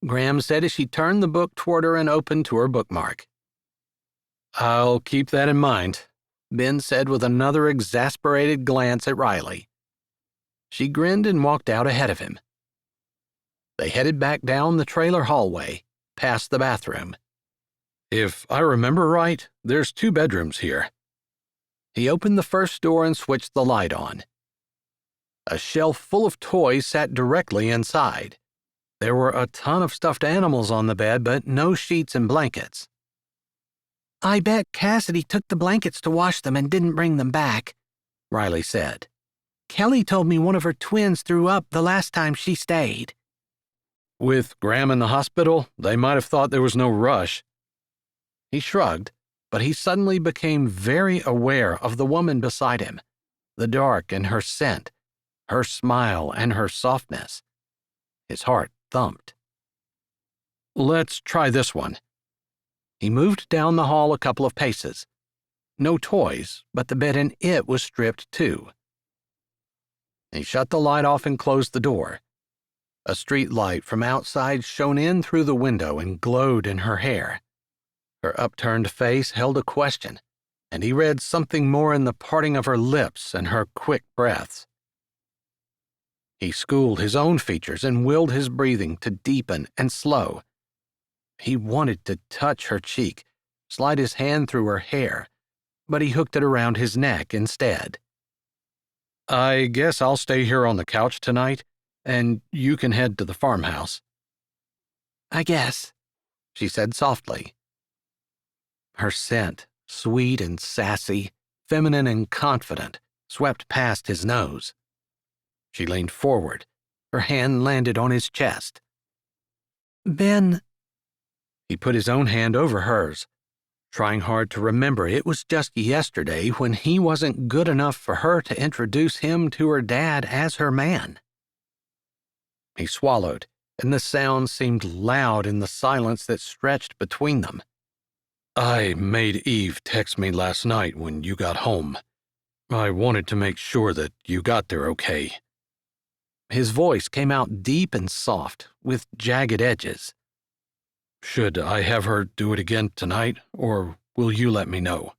Gram said as she turned the book toward her and opened to her bookmark. "I'll keep that in mind," Ben said with another exasperated glance at Riley. She grinned and walked out ahead of him. They headed back down the trailer hallway, past the bathroom. "If I remember right, there's 2 bedrooms here." He opened the first door and switched the light on. A shelf full of toys sat directly inside. There were a ton of stuffed animals on the bed, but no sheets and blankets. "I bet Cassidy took the blankets to wash them and didn't bring them back," Riley said. "Kelly told me one of her twins threw up the last time she stayed." With Gram in the hospital, they might have thought there was no rush. He shrugged, but he suddenly became very aware of the woman beside him, the dark and her scent, her smile and her softness. His heart thumped. "Let's try this one." He moved down the hall a couple of paces. No toys, but the bed in it was stripped too. He shut the light off and closed the door. A street light from outside shone in through the window and glowed in her hair. Her upturned face held a question, and he read something more in the parting of her lips and her quick breaths. He schooled his own features and willed his breathing to deepen and slow. He wanted to touch her cheek, slide his hand through her hair, but he hooked it around his neck instead. I guess I'll stay here on the couch tonight, and you can head to the farmhouse. I guess, she said softly. Her scent, sweet and sassy, feminine and confident, swept past his nose. She leaned forward. Her hand landed on his chest. Ben. He put his own hand over hers, trying hard to remember it was just yesterday when he wasn't good enough for her to introduce him to her dad as her man. He swallowed, and the sound seemed loud in the silence that stretched between them. I made Eve text me last night when you got home. I wanted to make sure that you got there okay. His voice came out deep and soft, with jagged edges. Should I have her do it again tonight, or will you let me know?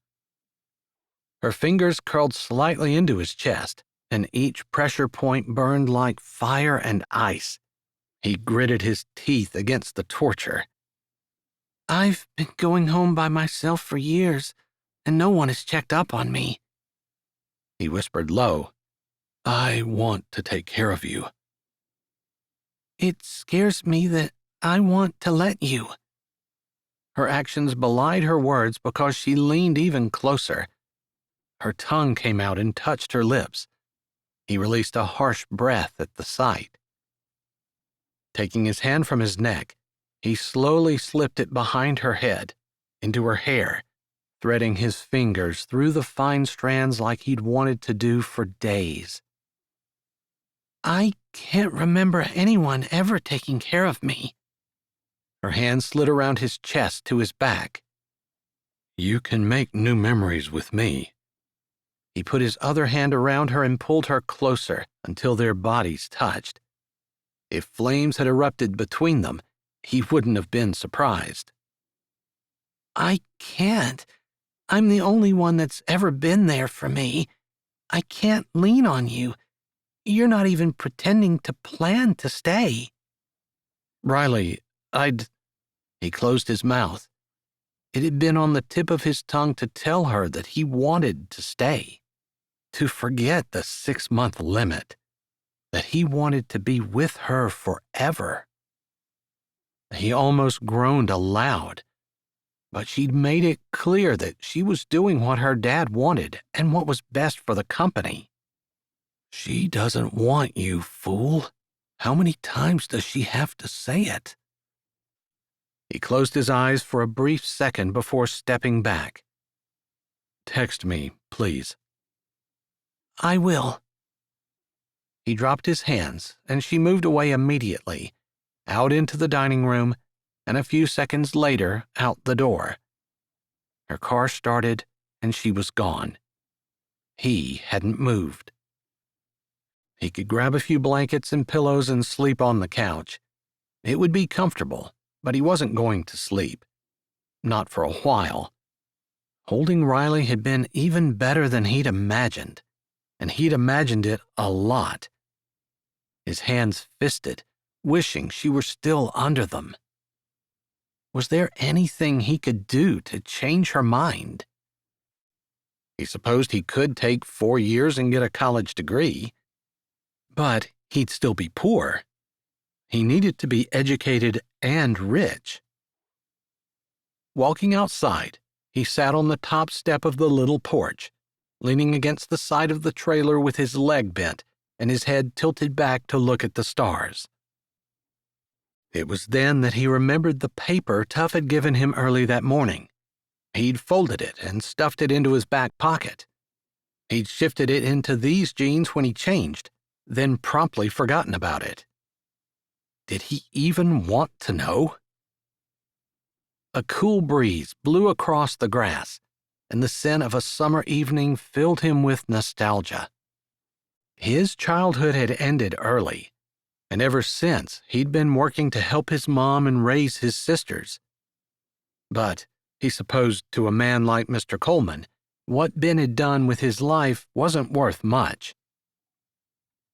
Her fingers curled slightly into his chest, and each pressure point burned like fire and ice. He gritted his teeth against the torture. I've been going home by myself for years, and no one has checked up on me. He whispered low. I want to take care of you. It scares me that I want to let you. Her actions belied her words because she leaned even closer. Her tongue came out and touched her lips. He released a harsh breath at the sight. Taking his hand from his neck, he slowly slipped it behind her head, into her hair, threading his fingers through the fine strands like he'd wanted to do for days. I can't remember anyone ever taking care of me. Her hand slid around his chest to his back. You can make new memories with me. He put his other hand around her and pulled her closer until their bodies touched. If flames had erupted between them, he wouldn't have been surprised. I can't. I'm the only one that's ever been there for me. I can't lean on you. You're not even pretending to plan to stay. Riley, He closed his mouth. It had been on the tip of his tongue to tell her that he wanted to stay, to forget the 6-month limit, that he wanted to be with her forever. He almost groaned aloud, but she'd made it clear that she was doing what her dad wanted and what was best for the company. She doesn't want you, fool. How many times does she have to say it? He closed his eyes for a brief second before stepping back. Text me, please. I will. He dropped his hands, and she moved away immediately, out into the dining room, and a few seconds later, out the door. Her car started, and she was gone. He hadn't moved. He could grab a few blankets and pillows and sleep on the couch. It would be comfortable, but he wasn't going to sleep. Not for a while. Holding Riley had been even better than he'd imagined, and he'd imagined it a lot. His hands fisted, wishing she were still under them. Was there anything he could do to change her mind? He supposed he could take 4 years and get a college degree, but he'd still be poor. He needed to be educated and rich. Walking outside, he sat on the top step of the little porch, leaning against the side of the trailer with his leg bent and his head tilted back to look at the stars. It was then that he remembered the paper Tuff had given him early that morning. He'd folded it and stuffed it into his back pocket. He'd shifted it into these jeans when he changed, then promptly forgotten about it. Did he even want to know? A cool breeze blew across the grass, and the scent of a summer evening filled him with nostalgia. His childhood had ended early, and ever since he'd been working to help his mom and raise his sisters. But, he supposed to a man like Mr. Coleman, what Ben had done with his life wasn't worth much.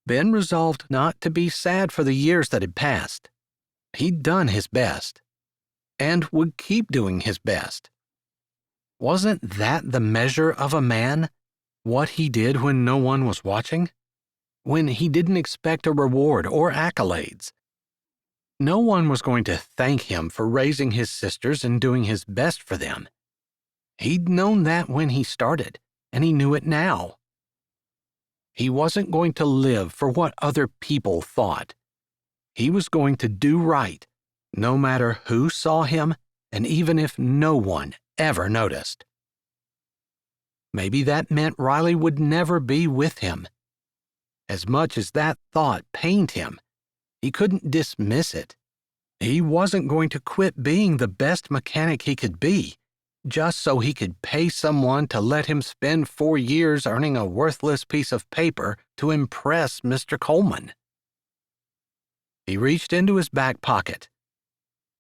Ben resolved not to be sad for the years that had passed. He'd done his best, and would keep doing his best. Wasn't that the measure of a man? What he did when no one was watching? When he didn't expect a reward or accolades? No one was going to thank him for raising his sisters and doing his best for them. He'd known that when he started, and he knew it now. He wasn't going to live for what other people thought. He was going to do right, no matter who saw him, and even if no one ever noticed. Maybe that meant Riley would never be with him. As much as that thought pained him, he couldn't dismiss it. He wasn't going to quit being the best mechanic he could be, just so he could pay someone to let him spend 4 years earning a worthless piece of paper to impress Mr. Coleman. He reached into his back pocket.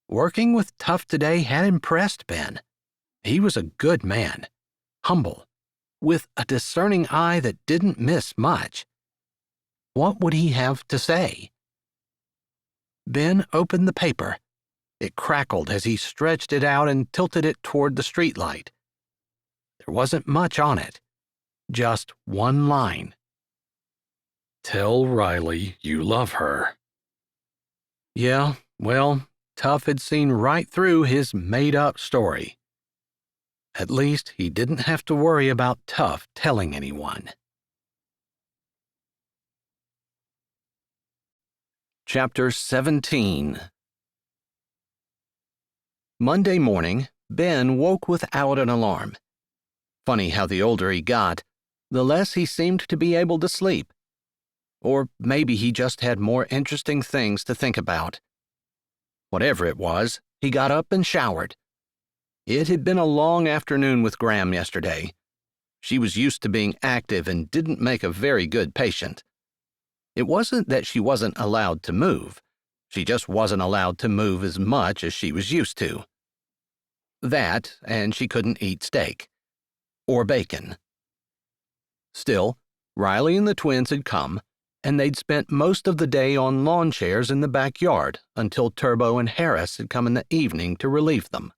Working with Tough today had impressed Ben. He was a good man, humble, with a discerning eye that didn't miss much. What would he have to say? Ben opened the paper. It crackled as he stretched it out and tilted it toward the streetlight. There wasn't much on it, just one line. "Tell Riley you love her." Yeah, well, Tough had seen right through his made-up story. At least he didn't have to worry about Tough telling anyone. Chapter 17. Monday morning, Ben woke without an alarm. Funny how the older he got, the less he seemed to be able to sleep. Or maybe he just had more interesting things to think about. Whatever it was, he got up and showered. It had been a long afternoon with Graham yesterday. She was used to being active and didn't make a very good patient. It wasn't that she wasn't allowed to move. She just wasn't allowed to move as much as she was used to. That, and she couldn't eat steak. Or bacon. Still, Riley and the twins had come, and they'd spent most of the day on lawn chairs in the backyard until Turbo and Harris had come in the evening to relieve them.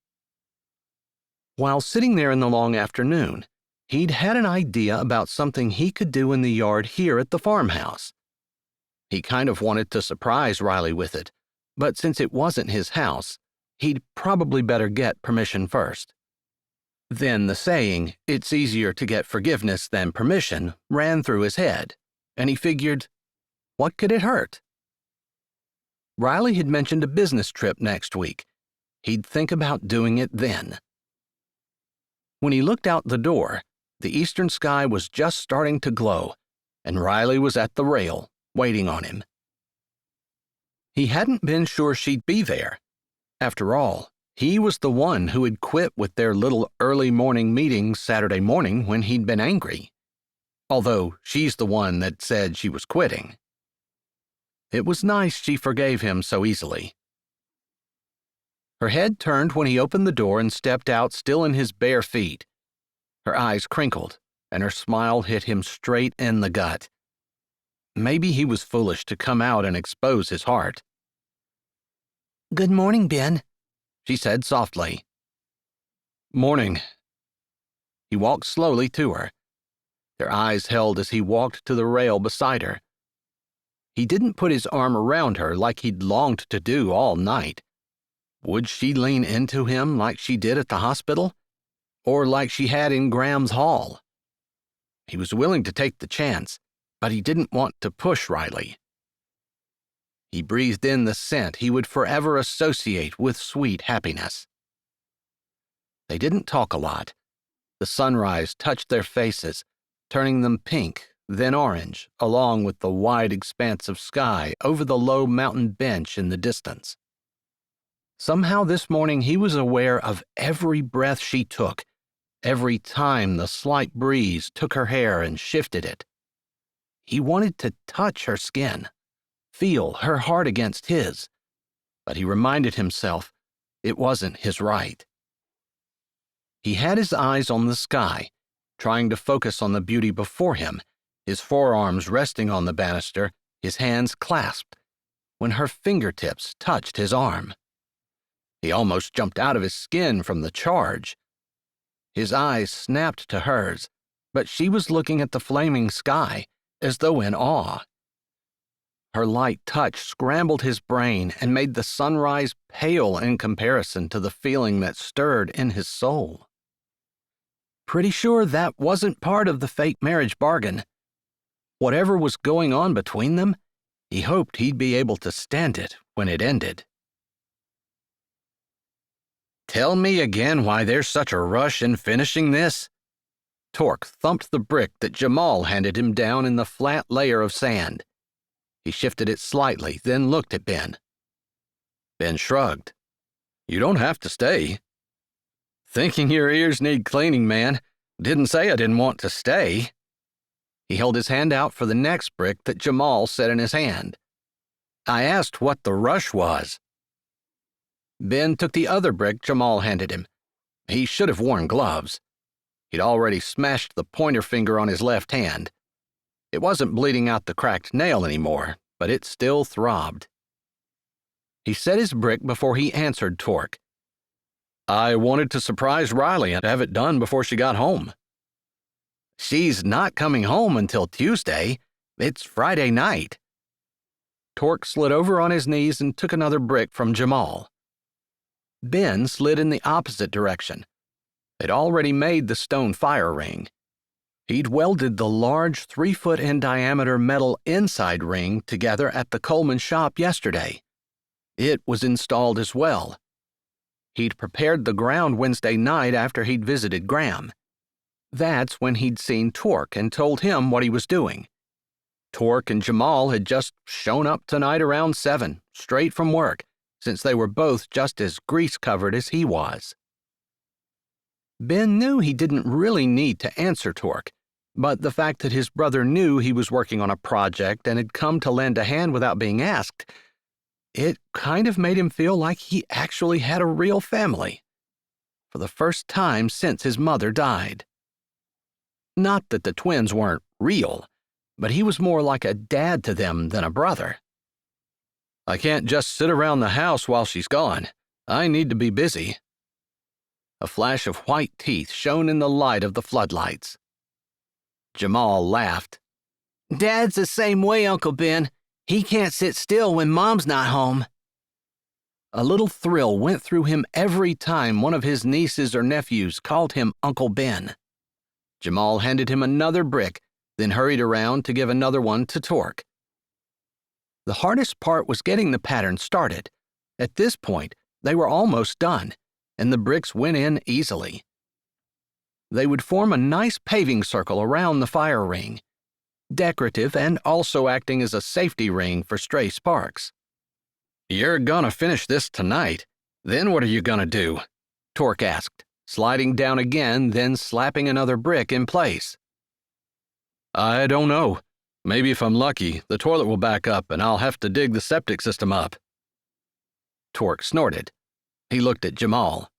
While sitting there in the long afternoon, he'd had an idea about something he could do in the yard here at the farmhouse. He kind of wanted to surprise Riley with it, but since it wasn't his house, he'd probably better get permission first. Then the saying, "It's easier to get forgiveness than permission," ran through his head, and he figured, what could it hurt? Riley had mentioned a business trip next week. He'd think about doing it then. When he looked out the door, the eastern sky was just starting to glow, and Riley was at the rail, waiting on him. He hadn't been sure she'd be there. After all, he was the one who had quit with their little early morning meetings Saturday morning when he'd been angry. Although she's the one that said she was quitting. It was nice she forgave him so easily. Her head turned when he opened the door and stepped out still in his bare feet. Her eyes crinkled, and her smile hit him straight in the gut. Maybe he was foolish to come out and expose his heart. "Good morning, Ben," she said softly. "Morning." He walked slowly to her. Their eyes held as he walked to the rail beside her. He didn't put his arm around her like he'd longed to do all night. Would she lean into him like she did at the hospital? Or like she had in Graham's hall? He was willing to take the chance, but he didn't want to push Riley. He breathed in the scent he would forever associate with sweet happiness. They didn't talk a lot. The sunrise touched their faces, turning them pink, then orange, along with the wide expanse of sky over the low mountain bench in the distance. Somehow this morning he was aware of every breath she took, every time the slight breeze took her hair and shifted it. He wanted to touch her skin, feel her heart against his, but he reminded himself it wasn't his right. He had his eyes on the sky, trying to focus on the beauty before him, his forearms resting on the banister his hands clasped, when her fingertips touched his arm. He almost jumped out of his skin from the charge. His eyes snapped to hers, but she was looking at the flaming sky, as though in awe. Her light touch scrambled his brain and made the sunrise pale in comparison to the feeling that stirred in his soul. Pretty sure that wasn't part of the fake marriage bargain. Whatever was going on between them, he hoped he'd be able to stand it when it ended. "Tell me again why there's such a rush in finishing this?" Torque thumped the brick that Jamal handed him down in the flat layer of sand. He shifted it slightly, then looked at Ben. Ben shrugged. "You don't have to stay." "Thinking your ears need cleaning, man. Didn't say I didn't want to stay." He held his hand out for the next brick that Jamal set in his hand. "I asked what the rush was." Ben took the other brick Jamal handed him. He should have worn gloves. He'd already smashed the pointer finger on his left hand. It wasn't bleeding out the cracked nail anymore, but it still throbbed. He set his brick before he answered Torque. "I wanted to surprise Riley and have it done before she got home." "She's not coming home until Tuesday. It's Friday night." Torque slid over on his knees and took another brick from Jamal. Ben slid in the opposite direction. They'd already made the stone fire ring. He'd welded the large 3-foot in diameter metal inside ring together at the Coleman shop yesterday. It was installed as well. He'd prepared the ground Wednesday night after he'd visited Graham. That's when he'd seen Torque and told him what he was doing. Torque and Jamal had just shown up tonight around 7, straight from work, since they were both just as grease-covered as he was. Ben knew he didn't really need to answer Torque, but the fact that his brother knew he was working on a project and had come to lend a hand without being asked, it kind of made him feel like he actually had a real family, for the first time since his mother died. Not that the twins weren't real, but he was more like a dad to them than a brother. "I can't just sit around the house while she's gone. I need to be busy." A flash of white teeth shone in the light of the floodlights. Jamal laughed. "Dad's the same way, Uncle Ben. He can't sit still when Mom's not home." A little thrill went through him every time one of his nieces or nephews called him Uncle Ben. Jamal handed him another brick, then hurried around to give another one to Torque. The hardest part was getting the pattern started. At this point, they were almost done, and the bricks went in easily. They would form a nice paving circle around the fire ring, decorative and also acting as a safety ring for stray sparks. "You're gonna finish this tonight. Then what are you gonna do?" Torque asked, sliding down again, then slapping another brick in place. "I don't know. Maybe if I'm lucky, the toilet will back up and I'll have to dig the septic system up." Torque snorted. He looked at Jamal.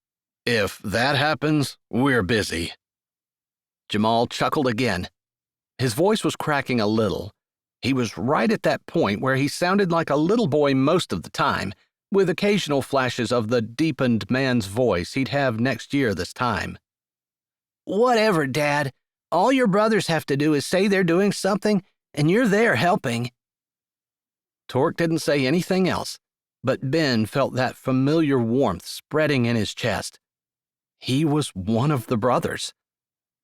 "If that happens, we're busy." Jamal chuckled again. His voice was cracking a little. He was right at that point where he sounded like a little boy most of the time, with occasional flashes of the deepened man's voice he'd have next year this time. "Whatever, Dad. All your brothers have to do is say they're doing something, and you're there helping." Torque didn't say anything else, but Ben felt that familiar warmth spreading in his chest. He was one of the brothers.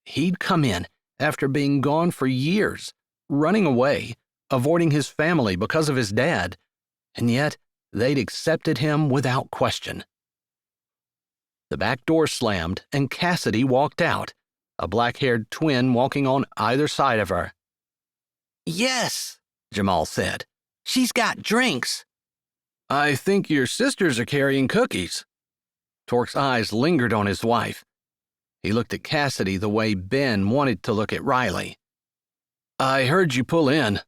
He'd come in after being gone for years, running away, avoiding his family because of his dad, and yet they'd accepted him without question. The back door slammed, and Cassidy walked out, a black-haired twin walking on either side of her. "Yes," Jamal said. "She's got drinks." "I think your sisters are carrying cookies." Torque's eyes lingered on his wife. He looked at Cassidy the way Ben wanted to look at Riley. "I heard you pull in."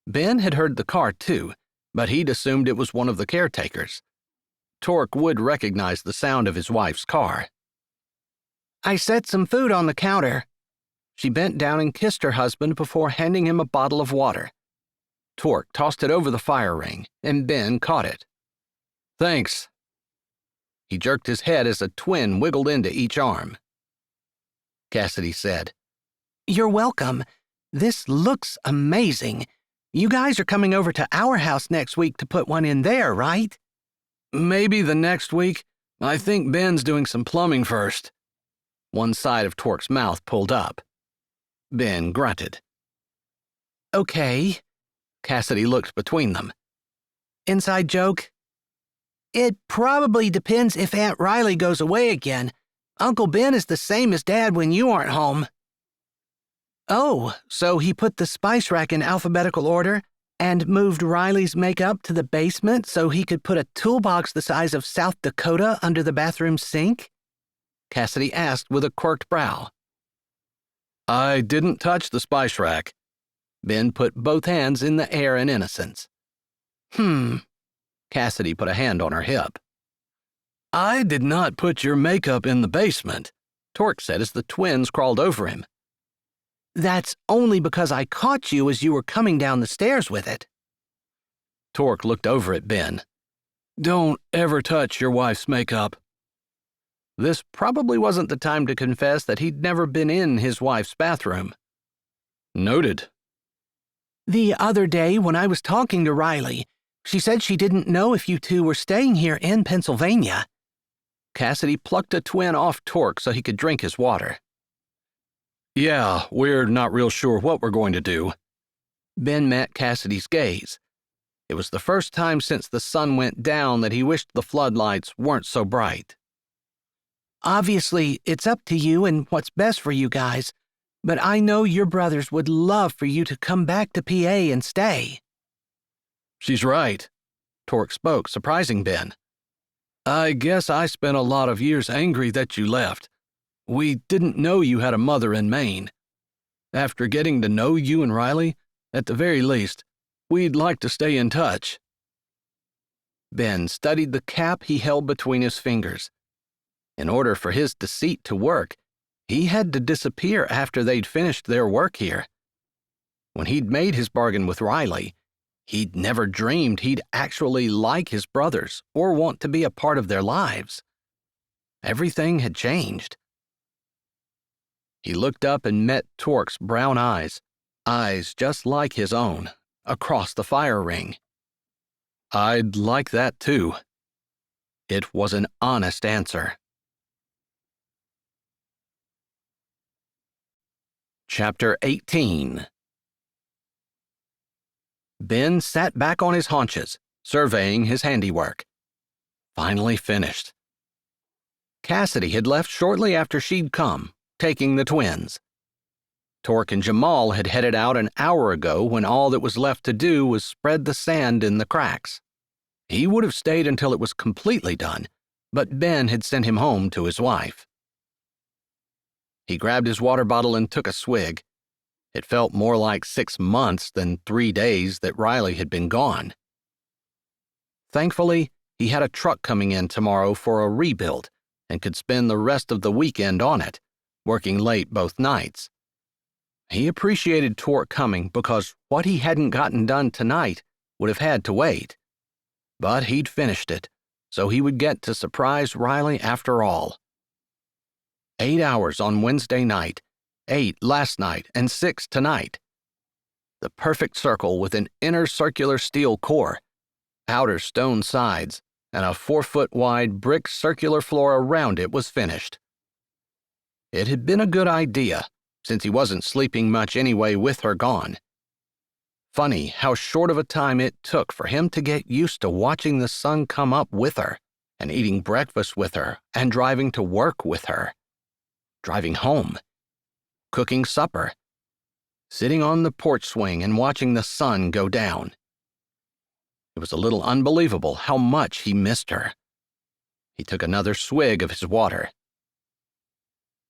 Ben had heard the car too, but he'd assumed it was one of the caretakers. Torque would recognize the sound of his wife's car. "I set some food on the counter." She bent down and kissed her husband before handing him a bottle of water. Torque tossed it over the fire ring, and Ben caught it. "Thanks." He jerked his head as a twin wiggled into each arm. Cassidy said, "You're welcome. This looks amazing. You guys are coming over to our house next week to put one in there, right?" "Maybe the next week. I think Ben's doing some plumbing first." One side of Torque's mouth pulled up. Ben grunted. "Okay." Cassidy looked between them. "Inside joke? It probably depends if Aunt Riley goes away again. Uncle Ben is the same as Dad when you aren't home." "Oh, so he put the spice rack in alphabetical order and moved Riley's makeup to the basement so he could put a toolbox the size of South Dakota under the bathroom sink?" Cassidy asked with a quirked brow. "I didn't touch the spice rack." Ben put both hands in the air in innocence. Cassidy put a hand on her hip. "I did not put your makeup in the basement," Torque said as the twins crawled over him. "That's only because I caught you as you were coming down the stairs with it." Torque looked over at Ben. "Don't ever touch your wife's makeup." This probably wasn't the time to confess that he'd never been in his wife's bathroom. "Noted." "The other day when I was talking to Riley, she said she didn't know if you two were staying here in Pennsylvania." Cassidy plucked a twin off Torque so he could drink his water. "Yeah, we're not real sure what we're going to do." Ben met Cassidy's gaze. It was the first time since the sun went down that he wished the floodlights weren't so bright. "Obviously, it's up to you and what's best for you guys, but I know your brothers would love for you to come back to PA and stay." "She's right," Torque spoke, surprising Ben. "I guess I spent a lot of years angry that you left. We didn't know you had a mother in Maine. After getting to know you and Riley, at the very least, we'd like to stay in touch." Ben studied the cap he held between his fingers. In order for his deceit to work, he had to disappear after they'd finished their work here. When he'd made his bargain with Riley, he'd never dreamed he'd actually like his brothers or want to be a part of their lives. Everything had changed. He looked up and met Torque's brown eyes just like his own, across the fire ring. "I'd like that too." It was an honest answer. Chapter 18. Ben sat back on his haunches, surveying his handiwork. Finally finished. Cassidy had left shortly after she'd come, taking the twins. Torque and Jamal had headed out an hour ago when all that was left to do was spread the sand in the cracks. He would have stayed until it was completely done, but Ben had sent him home to his wife. He grabbed his water bottle and took a swig. It felt more like 6 months than 3 days that Riley had been gone. Thankfully, he had a truck coming in tomorrow for a rebuild and could spend the rest of the weekend on it, working late both nights. He appreciated Torque coming because what he hadn't gotten done tonight would have had to wait. But he'd finished it, so he would get to surprise Riley after all. 8 hours on Wednesday night, 8 last night, and 6 tonight. The perfect circle with an inner circular steel core, outer stone sides, and a 4-foot-wide brick circular floor around it was finished. It had been a good idea, since he wasn't sleeping much anyway with her gone. Funny how short of a time it took for him to get used to watching the sun come up with her, and eating breakfast with her, and driving to work with her. Driving home. Cooking supper. Sitting on the porch swing and watching the sun go down. It was a little unbelievable how much he missed her. He took another swig of his water.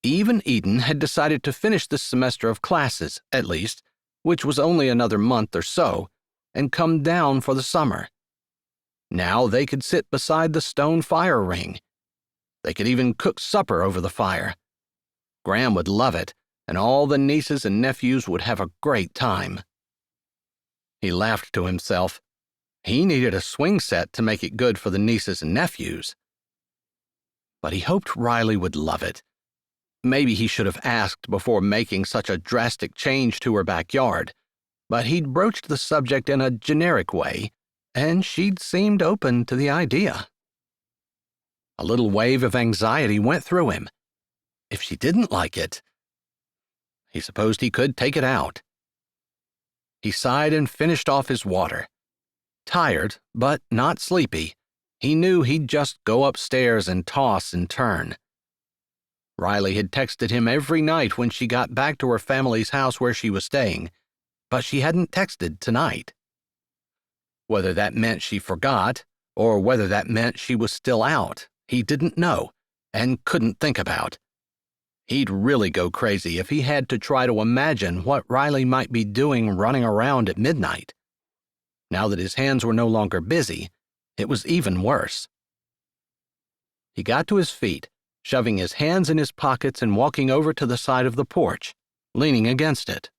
Eve and Eden had decided to finish this semester of classes, at least, which was only another month or so, and come down for the summer. Now they could sit beside the stone fire ring. They could even cook supper over the fire. Graham would love it, and all the nieces and nephews would have a great time. He laughed to himself. He needed a swing set to make it good for the nieces and nephews. But he hoped Riley would love it. Maybe he should have asked before making such a drastic change to her backyard, but he'd broached the subject in a generic way, and she'd seemed open to the idea. A little wave of anxiety went through him. If she didn't like it, he supposed he could take it out. He sighed and finished off his water. Tired, but not sleepy, he knew he'd just go upstairs and toss and turn. Riley had texted him every night when she got back to her family's house where she was staying, but she hadn't texted tonight. Whether that meant she forgot, or whether that meant she was still out, he didn't know, and couldn't think about. He'd really go crazy if he had to try to imagine what Riley might be doing running around at midnight. Now that his hands were no longer busy, it was even worse. He got to his feet, shoving his hands in his pockets and walking over to the side of the porch, leaning against it.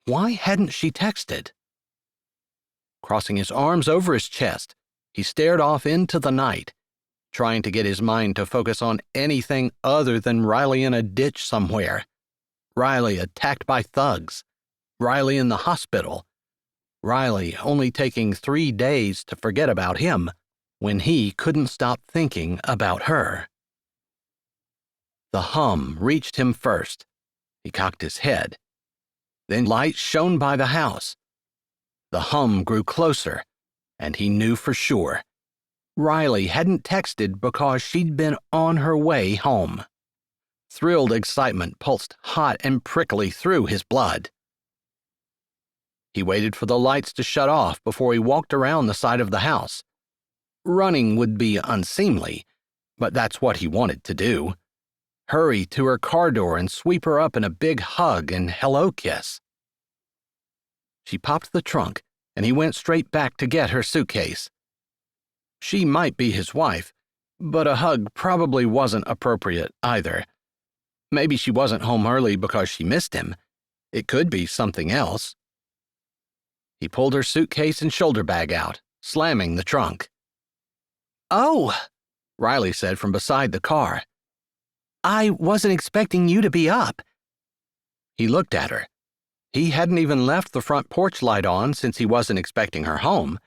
Why hadn't she texted? Crossing his arms over his chest, he stared off into the night, trying to get his mind to focus on anything other than Riley in a ditch somewhere, Riley attacked by thugs, Riley in the hospital, Riley only taking 3 days to forget about him when he couldn't stop thinking about her. The hum reached him first. He cocked his head. Then lights shone by the house. The hum grew closer, and he knew for sure. Riley hadn't texted because she'd been on her way home. Thrilled excitement pulsed hot and prickly through his blood. He waited for the lights to shut off before he walked around the side of the house. Running would be unseemly, but that's what he wanted to do. Hurry to her car door and sweep her up in a big hug and hello kiss. She popped the trunk, and he went straight back to get her suitcase. She might be his wife, but a hug probably wasn't appropriate either. Maybe she wasn't home early because she missed him. It could be something else. He pulled her suitcase and shoulder bag out, slamming the trunk. "Oh," Riley said from beside the car. "I wasn't expecting you to be up." He looked at her. He hadn't even left the front porch light on since he wasn't expecting her home,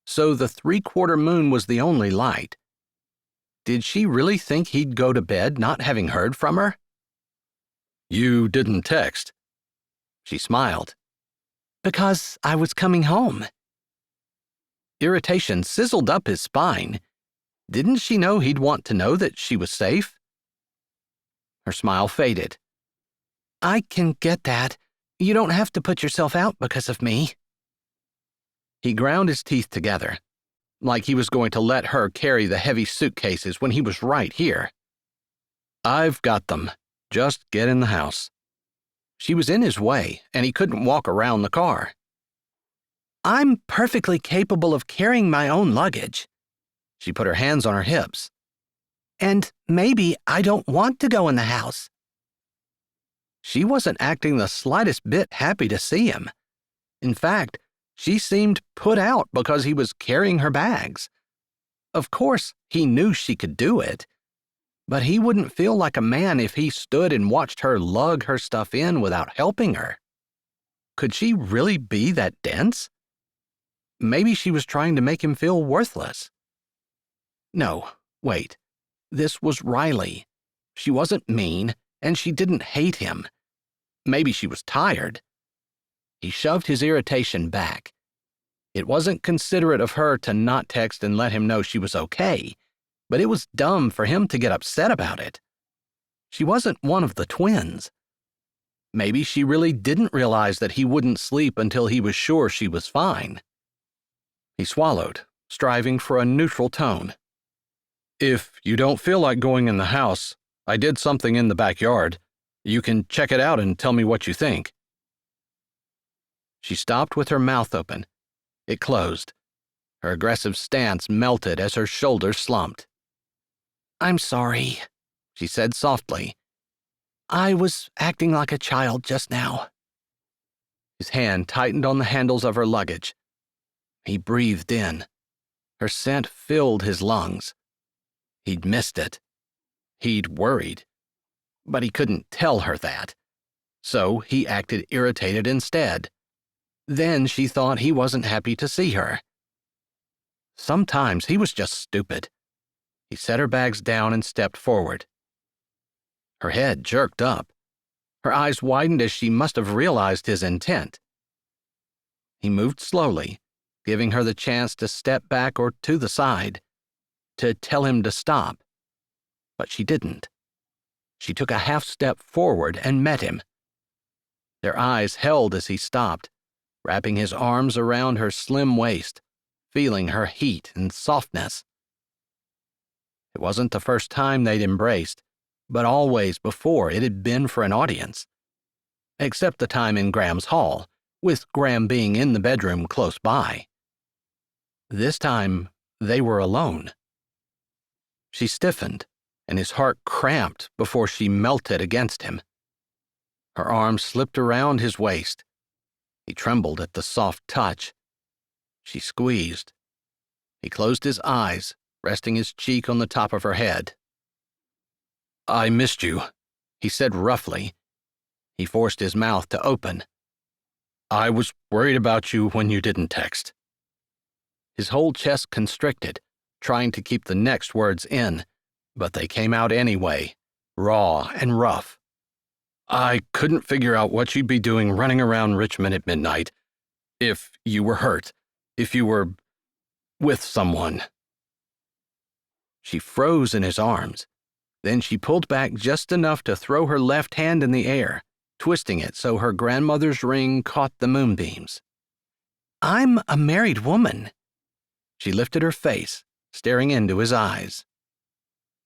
so the 3/4 moon was the only light. Did she really think he'd go to bed not having heard from her? "You didn't text." She smiled. "Because I was coming home." Irritation sizzled up his spine. Didn't she know he'd want to know that she was safe? Her smile faded. "I can get that. You don't have to put yourself out because of me." He ground his teeth together, like he was going to let her carry the heavy suitcases when he was right here. "I've got them. Just get in the house." She was in his way, and he couldn't walk around the car. "I'm perfectly capable of carrying my own luggage." She put her hands on her hips. "And maybe I don't want to go in the house." She wasn't acting the slightest bit happy to see him. In fact, she seemed put out because he was carrying her bags. Of course, he knew she could do it, but he wouldn't feel like a man if he stood and watched her lug her stuff in without helping her. Could she really be that dense? Maybe she was trying to make him feel worthless. No, wait. This was Riley. She wasn't mean, and she didn't hate him. Maybe she was tired. He shoved his irritation back. It wasn't considerate of her to not text and let him know she was okay, but it was dumb for him to get upset about it. She wasn't one of the twins. Maybe she really didn't realize that he wouldn't sleep until he was sure she was fine. He swallowed, striving for a neutral tone. "If you don't feel like going in the house, I did something in the backyard. You can check it out and tell me what you think." She stopped with her mouth open. It closed. Her aggressive stance melted as her shoulders slumped. "I'm sorry," she said softly. "I was acting like a child just now." His hand tightened on the handles of her luggage. He breathed in. Her scent filled his lungs. He'd missed it. He'd worried. But he couldn't tell her that. So he acted irritated instead. Then she thought he wasn't happy to see her. Sometimes he was just stupid. He set her bags down and stepped forward. Her head jerked up. Her eyes widened as she must have realized his intent. He moved slowly, giving her the chance to step back or to the side, to tell him to stop. But she didn't. She took a half step forward and met him. Their eyes held as he stopped, wrapping his arms around her slim waist, feeling her heat and softness. It wasn't the first time they'd embraced, but always before it had been for an audience. Except the time in Graham's hall, with Graham being in the bedroom close by. This time, they were alone. She stiffened, and his heart cramped before she melted against him. Her arm slipped around his waist. He trembled at the soft touch. She squeezed. He closed his eyes, resting his cheek on the top of her head. "I missed you," he said roughly. He forced his mouth to open. "I was worried about you when you didn't text." His whole chest constricted, trying to keep the next words in, but they came out anyway, raw and rough. "I couldn't figure out what you'd be doing running around Richmond at midnight. If you were hurt, if you were with someone." She froze in his arms. Then she pulled back just enough to throw her left hand in the air, twisting it so her grandmother's ring caught the moonbeams. "I'm a married woman." She lifted her face, staring into his eyes.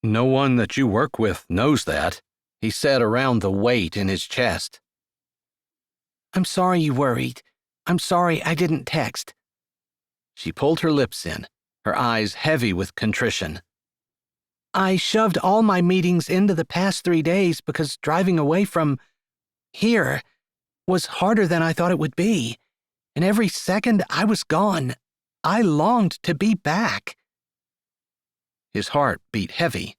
"No one that you work with knows that," he said around the weight in his chest. "I'm sorry you worried. I'm sorry I didn't text." She pulled her lips in, her eyes heavy with contrition. "I shoved all my meetings into the past 3 days because driving away from here was harder than I thought it would be, and every second I was gone, I longed to be back." His heart beat heavy.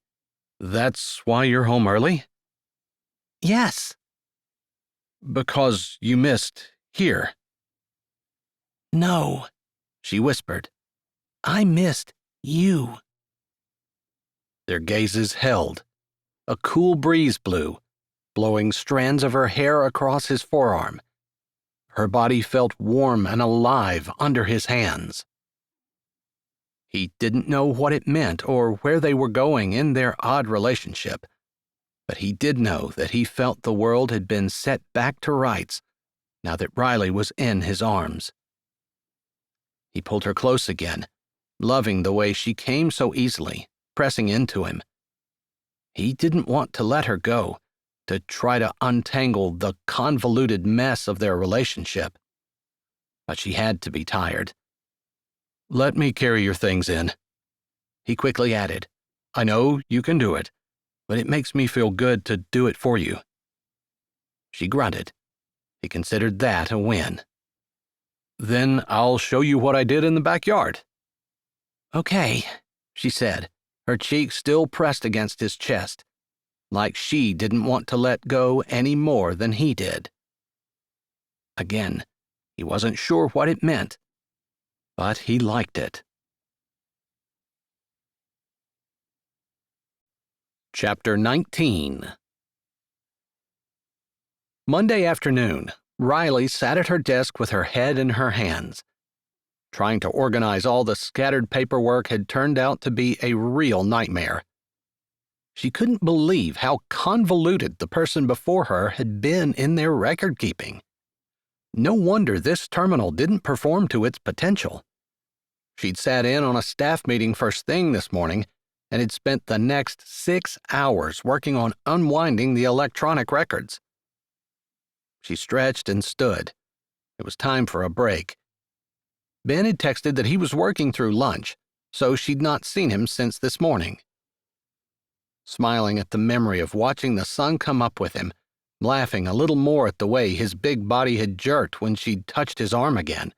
"That's why you're home early?" "Yes." "Because you missed here?" "No," she whispered. "I missed you." Their gazes held. A cool breeze blew, blowing strands of her hair across his forearm. Her body felt warm and alive under his hands. He didn't know what it meant or where they were going in their odd relationship, but he did know that he felt the world had been set back to rights now that Riley was in his arms. He pulled her close again, loving the way she came so easily, pressing into him. He didn't want to let her go, to try to untangle the convoluted mess of their relationship. But she had to be tired. "Let me carry your things in," he quickly added. "I know you can do it, but it makes me feel good to do it for you." She grunted. He considered that a win. "Then I'll show you what I did in the backyard." "Okay," she said, her cheek still pressed against his chest, like she didn't want to let go any more than he did. Again, he wasn't sure what it meant, but he liked it. Chapter 19. Monday afternoon, Riley sat at her desk with her head in her hands. Trying to organize all the scattered paperwork had turned out to be a real nightmare. She couldn't believe how convoluted the person before her had been in their record-keeping. No wonder this terminal didn't perform to its potential. She'd sat in on a staff meeting first thing this morning and had spent the next 6 hours working on unwinding the electronic records. She stretched and stood. It was time for a break. Ben had texted that he was working through lunch, so she'd not seen him since this morning. Smiling at the memory of watching the sun come up with him, laughing a little more at the way his big body had jerked when she'd touched his arm again.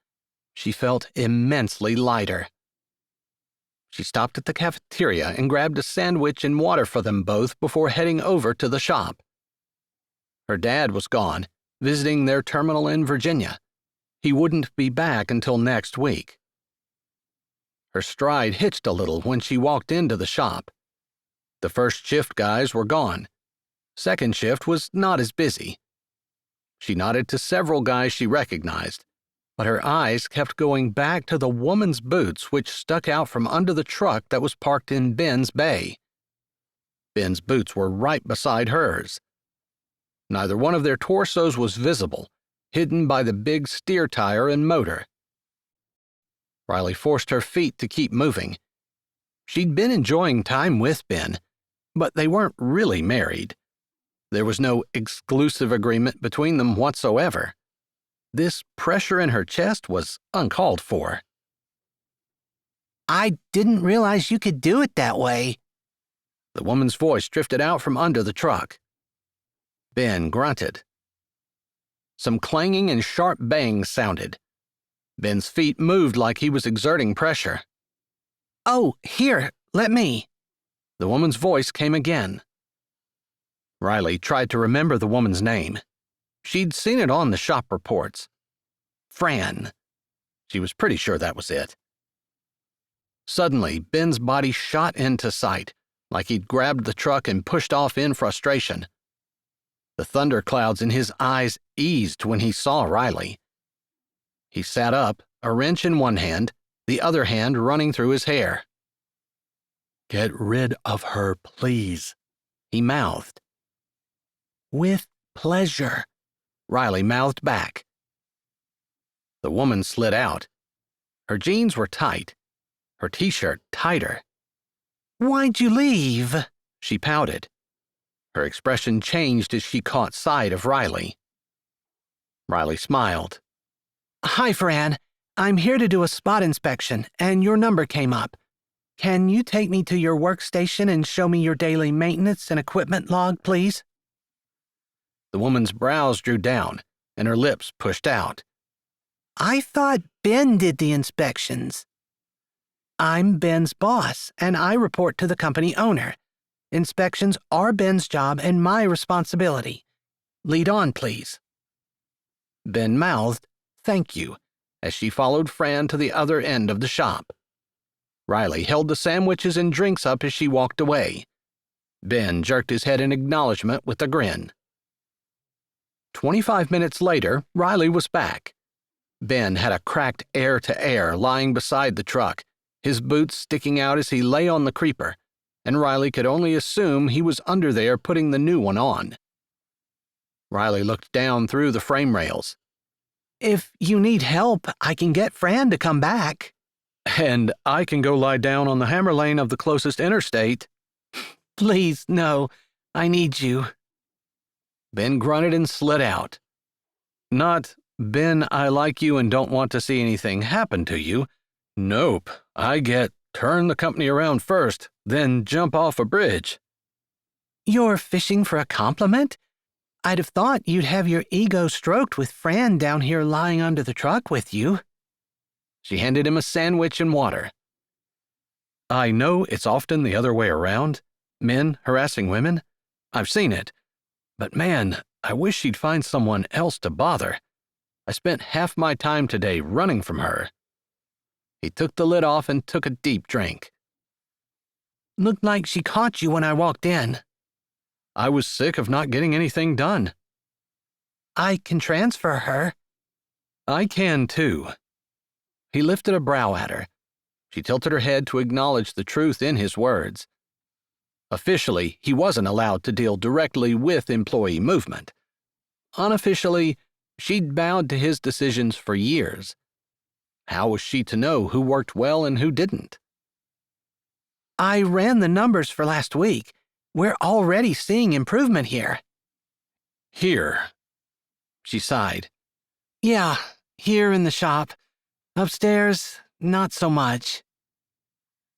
She felt immensely lighter. She stopped at the cafeteria and grabbed a sandwich and water for them both before heading over to the shop. Her dad was gone, visiting their terminal in Virginia. He wouldn't be back until next week. Her stride hitched a little when she walked into the shop. The first shift guys were gone. Second shift was not as busy. She nodded to several guys she recognized, but her eyes kept going back to the woman's boots which stuck out from under the truck that was parked in Ben's bay. Ben's boots were right beside hers. Neither one of their torsos was visible, hidden by the big steer tire and motor. Riley forced her feet to keep moving. She'd been enjoying time with Ben, but they weren't really married. There was no exclusive agreement between them whatsoever. This pressure in her chest was uncalled for. I didn't realize you could do it that way. The woman's voice drifted out from under the truck. Ben grunted. Some clanging and sharp bangs sounded. Ben's feet moved like he was exerting pressure. Oh, here, let me. The woman's voice came again. Riley tried to remember the woman's name. She'd seen it on the shop reports. Fran. She was pretty sure that was it. Suddenly, Ben's body shot into sight, like he'd grabbed the truck and pushed off in frustration. The thunderclouds in his eyes eased when he saw Riley. He sat up, a wrench in one hand, the other hand running through his hair. "Get rid of her, please," he mouthed. "With pleasure," Riley mouthed back. The woman slid out. Her jeans were tight, her t-shirt tighter. "Why'd you leave?" She pouted. Her expression changed as she caught sight of Riley. Riley smiled. "Hi, Fran. I'm here to do a spot inspection, and your number came up. Can you take me to your workstation and show me your daily maintenance and equipment log, please?" The woman's brows drew down, and her lips pushed out. "I thought Ben did the inspections." "I'm Ben's boss, and I report to the company owner. Inspections are Ben's job and my responsibility. Lead on, please." Ben mouthed, "Thank you," as she followed Fran to the other end of the shop. Riley held the sandwiches and drinks up as she walked away. Ben jerked his head in acknowledgement with a grin. 25 minutes later, Riley was back. Ben had a cracked air-to-air lying beside the truck, his boots sticking out as he lay on the creeper, and Riley could only assume he was under there putting the new one on. Riley looked down through the frame rails. "If you need help, I can get Fran to come back." "And I can go lie down on the hammer lane of the closest interstate." "Please, no. I need you." Ben grunted and slid out. "Not, Ben, I like you and don't want to see anything happen to you. Nope, I get turn the company around first, then jump off a bridge." "You're fishing for a compliment? I'd have thought you'd have your ego stroked with Fran down here lying under the truck with you." She handed him a sandwich and water. "I know it's often the other way around, men harassing women. I've seen it. But man, I wish she'd find someone else to bother. I spent half my time today running from her." He took the lid off and took a deep drink. "Looked like she caught you when I walked in." "I was sick of not getting anything done." "I can transfer her." "I can too." He lifted a brow at her. She tilted her head to acknowledge the truth in his words. Officially, he wasn't allowed to deal directly with employee movement. Unofficially, she'd bowed to his decisions for years. How was she to know who worked well and who didn't? "I ran the numbers for last week. We're already seeing improvement here." "Here." She sighed. "Yeah, here in the shop. Upstairs, not so much."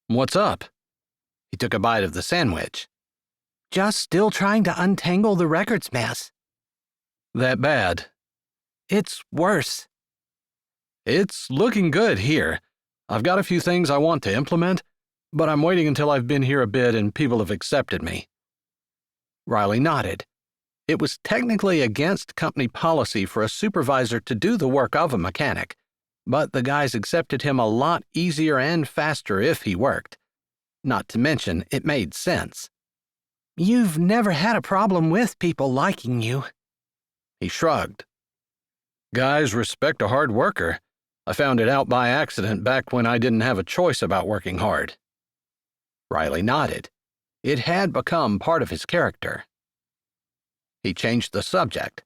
"What's up?" He took a bite of the sandwich. "Just still trying to untangle the records mess." That bad? It's worse. It's looking good here. I've got a few things I want to implement, but I'm waiting until I've been here a bit and people have accepted me. Riley nodded. It was technically against company policy for a supervisor to do the work of a mechanic, but the guys accepted him a lot easier and faster if he worked. Not to mention, it made sense. You've never had a problem with people liking you. He shrugged. Guys respect a hard worker. I found it out by accident back when I didn't have a choice about working hard. Riley nodded. It had become part of his character. He changed the subject.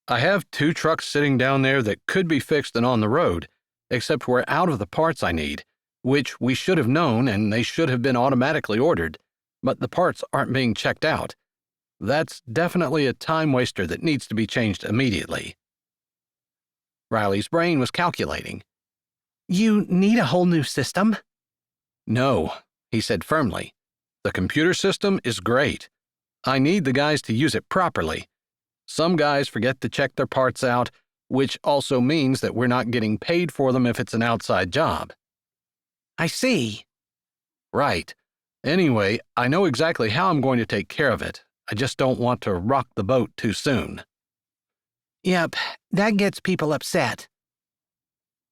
I have 2 trucks sitting down there that could be fixed and on the road, except we're out of the parts I need, which we should have known and they should have been automatically ordered, but the parts aren't being checked out. That's definitely a time waster that needs to be changed immediately. Riley's brain was calculating. You need a whole new system? No, he said firmly. The computer system is great. I need the guys to use it properly. Some guys forget to check their parts out, which also means that we're not getting paid for them if it's an outside job. I see. Right. Anyway, I know exactly how I'm going to take care of it. I just don't want to rock the boat too soon. Yep, that gets people upset.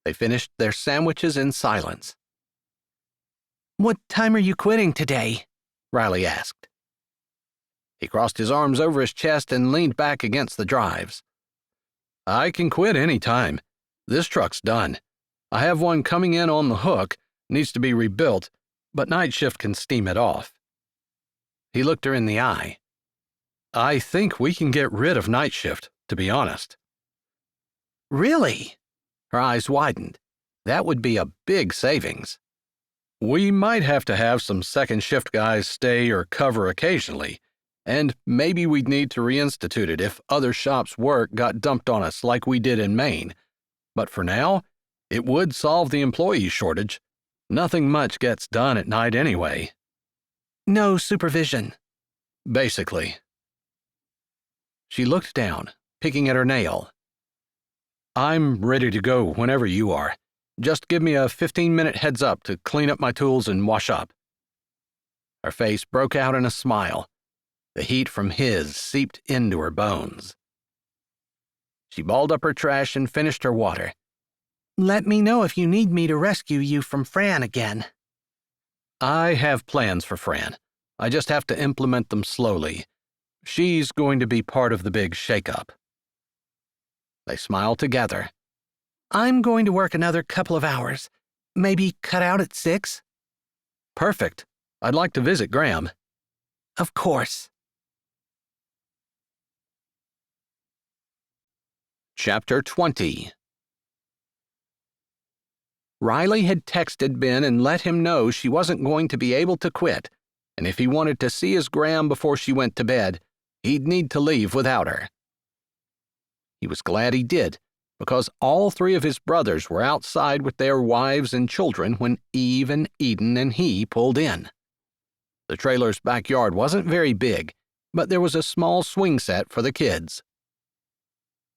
They finished their sandwiches in silence. What time are you quitting today? Riley asked. He crossed his arms over his chest and leaned back against the drives. I can quit any time. This truck's done. I have one coming in on the hook, needs to be rebuilt, but night shift can steam it off. He looked her in the eye. I think we can get rid of night shift, to be honest. Really? Her eyes widened. That would be a big savings. We might have to have some second shift guys stay or cover occasionally, and maybe we'd need to reinstitute it if other shops' work got dumped on us like we did in Maine. But for now, it would solve the employee shortage. Nothing much gets done at night anyway. No supervision. Basically. She looked down, picking at her nail. I'm ready to go whenever you are. Just give me a 15-minute heads up to clean up my tools and wash up. Her face broke out in a smile. The heat from his seeped into her bones. She balled up her trash and finished her water. Let me know if you need me to rescue you from Fran again. I have plans for Fran. I just have to implement them slowly. She's going to be part of the big shakeup. They smiled together. I'm going to work another couple of hours. Maybe cut out at 6? Perfect. I'd like to visit Graham. Of course. Chapter 20. Riley had texted Ben and let him know she wasn't going to be able to quit, and if he wanted to see his Graham before she went to bed, he'd need to leave without her. He was glad he did, because all 3 of his brothers were outside with their wives and children when Eve and Eden and he pulled in. The trailer's backyard wasn't very big, but there was a small swing set for the kids.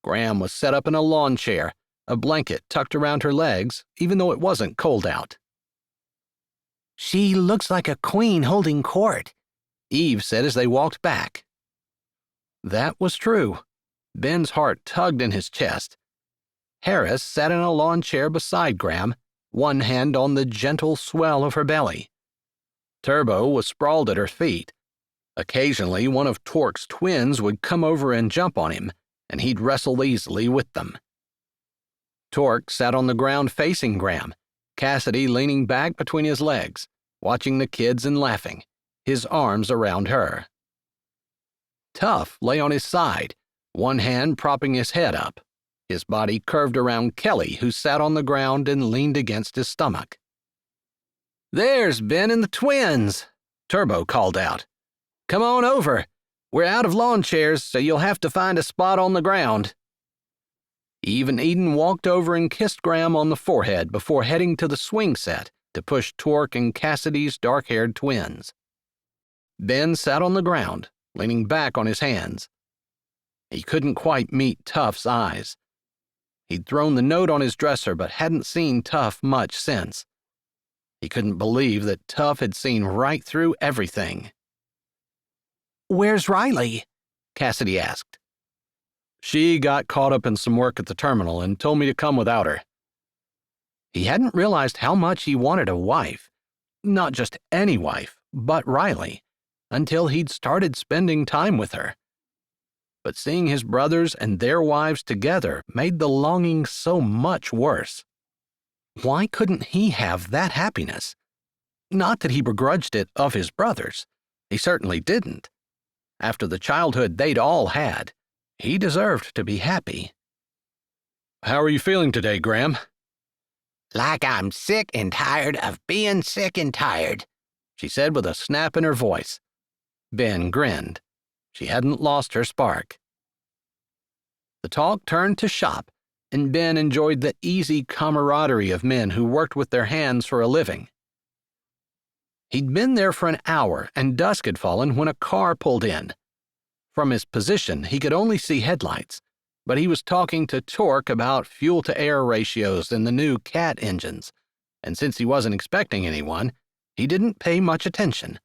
Graham was set up in a lawn chair, a blanket tucked around her legs, even though it wasn't cold out. She looks like a queen holding court, Eve said as they walked back. That was true. Ben's heart tugged in his chest. Harris sat in a lawn chair beside Graham, one hand on the gentle swell of her belly. Turbo was sprawled at her feet. Occasionally, one of Torque's twins would come over and jump on him, and he'd wrestle easily with them. Torque sat on the ground facing Graham, Cassidy leaning back between his legs, watching the kids and laughing, his arms around her. Tough lay on his side, one hand propping his head up, his body curved around Kelly, who sat on the ground and leaned against his stomach. "There's Ben and the twins," Turbo called out. "Come on over. We're out of lawn chairs, so you'll have to find a spot on the ground." Eve and Eden walked over and kissed Graham on the forehead before heading to the swing set to push Torque and Cassidy's dark-haired twins. Ben sat on the ground, leaning back on his hands. He couldn't quite meet Tuff's eyes. He'd thrown the note on his dresser but hadn't seen Tuff much since. He couldn't believe that Tuff had seen right through everything. "Where's Riley?" Cassidy asked. She got caught up in some work at the terminal and told me to come without her. He hadn't realized how much he wanted a wife. Not just any wife, but Riley, until he'd started spending time with her. But seeing his brothers and their wives together made the longing so much worse. Why couldn't he have that happiness? Not that he begrudged it of his brothers. He certainly didn't. After the childhood they'd all had, he deserved to be happy. "How are you feeling today, Graham?" "Like I'm sick and tired of being sick and tired," she said with a snap in her voice. Ben grinned. She hadn't lost her spark. The talk turned to shop, and Ben enjoyed the easy camaraderie of men who worked with their hands for a living. He'd been there for an hour, and dusk had fallen when a car pulled in. From his position, he could only see headlights, but he was talking to Torque about fuel-to-air ratios in the new Cat engines, and since he wasn't expecting anyone, he didn't pay much attention.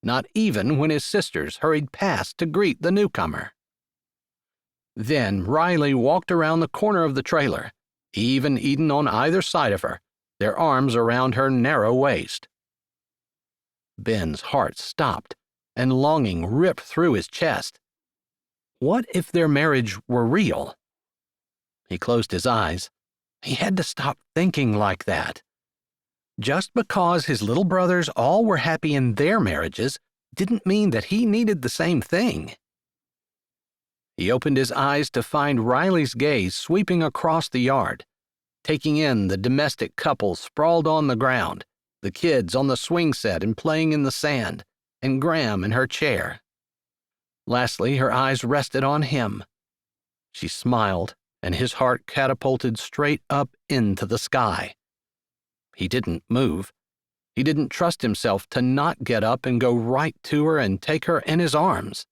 Not even when his sisters hurried past to greet the newcomer. Then Riley walked around the corner of the trailer, Eve and Eden on either side of her, their arms around her narrow waist. Ben's heart stopped, and longing ripped through his chest. What if their marriage were real? He closed his eyes. He had to stop thinking like that. Just because his little brothers all were happy in their marriages didn't mean that he needed the same thing. He opened his eyes to find Riley's gaze sweeping across the yard, taking in the domestic couple sprawled on the ground, the kids on the swing set and playing in the sand, and Graham in her chair. Lastly, her eyes rested on him. She smiled, and his heart catapulted straight up into the sky. He didn't move. He didn't trust himself to not get up and go right to her and take her in his arms.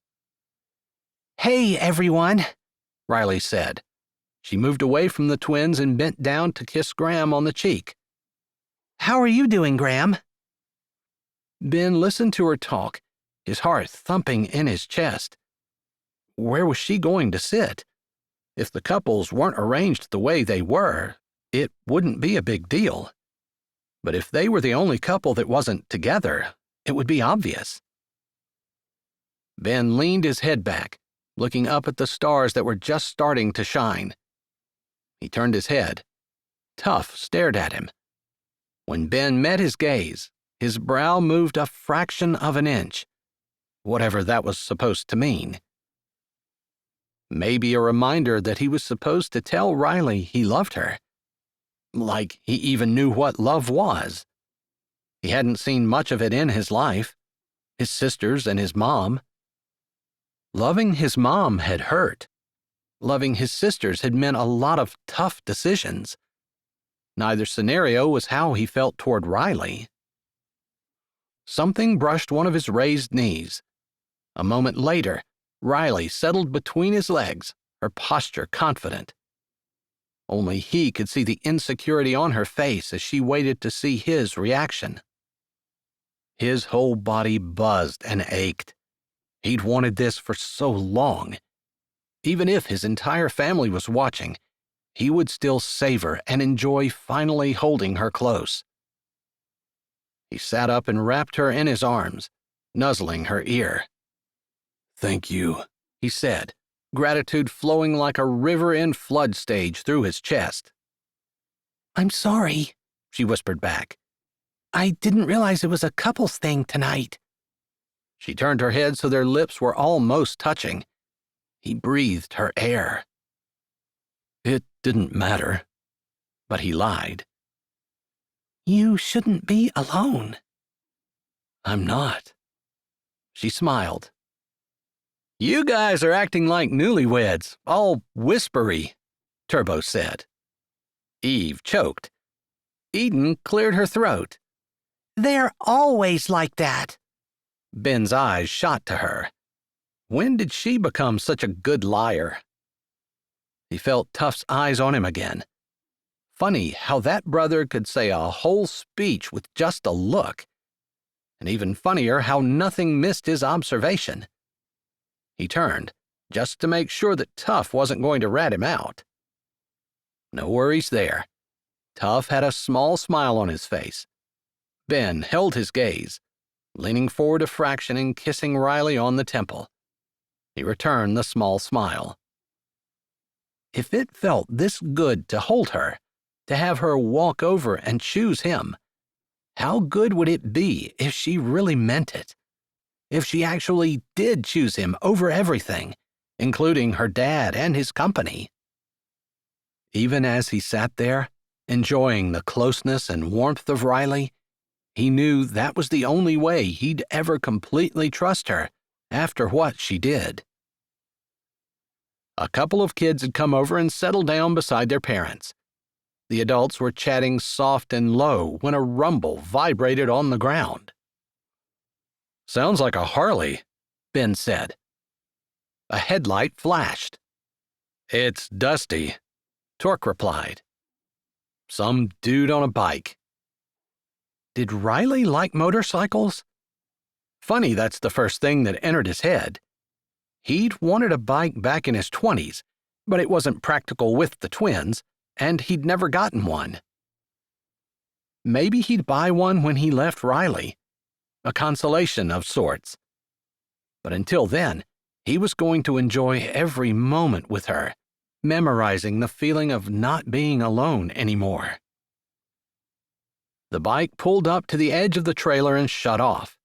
"Hey, everyone," Riley said. She moved away from the twins and bent down to kiss Graham on the cheek. "How are you doing, Graham?" Ben listened to her talk, his heart thumping in his chest. Where was she going to sit? If the couples weren't arranged the way they were, it wouldn't be a big deal. But if they were the only couple that wasn't together, it would be obvious. Ben leaned his head back, looking up at the stars that were just starting to shine. He turned his head. Tuff stared at him. When Ben met his gaze, his brow moved a fraction of an inch, whatever that was supposed to mean. Maybe a reminder that he was supposed to tell Riley he loved her. Like he even knew what love was. He hadn't seen much of it in his life. His sisters and his mom. Loving his mom had hurt. Loving his sisters had meant a lot of tough decisions. Neither scenario was how he felt toward Riley. Something brushed one of his raised knees. A moment later, Riley settled between his legs, her posture confident. Only he could see the insecurity on her face as she waited to see his reaction. His whole body buzzed and ached. He'd wanted this for so long. Even if his entire family was watching, he would still savor and enjoy finally holding her close. He sat up and wrapped her in his arms, nuzzling her ear. "Thank you," he said, gratitude flowing like a river in flood stage through his chest. "I'm sorry," she whispered back. "I didn't realize it was a couples thing tonight." She turned her head so their lips were almost touching. He breathed her air. It didn't matter, but he lied. "You shouldn't be alone." "I'm not." She smiled. "You guys are acting like newlyweds, all whispery," Turbo said. Eve choked. Eden cleared her throat. "They're always like that." Ben's eyes shot to her. When did she become such a good liar? He felt Tuff's eyes on him again. Funny how that brother could say a whole speech with just a look. And even funnier how nothing missed his observation. He turned, just to make sure that Tuff wasn't going to rat him out. No worries there. Tuff had a small smile on his face. Ben held his gaze, leaning forward a fraction and kissing Riley on the temple. He returned the small smile. If it felt this good to hold her, to have her walk over and choose him, how good would it be if she really meant it? If she actually did choose him over everything, including her dad and his company? Even as he sat there, enjoying the closeness and warmth of Riley, he knew that was the only way he'd ever completely trust her after what she did. A couple of kids had come over and settled down beside their parents. The adults were chatting soft and low when a rumble vibrated on the ground. "Sounds like a Harley," Ben said. A headlight flashed. "It's Dusty," Torque replied. "Some dude on a bike." Did Riley like motorcycles? Funny that's the first thing that entered his head. He'd wanted a bike back in his 20s, but it wasn't practical with the twins, and he'd never gotten one. Maybe he'd buy one when he left Riley, a consolation of sorts. But until then, he was going to enjoy every moment with her, memorizing the feeling of not being alone anymore. The bike pulled up to the edge of the trailer and shut off.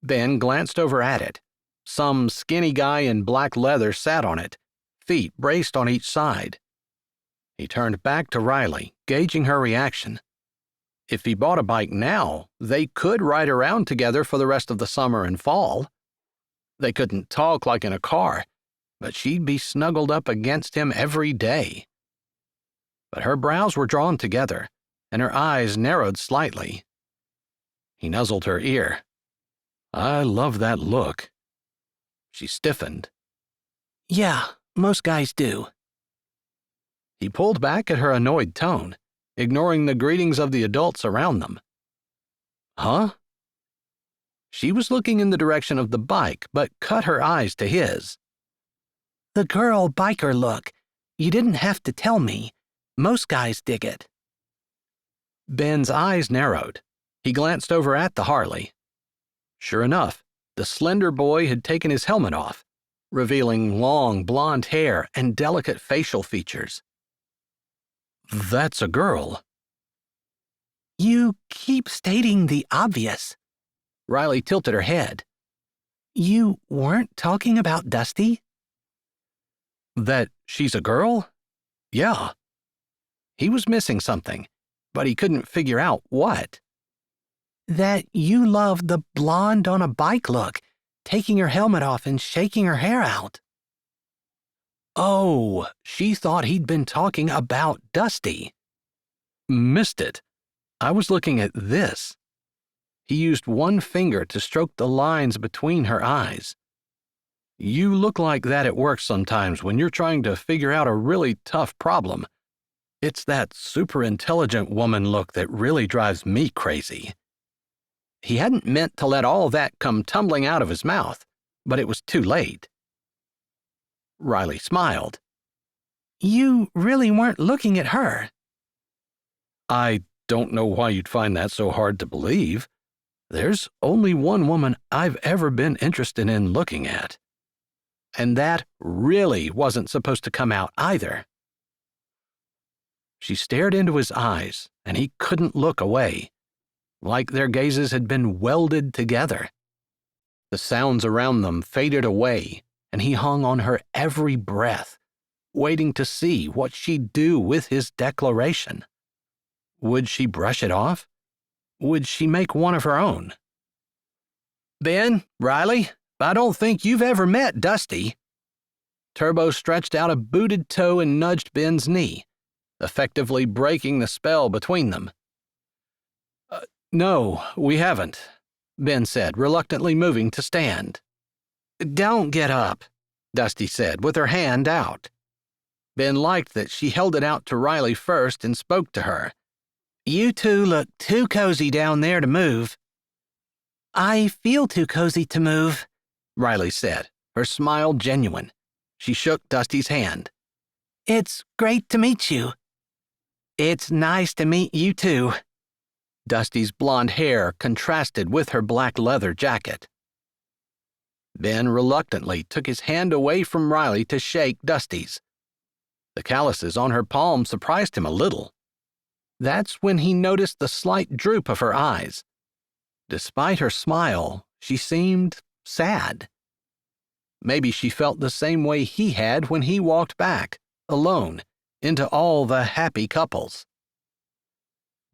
Ben glanced over at it. Some skinny guy in black leather sat on it, feet braced on each side. He turned back to Riley, gauging her reaction. If he bought a bike now, they could ride around together for the rest of the summer and fall. They couldn't talk like in a car, but she'd be snuggled up against him every day. But her brows were drawn together, and her eyes narrowed slightly. He nuzzled her ear. "I love that look." She stiffened. "Yeah, most guys do." He pulled back at her annoyed tone, ignoring the greetings of the adults around them. "Huh?" She was looking in the direction of the bike, but cut her eyes to his. "The girl biker look. You didn't have to tell me. Most guys dig it." Ben's eyes narrowed. He glanced over at the Harley. Sure enough, the slender boy had taken his helmet off, revealing long blonde hair and delicate facial features. "That's a girl." "You keep stating the obvious." Riley tilted her head. "You weren't talking about Dusty?" "That she's a girl? Yeah." He was missing something, but he couldn't figure out what. "That you love the blonde on a bike look, taking her helmet off and shaking her hair out." Oh, she thought he'd been talking about Dusty. Missed it. I was looking at this. He used one finger to stroke the lines between her eyes. "You look like that at work sometimes when you're trying to figure out a really tough problem. It's that super intelligent woman look that really drives me crazy." He hadn't meant to let all that come tumbling out of his mouth, but it was too late. Riley smiled. "You really weren't looking at her." "I don't know why you'd find that so hard to believe. There's only one woman I've ever been interested in looking at. And that really wasn't supposed to come out either." She stared into his eyes, and he couldn't look away, like their gazes had been welded together. The sounds around them faded away, and he hung on her every breath, waiting to see what she'd do with his declaration. Would she brush it off? Would she make one of her own? "Ben, Riley, I don't think you've ever met Dusty." Turbo stretched out a booted toe and nudged Ben's knee, effectively breaking the spell between them. No, we haven't," Ben said, reluctantly moving to stand. Don't get up, Dusty said with her hand out. Ben liked that she held it out to Riley first and spoke to her. You two look too cozy down there to move. I feel too cozy to move, Riley said, her smile genuine. She shook Dusty's hand. It's great to meet you. It's nice to meet you too. Dusty's blonde hair contrasted with her black leather jacket. Ben reluctantly took his hand away from Riley to shake Dusty's. The calluses on her palm surprised him a little. That's when he noticed the slight droop of her eyes. Despite her smile, she seemed sad. Maybe she felt the same way he had when he walked back, alone, into all the happy couples.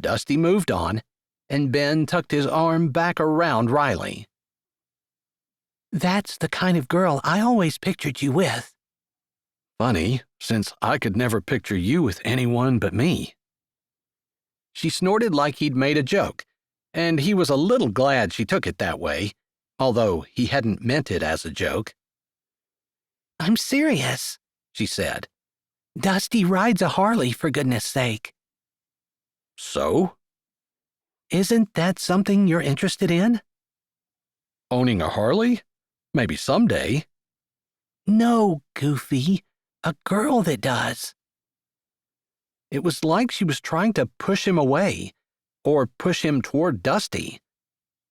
Dusty moved on, and Ben tucked his arm back around Riley. That's the kind of girl I always pictured you with. Funny, since I could never picture you with anyone but me. She snorted like he'd made a joke, and he was a little glad she took it that way, although he hadn't meant it as a joke. I'm serious, she said. Dusty rides a Harley, for goodness sake. So? Isn't that something you're interested in? Owning a Harley? Maybe someday. No, Goofy. A girl that does. It was like she was trying to push him away, or push him toward Dusty.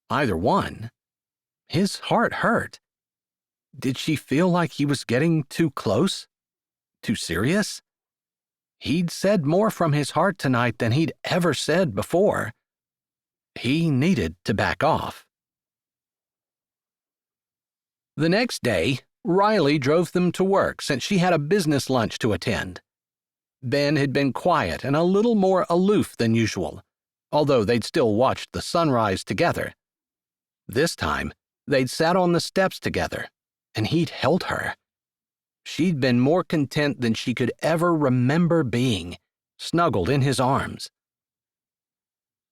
Either one. His heart hurt. Did she feel like he was getting too close? Too serious? He'd said more from his heart tonight than he'd ever said before. He needed to back off. The next day, Riley drove them to work since she had a business lunch to attend. Ben had been quiet and a little more aloof than usual, although they'd still watched the sunrise together. This time, they'd sat on the steps together, and he'd held her. She'd been more content than she could ever remember being, snuggled in his arms.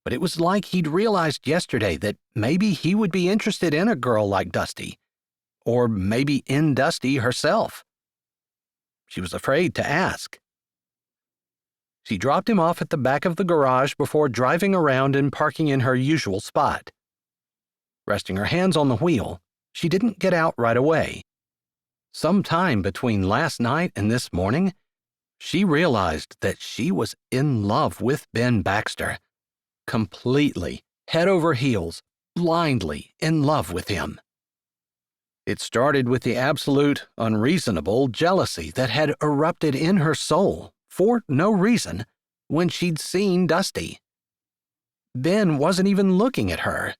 But it was like he'd realized yesterday that maybe he would be interested in a girl like Dusty, or maybe in Dusty herself. She was afraid to ask. She dropped him off at the back of the garage before driving around and parking in her usual spot. Resting her hands on the wheel, she didn't get out right away. Sometime between last night and this morning, she realized that she was in love with Ben Baxter. Completely, head over heels, blindly in love with him. It started with the absolute, unreasonable jealousy that had erupted in her soul, for no reason, when she'd seen Dusty. Ben wasn't even looking at her,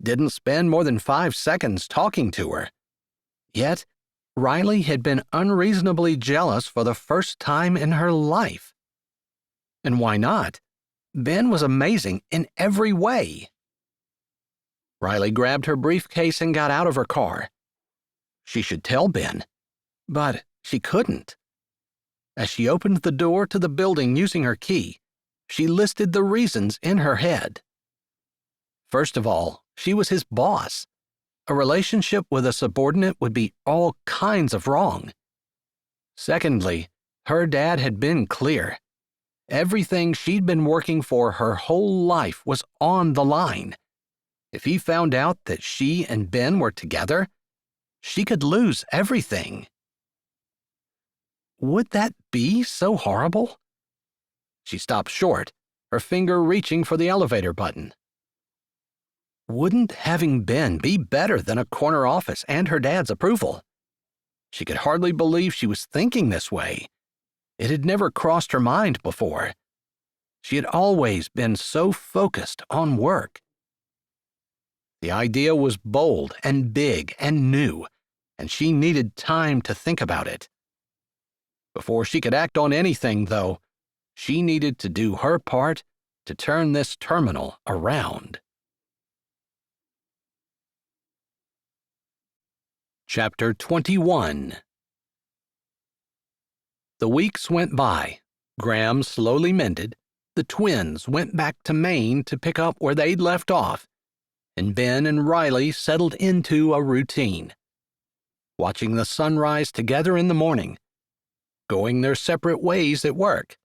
didn't spend more than 5 seconds talking to her. Yet, Riley had been unreasonably jealous for the first time in her life. And why not? Ben was amazing in every way. Riley grabbed her briefcase and got out of her car. She should tell Ben, but she couldn't. As she opened the door to the building using her key, she listed the reasons in her head. First of all, she was his boss. A relationship with a subordinate would be all kinds of wrong. Secondly, her dad had been clear. Everything she'd been working for her whole life was on the line. If he found out that she and Ben were together, she could lose everything. Would that be so horrible? She stopped short, her finger reaching for the elevator button. Wouldn't having Ben be better than a corner office and her dad's approval? She could hardly believe she was thinking this way. It had never crossed her mind before. She had always been so focused on work. The idea was bold and big and new, and she needed time to think about it. Before she could act on anything, though, she needed to do her part to turn this terminal around. Chapter 21. The weeks went by. Graham slowly mended. The twins went back to Maine to pick up where they'd left off, and Ben and Riley settled into a routine. watching the sunrise together in the morning, going their separate ways at work,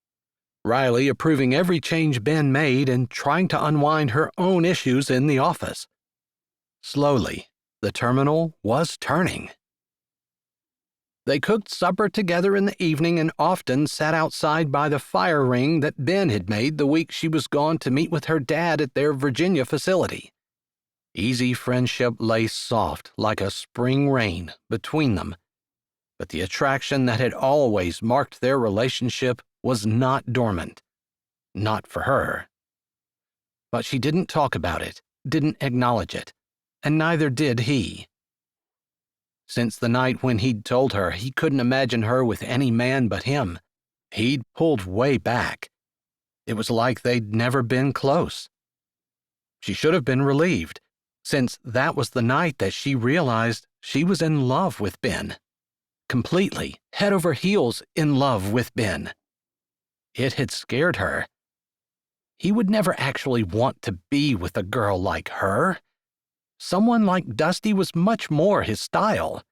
Riley approving every change Ben made and trying to unwind her own issues in the office. Slowly, the terminal was turning. They cooked supper together in the evening and often sat outside by the fire ring that Ben had made the week she was gone to meet with her dad at their Virginia facility. Easy friendship lay soft like a spring rain between them, but the attraction that had always marked their relationship was not dormant. Not for her. But she didn't talk about it, didn't acknowledge it, and neither did he. Since the night when he'd told her he couldn't imagine her with any man but him, he'd pulled way back. It was like they'd never been close. She should have been relieved, since that was the night that she realized she was in love with Ben. Completely, head over heels in love with Ben. It had scared her. He would never actually want to be with a girl like her. Someone like Dusty was much more his style.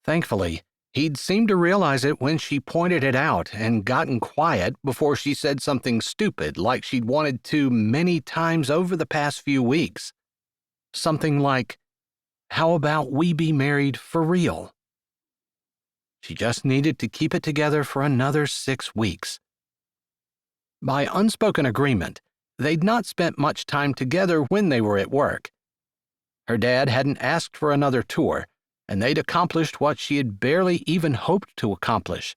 Thankfully, he'd seemed to realize it when she pointed it out and gotten quiet before she said something stupid like she'd wanted to many times over the past few weeks. Something like, "How about we be married for real?" She just needed to keep it together for another 6 weeks. By unspoken agreement, they'd not spent much time together when they were at work. Her dad hadn't asked for another tour, and they'd accomplished what she had barely even hoped to accomplish.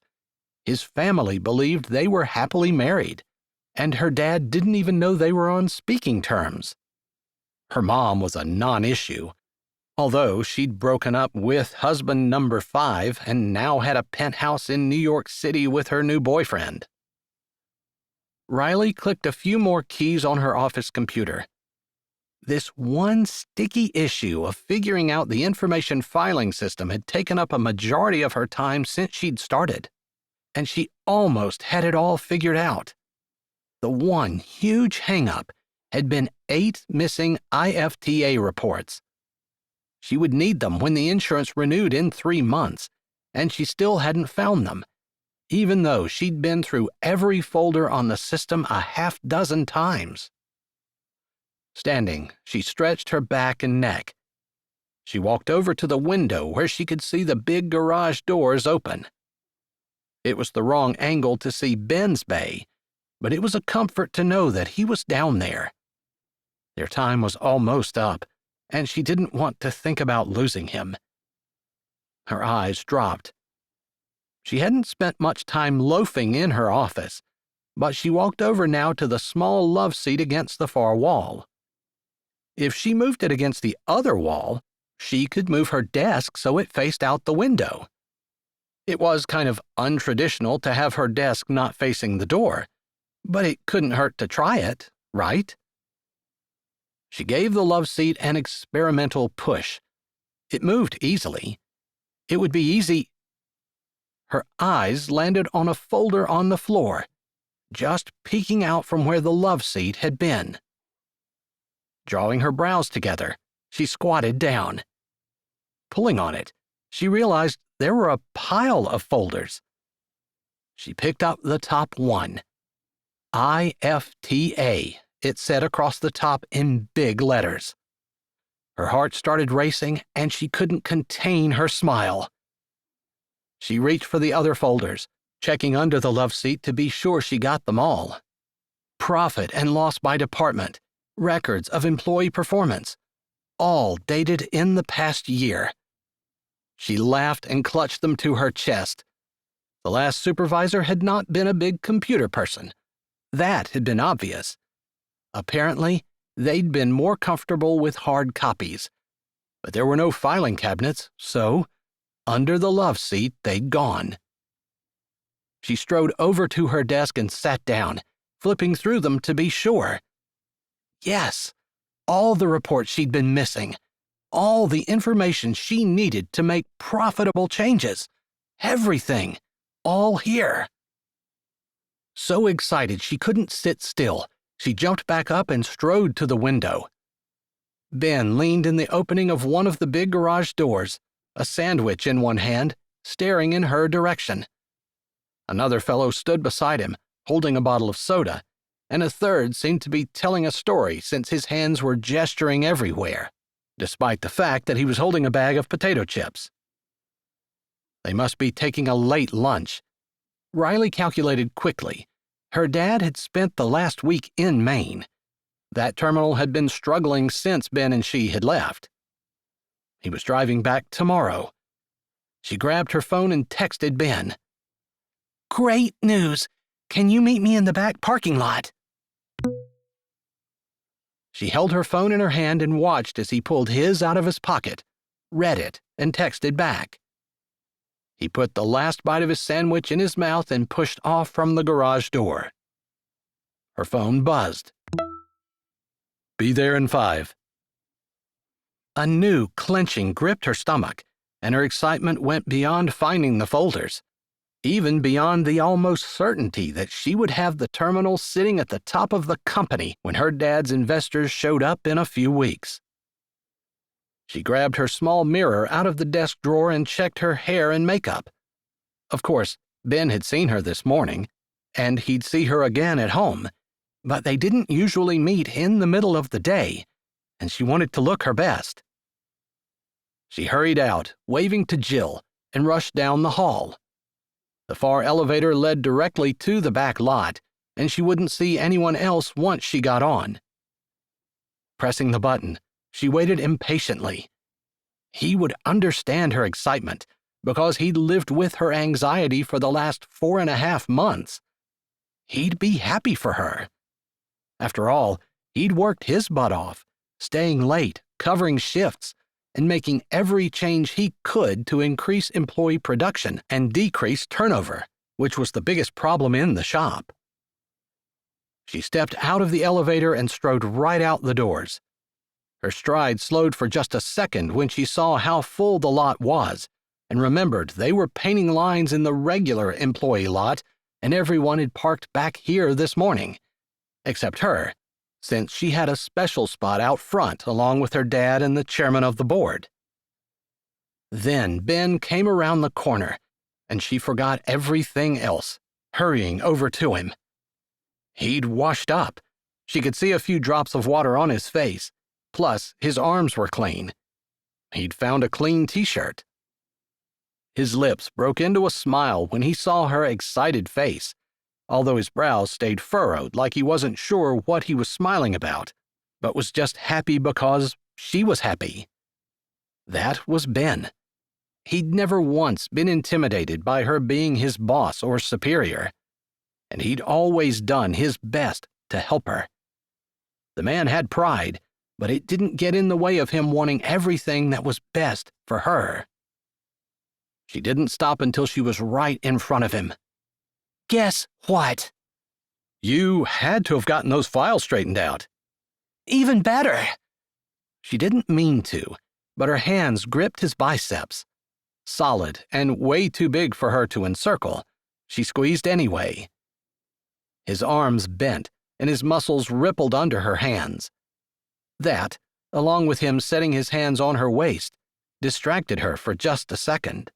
His family believed they were happily married, and her dad didn't even know they were on speaking terms. Her mom was a non-issue, although she'd broken up with husband number 5 and now had a penthouse in New York City with her new boyfriend. Riley clicked a few more keys on her office computer. This one sticky issue of figuring out the information filing system had taken up a majority of her time since she'd started, and she almost had it all figured out. The one huge hang-up had been 8 missing IFTA reports. She would need them when the insurance renewed in 3 months, and she still hadn't found them, even though she'd been through every folder on the system a half-dozen times. Standing, she stretched her back and neck. She walked over to the window where she could see the big garage doors open. It was the wrong angle to see Ben's bay, but it was a comfort to know that he was down there. Their time was almost up, and she didn't want to think about losing him. Her eyes dropped. She hadn't spent much time loafing in her office, but she walked over now to the small love seat against the far wall. If she moved it against the other wall, she could move her desk so it faced out the window. It was kind of untraditional to have her desk not facing the door, but it couldn't hurt to try it, right? She gave the love seat an experimental push. It moved easily. It would be easy. Her eyes landed on a folder on the floor, just peeking out from where the love seat had been. Drawing her brows together, she squatted down. Pulling on it, she realized there were a pile of folders. She picked up the top one. IFTA, it said across the top in big letters. Her heart started racing, and she couldn't contain her smile. She reached for the other folders, checking under the love seat to be sure she got them all. Profit and loss by department, records of employee performance, all dated in the past year. She laughed and clutched them to her chest. The last supervisor had not been a big computer person. That had been obvious. Apparently, they'd been more comfortable with hard copies. But there were no filing cabinets, so under the love seat they'd gone. She strode over to her desk and sat down, flipping through them to be sure. Yes, all the reports she'd been missing, all the information she needed to make profitable changes, everything, all here. So excited she couldn't sit still, she jumped back up and strode to the window. Ben leaned in the opening of one of the big garage doors, a sandwich in one hand, staring in her direction. Another fellow stood beside him, holding a bottle of soda, and a third seemed to be telling a story since his hands were gesturing everywhere, despite the fact that he was holding a bag of potato chips. They must be taking a late lunch. Riley calculated quickly. Her dad had spent the last week in Maine. That terminal had been struggling since Ben and she had left. He was driving back tomorrow. She grabbed her phone and texted Ben. Great news! Can you meet me in the back parking lot? She held her phone in her hand and watched as he pulled his out of his pocket, read it, and texted back. He put the last bite of his sandwich in his mouth and pushed off from the garage door. Her phone buzzed. Be there in 5. A new clenching gripped her stomach, and her excitement went beyond finding the folders, even beyond the almost certainty that she would have the terminal sitting at the top of the company when her dad's investors showed up in a few weeks. She grabbed her small mirror out of the desk drawer and checked her hair and makeup. Of course, Ben had seen her this morning, and he'd see her again at home, but they didn't usually meet in the middle of the day, and she wanted to look her best. She hurried out, waving to Jill, and rushed down the hall. The far elevator led directly to the back lot, and she wouldn't see anyone else once she got on. Pressing the button, she waited impatiently. He would understand her excitement, because he'd lived with her anxiety for the last 4.5 months. He'd be happy for her. After all, he'd worked his butt off, staying late, covering shifts, and making every change he could to increase employee production and decrease turnover, which was the biggest problem in the shop. She stepped out of the elevator and strode right out the doors. Her stride slowed for just a second when she saw how full the lot was, and remembered they were painting lines in the regular employee lot, and everyone had parked back here this morning, except her, since she had a special spot out front along with her dad and the chairman of the board. Then Ben came around the corner, and she forgot everything else, hurrying over to him. He'd washed up. She could see a few drops of water on his face, plus his arms were clean. He'd found a clean t-shirt. His lips broke into a smile when he saw her excited face, although his brows stayed furrowed like he wasn't sure what he was smiling about, but was just happy because she was happy. That was Ben. He'd never once been intimidated by her being his boss or superior, and he'd always done his best to help her. The man had pride, but it didn't get in the way of him wanting everything that was best for her. She didn't stop until she was right in front of him. Guess what? You had to have gotten those files straightened out. Even better. She didn't mean to, but her hands gripped his biceps. Solid and way too big for her to encircle, she squeezed anyway. His arms bent, and his muscles rippled under her hands. That, along with him setting his hands on her waist, distracted her for just a second.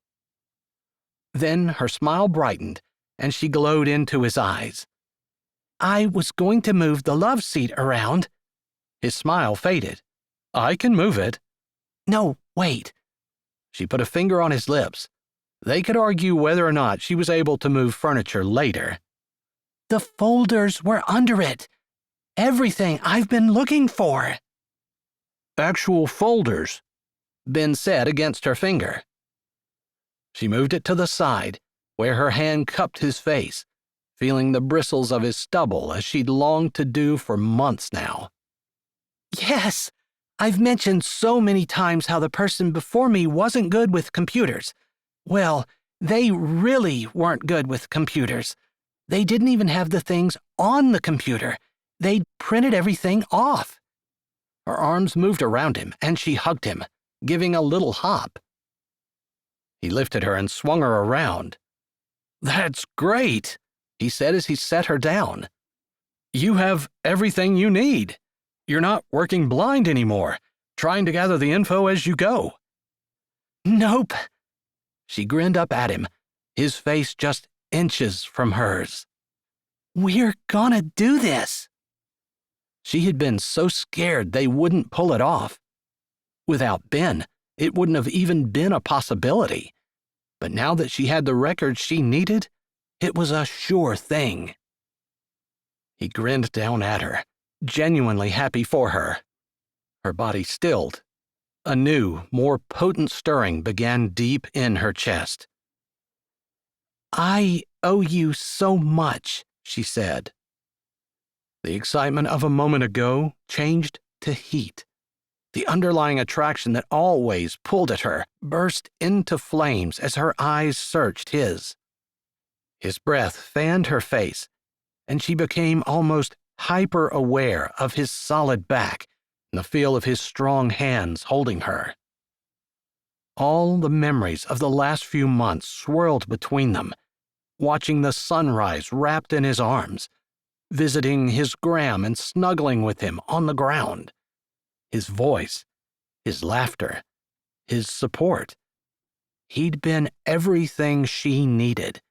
Then her smile brightened, and she glowed into his eyes. I was going to move the love seat around. His smile faded. I can move it. No, wait. She put a finger on his lips. They could argue whether or not she was able to move furniture later. The folders were under it. Everything I've been looking for. Actual folders, Ben said against her finger. She moved it to the side, where her hand cupped his face, feeling the bristles of his stubble as she'd longed to do for months now. Yes, I've mentioned so many times how the person before me wasn't good with computers. Well, they really weren't good with computers. They didn't even have the things on the computer. They'd printed everything off. Her arms moved around him, and she hugged him, giving a little hop. He lifted her and swung her around. That's great, he said as he set her down. You have everything you need. You're not working blind anymore, trying to gather the info as you go. Nope. She grinned up at him, his face just inches from hers. We're gonna do this. She had been so scared they wouldn't pull it off. Without Ben, it wouldn't have even been a possibility. But now that she had the record she needed, it was a sure thing. He grinned down at her, genuinely happy for her. Her body stilled. A new, more potent stirring began deep in her chest. I owe you so much, she said. The excitement of a moment ago changed to heat. The underlying attraction that always pulled at her burst into flames as her eyes searched his. His breath fanned her face, and she became almost hyper-aware of his solid back and the feel of his strong hands holding her. All the memories of the last few months swirled between them, watching the sunrise wrapped in his arms, visiting his gram and snuggling with him on the ground. His voice, his laughter, his support. He'd been everything she needed,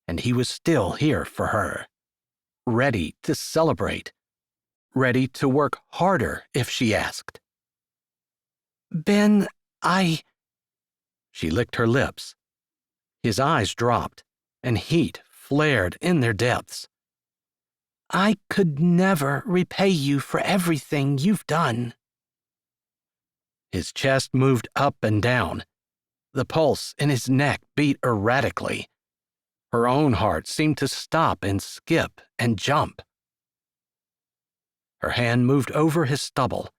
and he was still here for her, ready to celebrate, ready to work harder if she asked. Ben, She licked her lips. His eyes dropped, and heat flared in their depths. I could never repay you for everything you've done. His chest moved up and down. The pulse in his neck beat erratically. Her own heart seemed to stop and skip and jump. Her hand moved over his stubble.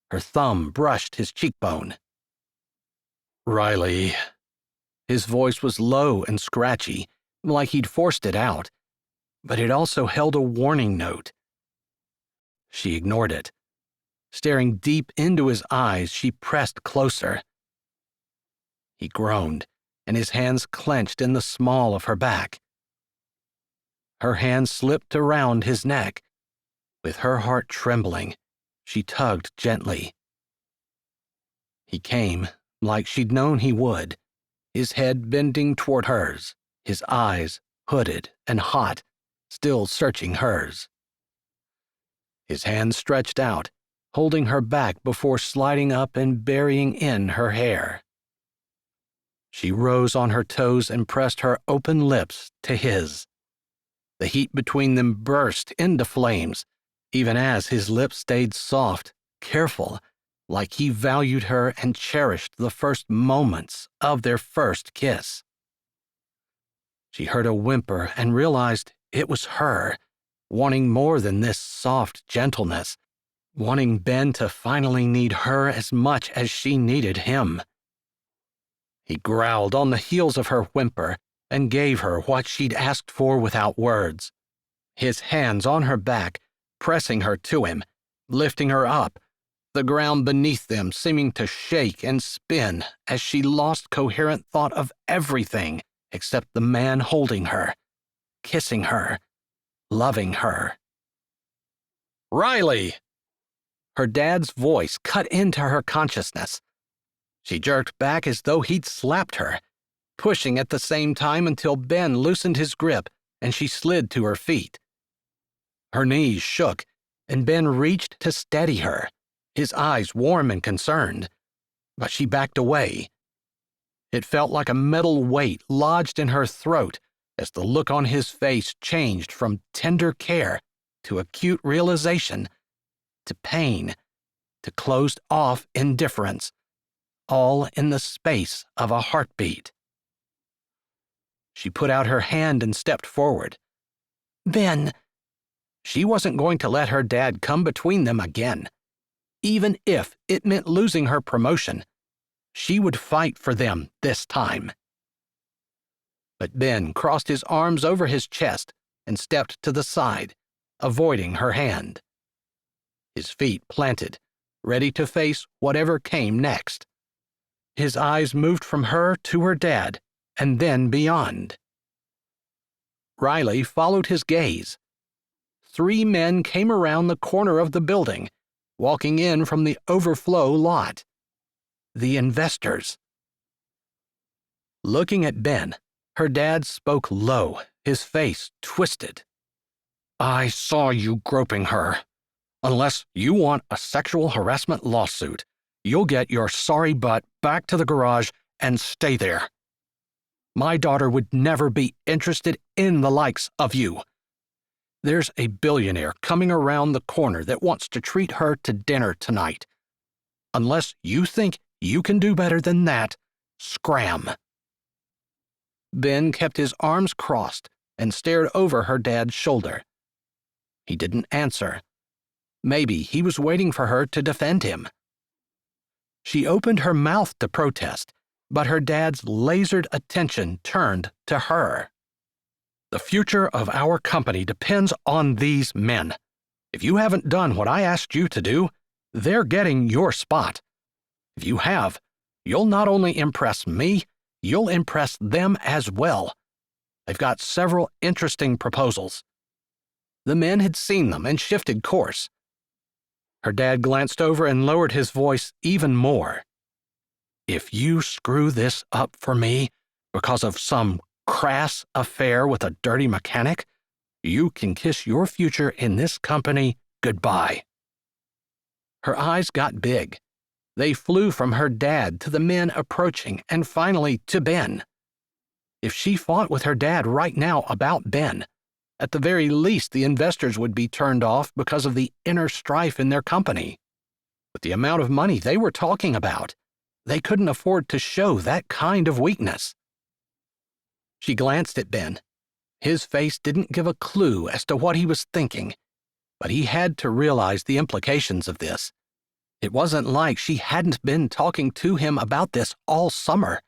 Her thumb brushed his cheekbone. Riley. His voice was low and scratchy, like he'd forced it out, but it also held a warning note. She ignored it. Staring deep into his eyes, she pressed closer. He groaned, and his hands clenched in the small of her back. Her hand slipped around his neck. With her heart trembling, she tugged gently. He came, like she'd known he would, his head bending toward hers, his eyes hooded and hot, still searching hers. His hand stretched out, holding her back before sliding up and burying in her hair. She rose on her toes and pressed her open lips to his. The heat between them burst into flames, even as his lips stayed soft, careful, like he valued her and cherished the first moments of their first kiss. She heard a whimper and realized it was her, wanting more than this soft gentleness, wanting Ben to finally need her as much as she needed him. He growled on the heels of her whimper and gave her what she'd asked for without words. His hands on her back, pressing her to him, lifting her up, the ground beneath them seeming to shake and spin as she lost coherent thought of everything except the man holding her, kissing her, loving her. Riley! Her dad's voice cut into her consciousness. She jerked back as though he'd slapped her, pushing at the same time until Ben loosened his grip and she slid to her feet. Her knees shook, and Ben reached to steady her, his eyes warm and concerned, but she backed away. It felt like a metal weight lodged in her throat as the look on his face changed from tender care to acute realization, to pain, to closed-off indifference, all in the space of a heartbeat. She put out her hand and stepped forward. Ben, she wasn't going to let her dad come between them again. Even if it meant losing her promotion, she would fight for them this time. But Ben crossed his arms over his chest and stepped to the side, avoiding her hand. His feet planted, ready to face whatever came next. His eyes moved from her to her dad, and then beyond. Riley followed his gaze. 3 men came around the corner of the building, walking in from the overflow lot. The investors. Looking at Ben, her dad spoke low, his face twisted. "I saw you groping her. Unless you want a sexual harassment lawsuit, you'll get your sorry butt back to the garage and stay there. My daughter would never be interested in the likes of you. There's a billionaire coming around the corner that wants to treat her to dinner tonight. Unless you think you can do better than that, scram." Ben kept his arms crossed and stared over her dad's shoulder. He didn't answer. Maybe he was waiting for her to defend him. She opened her mouth to protest, but her dad's lasered attention turned to her. "The future of our company depends on these men. If you haven't done what I asked you to do, they're getting your spot. If you have, you'll not only impress me, you'll impress them as well. They've got several interesting proposals." The men had seen them and shifted course. Her dad glanced over and lowered his voice even more. "If you screw this up for me because of some crass affair with a dirty mechanic, you can kiss your future in this company goodbye." Her eyes got big. They flew from her dad to the men approaching and finally to Ben. If she fought with her dad right now about Ben, at the very least the investors would be turned off because of the inner strife in their company. With the amount of money they were talking about, they couldn't afford to show that kind of weakness. She glanced at Ben. His face didn't give a clue as to what he was thinking, but he had to realize the implications of this. It wasn't like she hadn't been talking to him about this all summer.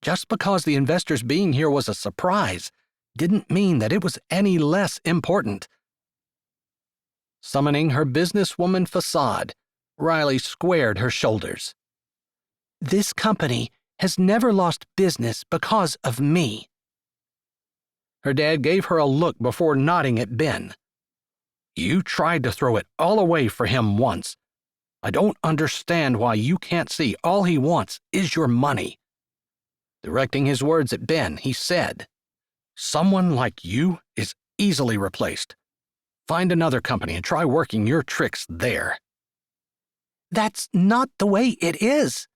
Just because the investors being here was a surprise didn't mean that it was any less important. Summoning her businesswoman facade, Riley squared her shoulders. "This company has never lost business because of me." Her dad gave her a look before nodding at Ben. "You tried to throw it all away for him once. I don't understand why you can't see all he wants is your money." Directing his words at Ben, he said, "Someone like you is easily replaced. Find another company and try working your tricks there." "That's not the way it is."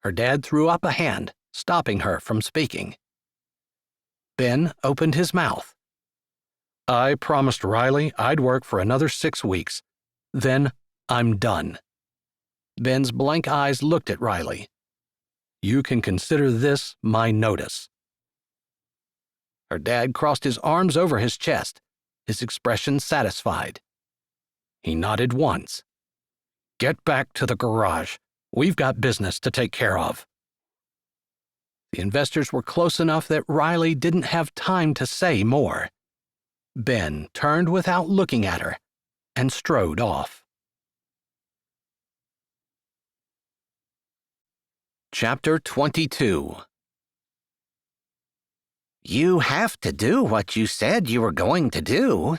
Her dad threw up a hand, stopping her from speaking. Ben opened his mouth. "I promised Riley I'd work for another 6 weeks. Then I'm done." Ben's blank eyes looked at Riley. "You can consider this my notice." Her dad crossed his arms over his chest, his expression satisfied. He nodded once. "Get back to the garage. We've got business to take care of." The investors were close enough that Riley didn't have time to say more. Ben turned without looking at her and strode off. Chapter 22. "You have to do what you said you were going to do."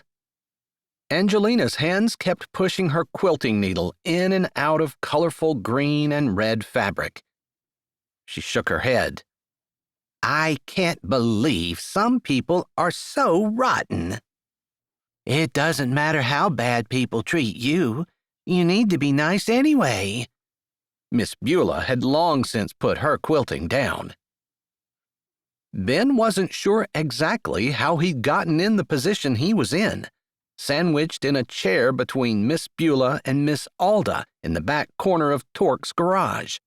Angelina's hands kept pushing her quilting needle in and out of colorful green and red fabric. She shook her head. "I can't believe some people are so rotten." "It doesn't matter how bad people treat you. You need to be nice anyway." Miss Beulah had long since put her quilting down. Ben wasn't sure exactly how he'd gotten in the position he was in, sandwiched in a chair between Miss Beulah and Miss Alda in the back corner of Torque's garage,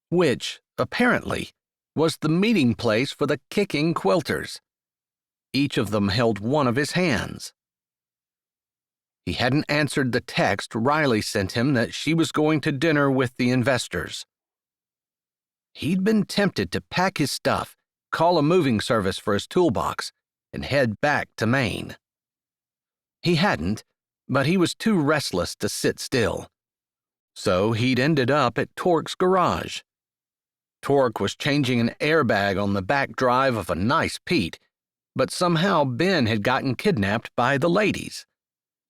which, apparently, was the meeting place for the kicking quilters. Each of them held one of his hands. He hadn't answered the text Riley sent him that she was going to dinner with the investors. He'd been tempted to pack his stuff, call a moving service for his toolbox, and head back to Maine. He hadn't, but he was too restless to sit still. So he'd ended up at Torque's garage. Torque was changing an airbag on the back drive of a nice Pete, but somehow Ben had gotten kidnapped by the ladies,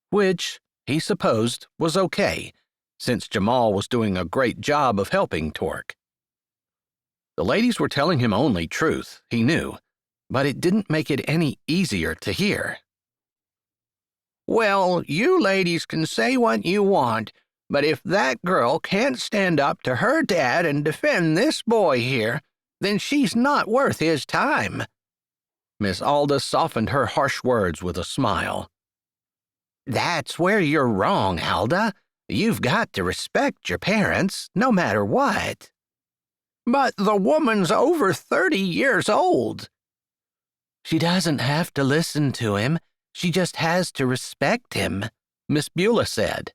which, he supposed, was okay, since Jamal was doing a great job of helping Torque. The ladies were telling him only truth, he knew, but it didn't make it any easier to hear. Well, you ladies can say what you want, but if that girl can't stand up to her dad and defend this boy here, then she's not worth his time. Miss Alda softened her harsh words with a smile. That's where you're wrong, Alda. You've got to respect your parents, no matter what. But the woman's over 30 years old. She doesn't have to listen to him. She just has to respect him, Miss Beulah said.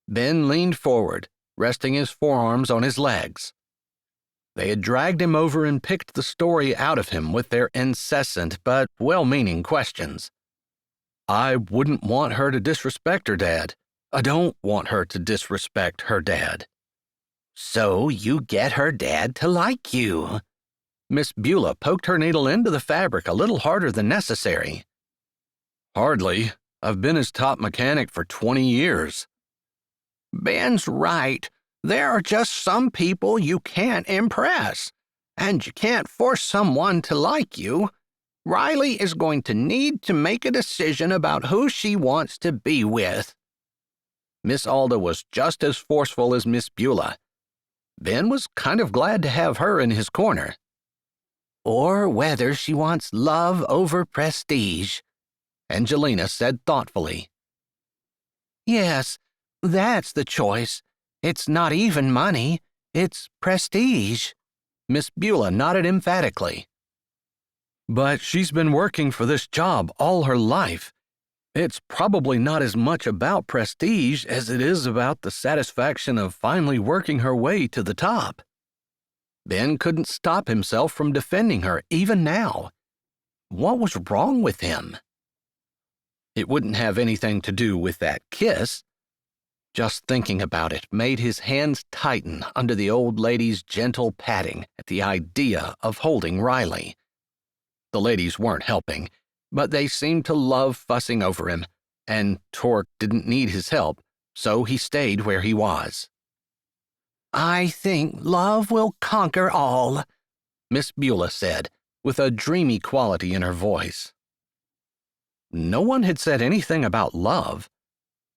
Ben leaned forward, resting his forearms on his legs. They had dragged him over and picked the story out of him with their incessant but well-meaning questions. I wouldn't want her to disrespect her dad. I don't want her to disrespect her dad. So you get her dad to like you. Miss Beulah poked her needle into the fabric a little harder than necessary. Hardly. I've been his top mechanic for 20 years. Ben's right. There are just some people you can't impress, and you can't force someone to like you. Riley is going to need to make a decision about who she wants to be with. Miss Alda was just as forceful as Miss Beulah. Ben was kind of glad to have her in his corner. Or whether she wants love over prestige, Angelina said thoughtfully. Yes, that's the choice. It's not even money, it's prestige. Miss Beulah nodded emphatically. But she's been working for this job all her life. It's probably not as much about prestige as it is about the satisfaction of finally working her way to the top. Ben couldn't stop himself from defending her even now. What was wrong with him? It wouldn't have anything to do with that kiss. Just thinking about it made his hands tighten under the old lady's gentle patting at the idea of holding Riley. The ladies weren't helping, but they seemed to love fussing over him, and Torque didn't need his help, so he stayed where he was. I think love will conquer all, Miss Beulah said, with a dreamy quality in her voice. No one had said anything about love.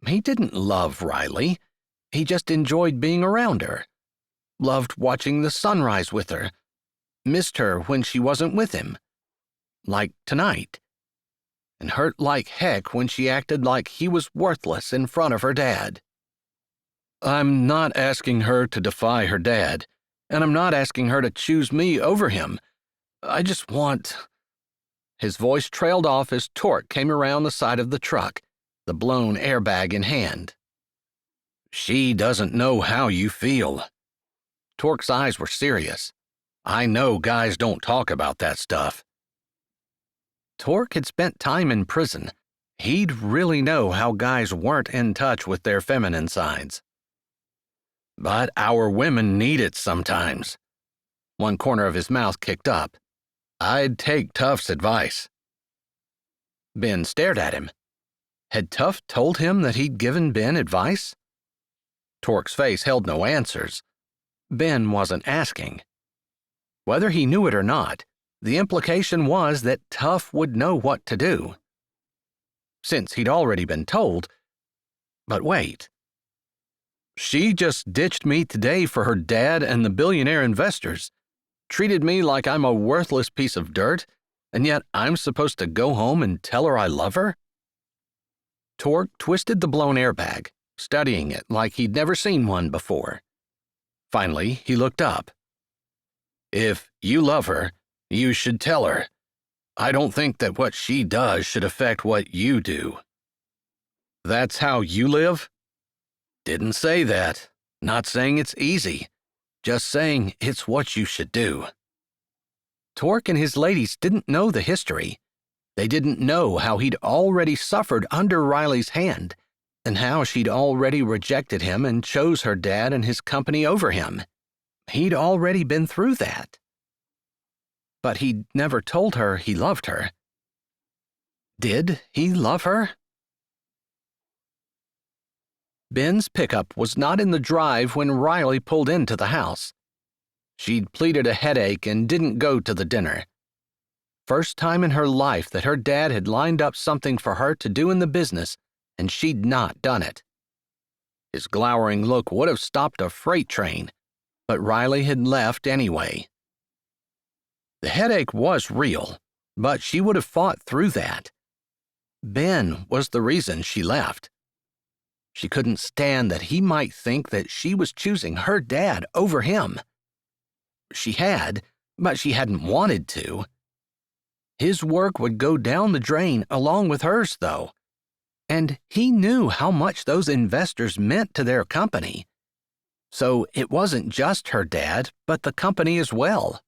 He didn't love Riley. He just enjoyed being around her. Loved watching the sunrise with her. Missed her when she wasn't with him. Like tonight. And hurt like heck when she acted like he was worthless in front of her dad. I'm not asking her to defy her dad, and I'm not asking her to choose me over him. I just want... His voice trailed off as Torque came around the side of the truck, the blown airbag in hand. She doesn't know how you feel. Torque's eyes were serious. I know guys don't talk about that stuff. Torque had spent time in prison. He'd really know how guys weren't in touch with their feminine sides. But our women need it sometimes. One corner of his mouth kicked up. I'd take Tuff's advice. Ben stared at him. Had Tuff told him that he'd given Ben advice? Torque's face held no answers. Ben wasn't asking. Whether he knew it or not, the implication was that Tuff would know what to do. Since he'd already been told. But wait. She just ditched me today for her dad and the billionaire investors. Treated me like I'm a worthless piece of dirt, and yet I'm supposed to go home and tell her I love her? Torque twisted the blown airbag, studying it like he'd never seen one before. Finally, he looked up. If you love her, you should tell her. I don't think that what she does should affect what you do. That's how you live? Didn't say that. Not saying it's easy. Just saying it's what you should do. Torque and his ladies didn't know the history. They didn't know how he'd already suffered under Riley's hand, and how she'd already rejected him and chose her dad and his company over him. He'd already been through that. But he'd never told her he loved her. Did he love her? Ben's pickup was not in the drive when Riley pulled into the house. She'd pleaded a headache and didn't go to the dinner. First time in her life that her dad had lined up something for her to do in the business, and she'd not done it. His glowering look would have stopped a freight train, but Riley had left anyway. The headache was real, but she would have fought through that. Ben was the reason she left. She couldn't stand that he might think that she was choosing her dad over him. She had, but she hadn't wanted to. His work would go down the drain along with hers, though, and he knew how much those investors meant to their company. So it wasn't just her dad, but the company as well.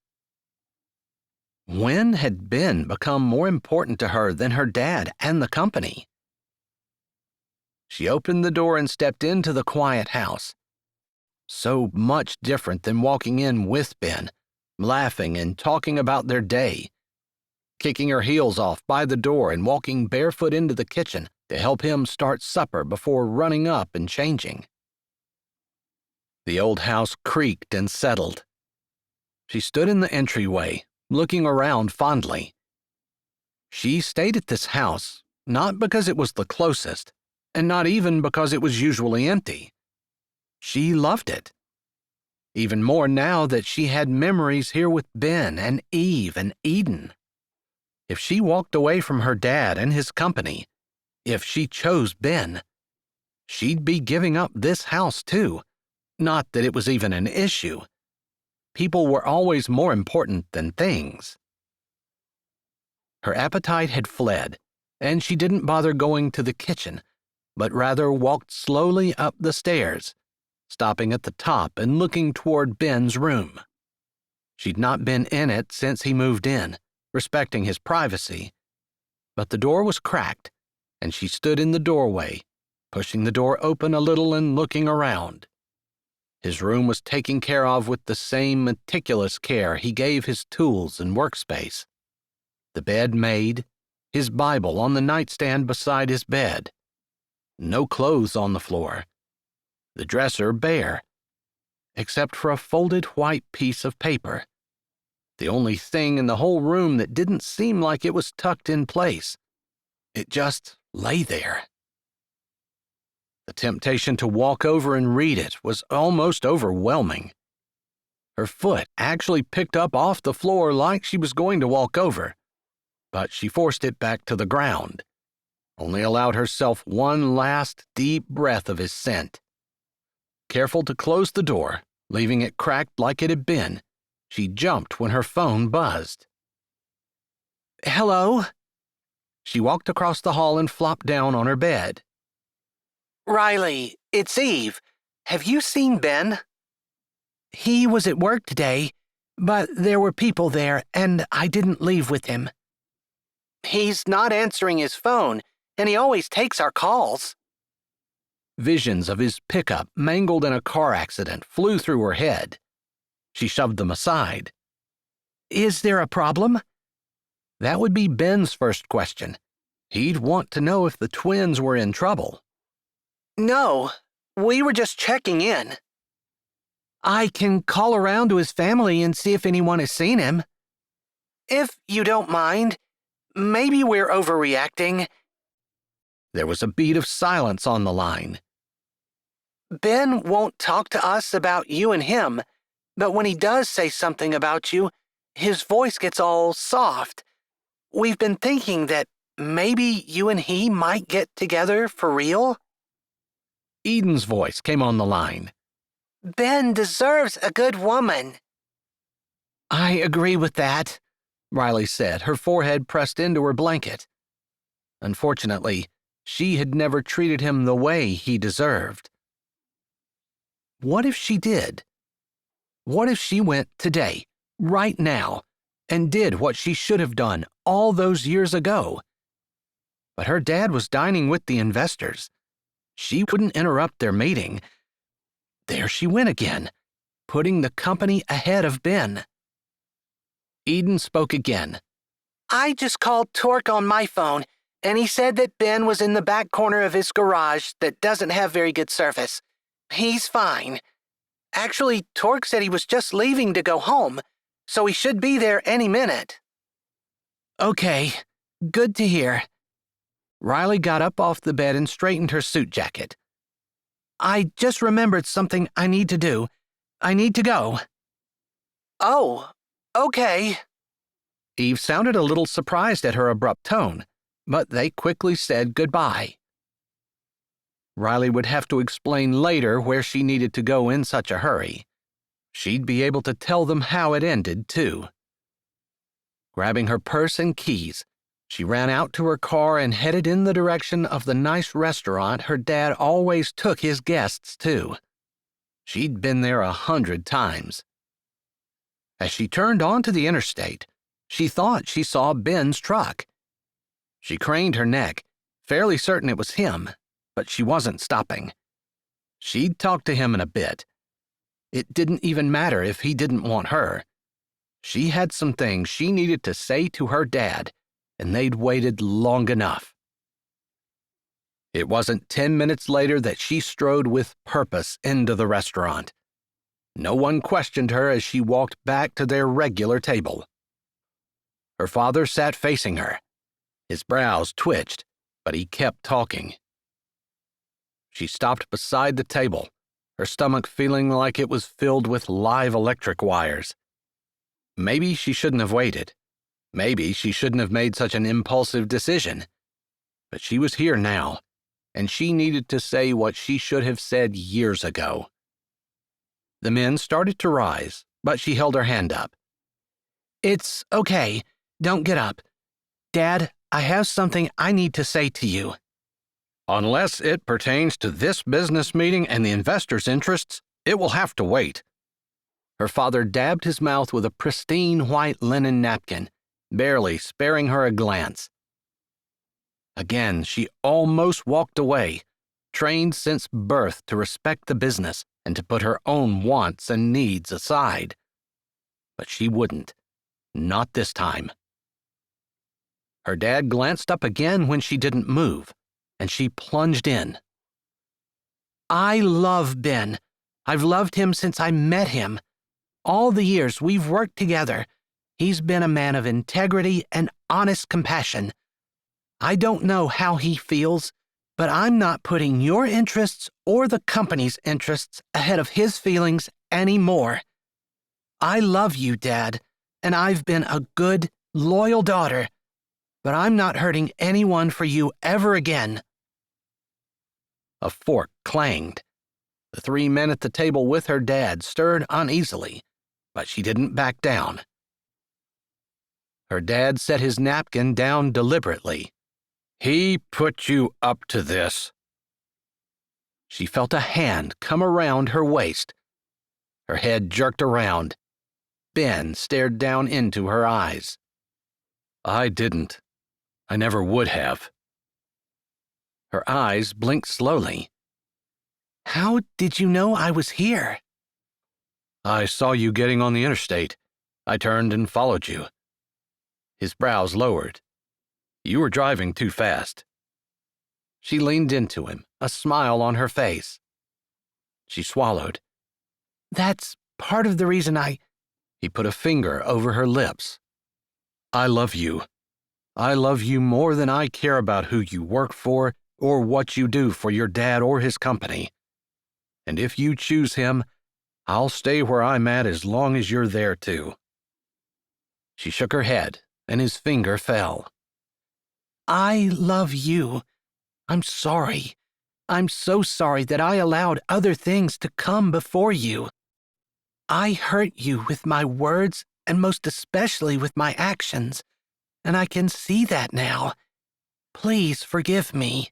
When had Ben become more important to her than her dad and the company? She opened the door and stepped into the quiet house. So much different than walking in with Ben, laughing and talking about their day, kicking her heels off by the door and walking barefoot into the kitchen to help him start supper before running up and changing. The old house creaked and settled. She stood in the entryway, looking around fondly. She stayed at this house not because it was the closest, and not even because it was usually empty. She loved it. Even more now that she had memories here with Ben and Eve and Eden. If she walked away from her dad and his company, if she chose Ben, she'd be giving up this house too. Not that it was even an issue. People were always more important than things. Her appetite had fled, and she didn't bother going to the kitchen, but rather walked slowly up the stairs, stopping at the top and looking toward Ben's room. She'd not been in it since he moved in, respecting his privacy, but the door was cracked, and she stood in the doorway, pushing the door open a little and looking around. His room was taken care of with the same meticulous care he gave his tools and workspace. The bed made, his Bible on the nightstand beside his bed. No clothes on the floor. The dresser bare, except for a folded white piece of paper. The only thing in the whole room that didn't seem like it was tucked in place. It just lay there. The temptation to walk over and read it was almost overwhelming. Her foot actually picked up off the floor like she was going to walk over, but she forced it back to the ground, only allowed herself one last deep breath of his scent. Careful to close the door, leaving it cracked like it had been, she jumped when her phone buzzed. "Hello?" She walked across the hall and flopped down on her bed. "Riley, it's Eve. Have you seen Ben?" "He was at work today, but there were people there, and I didn't leave with him." "He's not answering his phone, and he always takes our calls." Visions of his pickup mangled in a car accident flew through her head. She shoved them aside. "Is there a problem?" That would be Ben's first question. He'd want to know if the twins were in trouble. "No, we were just checking in." "I can call around to his family and see if anyone has seen him." "If you don't mind, maybe we're overreacting." There was a beat of silence on the line. "Ben won't talk to us about you and him, but when he does say something about you, his voice gets all soft. We've been thinking that maybe you and he might get together for real." Eden's voice came on the line. "Ben deserves a good woman." "I agree with that," Riley said, her forehead pressed into her blanket. Unfortunately, she had never treated him the way he deserved. What if she did? What if she went today, right now, and did what she should have done all those years ago? But her dad was dining with the investors. She wouldn't interrupt their meeting. There she went again, putting the company ahead of Ben. Eden spoke again. "I just called Torque on my phone, and he said that Ben was in the back corner of his garage that doesn't have very good service. He's fine. Actually, Torque said he was just leaving to go home, so he should be there any minute. Okay, good to hear. Riley got up off the bed and straightened her suit jacket. I just remembered something I need to do. I need to go. Oh, okay. Eve sounded a little surprised at her abrupt tone, but they quickly said goodbye. Riley would have to explain later where she needed to go in such a hurry. She'd be able to tell them how it ended, too. Grabbing her purse and keys, she ran out to her car and headed in the direction of the nice restaurant her dad always took his guests to. She'd been there 100 times. As she turned onto the interstate, she thought she saw Ben's truck. She craned her neck, fairly certain it was him, but she wasn't stopping. She'd talk to him in a bit. It didn't even matter if he didn't want her. She had some things she needed to say to her dad, and they'd waited long enough. It wasn't 10 minutes later that she strode with purpose into the restaurant. No one questioned her as she walked back to their regular table. Her father sat facing her. His brows twitched, but he kept talking. She stopped beside the table, her stomach feeling like it was filled with live electric wires. Maybe she shouldn't have waited. Maybe she shouldn't have made such an impulsive decision. But she was here now, and she needed to say what she should have said years ago. The men started to rise, but she held her hand up. It's okay. Don't get up. Dad, I have something I need to say to you. Unless it pertains to this business meeting and the investors' interests, it will have to wait. Her father dabbed his mouth with a pristine white linen napkin, barely sparing her a glance. Again, she almost walked away, trained since birth to respect the business and to put her own wants and needs aside. But she wouldn't. Not this time. Her dad glanced up again when she didn't move, and she plunged in. I love Ben. I've loved him since I met him. All the years we've worked together, he's been a man of integrity and honest compassion. I don't know how he feels, but I'm not putting your interests or the company's interests ahead of his feelings anymore. I love you, Dad, and I've been a good, loyal daughter, but I'm not hurting anyone for you ever again. A fork clanged. The 3 men at the table with her dad stirred uneasily, but she didn't back down. Her dad set his napkin down deliberately. He put you up to this. She felt a hand come around her waist. Her head jerked around. Ben stared down into her eyes. I didn't. I never would have. Her eyes blinked slowly. How did you know I was here? I saw you getting on the interstate. I turned and followed you. His brows lowered. You were driving too fast. She leaned into him, a smile on her face. She swallowed. That's part of the reason He put a finger over her lips. I love you. I love you more than I care about who you work for or what you do for your dad or his company. And if you choose him, I'll stay where I'm at as long as you're there too. She shook her head, and his finger fell. I love you. I'm sorry. I'm so sorry that I allowed other things to come before you. I hurt you with my words and most especially with my actions, and I can see that now. Please forgive me.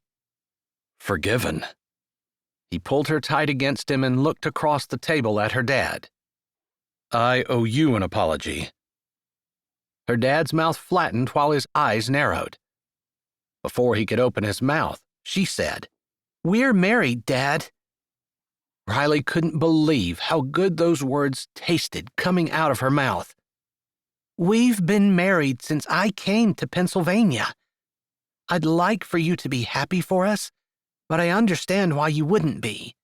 Forgiven? He pulled her tight against him and looked across the table at her dad. I owe you an apology. Her dad's mouth flattened while his eyes narrowed. Before he could open his mouth, she said, We're married, Dad. Riley couldn't believe how good those words tasted coming out of her mouth. We've been married since I came to Pennsylvania. I'd like for you to be happy for us, but I understand why you wouldn't be.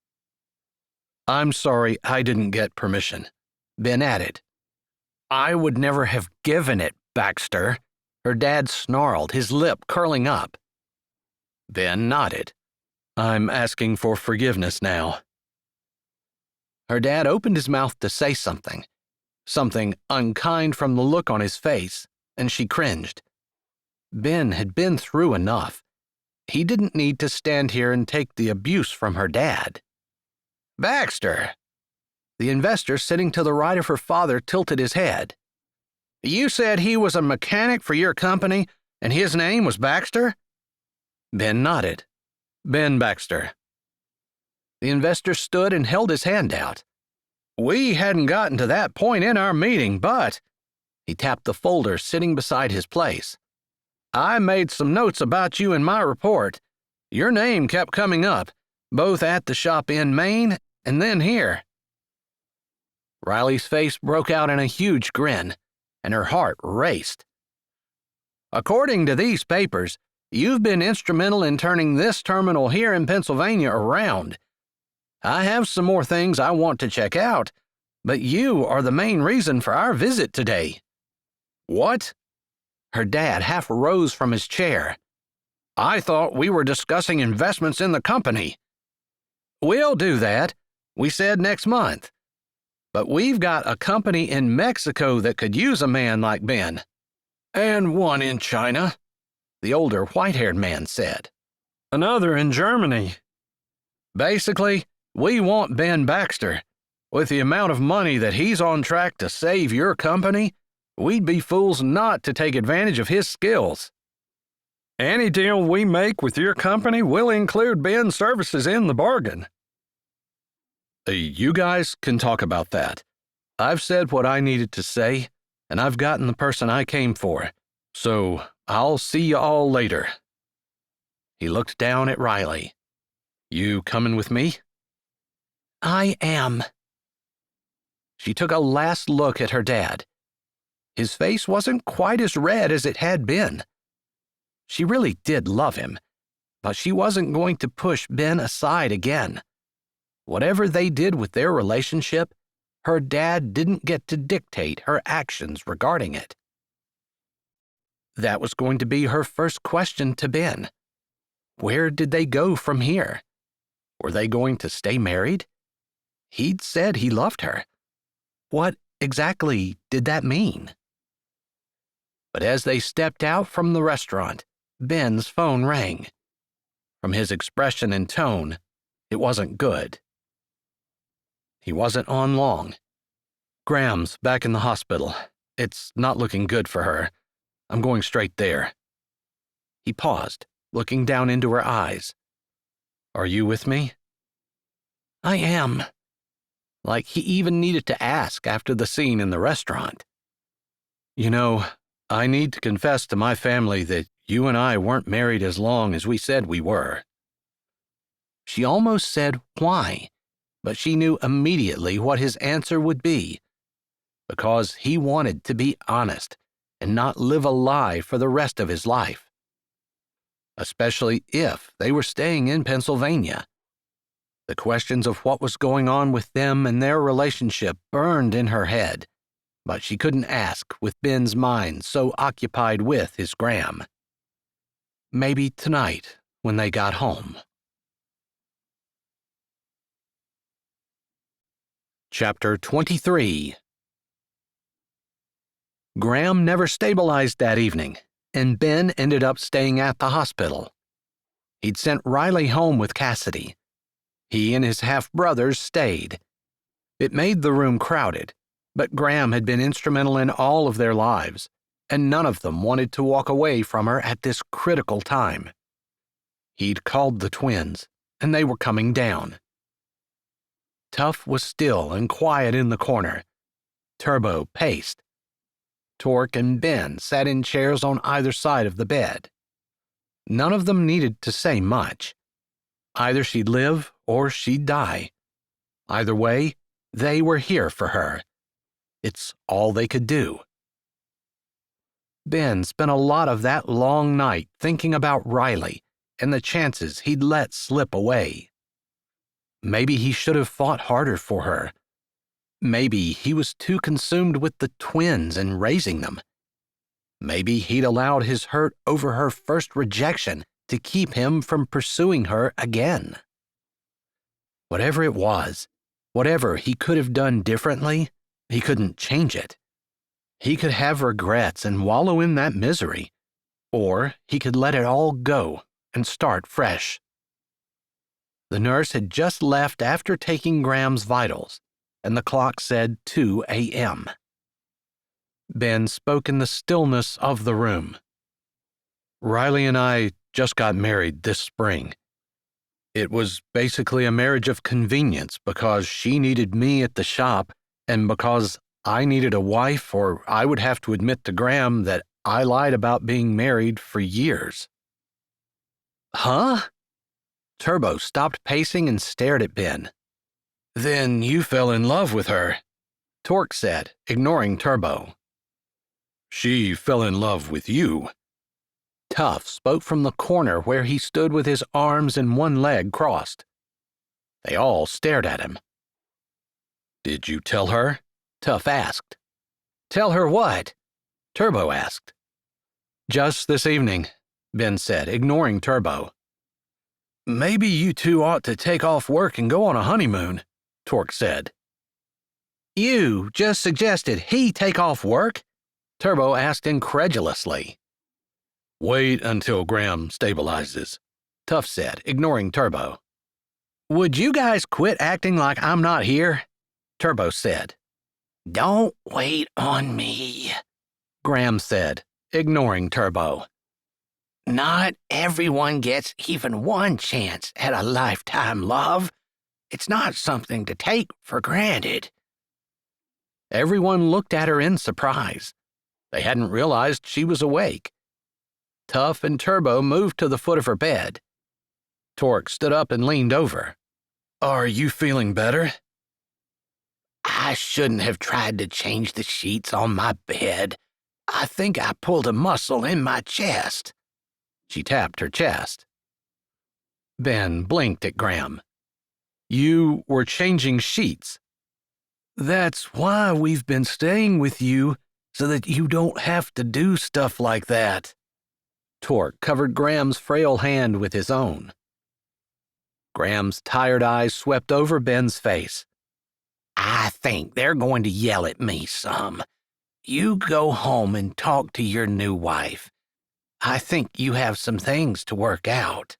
I'm sorry I didn't get permission, Ben added. I would never have given it, Baxter, her dad snarled, his lip curling up. Ben nodded. I'm asking for forgiveness now. Her dad opened his mouth to say something unkind from the look on his face, and she cringed. Ben had been through enough. He didn't need to stand here and take the abuse from her dad. Baxter! The investor sitting to the right of her father tilted his head. You said he was a mechanic for your company, and his name was Baxter? Ben nodded. Ben Baxter. The investor stood and held his hand out. We hadn't gotten to that point in our meeting, but... He tapped the folder sitting beside his place. I made some notes about you in my report. Your name kept coming up, both at the shop in Maine and then here. Riley's face broke out in a huge grin, and her heart raced. According to these papers, you've been instrumental in turning this terminal here in Pennsylvania around. I have some more things I want to check out, but you are the main reason for our visit today. What? Her dad half rose from his chair. I thought we were discussing investments in the company. We'll do that. We said next month. But we've got a company in Mexico that could use a man like Ben. And one in China, the older white-haired man said. Another in Germany. Basically, we want Ben Baxter. With the amount of money that he's on track to save your company, we'd be fools not to take advantage of his skills. Any deal we make with your company will include Ben's services in the bargain. You guys can talk about that. I've said what I needed to say, and I've gotten the person I came for, so I'll see you all later. He looked down at Riley. You coming with me? I am. She took a last look at her dad. His face wasn't quite as red as it had been. She really did love him, but she wasn't going to push Ben aside again. Whatever they did with their relationship, her dad didn't get to dictate her actions regarding it. That was going to be her first question to Ben. Where did they go from here? Were they going to stay married? He'd said he loved her. What exactly did that mean? But as they stepped out from the restaurant, Ben's phone rang. From his expression and tone, it wasn't good. He wasn't on long. Graham's back in the hospital. It's not looking good for her. I'm going straight there. He paused, looking down into her eyes. Are you with me? I am. Like he even needed to ask after the scene in the restaurant. You know, I need to confess to my family that you and I weren't married as long as we said we were. She almost said why, but she knew immediately what his answer would be, because he wanted to be honest and not live a lie for the rest of his life, especially if they were staying in Pennsylvania. The questions of what was going on with them and their relationship burned in her head, but she couldn't ask with Ben's mind so occupied with his Graham. Maybe tonight when they got home. Chapter 23. Graham never stabilized that evening, and Ben ended up staying at the hospital. He'd sent Riley home with Cassidy. He and his half-brothers stayed. It made the room crowded, but Graham had been instrumental in all of their lives, and none of them wanted to walk away from her at this critical time. He'd called the twins, and they were coming down. Tuff was still and quiet in the corner. Turbo paced. Torque and Ben sat in chairs on either side of the bed. None of them needed to say much. Either she'd live or she'd die. Either way, they were here for her. It's all they could do. Ben spent a lot of that long night thinking about Riley and the chances he'd let slip away. maybe he should have fought harder for her. Maybe he was too consumed with the twins and raising them. Maybe he'd allowed his hurt over her first rejection to keep him from pursuing her again. Whatever it was, whatever he could have done differently, he couldn't change it. He could have regrets and wallow in that misery, or he could let it all go and start fresh. The nurse had just left after taking Graham's vitals, and the clock said 2 a.m. Ben spoke in the stillness of the room. Riley and I just got married this spring. It was basically a marriage of convenience because she needed me at the shop and because I needed a wife, or I would have to admit to Graham that I lied about being married for years. Huh? Turbo stopped pacing and stared at Ben. Then you fell in love with her, Torque said, ignoring Turbo. She fell in love with you. Tuff spoke from the corner where he stood with his arms and one leg crossed. They all stared at him. Did you tell her? Tuff asked. Tell her what? Turbo asked. Just this evening, Ben said, ignoring Turbo. Maybe you two ought to take off work and go on a honeymoon, Torque said. You just suggested he take off work? Turbo asked incredulously. Wait until Graham stabilizes, Tuff said, ignoring Turbo. Would you guys quit acting like I'm not here? Turbo said. Don't wait on me, Graham said, ignoring Turbo. Not everyone gets even one chance at a lifetime love. It's not something to take for granted. Everyone looked at her in surprise. They hadn't realized she was awake. Tuff and Turbo moved to the foot of her bed. Torque stood up and leaned over. Are you feeling better? I shouldn't have tried to change the sheets on my bed. I think I pulled a muscle in my chest. She tapped her chest. Ben blinked at Graham. You were changing sheets. That's why we've been staying with you, so that you don't have to do stuff like that. Torque covered Graham's frail hand with his own. Graham's tired eyes swept over Ben's face. I think they're going to yell at me some. You go home and talk to your new wife. I think you have some things to work out.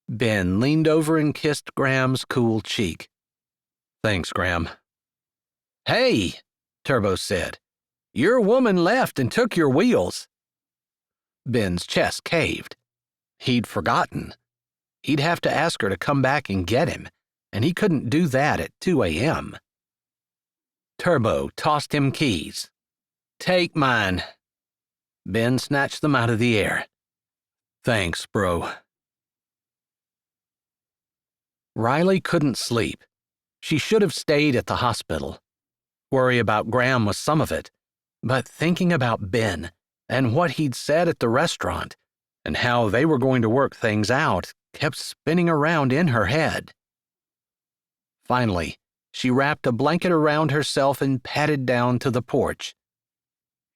Ben leaned over and kissed Graham's cool cheek. Thanks, Graham. Hey, Turbo said. Your woman left and took your wheels. Ben's chest caved. He'd forgotten. He'd have to ask her to come back and get him, and he couldn't do that at 2 a.m. Turbo tossed him keys. Take mine. Ben snatched them out of the air. Thanks, bro. Riley couldn't sleep. She should have stayed at the hospital. Worry about Graham was some of it, but thinking about Ben and what he'd said at the restaurant and how they were going to work things out kept spinning around in her head. Finally, she wrapped a blanket around herself and padded down to the porch.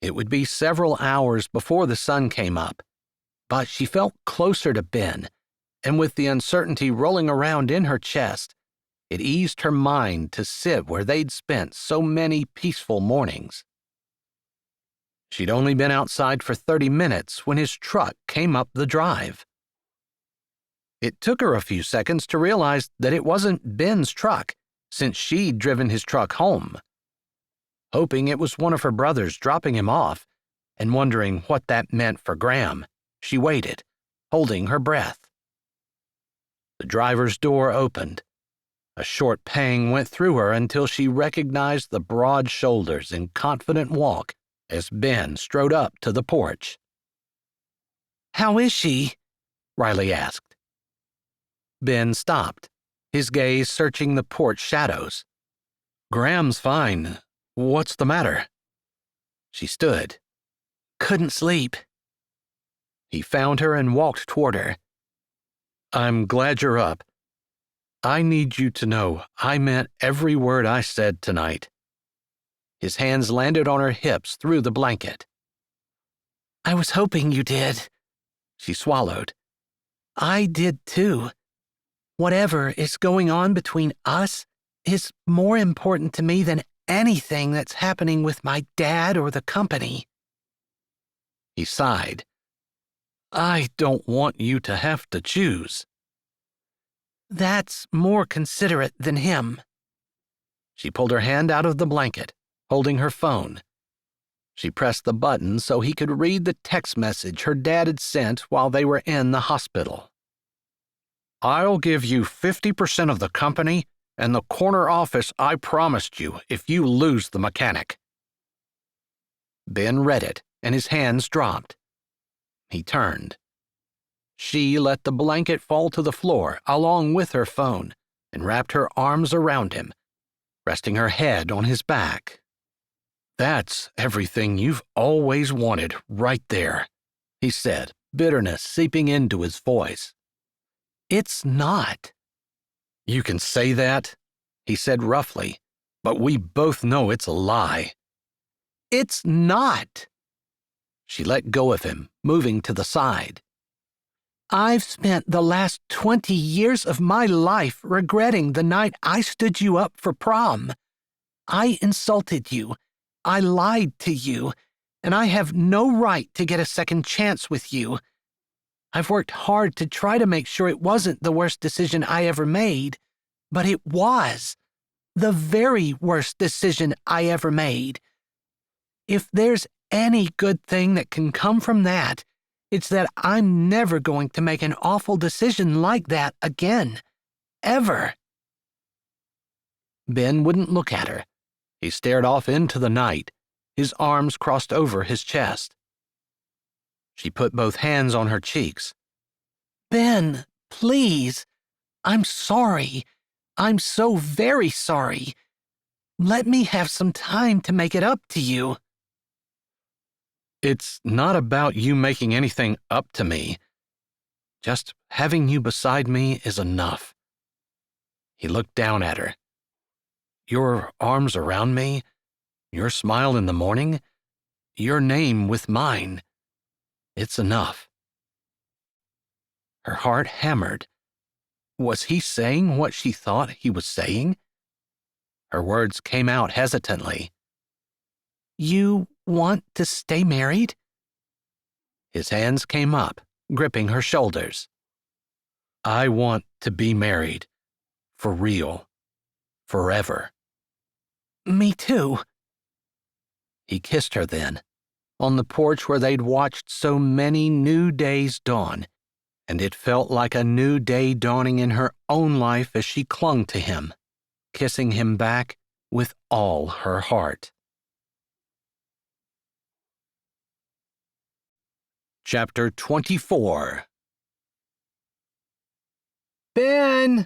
It would be several hours before the sun came up, but she felt closer to Ben, and with the uncertainty rolling around in her chest, it eased her mind to sit where they'd spent so many peaceful mornings. She'd only been outside for 30 minutes when his truck came up the drive. It took her a few seconds to realize that it wasn't Ben's truck, since she'd driven his truck home. Hoping it was one of her brothers dropping him off, and wondering what that meant for Graham, she waited, holding her breath. The driver's door opened. A short pang went through her until she recognized the broad shoulders and confident walk as Ben strode up to the porch. "How is she?" Riley asked. Ben stopped, his gaze searching the porch shadows. "Graham's fine. What's the matter?" She stood. "Couldn't sleep." He found her and walked toward her. "I'm glad you're up. I need you to know I meant every word I said tonight. His hands landed on her hips through the blanket. I was hoping you did. She swallowed. I did too. Whatever is going on between us is more important to me than anything that's happening with my dad or the company. He sighed. I don't want you to have to choose. That's more considerate than him. She pulled her hand out of the blanket, holding her phone. She pressed the button so he could read the text message her dad had sent while they were in the hospital. I'll give you 50% of the company and the corner office I promised you if you lose the mechanic. Ben read it, and his hands dropped. He turned. She let the blanket fall to the floor along with her phone and wrapped her arms around him, resting her head on his back. That's everything you've always wanted right there, he said, bitterness seeping into his voice. It's not. You can say that, he said roughly, but we both know it's a lie. It's not. She let go of him, moving to the side. I've spent the last 20 years of my life regretting the night I stood you up for prom. I insulted you. I lied to you, and I have no right to get a second chance with you. I've worked hard to try to make sure it wasn't the worst decision I ever made, but it was. The very worst decision I ever made. If there's any good thing that can come from that, it's that I'm never going to make an awful decision like that again. Ever. Ben wouldn't look at her. He stared off into the night, his arms crossed over his chest. She put both hands on her cheeks. Ben, please. I'm sorry. I'm so very sorry. Let me have some time to make it up to you. It's not about you making anything up to me. Just having you beside me is enough. He looked down at her. Your arms around me, your smile in the morning, your name with mine. It's enough. Her heart hammered. Was he saying what she thought he was saying? Her words came out hesitantly. You want to stay married? His hands came up, gripping her shoulders. I want to be married. For real. Forever. Me too. He kissed her then, on the porch where they'd watched so many new days dawn, and it felt like a new day dawning in her own life as she clung to him, kissing him back with all her heart. Chapter 24. Ben!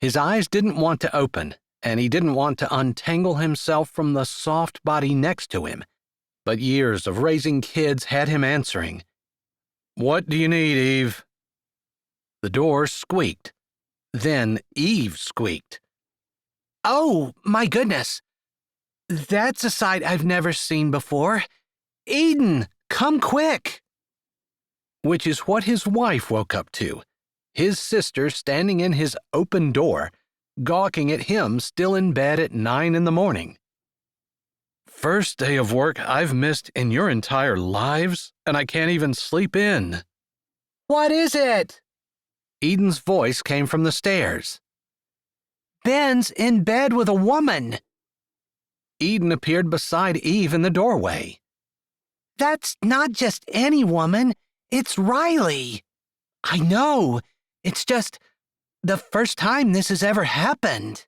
His eyes didn't want to open, and he didn't want to untangle himself from the soft body next to him, but years of raising kids had him answering. What do you need, Eve? The door squeaked. Then Eve squeaked. Oh, my goodness. That's a sight I've never seen before. Eden, come quick. Which is what his wife woke up to, his sister standing in his open door, gawking at him still in bed at 9 a.m. First day of work I've missed in your entire lives, and I can't even sleep in. What is it? Eden's voice came from the stairs. Ben's in bed with a woman. Eden appeared beside Eve in the doorway. That's not just any woman. It's Riley. I know. It's just the first time this has ever happened.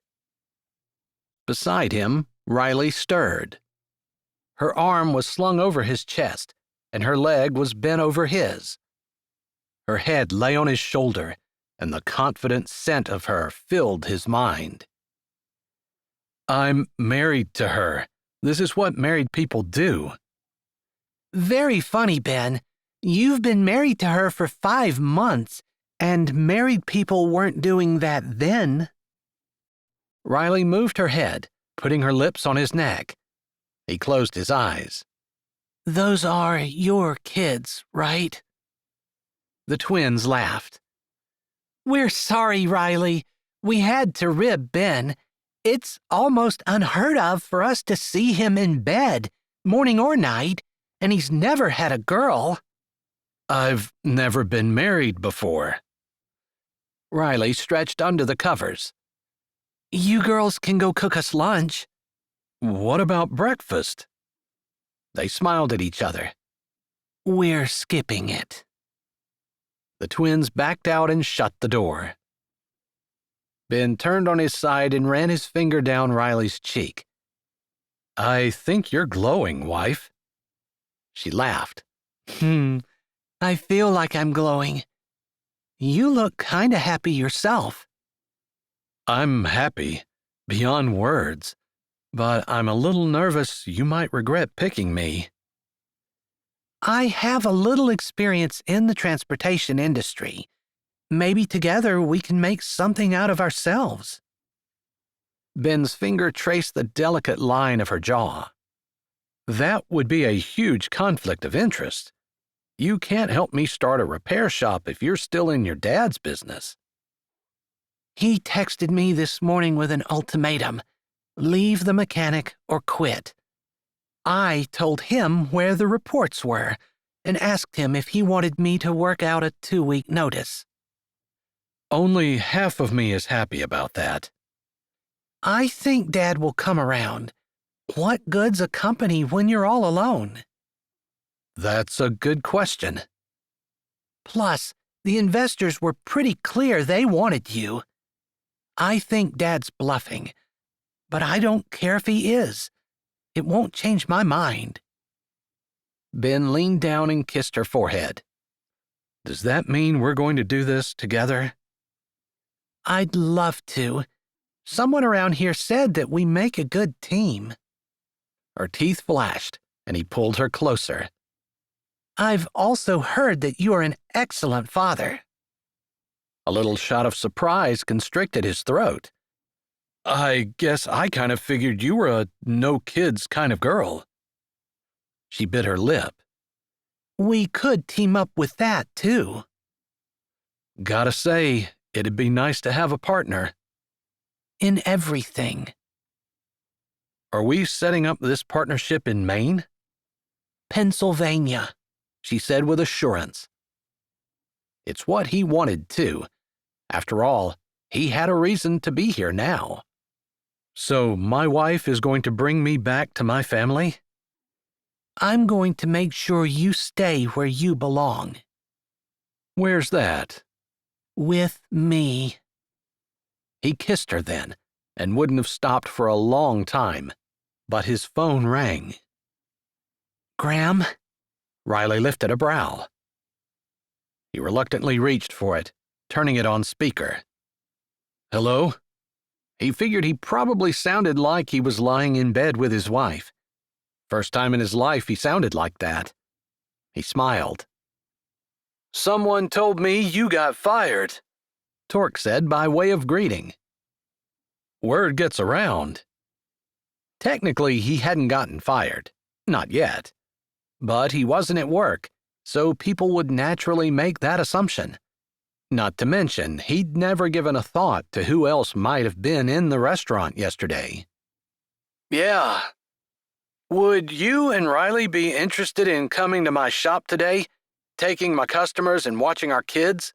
Beside him, Riley stirred. Her arm was slung over his chest, and her leg was bent over his. Her head lay on his shoulder, and the confident scent of her filled his mind. I'm married to her. This is what married people do. Very funny, Ben. You've been married to her for 5 months, And married people weren't doing that then. Riley moved her head, putting her lips on his neck. He closed his eyes. Those are your kids, right? The twins laughed. We're sorry, Riley. We had to rib Ben. It's almost unheard of for us to see him in bed, morning or night, and he's never had a girl. I've never been married before. Riley stretched under the covers. You girls can go cook us lunch. What about breakfast? They smiled at each other. We're skipping it. The twins backed out and shut the door. Ben turned on his side and ran his finger down Riley's cheek. I think you're glowing, wife. She laughed. I feel like I'm glowing. You look kinda happy yourself. I'm happy, beyond words, but I'm a little nervous you might regret picking me. I have a little experience in the transportation industry. Maybe together we can make something out of ourselves. Ben's finger traced the delicate line of her jaw. That would be a huge conflict of interest. You can't help me start a repair shop if you're still in your dad's business. He texted me this morning with an ultimatum. Leave the mechanic or quit. I told him where the reports were and asked him if he wanted me to work out a 2-week notice. Only half of me is happy about that. I think Dad will come around. What good's a company when you're all alone? That's a good question. Plus, the investors were pretty clear they wanted you. I think Dad's bluffing, but I don't care if he is. It won't change my mind. Ben leaned down and kissed her forehead. Does that mean we're going to do this together? I'd love to. Someone around here said that we make a good team. Her teeth flashed, and he pulled her closer. I've also heard that you are an excellent father. A little shot of surprise constricted his throat. I guess I kind of figured you were a no-kids kind of girl. She bit her lip. We could team up with that, too. Gotta say, it'd be nice to have a partner. In everything. Are we setting up this partnership in Maine? Pennsylvania, she said with assurance. It's what he wanted, too. After all, he had a reason to be here now. So my wife is going to bring me back to my family? I'm going to make sure you stay where you belong. Where's that? With me. He kissed her then, and wouldn't have stopped for a long time, but his phone rang. Graham? Riley lifted a brow. He reluctantly reached for it, turning it on speaker. Hello? He figured he probably sounded like he was lying in bed with his wife. First time in his life he sounded like that. He smiled. Someone told me you got fired, Torque said by way of greeting. Word gets around. Technically, he hadn't gotten fired. Not yet. But he wasn't at work, so people would naturally make that assumption. Not to mention, he'd never given a thought to who else might have been in the restaurant yesterday. Yeah. Would you and Riley be interested in coming to my shop today, taking my customers and watching our kids?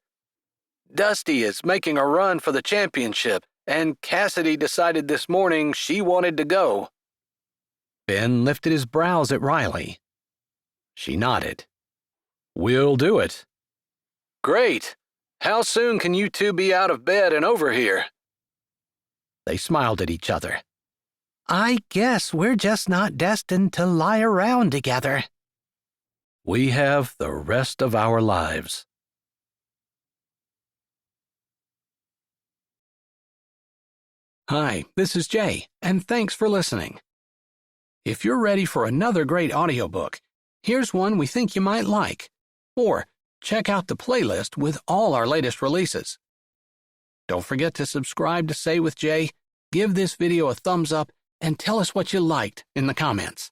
Dusty is making a run for the championship, and Cassidy decided this morning she wanted to go. Ben lifted his brows at Riley. She nodded. We'll do it. Great. How soon can you two be out of bed and over here? They smiled at each other. I guess we're just not destined to lie around together. We have the rest of our lives. Hi, this is Jay, and thanks for listening. If you're ready for another great audiobook, here's one we think you might like. Or check out the playlist with all our latest releases. Don't forget to subscribe to Say with Jay, give this video a thumbs up, and tell us what you liked in the comments.